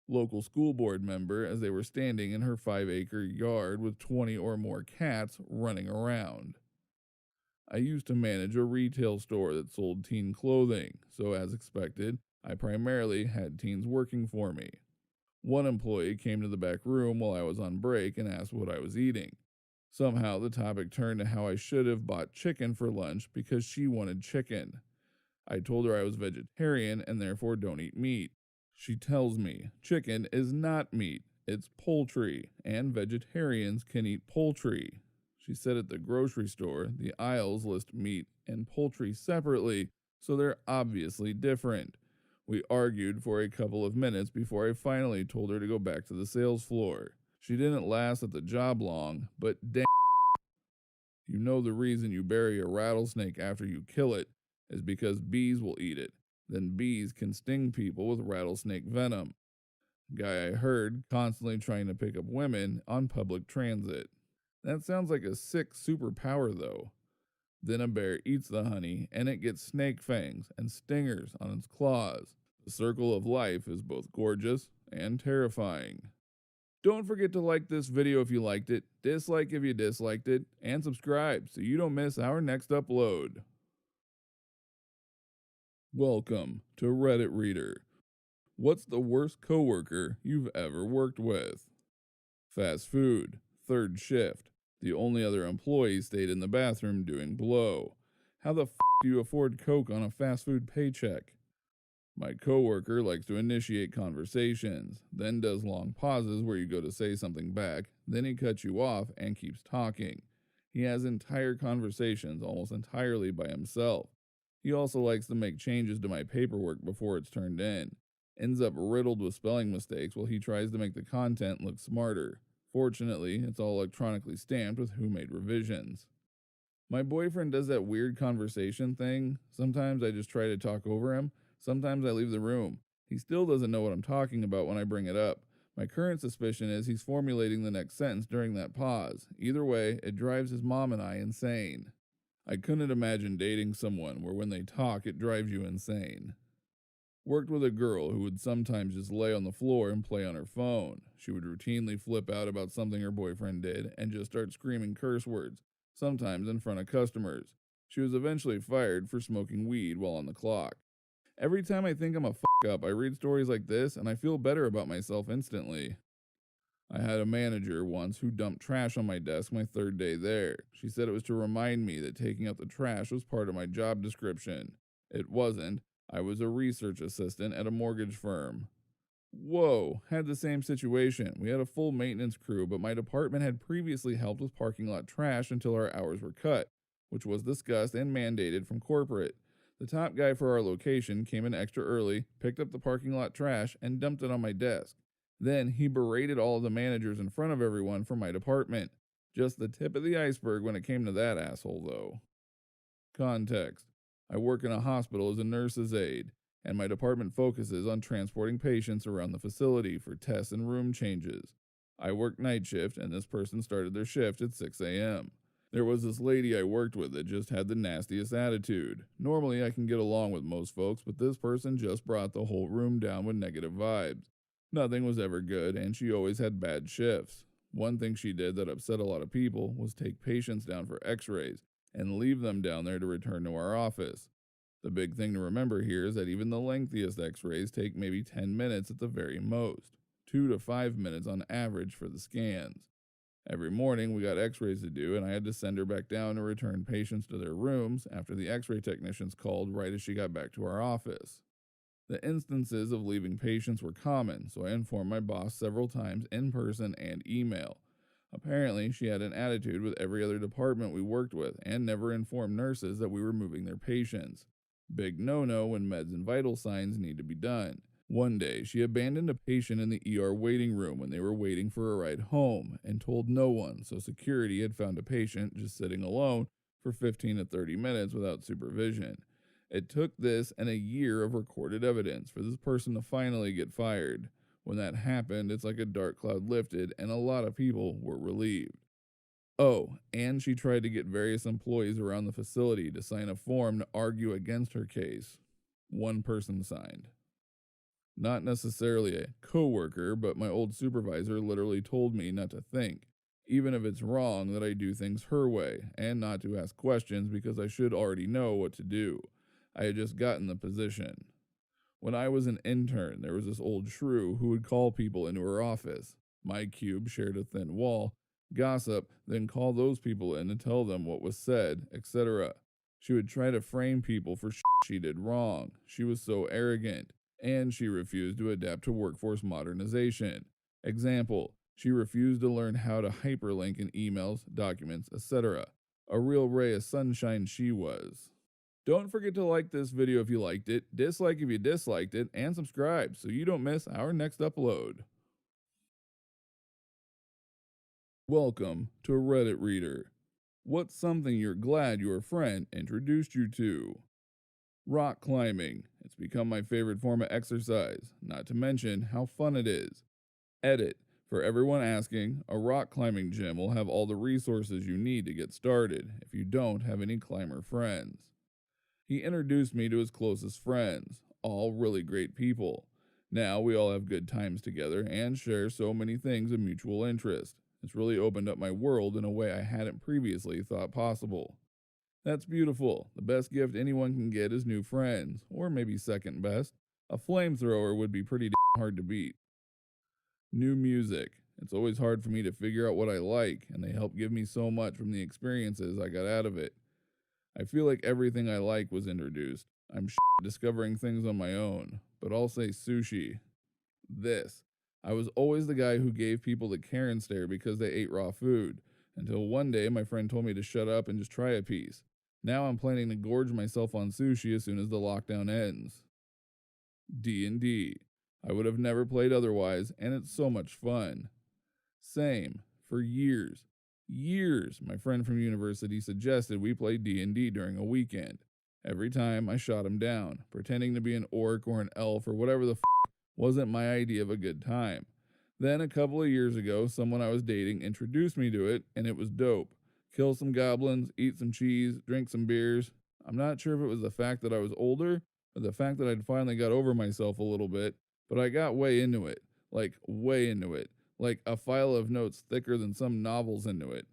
Local school board member as they were standing in her 5-acre yard with 20 or more cats running around. I used to manage a retail store that sold teen clothing, so as expected, I primarily had teens working for me. One employee came to the back room while I was on break and asked what I was eating. Somehow the topic turned to how I should have bought chicken for lunch because she wanted chicken. I told her I was vegetarian and therefore don't eat meat. She tells me chicken is not meat, it's poultry, and vegetarians can eat poultry. She said at the grocery store, the aisles list meat and poultry separately, so they're obviously different. We argued for a couple of minutes before I finally told her to go back to the sales floor. She didn't last at the job long, but damn, you know the reason you bury a rattlesnake after you kill it is because bees will eat it. Then bees can sting people with rattlesnake venom. Guy I heard constantly trying to pick up women on public transit. That sounds like a sick superpower though. Then a bear eats the honey and it gets snake fangs and stingers on its claws. The circle of life is both gorgeous and terrifying. Don't forget to like this video if you liked it, dislike if you disliked it, and subscribe so you don't miss our next upload. Welcome to Reddit Reader. What's the worst coworker you've ever worked with? Fast food, third shift. The only other employee stayed in the bathroom doing blow. How the do you afford Coke on a fast food paycheck? My coworker likes to initiate conversations, then does long pauses where you go to say something back, then he cuts you off and keeps talking. He has entire conversations almost entirely by himself. He also likes to make changes to my paperwork before it's turned in. Ends up riddled with spelling mistakes while he tries to make the content look smarter. Fortunately, it's all electronically stamped with who made revisions. My boyfriend does that weird conversation thing. Sometimes I just try to talk over him. Sometimes I leave the room. He still doesn't know what I'm talking about when I bring it up. My current suspicion is he's formulating the next sentence during that pause. Either way, it drives his mom and I insane. I couldn't imagine dating someone where when they talk it drives you insane. Worked with a girl who would sometimes just lay on the floor and play on her phone. She would routinely flip out about something her boyfriend did and just start screaming curse words, sometimes in front of customers. She was eventually fired for smoking weed while on the clock. Every time I think I'm a up, I read stories like this and I feel better about myself instantly. I had a manager once who dumped trash on my desk my third day there. She said it was to remind me that taking out the trash was part of my job description. It wasn't. I was a research assistant at a mortgage firm. Whoa, had the same situation. We had a full maintenance crew, but my department had previously helped with parking lot trash until our hours were cut, which was discussed and mandated from corporate. The top guy for our location came in extra early, picked up the parking lot trash, and dumped it on my desk. Then he berated all of the managers in front of everyone from my department. Just the tip of the iceberg when it came to that asshole, though. Context: I work in a hospital as a nurse's aide, and my department focuses on transporting patients around the facility for tests and room changes. I work night shift, and this person started their shift at 6 a.m. There was this lady I worked with that just had the nastiest attitude. Normally I can get along with most folks, but this person just brought the whole room down with negative vibes. Nothing was ever good, and she always had bad shifts. One thing she did that upset a lot of people was take patients down for x-rays and leave them down there to return to our office. The big thing to remember here is that even the lengthiest x-rays take maybe 10 minutes at the very most, 2 to 5 minutes on average for the scans. Every morning we got x-rays to do, and I had to send her back down to return patients to their rooms after the x-ray technicians called right as she got back to our office. The instances of leaving patients were common, so I informed my boss several times in person and email. Apparently, she had an attitude with every other department we worked with and never informed nurses that we were moving their patients. Big no-no when meds and vital signs need to be done. One day, she abandoned a patient in the ER waiting room when they were waiting for a ride home and told no one, so security had found a patient just sitting alone for 15 to 30 minutes without supervision. It took this and a year of recorded evidence for this person to finally get fired. When that happened, it's like a dark cloud lifted and a lot of people were relieved. Oh, and she tried to get various employees around the facility to sign a form to argue against her case. One person signed. Not necessarily a coworker, but my old supervisor literally told me not to think, even if it's wrong, that I do things her way, and not to ask questions because I should already know what to do. I had just gotten the position. When I was an intern, there was this old shrew who would call people into her office. My cube shared a thin wall, gossip, then call those people in and tell them what was said, etc. She would try to frame people for she did wrong. She was so arrogant, and she refused to adapt to workforce modernization. Example: she refused to learn how to hyperlink in emails, documents, etc. A real ray of sunshine she was. Don't forget to like this video if you liked it, dislike if you disliked it, and subscribe so you don't miss our next upload. Welcome to Reddit Reader. What's something you're glad your friend introduced you to? Rock climbing. It's become my favorite form of exercise, not to mention how fun it is. Edit. For everyone asking, a rock climbing gym will have all the resources you need to get started if you don't have any climber friends. He introduced me to his closest friends, all really great people. Now we all have good times together and share so many things of mutual interest. It's really opened up my world in a way I hadn't previously thought possible. That's beautiful. The best gift anyone can get is new friends, or maybe second best. A flamethrower would be pretty hard to beat. New music. It's always hard for me to figure out what I like, and they help give me so much from the experiences I got out of it. I feel like everything I like was introduced. I'm discovering things on my own, but I'll say sushi. This. I was always the guy who gave people the Karen stare because they ate raw food, until one day my friend told me to shut up and just try a piece. Now I'm planning to gorge myself on sushi as soon as the lockdown ends. D&D. I would have never played otherwise, and it's so much fun. Same. For years, my friend from university suggested we play D&D during a weekend. Every time I shot him down, pretending to be an orc or an elf or whatever the wasn't my idea of a good time. Then a couple of years ago, someone I was dating introduced me to it, and it was dope. Kill some goblins, eat some cheese, drink some beers. I'm not sure if it was the fact that I was older or the fact that I'd finally got over myself a little bit, but I got way into it. Like, way into it. Like a file of notes thicker than some novels into it.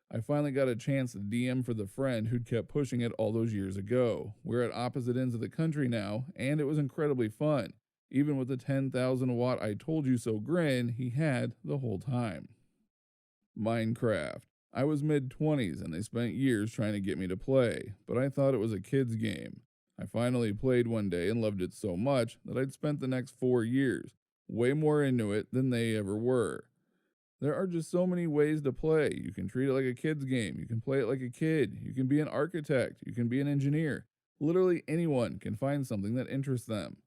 I finally got a chance to DM for the friend who'd kept pushing it all those years ago. We're at opposite ends of the country now, and it was incredibly fun, even with the 10,000 watt I told you so grin he had the whole time. Minecraft. I was mid-20s and they spent years trying to get me to play, but I thought it was a kid's game. I finally played one day and loved it so much that I'd spent the next 4 years, way more into it than they ever were. There are just so many ways to play. You can treat it like a kid's game. You can play it like a kid. You can be an architect. You can be an engineer. Literally anyone can find something that interests them.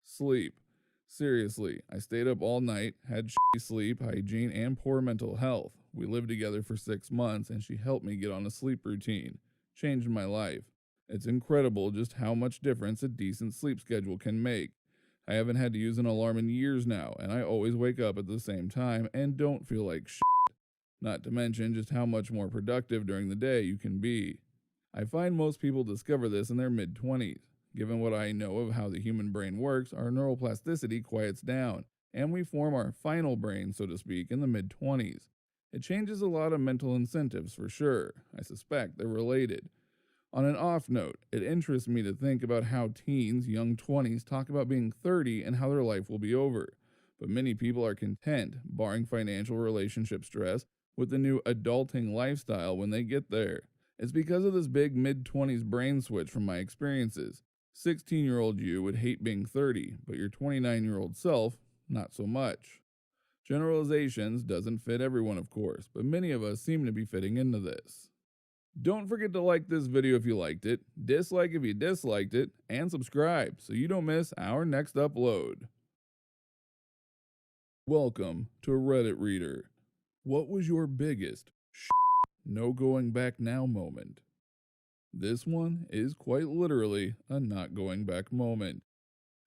Sleep. Seriously, I stayed up all night, had shitty sleep, hygiene, and poor mental health. We lived together for 6 months and she helped me get on a sleep routine. Changed my life. It's incredible just how much difference a decent sleep schedule can make. I haven't had to use an alarm in years now, and I always wake up at the same time and don't feel like shit. Not to mention just how much more productive during the day you can be. I find most people discover this in their mid-20s. Given what I know of how the human brain works, our neuroplasticity quiets down, and we form our final brain, so to speak, in the mid-20s. It changes a lot of mental incentives for sure. I suspect they're related. On an off note, it interests me to think about how teens, young 20s, talk about being 30 and how their life will be over. But many people are content, barring financial relationship stress, with the new adulting lifestyle when they get there. It's because of this big mid-20s brain switch from my experiences. 16-year-old you would hate being 30, but your 29-year-old self, not so much. Generalizations doesn't fit everyone, of course, but many of us seem to be fitting into this. Don't forget to like this video if you liked it, dislike if you disliked it, and subscribe so you don't miss our next upload. Welcome to Reddit Reader. What was your biggest no going back now moment? This one is quite literally a not going back moment.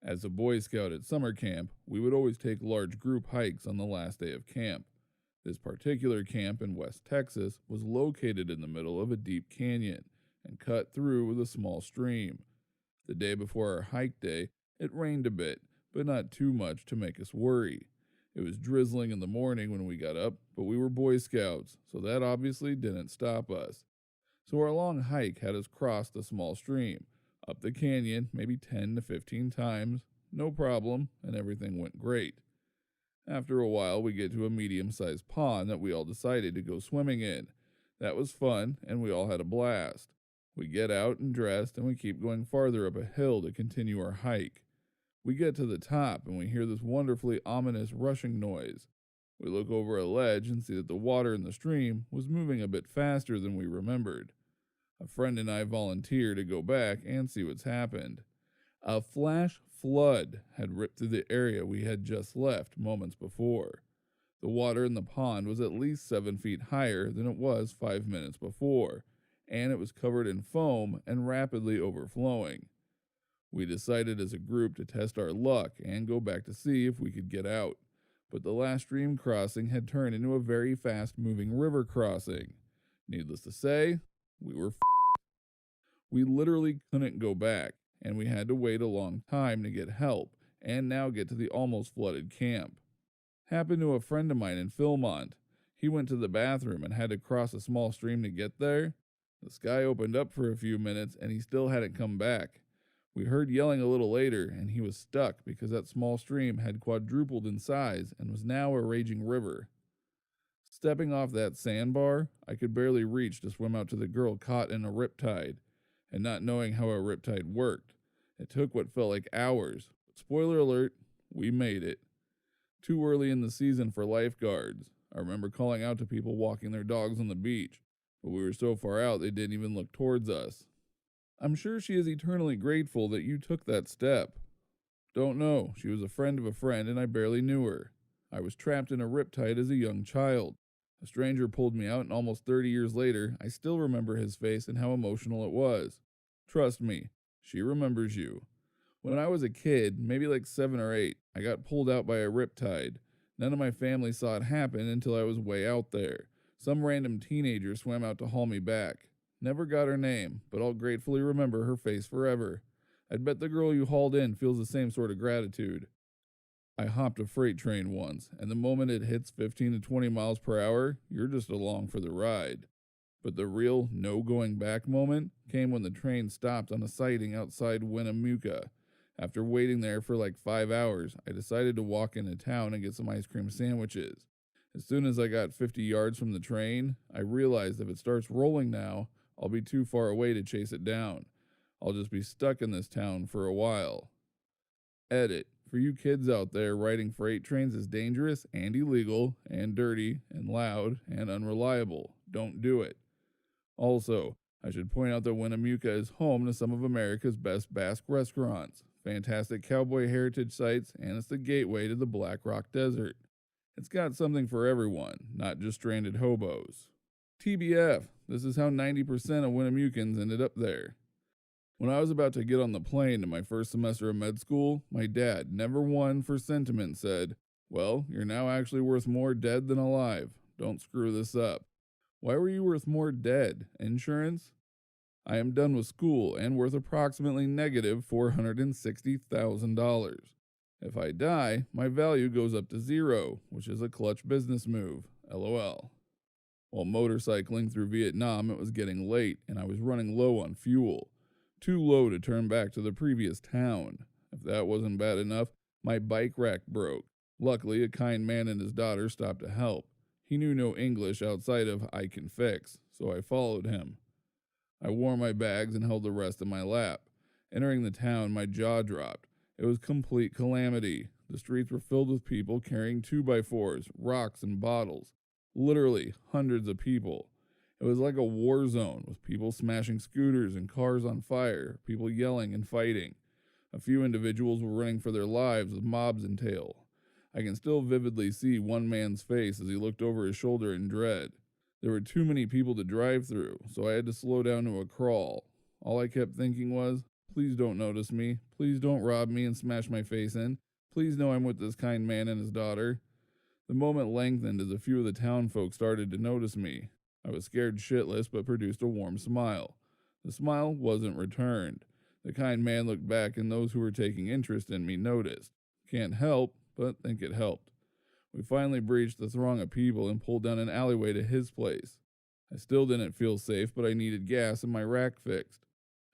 As a Boy Scout at summer camp, we would always take large group hikes on the last day of camp. This particular camp in West Texas was located in the middle of a deep canyon and cut through with a small stream. The day before our hike day, it rained a bit, but not too much to make us worry. It was drizzling in the morning when we got up, but we were Boy Scouts, so that obviously didn't stop us. So our long hike had us cross the small stream, up the canyon maybe 10 to 15 times, no problem, and everything went great. After a while, we get to a medium-sized pond that we all decided to go swimming in. That was fun, and we all had a blast. We get out and dressed, and we keep going farther up a hill to continue our hike. We get to the top, and we hear this wonderfully ominous rushing noise. We look over a ledge and see that the water in the stream was moving a bit faster than we remembered. A friend and I volunteer to go back and see what's happened. A flash flood had ripped through the area we had just left moments before. The water in the pond was at least 7 feet higher than it was 5 minutes before, and it was covered in foam and rapidly overflowing. We decided as a group to test our luck and go back to see if we could get out, but the last stream crossing had turned into a very fast moving river crossing. Needless to say, we were we literally couldn't go back, and we had to wait a long time to get help and now get to the almost flooded camp. Happened to a friend of mine in Philmont. He went to the bathroom and had to cross a small stream to get there. The sky opened up for a few minutes and he still hadn't come back. We heard yelling a little later and he was stuck because that small stream had quadrupled in size and was now a raging river. Stepping off that sandbar, I could barely reach to swim out to the girl caught in a riptide, and not knowing how a riptide worked. It took what felt like hours, but spoiler alert, we made it. Too early in the season for lifeguards. I remember calling out to people walking their dogs on the beach, but we were so far out they didn't even look towards us. I'm sure she is eternally grateful that you took that step. Don't know, she was a friend of a friend and I barely knew her. I was trapped in a riptide as a young child. A stranger pulled me out and almost 30 years later, I still remember his face and how emotional it was. Trust me, she remembers you. When I was a kid, maybe like 7 or 8, I got pulled out by a riptide. None of my family saw it happen until I was way out there. Some random teenager swam out to haul me back. Never got her name, but I'll gratefully remember her face forever. I'd bet the girl you hauled in feels the same sort of gratitude. I hopped a freight train once, and the moment it hits 15 to 20 miles per hour, you're just along for the ride. But the real no going back moment came when the train stopped on a siding outside Winnemucca. After waiting there for like 5 hours, I decided to walk into town and get some ice cream sandwiches. As soon as I got 50 yards from the train, I realized if it starts rolling now, I'll be too far away to chase it down. I'll just be stuck in this town for a while. Edit. For you kids out there, riding freight trains is dangerous and illegal and dirty and loud and unreliable. Don't do it. Also, I should point out that Winnemucca is home to some of America's best Basque restaurants, fantastic cowboy heritage sites, and it's the gateway to the Black Rock Desert. It's got something for everyone, not just stranded hobos. TBF, this is how 90% of Winnemucans ended up there. When I was about to get on the plane to my first semester of med school, my dad, never one for sentiment, said, "Well, you're now actually worth more dead than alive. Don't screw this up." Why were you worth more dead? Insurance? I am done with school and worth approximately negative $460,000. If I die, my value goes up to zero, which is a clutch business move. LOL. While motorcycling through Vietnam, it was getting late and I was running low on fuel. Too low to turn back to the previous town. If that wasn't bad enough, my bike rack broke. Luckily, a kind man and his daughter stopped to help. He knew no English outside of "I can fix," so I followed him. I wore my bags and held the rest in my lap. Entering the town, my jaw dropped. It was complete calamity. The streets were filled with people carrying 2x4s, rocks, and bottles. Literally hundreds of people. It was like a war zone, with people smashing scooters and cars on fire, people yelling and fighting. A few individuals were running for their lives with mobs in tail. I can still vividly see one man's face as he looked over his shoulder in dread. There were too many people to drive through, so I had to slow down to a crawl. All I kept thinking was, please don't notice me, please don't rob me and smash my face in, please know I'm with this kind man and his daughter. The moment lengthened as a few of the town folk started to notice me. I was scared shitless but produced a warm smile. The smile wasn't returned. The kind man looked back and those who were taking interest in me noticed. Can't help but think it helped. We finally breached the throng of people and pulled down an alleyway to his place. I still didn't feel safe, but I needed gas and my rack fixed.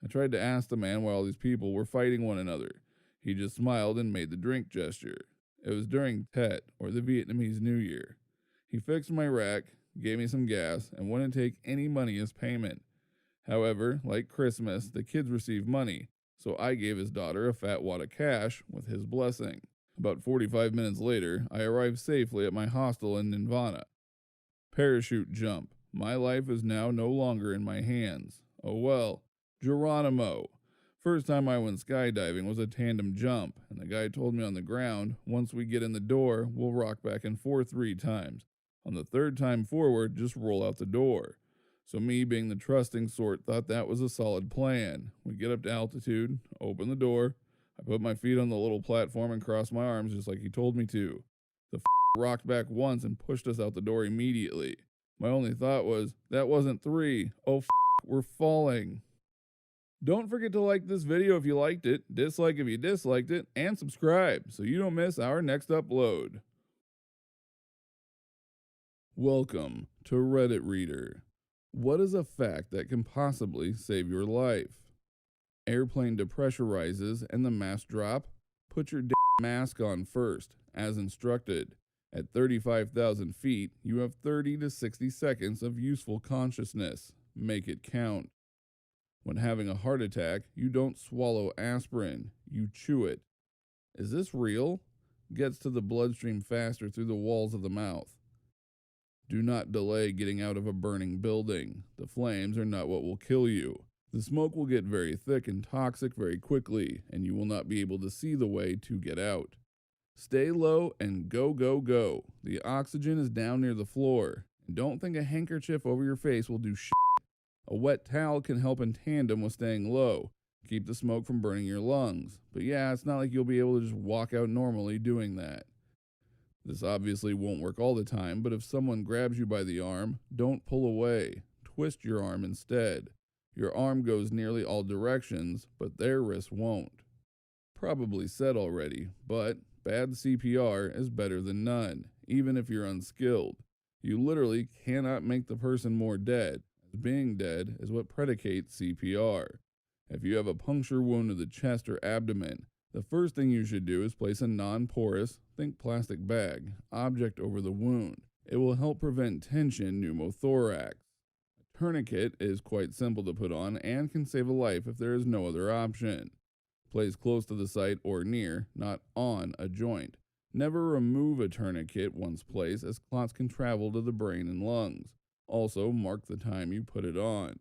I tried to ask the man why all these people were fighting one another. He just smiled and made the drink gesture. It was during Tet, or the Vietnamese New Year. He fixed my rack, gave me some gas, and wouldn't take any money as payment. However, like Christmas, the kids received money, so I gave his daughter a fat wad of cash with his blessing. About 45 minutes later, I arrived safely at my hostel in Nirvana. Parachute jump. My life is now no longer in my hands. Oh well. Geronimo. First time I went skydiving was a tandem jump, and the guy told me on the ground, once we get in the door, we'll rock back and forth 3 times. On the third time forward, just roll out the door. So, me being the trusting sort, thought that was a solid plan. We get up to altitude, open the door. I put my feet on the little platform and crossed my arms just like he told me to. The rocked back once and pushed us out the door immediately. My only thought was, that wasn't 3. Oh, we're falling. Don't forget to like this video if you liked it, dislike if you disliked it, and subscribe so you don't miss our next upload. Welcome to Reddit Reader. What is a fact that can possibly save your life? Airplane depressurizes and the mask drop? Put your mask on first, as instructed. At 35,000 feet, you have 30 to 60 seconds of useful consciousness. Make it count. When having a heart attack, you don't swallow aspirin, you chew it. Is this real? Gets to the bloodstream faster through the walls of the mouth. Do not delay getting out of a burning building. The flames are not what will kill you. The smoke will get very thick and toxic very quickly, and you will not be able to see the way to get out. Stay low and go, go, go. The oxygen is down near the floor. And don't think a handkerchief over your face will do shit. A wet towel can help in tandem with staying low. Keep the smoke from burning your lungs. But yeah, it's not like you'll be able to just walk out normally doing that. This obviously won't work all the time, but if someone grabs you by the arm, don't pull away. Twist your arm instead. Your arm goes nearly all directions, but their wrist won't. Probably said already, but bad CPR is better than none, even if you're unskilled. You literally cannot make the person more dead, as being dead is what predicates CPR. If you have a puncture wound to the chest or abdomen, the first thing you should do is place a non-porous, think plastic bag, object over the wound. It will help prevent tension pneumothorax. A tourniquet is quite simple to put on and can save a life if there is no other option. Place close to the site or near, not on a joint. Never remove a tourniquet once placed, as clots can travel to the brain and lungs. Also, mark the time you put it on.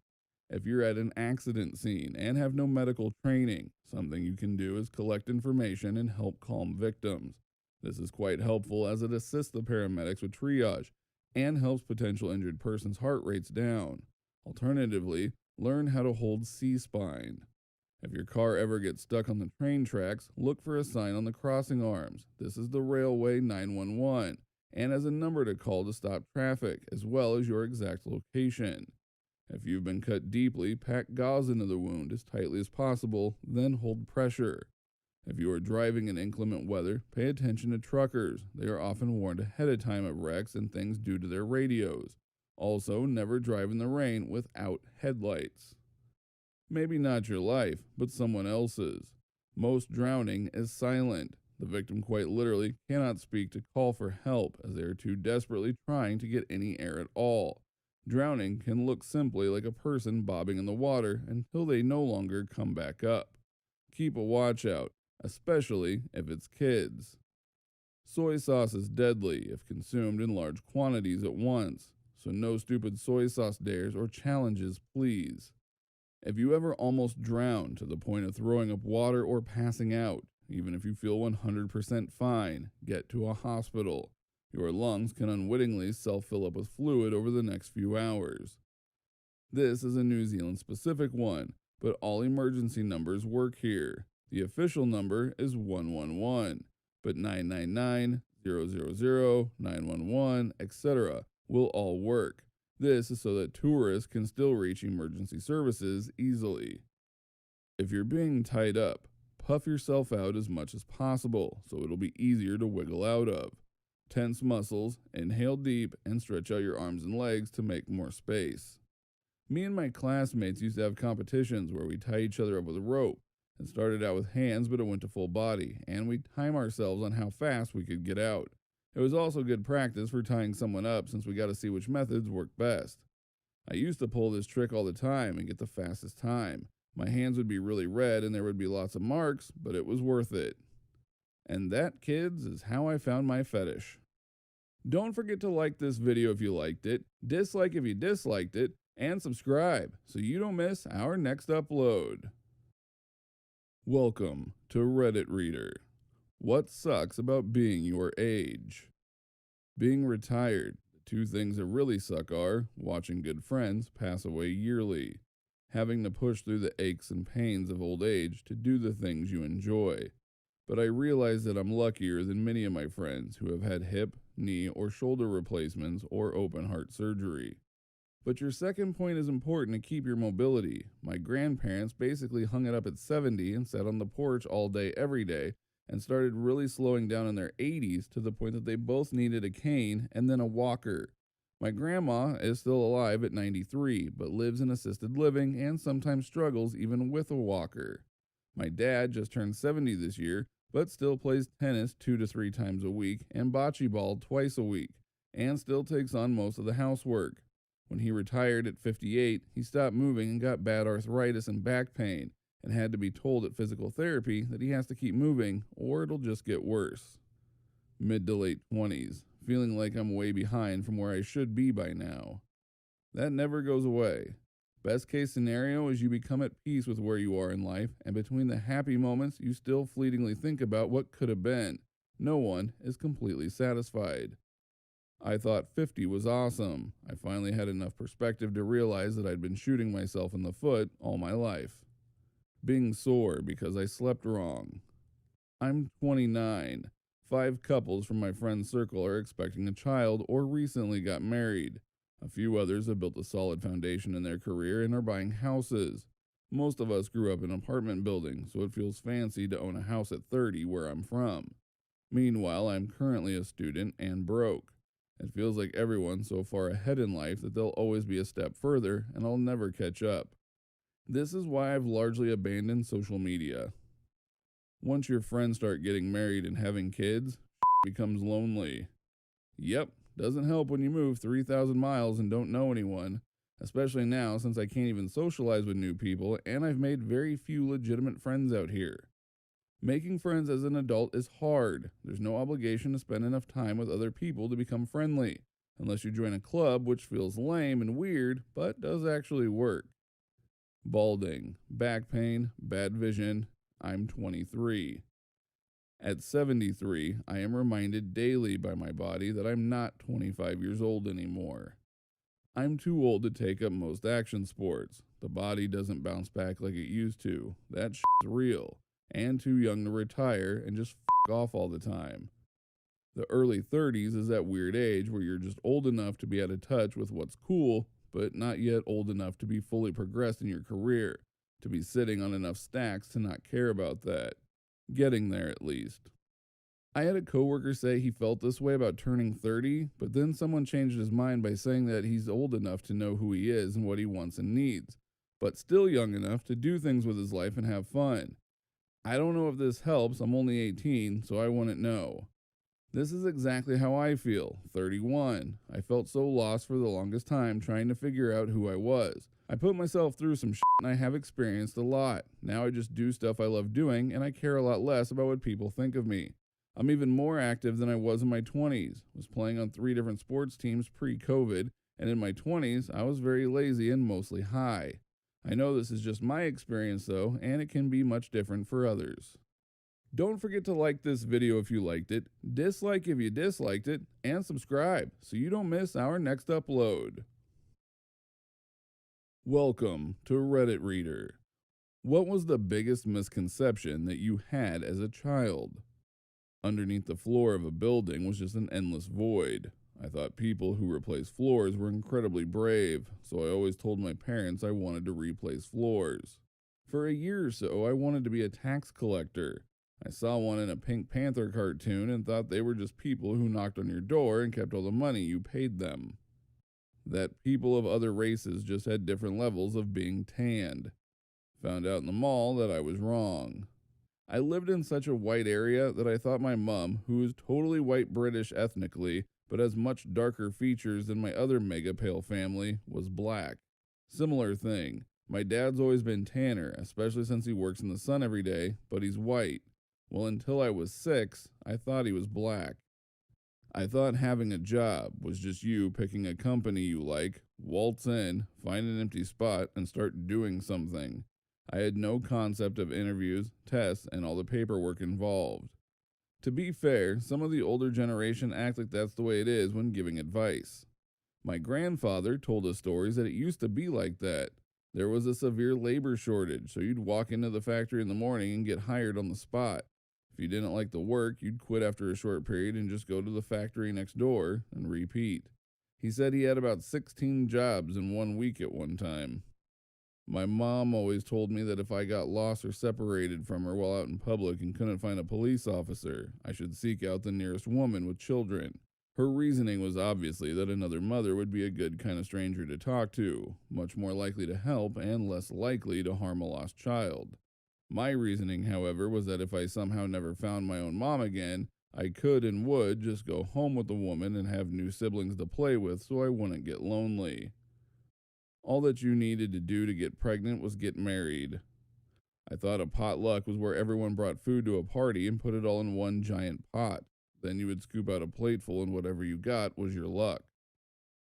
If you're at an accident scene and have no medical training, something you can do is collect information and help calm victims. This is quite helpful as it assists the paramedics with triage and helps potential injured persons' heart rates down. Alternatively, learn how to hold C-spine. If your car ever gets stuck on the train tracks, look for a sign on the crossing arms. This is the Railway 911 and has a number to call to stop traffic, as well as your exact location. If you've been cut deeply, pack gauze into the wound as tightly as possible, then hold pressure. If you are driving in inclement weather, pay attention to truckers. They are often warned ahead of time of wrecks and things due to their radios. Also, never drive in the rain without headlights. Maybe not your life, but someone else's. Most drowning is silent. The victim quite literally cannot speak to call for help as they are too desperately trying to get any air at all. Drowning can look simply like a person bobbing in the water until they no longer come back up. Keep a watch out, especially if it's kids. Soy sauce is deadly if consumed in large quantities at once, so no stupid soy sauce dares or challenges, please. If you ever almost drown to the point of throwing up water or passing out, even if you feel 100% fine, get to a hospital. Your lungs can unwittingly self-fill up with fluid over the next few hours. This is a New Zealand specific one, but all emergency numbers work here. The official number is 111, but 999, 000, 911, etc. will all work. This is so that tourists can still reach emergency services easily. If you're being tied up, puff yourself out as much as possible so it'll be easier to wiggle out of. Tense muscles, inhale deep, and stretch out your arms and legs to make more space. Me and my classmates used to have competitions where we tie each other up with a rope. It started out with hands, but it went to full body, and we'd time ourselves on how fast we could get out. It was also good practice for tying someone up since we got to see which methods work best. I used to pull this trick all the time and get the fastest time. My hands would be really red and there would be lots of marks, but it was worth it. And that, kids, is how I found my fetish. Don't forget to like this video if you liked it, dislike if you disliked it, and subscribe so you don't miss our next upload. Welcome to Reddit Reader. What sucks about being your age? Being retired. The two things that really suck are watching good friends pass away yearly, having to push through the aches and pains of old age to do the things you enjoy. But I realize that I'm luckier than many of my friends who have had hip, knee, or shoulder replacements or open heart surgery. But your second point is important to keep your mobility. My grandparents basically hung it up at 70 and sat on the porch all day every day and started really slowing down in their 80s to the point that they both needed a cane and then a walker. My grandma is still alive at 93, but lives in assisted living and sometimes struggles even with a walker. My dad just turned 70 this year, but still plays tennis 2 to 3 times a week and bocce ball twice a week, and still takes on most of the housework. When he retired at 58, he stopped moving and got bad arthritis and back pain, and had to be told at physical therapy that he has to keep moving or it'll just get worse. Mid to late 20s, feeling like I'm way behind from where I should be by now. That never goes away. Best case scenario is you become at peace with where you are in life, and between the happy moments, you still fleetingly think about what could have been. No one is completely satisfied. I thought 50 was awesome. I finally had enough perspective to realize that I'd been shooting myself in the foot all my life. Being sore because I slept wrong. I'm 29. 5 couples from my friend's circle are expecting a child or recently got married. A few others have built a solid foundation in their career and are buying houses. Most of us grew up in apartment buildings, so it feels fancy to own a house at 30 where I'm from. Meanwhile, I'm currently a student and broke. It feels like everyone's so far ahead in life that they'll always be a step further, and I'll never catch up. This is why I've largely abandoned social media. Once your friends start getting married and having kids, becomes lonely. Yep, doesn't help when you move 3,000 miles and don't know anyone, especially now since I can't even socialize with new people and I've made very few legitimate friends out here. Making friends as an adult is hard. There's no obligation to spend enough time with other people to become friendly, unless you join a club, which feels lame and weird, but does actually work. Balding, back pain, bad vision. I'm 23. At 73, I am reminded daily by my body that I'm not 25 years old anymore. I'm too old to take up most action sports. The body doesn't bounce back like it used to. That shit's real. And too young to retire and just off all the time. The early 30s is that weird age where you're just old enough to be out of touch with what's cool, but not yet old enough to be fully progressed in your career, to be sitting on enough stacks to not care about that. Getting there at least. I had a coworker say he felt this way about turning 30, but then someone changed his mind by saying that he's old enough to know who he is and what he wants and needs, but still young enough to do things with his life and have fun. I don't know if this helps, I'm only 18, so I wouldn't know. This is exactly how I feel, 31. I felt so lost for the longest time trying to figure out who I was. I put myself through some shit and I have experienced a lot. Now I just do stuff I love doing and I care a lot less about what people think of me. I'm even more active than I was in my 20s. Was playing on 3 different sports teams pre-COVID, and in my 20s I was very lazy and mostly high. I know this is just my experience though, and it can be much different for others. Don't forget to like this video if you liked it, dislike if you disliked it, and subscribe so you don't miss our next upload. Welcome to Reddit Reader. What was the biggest misconception that you had as a child? Underneath the floor of a building was just an endless void. I thought people who replaced floors were incredibly brave, so I always told my parents I wanted to replace floors. For a year or so, I wanted to be a tax collector. I saw one in a Pink Panther cartoon and thought they were just people who knocked on your door and kept all the money you paid them. That people of other races just had different levels of being tanned. Found out in the mall that I was wrong. I lived in such a white area that I thought my mom, who is totally white British ethnically, but has much darker features than my other mega pale family, was black. Similar thing. My dad's always been tanner, especially since he works in the sun every day, but he's white. Well, until I was 6, I thought he was black. I thought having a job was just you picking a company you like, Waltz in, find an empty spot, and start doing something. I had no concept of interviews, tests, and all the paperwork involved. To be fair, some of the older generation act like that's the way it is when giving advice. My grandfather told us stories that it used to be like that. There was a severe labor shortage, so you'd walk into the factory in the morning and get hired on the spot. If you didn't like the work, you'd quit after a short period and just go to the factory next door and repeat. He said he had about 16 jobs in 1 week at one time. My mom always told me that if I got lost or separated from her while out in public and couldn't find a police officer, I should seek out the nearest woman with children. Her reasoning was obviously that another mother would be a good kind of stranger to talk to, much more likely to help and less likely to harm a lost child. My reasoning, however, was that if I somehow never found my own mom again, I could and would just go home with the woman and have new siblings to play with so I wouldn't get lonely. All that you needed to do to get pregnant was get married. I thought a potluck was where everyone brought food to a party and put it all in one giant pot. Then you would scoop out a plateful and whatever you got was your luck.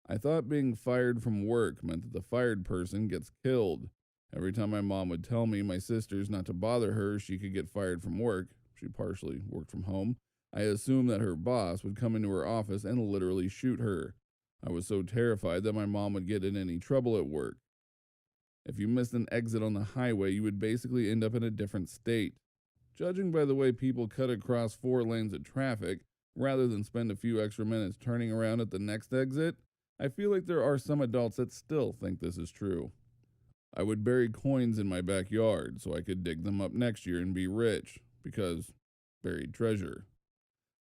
I thought being fired from work meant that the fired person gets killed. Every time my mom would tell me my sisters not to bother her, she could get fired from work. She partially worked from home. I assumed that her boss would come into her office and literally shoot her. I was so terrified that my mom would get in any trouble at work. If you missed an exit on the highway, you would basically end up in a different state. Judging by the way people cut across 4 lanes of traffic, rather than spend a few extra minutes turning around at the next exit, I feel like there are some adults that still think this is true. I would bury coins in my backyard so I could dig them up next year and be rich, because buried treasure.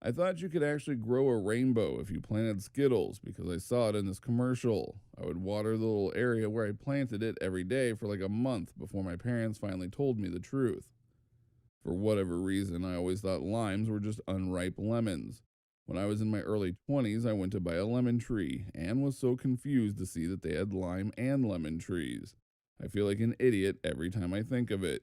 I thought you could actually grow a rainbow if you planted Skittles because I saw it in this commercial. I would water the little area where I planted it every day for like a month before my parents finally told me the truth. For whatever reason, I always thought limes were just unripe lemons. When I was in my early 20s, I went to buy a lemon tree and was so confused to see that they had lime and lemon trees. I feel like an idiot every time I think of it.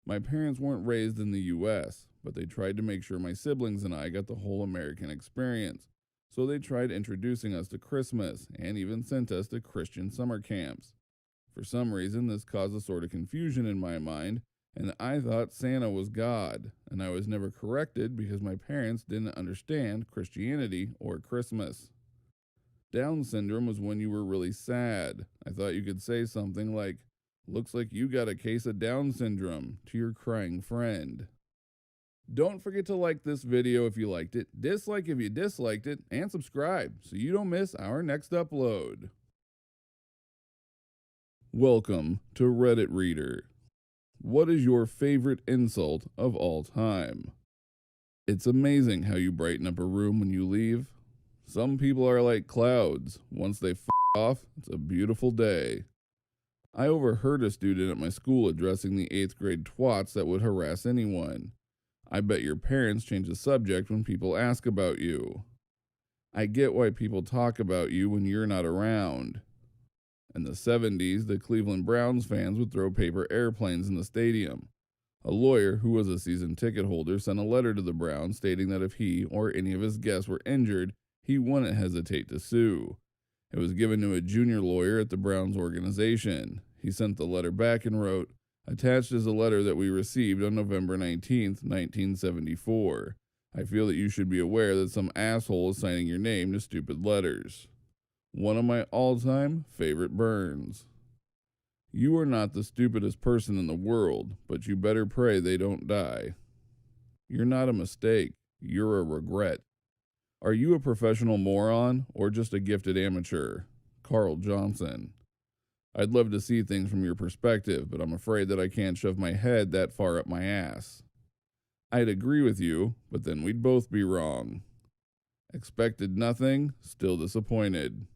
My parents weren't raised in the US, but they tried to make sure my siblings and I got the whole American experience. So they tried introducing us to Christmas and even sent us to Christian summer camps. For some reason, this caused a sort of confusion in my mind, and I thought Santa was God, and I was never corrected because my parents didn't understand Christianity or Christmas. Down syndrome was when you were really sad. I thought you could say something like, "Looks like you got a case of Down syndrome," to your crying friend. Don't forget to like this video if you liked it, dislike if you disliked it, and subscribe so you don't miss our next upload. Welcome to Reddit Reader. What is your favorite insult of all time? It's amazing how you brighten up a room when you leave. Some people are like clouds. Once they off, it's a beautiful day. I overheard a student at my school addressing the 8th grade twats that would harass anyone. I bet your parents change the subject when people ask about you. I get why people talk about you when you're not around. In the 70s, the Cleveland Browns fans would throw paper airplanes in the stadium. A lawyer who was a season ticket holder sent a letter to the Browns stating that if he or any of his guests were injured, he wouldn't hesitate to sue. It was given to a junior lawyer at the Browns organization. He sent the letter back and wrote, "Attached is a letter that we received on November 19th, 1974. I feel that you should be aware that some asshole is signing your name to stupid letters." One of my all-time favorite burns. You are not the stupidest person in the world, but you better pray they don't die. You're not a mistake. You're a regret. Are you a professional moron or just a gifted amateur? Carl Johnson. I'd love to see things from your perspective, but I'm afraid that I can't shove my head that far up my ass. I'd agree with you, but then we'd both be wrong. Expected nothing, still disappointed.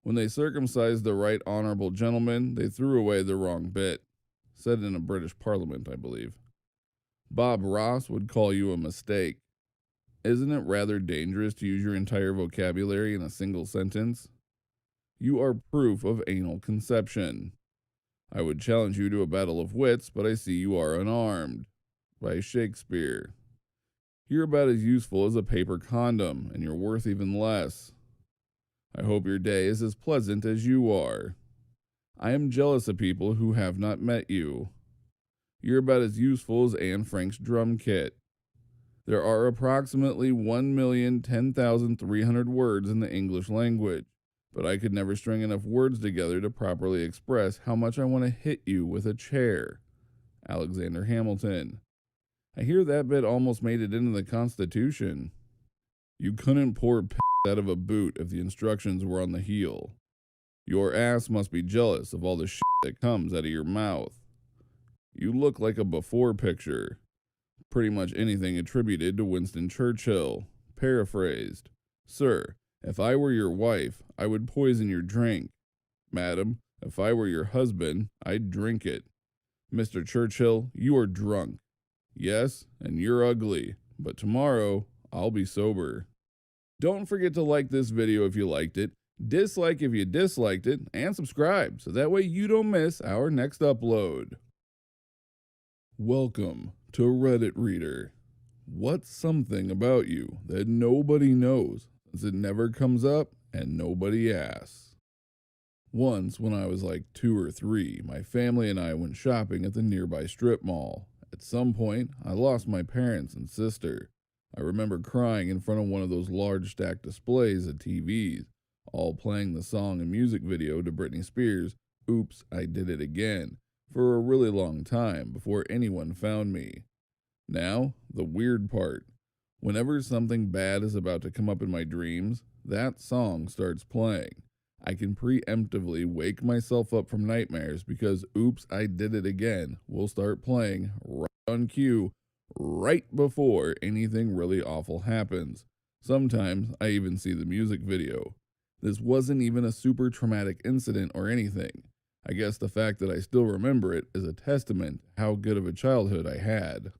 When they circumcised the right honorable gentleman, they threw away the wrong bit. Said in a British parliament, I believe. Bob Ross would call you a mistake. Isn't it rather dangerous to use your entire vocabulary in a single sentence? You are proof of anal conception. I would challenge you to a battle of wits, but I see you are unarmed. By Shakespeare. You're about as useful as a paper condom, and you're worth even less. I hope your day is as pleasant as you are. I am jealous of people who have not met you. You're about as useful as Anne Frank's drum kit. There are approximately 1,010,300 words in the English language, but I could never string enough words together to properly express how much I want to hit you with a chair. Alexander Hamilton. I hear that bit almost made it into the Constitution. You couldn't pour piss out of a boot if the instructions were on the heel. Your ass must be jealous of all the shit that comes out of your mouth. You look like a before picture. Pretty much anything attributed to Winston Churchill. Paraphrased. Sir, if I were your wife, I would poison your drink. Madam, if I were your husband, I'd drink it. Mr. Churchill, you are drunk. Yes, and you're ugly, but tomorrow I'll be sober. Don't forget to like this video if you liked it, dislike if you disliked it, and subscribe so that way you don't miss our next upload. Welcome to Reddit Reader. What's something about you that nobody knows, as it never comes up and nobody asks? Once, when I was like 2 or 3, my family and I went shopping at the nearby strip mall. At some point, I lost my parents and sister. I remember crying in front of one of those large stacked displays at TVs, all playing the song and music video to Britney Spears' Oops, I Did It Again, for a really long time before anyone found me. Now, the weird part. Whenever something bad is about to come up in my dreams, that song starts playing. I can preemptively wake myself up from nightmares because Oops, I Did It Again will start playing right on cue, right before anything really awful happens. Sometimes I even see the music video. This wasn't even a super traumatic incident or anything. I guess the fact that I still remember it is a testament to how good of a childhood I had.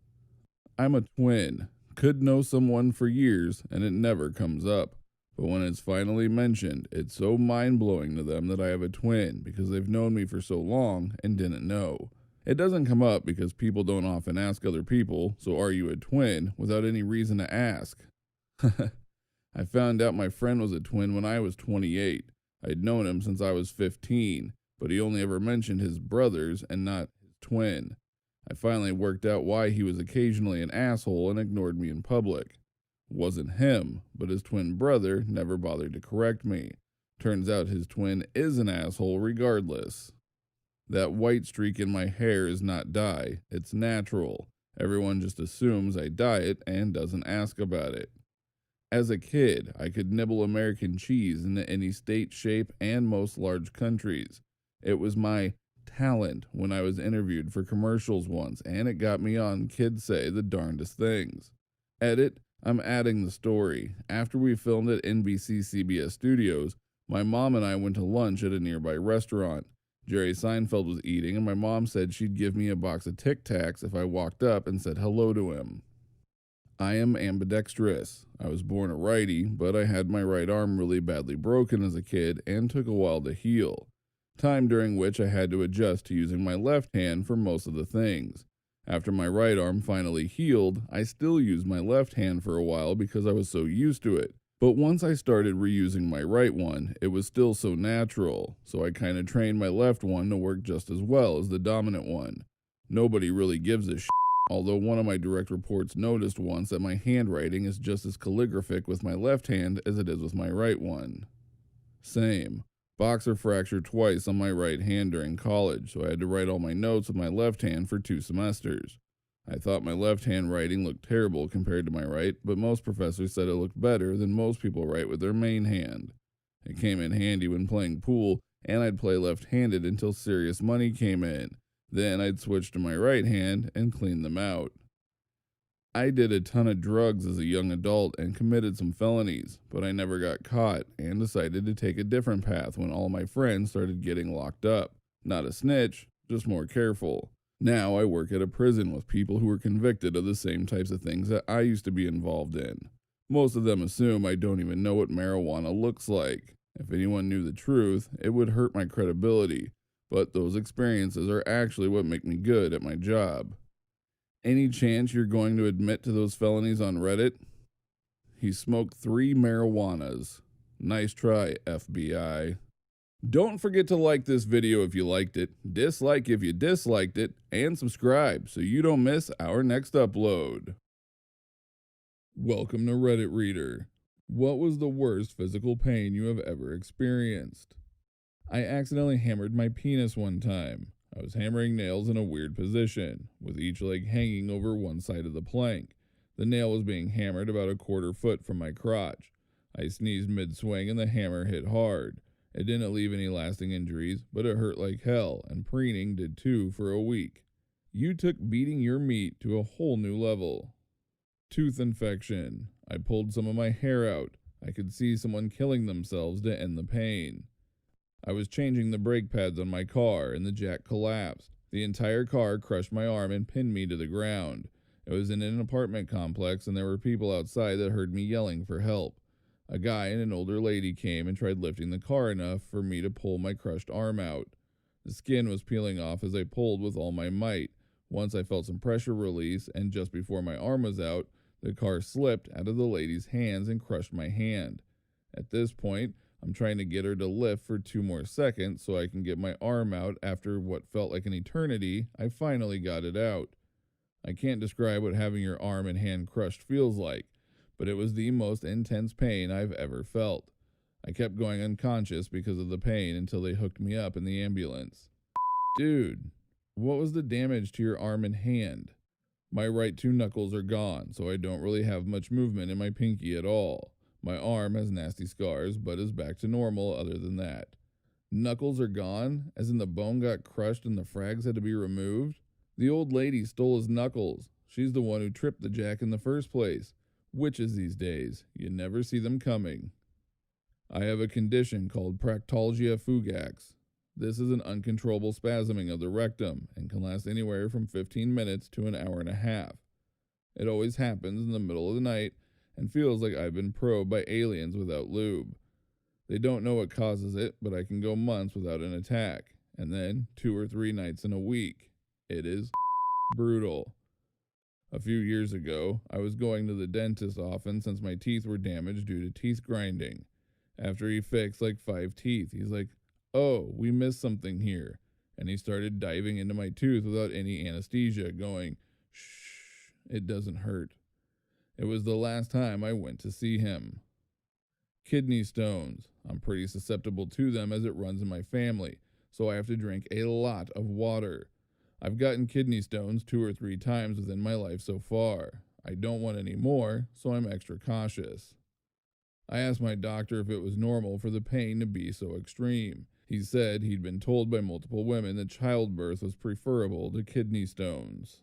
I'm a twin. Could know someone for years and it never comes up. But when it's finally mentioned, it's so mind-blowing to them that I have a twin because they've known me for so long and didn't know. It doesn't come up because people don't often ask other people, so are you a twin, without any reason to ask. I found out my friend was a twin when I was 28. I'd known him since I was 15, but he only ever mentioned his brothers and not his twin. I finally worked out why he was occasionally an asshole and ignored me in public. Wasn't him, but his twin brother never bothered to correct me. Turns out his twin is an asshole regardless. That white streak in my hair is not dye, it's natural. Everyone just assumes I dye it and doesn't ask about it. As a kid, I could nibble American cheese into any state, shape, and most large countries. It was my talent when I was interviewed for commercials once, and it got me on Kids Say the Darndest Things. Edit, I'm adding the story. After we filmed at NBC CBS Studios, my mom and I went to lunch at a nearby restaurant. Jerry Seinfeld was eating, and my mom said she'd give me a box of Tic Tacs if I walked up and said hello to him. I am ambidextrous. I was born a righty, but I had my right arm really badly broken as a kid and took a while to heal. Time during which I had to adjust to using my left hand for most of the things. After my right arm finally healed, I still used my left hand for a while because I was so used to it. But once I started reusing my right one, it was still so natural, so I kinda trained my left one to work just as well as the dominant one. Nobody really gives a shit, although one of my direct reports noticed once that my handwriting is just as calligraphic with my left hand as it is with my right one. Same. Boxer fractured twice on my right hand during college, so I had to write all my notes with my left hand for 2 semesters. I thought my left hand writing looked terrible compared to my right, but most professors said it looked better than most people write with their main hand. It came in handy when playing pool, and I'd play left-handed until serious money came in. Then I'd switch to my right hand and clean them out. I did a ton of drugs as a young adult and committed some felonies, but I never got caught and decided to take a different path when all my friends started getting locked up. Not a snitch, just more careful. Now I work at a prison with people who were convicted of the same types of things that I used to be involved in. Most of them assume I don't even know what marijuana looks like. If anyone knew the truth, it would hurt my credibility, but those experiences are actually what make me good at my job. Any chance you're going to admit to those felonies on Reddit? He smoked 3 marijuanas. Nice try, FBI. Don't forget to like this video if you liked it, dislike if you disliked it, and subscribe so you don't miss our next upload. Welcome to Reddit Reader. What was the worst physical pain you have ever experienced? I accidentally hammered my penis one time. I was hammering nails in a weird position, with each leg hanging over one side of the plank. The nail was being hammered about a quarter foot from my crotch. I sneezed mid-swing and the hammer hit hard. It didn't leave any lasting injuries, but it hurt like hell, and preening did too for a week. You took beating your meat to a whole new level. Tooth infection. I pulled some of my hair out. I could see someone killing themselves to end the pain. I was changing the brake pads on my car and the jack collapsed. The entire car crushed my arm and pinned me to the ground. It was in an apartment complex and there were people outside that heard me yelling for help. A guy and an older lady came and tried lifting the car enough for me to pull my crushed arm out. The skin was peeling off as I pulled with all my might. Once I felt some pressure release, and just before my arm was out, the car slipped out of the lady's hands and crushed my hand. At this point, I'm trying to get her to lift for 2 more seconds so I can get my arm out. After what felt like an eternity, I finally got it out. I can't describe what having your arm and hand crushed feels like, but it was the most intense pain I've ever felt. I kept going unconscious because of the pain until they hooked me up in the ambulance. Dude, what was the damage to your arm and hand? My right 2 knuckles are gone, so I don't really have much movement in my pinky at all. My arm has nasty scars, but is back to normal other than that. Knuckles are gone, as in the bone got crushed and the frags had to be removed? The old lady stole his knuckles. She's the one who tripped the jack in the first place. Witches these days, you never see them coming. I have a condition called Proctalgia fugax. This is an uncontrollable spasming of the rectum and can last anywhere from 15 minutes to an hour and a half. It always happens in the middle of the night and feels like I've been probed by aliens without lube. They don't know what causes it, but I can go months without an attack, and then 2 or 3 nights in a week. It is brutal. A few years ago, I was going to the dentist often since my teeth were damaged due to teeth grinding. After he fixed like 5 teeth, he's like, "Oh, we missed something here." And he started diving into my tooth without any anesthesia, going, "Shh, it doesn't hurt." It was the last time I went to see him. Kidney stones. I'm pretty susceptible to them as it runs in my family, so I have to drink a lot of water. I've gotten kidney stones 2 or 3 times within my life so far. I don't want any more, so I'm extra cautious. I asked my doctor if it was normal for the pain to be so extreme. He said he'd been told by multiple women that childbirth was preferable to kidney stones.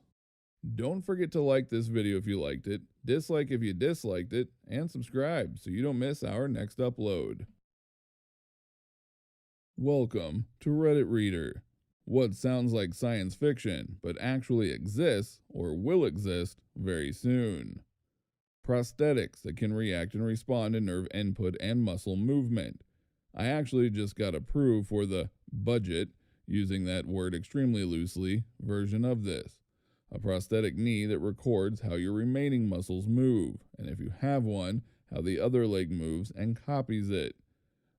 Don't forget to like this video if you liked it, dislike if you disliked it, and subscribe so you don't miss our next upload. Welcome to Reddit Reader. What sounds like science fiction, but actually exists or will exist very soon. Prosthetics that can react and respond to nerve input and muscle movement. I actually just got approved for the budget, using that word extremely loosely, version of this. A prosthetic knee that records how your remaining muscles move, and if you have one, how the other leg moves and copies it.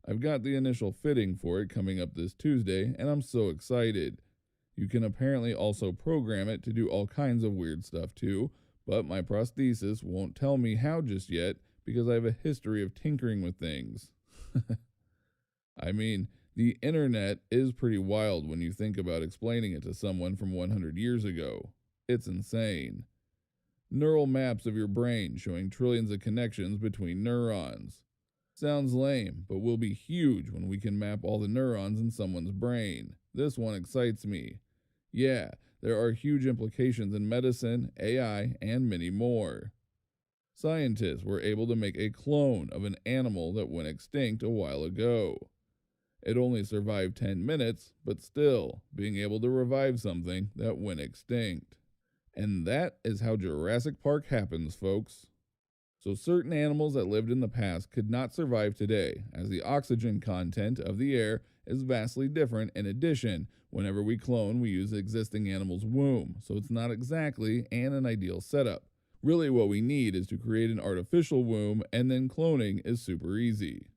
I've got the initial fitting for it coming up this Tuesday, and I'm so excited. You can apparently also program it to do all kinds of weird stuff too, but my prosthesis won't tell me how just yet because I have a history of tinkering with things. I mean, the internet is pretty wild when you think about explaining it to someone from 100 years ago. It's insane. Neural maps of your brain showing trillions of connections between neurons. Sounds lame, but will be huge when we can map all the neurons in someone's brain. This one excites me. Yeah, there are huge implications in medicine, AI, and many more. Scientists were able to make a clone of an animal that went extinct a while ago. It only survived 10 minutes, but still, being able to revive something that went extinct. And that is how Jurassic Park happens, folks. So certain animals that lived in the past could not survive today, as the oxygen content of the air is vastly different. In addition, whenever we clone, we use the existing animal's womb, so it's not exactly an ideal setup. Really what we need is to create an artificial womb, and then cloning is super easy.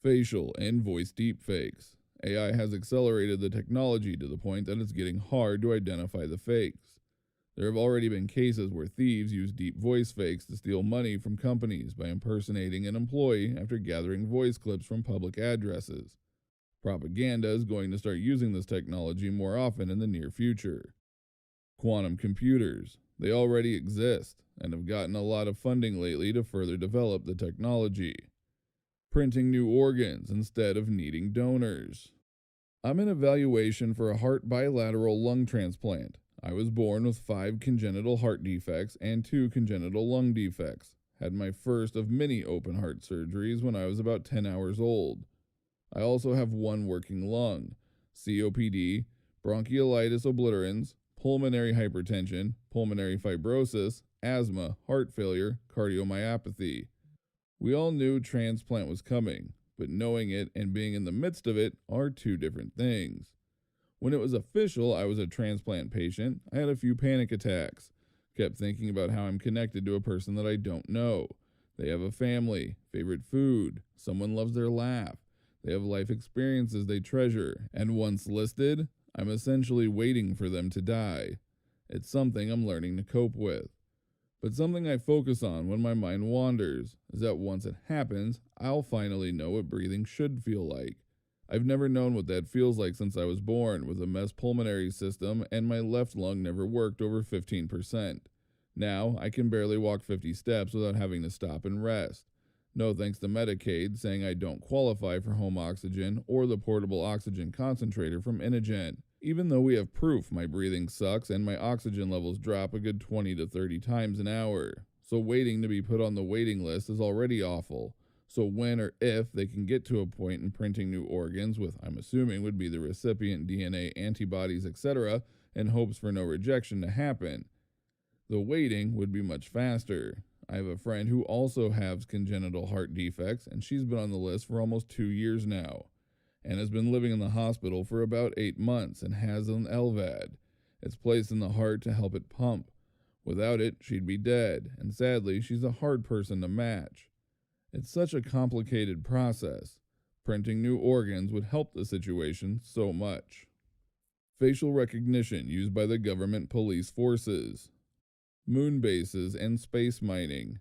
Facial and voice deepfakes. AI has accelerated the technology to the point that it's getting hard to identify the fakes. There have already been cases where thieves use deep voice fakes to steal money from companies by impersonating an employee after gathering voice clips from public addresses. Propaganda is going to start using this technology more often in the near future. Quantum computers. They already exist and have gotten a lot of funding lately to further develop the technology. Printing new organs instead of needing donors. I'm in evaluation for a heart bilateral lung transplant. I was born with 5 congenital heart defects and 2 congenital lung defects. Had my first of many open heart surgeries when I was about 10 hours old. I also have 1 working lung, COPD, bronchiolitis obliterans, pulmonary hypertension, pulmonary fibrosis, asthma, heart failure, cardiomyopathy. We all knew transplant was coming, but knowing it and being in the midst of it are 2 different things. When it was official I was a transplant patient, I had a few panic attacks. Kept thinking about how I'm connected to a person that I don't know. They have a family, favorite food, someone loves their laugh. They have life experiences they treasure, and once listed, I'm essentially waiting for them to die. It's something I'm learning to cope with. But something I focus on when my mind wanders is that once it happens, I'll finally know what breathing should feel like. I've never known what that feels like since I was born with a messed pulmonary system and my left lung never worked over 15%. Now, I can barely walk 50 steps without having to stop and rest. No thanks to Medicaid saying I don't qualify for home oxygen or the portable oxygen concentrator from Inogen, even though we have proof my breathing sucks and my oxygen levels drop a good 20 to 30 times an hour. So waiting to be put on the waiting list is already awful. So when or if they can get to a point in printing new organs with, I'm assuming, would be the recipient DNA, antibodies, etc., and hopes for no rejection to happen, the waiting would be much faster. I have a friend who also has congenital heart defects, and she's been on the list for almost 2 years now, and has been living in the hospital for about 8 months and has an LVAD. It's placed in the heart to help it pump. Without it, she'd be dead, and sadly, she's a hard person to match. It's such a complicated process. Printing new organs would help the situation so much. Facial recognition used by the government police forces. Moon bases and space mining.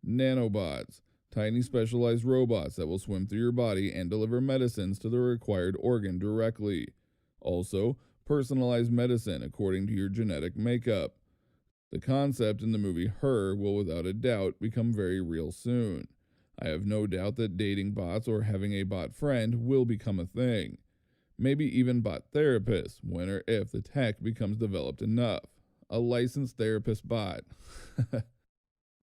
Nanobots, tiny specialized robots that will swim through your body and deliver medicines to the required organ directly. Also, personalized medicine according to your genetic makeup. The concept in the movie Her will without a doubt become very real soon. I have no doubt that dating bots or having a bot friend will become a thing. Maybe even bot therapists when or if the tech becomes developed enough. A licensed therapist bot.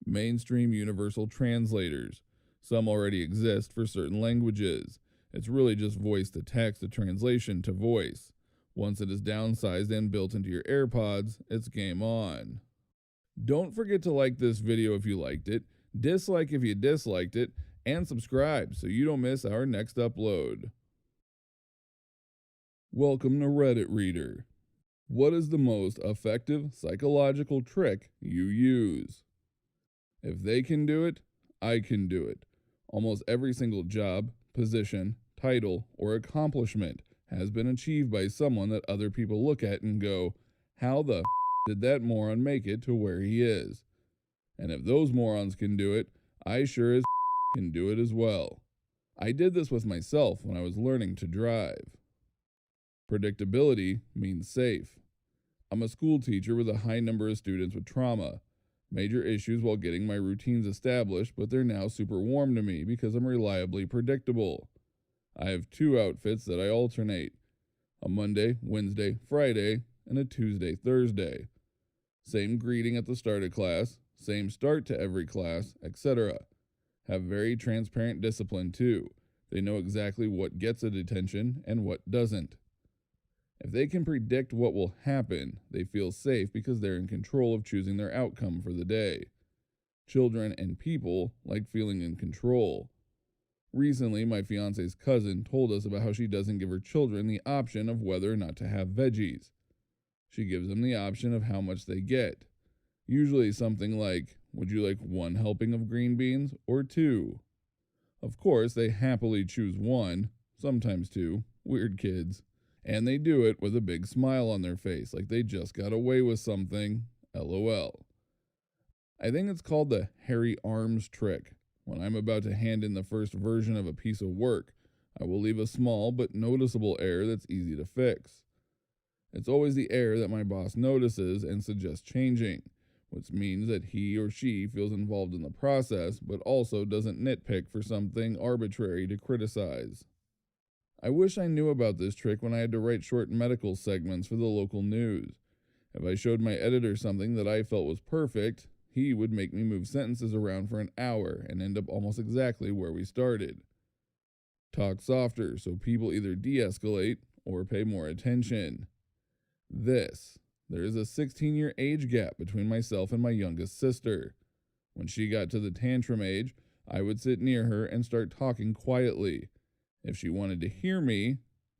Mainstream universal translators. Some already exist for certain languages. It's really just voice to text to translation to voice. Once it is downsized and built into your AirPods, it's game on. Don't forget to like this video if you liked it, dislike if you disliked it, and subscribe so you don't miss our next upload. Welcome to Reddit Reader. What is the most effective psychological trick you use? If they can do it, I can do it. Almost every single job, position, title, or accomplishment has been achieved by someone that other people look at and go, how the did that moron make it to where he is? And if those morons can do it, I sure as can do it as well. I did this with myself when I was learning to drive. Predictability means safe. I'm a school teacher with a high number of students with trauma. Major issues while getting my routines established, but they're now super warm to me because I'm reliably predictable. I have 2 outfits that I alternate. A Monday, Wednesday, Friday, and a Tuesday, Thursday. Same greeting at the start of class, same start to every class, etc. Have very transparent discipline too. They know exactly what gets a detention and what doesn't. If they can predict what will happen, they feel safe because they're in control of choosing their outcome for the day. Children and people like feeling in control. Recently, my fiance's cousin told us about how she doesn't give her children the option of whether or not to have veggies. She gives them the option of how much they get. Usually something like, would you like 1 helping of green beans or 2? Of course, they happily choose one, sometimes two, weird kids, and they do it with a big smile on their face like they just got away with something. LOL. I think it's called the hairy arms trick. When I'm about to hand in the first version of a piece of work, I will leave a small but noticeable error that's easy to fix. It's always the error that my boss notices and suggests changing, which means that he or she feels involved in the process but also doesn't nitpick for something arbitrary to criticize. I wish I knew about this trick when I had to write short medical segments for the local news. If I showed my editor something that I felt was perfect, he would make me move sentences around for an hour and end up almost exactly where we started. Talk softer so people either de escalate or pay more attention. There is a 16-year age gap between myself and my youngest sister. When she got to the tantrum age, I would sit near her and start talking quietly. If she wanted to hear me,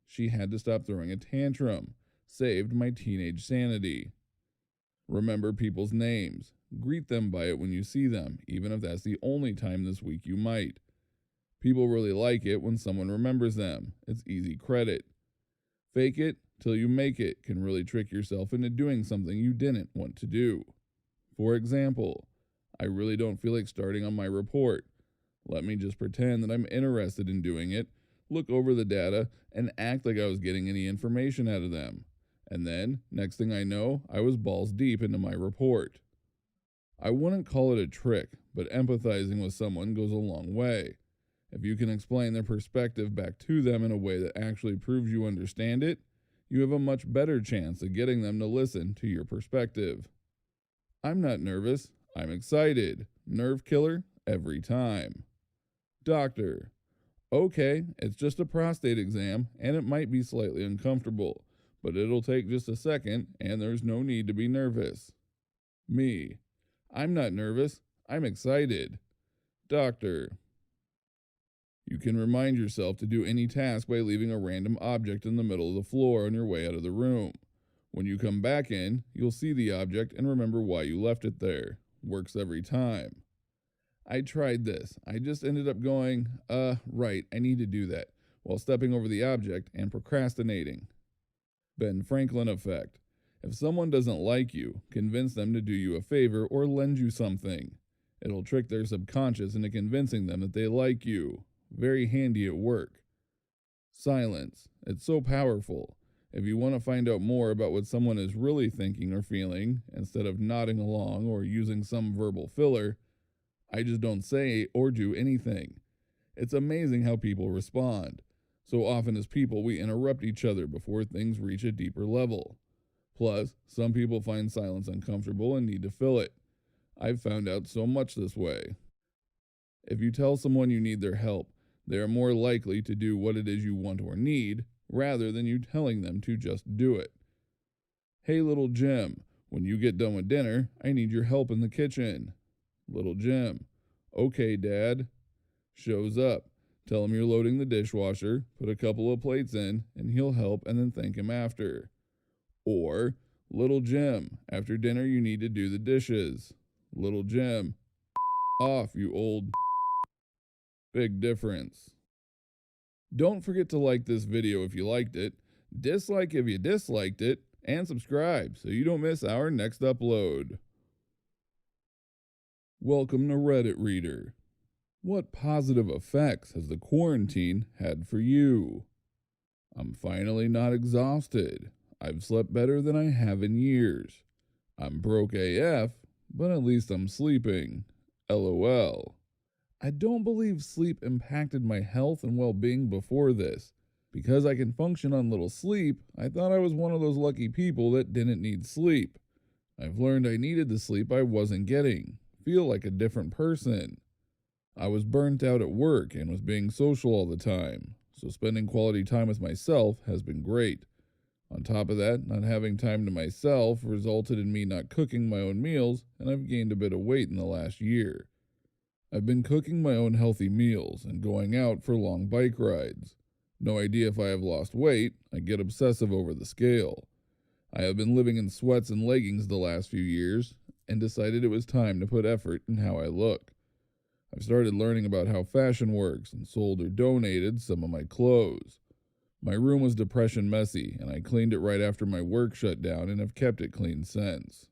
she had to stop throwing a tantrum. Saved my teenage sanity. Remember people's names. Greet them by it when you see them, even if that's the only time this week you might. People really like it when someone remembers them. It's easy credit. Fake it till you make it can really trick yourself into doing something you didn't want to do. For example, I really don't feel like starting on my report. Let me just pretend that I'm interested in doing it, look over the data, and act like I was getting any information out of them. And then, next thing I know, I was balls deep into my report. I wouldn't call it a trick, but empathizing with someone goes a long way. If you can explain their perspective back to them in a way that actually proves you understand it, you have a much better chance of getting them to listen to your perspective. I'm not nervous, I'm excited. Nerve killer every time. Doctor. Okay, it's just a prostate exam, and it might be slightly uncomfortable, but it'll take just a second, and there's no need to be nervous. Me. I'm not nervous, I'm excited. Doctor. You can remind yourself to do any task by leaving a random object in the middle of the floor on your way out of the room. When you come back in, you'll see the object and remember why you left it there. Works every time. I tried this. I just ended up going, right, I need to do that, while stepping over the object and procrastinating. Ben Franklin effect. If someone doesn't like you, convince them to do you a favor or lend you something. It'll trick their subconscious into convincing them that they like you. Very handy at work. Silence. It's so powerful. If you want to find out more about what someone is really thinking or feeling, instead of nodding along or using some verbal filler, I just don't say or do anything. It's amazing how people respond. So often as people, we interrupt each other before things reach a deeper level. Plus, some people find silence uncomfortable and need to fill it. I've found out so much this way. If you tell someone you need their help, they are more likely to do what it is you want or need, rather than you telling them to just do it. Hey, little Jim, when you get done with dinner, I need your help in the kitchen. Little Jim. Okay, Dad. Shows up. Tell him you're loading the dishwasher, put a couple of plates in, and he'll help and then thank him after. Or, Little Jim, after dinner you need to do the dishes. Little Jim. Off, you old. Big difference. Don't forget to like this video if you liked it, dislike if you disliked it, and subscribe so you don't miss our next upload. Welcome to Reddit Reader. What positive effects has the quarantine had for you? I'm finally not exhausted. I've slept better than I have in years. I'm broke AF, but at least I'm sleeping. LOL. I don't believe sleep impacted my health and well-being before this. Because I can function on little sleep, I thought I was one of those lucky people that didn't need sleep. I've learned I needed the sleep I wasn't getting. Feel like a different person. I was burnt out at work and was being social all the time, so spending quality time with myself has been great. On top of that, not having time to myself resulted in me not cooking my own meals, and I've gained a bit of weight in the last year. I've been cooking my own healthy meals and going out for long bike rides. No idea if I have lost weight, I get obsessive over the scale. I have been living in sweats and leggings the last few years, and decided it was time to put effort in how I look. I've started learning about how fashion works and sold or donated some of my clothes. My room was depression messy, and I cleaned it right after my work shut down and have kept it clean since.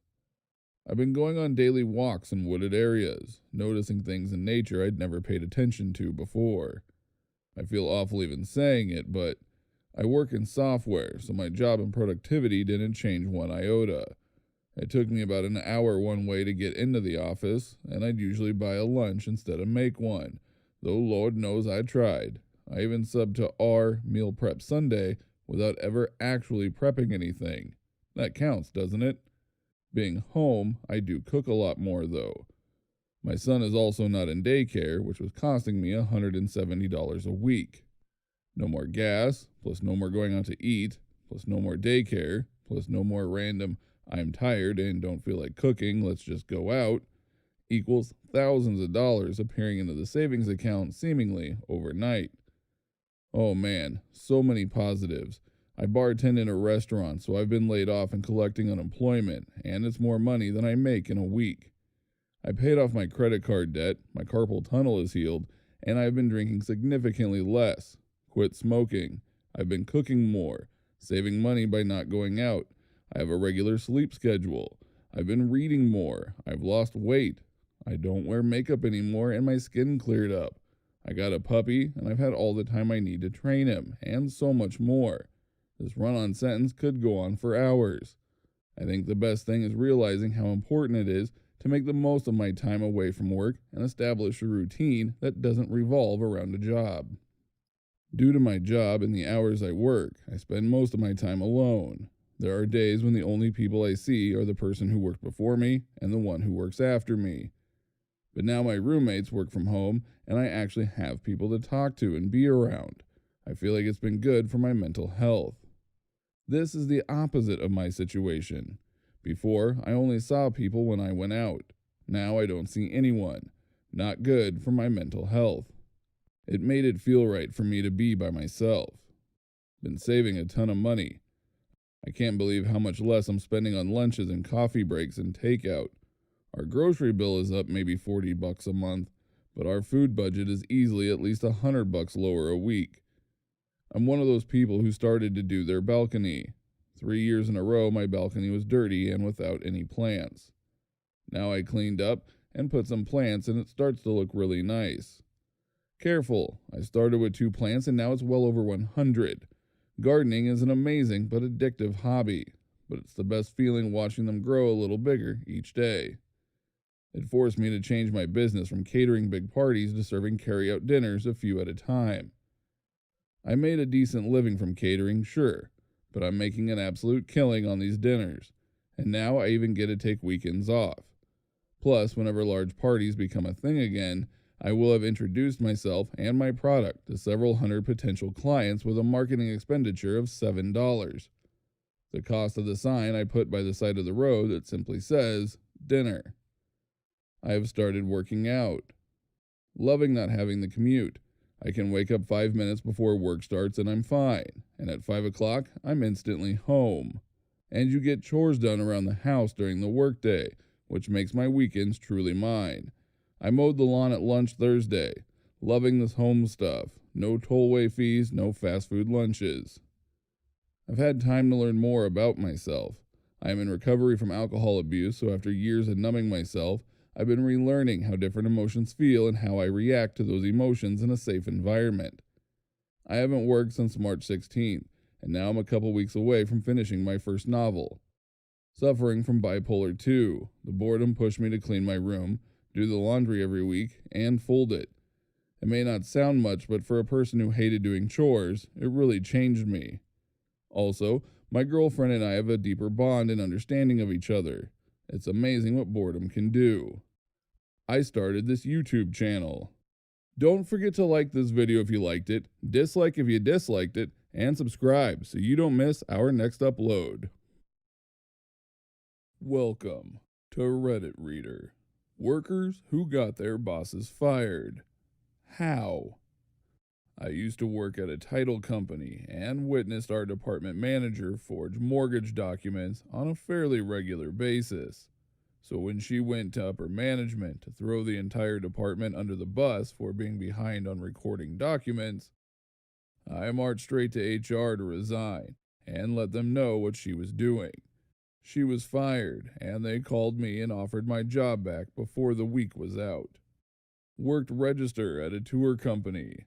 I've been going on daily walks in wooded areas, noticing things in nature I'd never paid attention to before. I feel awful even saying it, but I work in software, so my job and productivity didn't change one iota. It took me about an hour one way to get into the office, and I'd usually buy a lunch instead of make one, though Lord knows I tried. I even subbed to R Meal Prep Sunday without ever actually prepping anything. That counts, doesn't it? Being home, I do cook a lot more, though. My son is also not in daycare, which was costing me $170 a week. No more gas, plus no more going out to eat, plus no more daycare, plus no more random I'm tired and don't feel like cooking, let's just go out, equals thousands of dollars appearing into the savings account seemingly overnight. Oh man, so many positives. I bartend in a restaurant, so I've been laid off and collecting unemployment, and it's more money than I make in a week. I paid off my credit card debt, my carpal tunnel is healed, and I've been drinking significantly less. Quit smoking. I've been cooking more, saving money by not going out. I have a regular sleep schedule. I've been reading more. I've lost weight. I don't wear makeup anymore, and my skin cleared up. I got a puppy, and I've had all the time I need to train him, and so much more. This run-on sentence could go on for hours. I think the best thing is realizing how important it is to make the most of my time away from work and establish a routine that doesn't revolve around a job. Due to my job and the hours I work, I spend most of my time alone. There are days when the only people I see are the person who worked before me and the one who works after me. But now my roommates work from home, and I actually have people to talk to and be around. I feel like it's been good for my mental health. This is the opposite of my situation. Before, I only saw people when I went out. Now I don't see anyone. Not good for my mental health. It made it feel right for me to be by myself. Been saving a ton of money. I can't believe how much less I'm spending on lunches and coffee breaks and takeout. Our grocery bill is up maybe $40 a month, but our food budget is easily at least $100 lower a week. I'm one of those people who started to do their balcony. 3 years in a row, my balcony was dirty and without any plants. Now I cleaned up and put some plants, and it starts to look really nice. Careful, I started with 2 plants and now it's well over 100. Gardening is an amazing but addictive hobby, but it's the best feeling watching them grow a little bigger each day. It forced me to change my business from catering big parties to serving carry-out dinners a few at a time. I made a decent living from catering, sure, but I'm making an absolute killing on these dinners, and now I even get to take weekends off. Plus, whenever large parties become a thing again, I will have introduced myself and my product to several hundred potential clients with a marketing expenditure of $7. The cost of the sign I put by the side of the road that simply says, dinner. I have started working out. Loving not having the commute. I can wake up 5 minutes before work starts and I'm fine, and at 5 o'clock, I'm instantly home. And you get chores done around the house during the workday, which makes my weekends truly mine. I mowed the lawn at lunch Thursday. Loving this home stuff. No tollway fees, no fast food lunches. I've had time to learn more about myself. I am in recovery from alcohol abuse, so after years of numbing myself, I've been relearning how different emotions feel and how I react to those emotions in a safe environment. I haven't worked since March 16th, and now I'm a couple weeks away from finishing my first novel. Suffering from bipolar 2, the boredom pushed me to clean my room, do the laundry every week, and fold it. It may not sound much, but for a person who hated doing chores, it really changed me. Also, my girlfriend and I have a deeper bond and understanding of each other. It's amazing what boredom can do. I started this YouTube channel. Don't forget to like this video if you liked it, dislike if you disliked it, and subscribe so you don't miss our next upload. Welcome to Reddit Reader. Workers who got their bosses fired. How? I used to work at a title company and witnessed our department manager forge mortgage documents on a fairly regular basis. So when she went to upper management to throw the entire department under the bus for being behind on recording documents, I marched straight to HR to resign and let them know what she was doing. She was fired, and they called me and offered my job back before the week was out. Worked register at a tour company.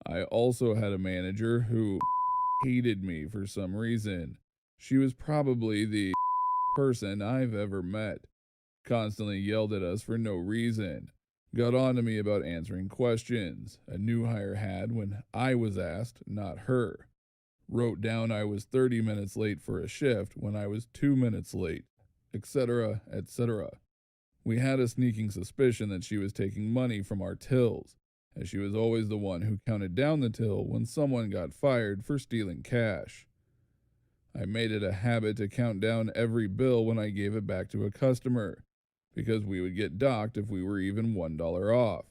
I also had a manager who hated me for some reason. She was probably the person I've ever met. Constantly yelled at us for no reason. Got on to me about answering questions a new hire had when I was asked, not her. Wrote down I was 30 minutes late for a shift when I was 2 minutes late, etc., etc. We had a sneaking suspicion that she was taking money from our tills, as she was always the one who counted down the till when someone got fired for stealing cash. I made it a habit to count down every bill when I gave it back to a customer, because we would get docked if we were even $1 off.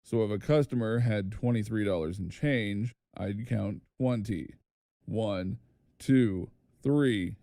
So if a customer had $23 in change, I'd count 20. 1, 2, 3,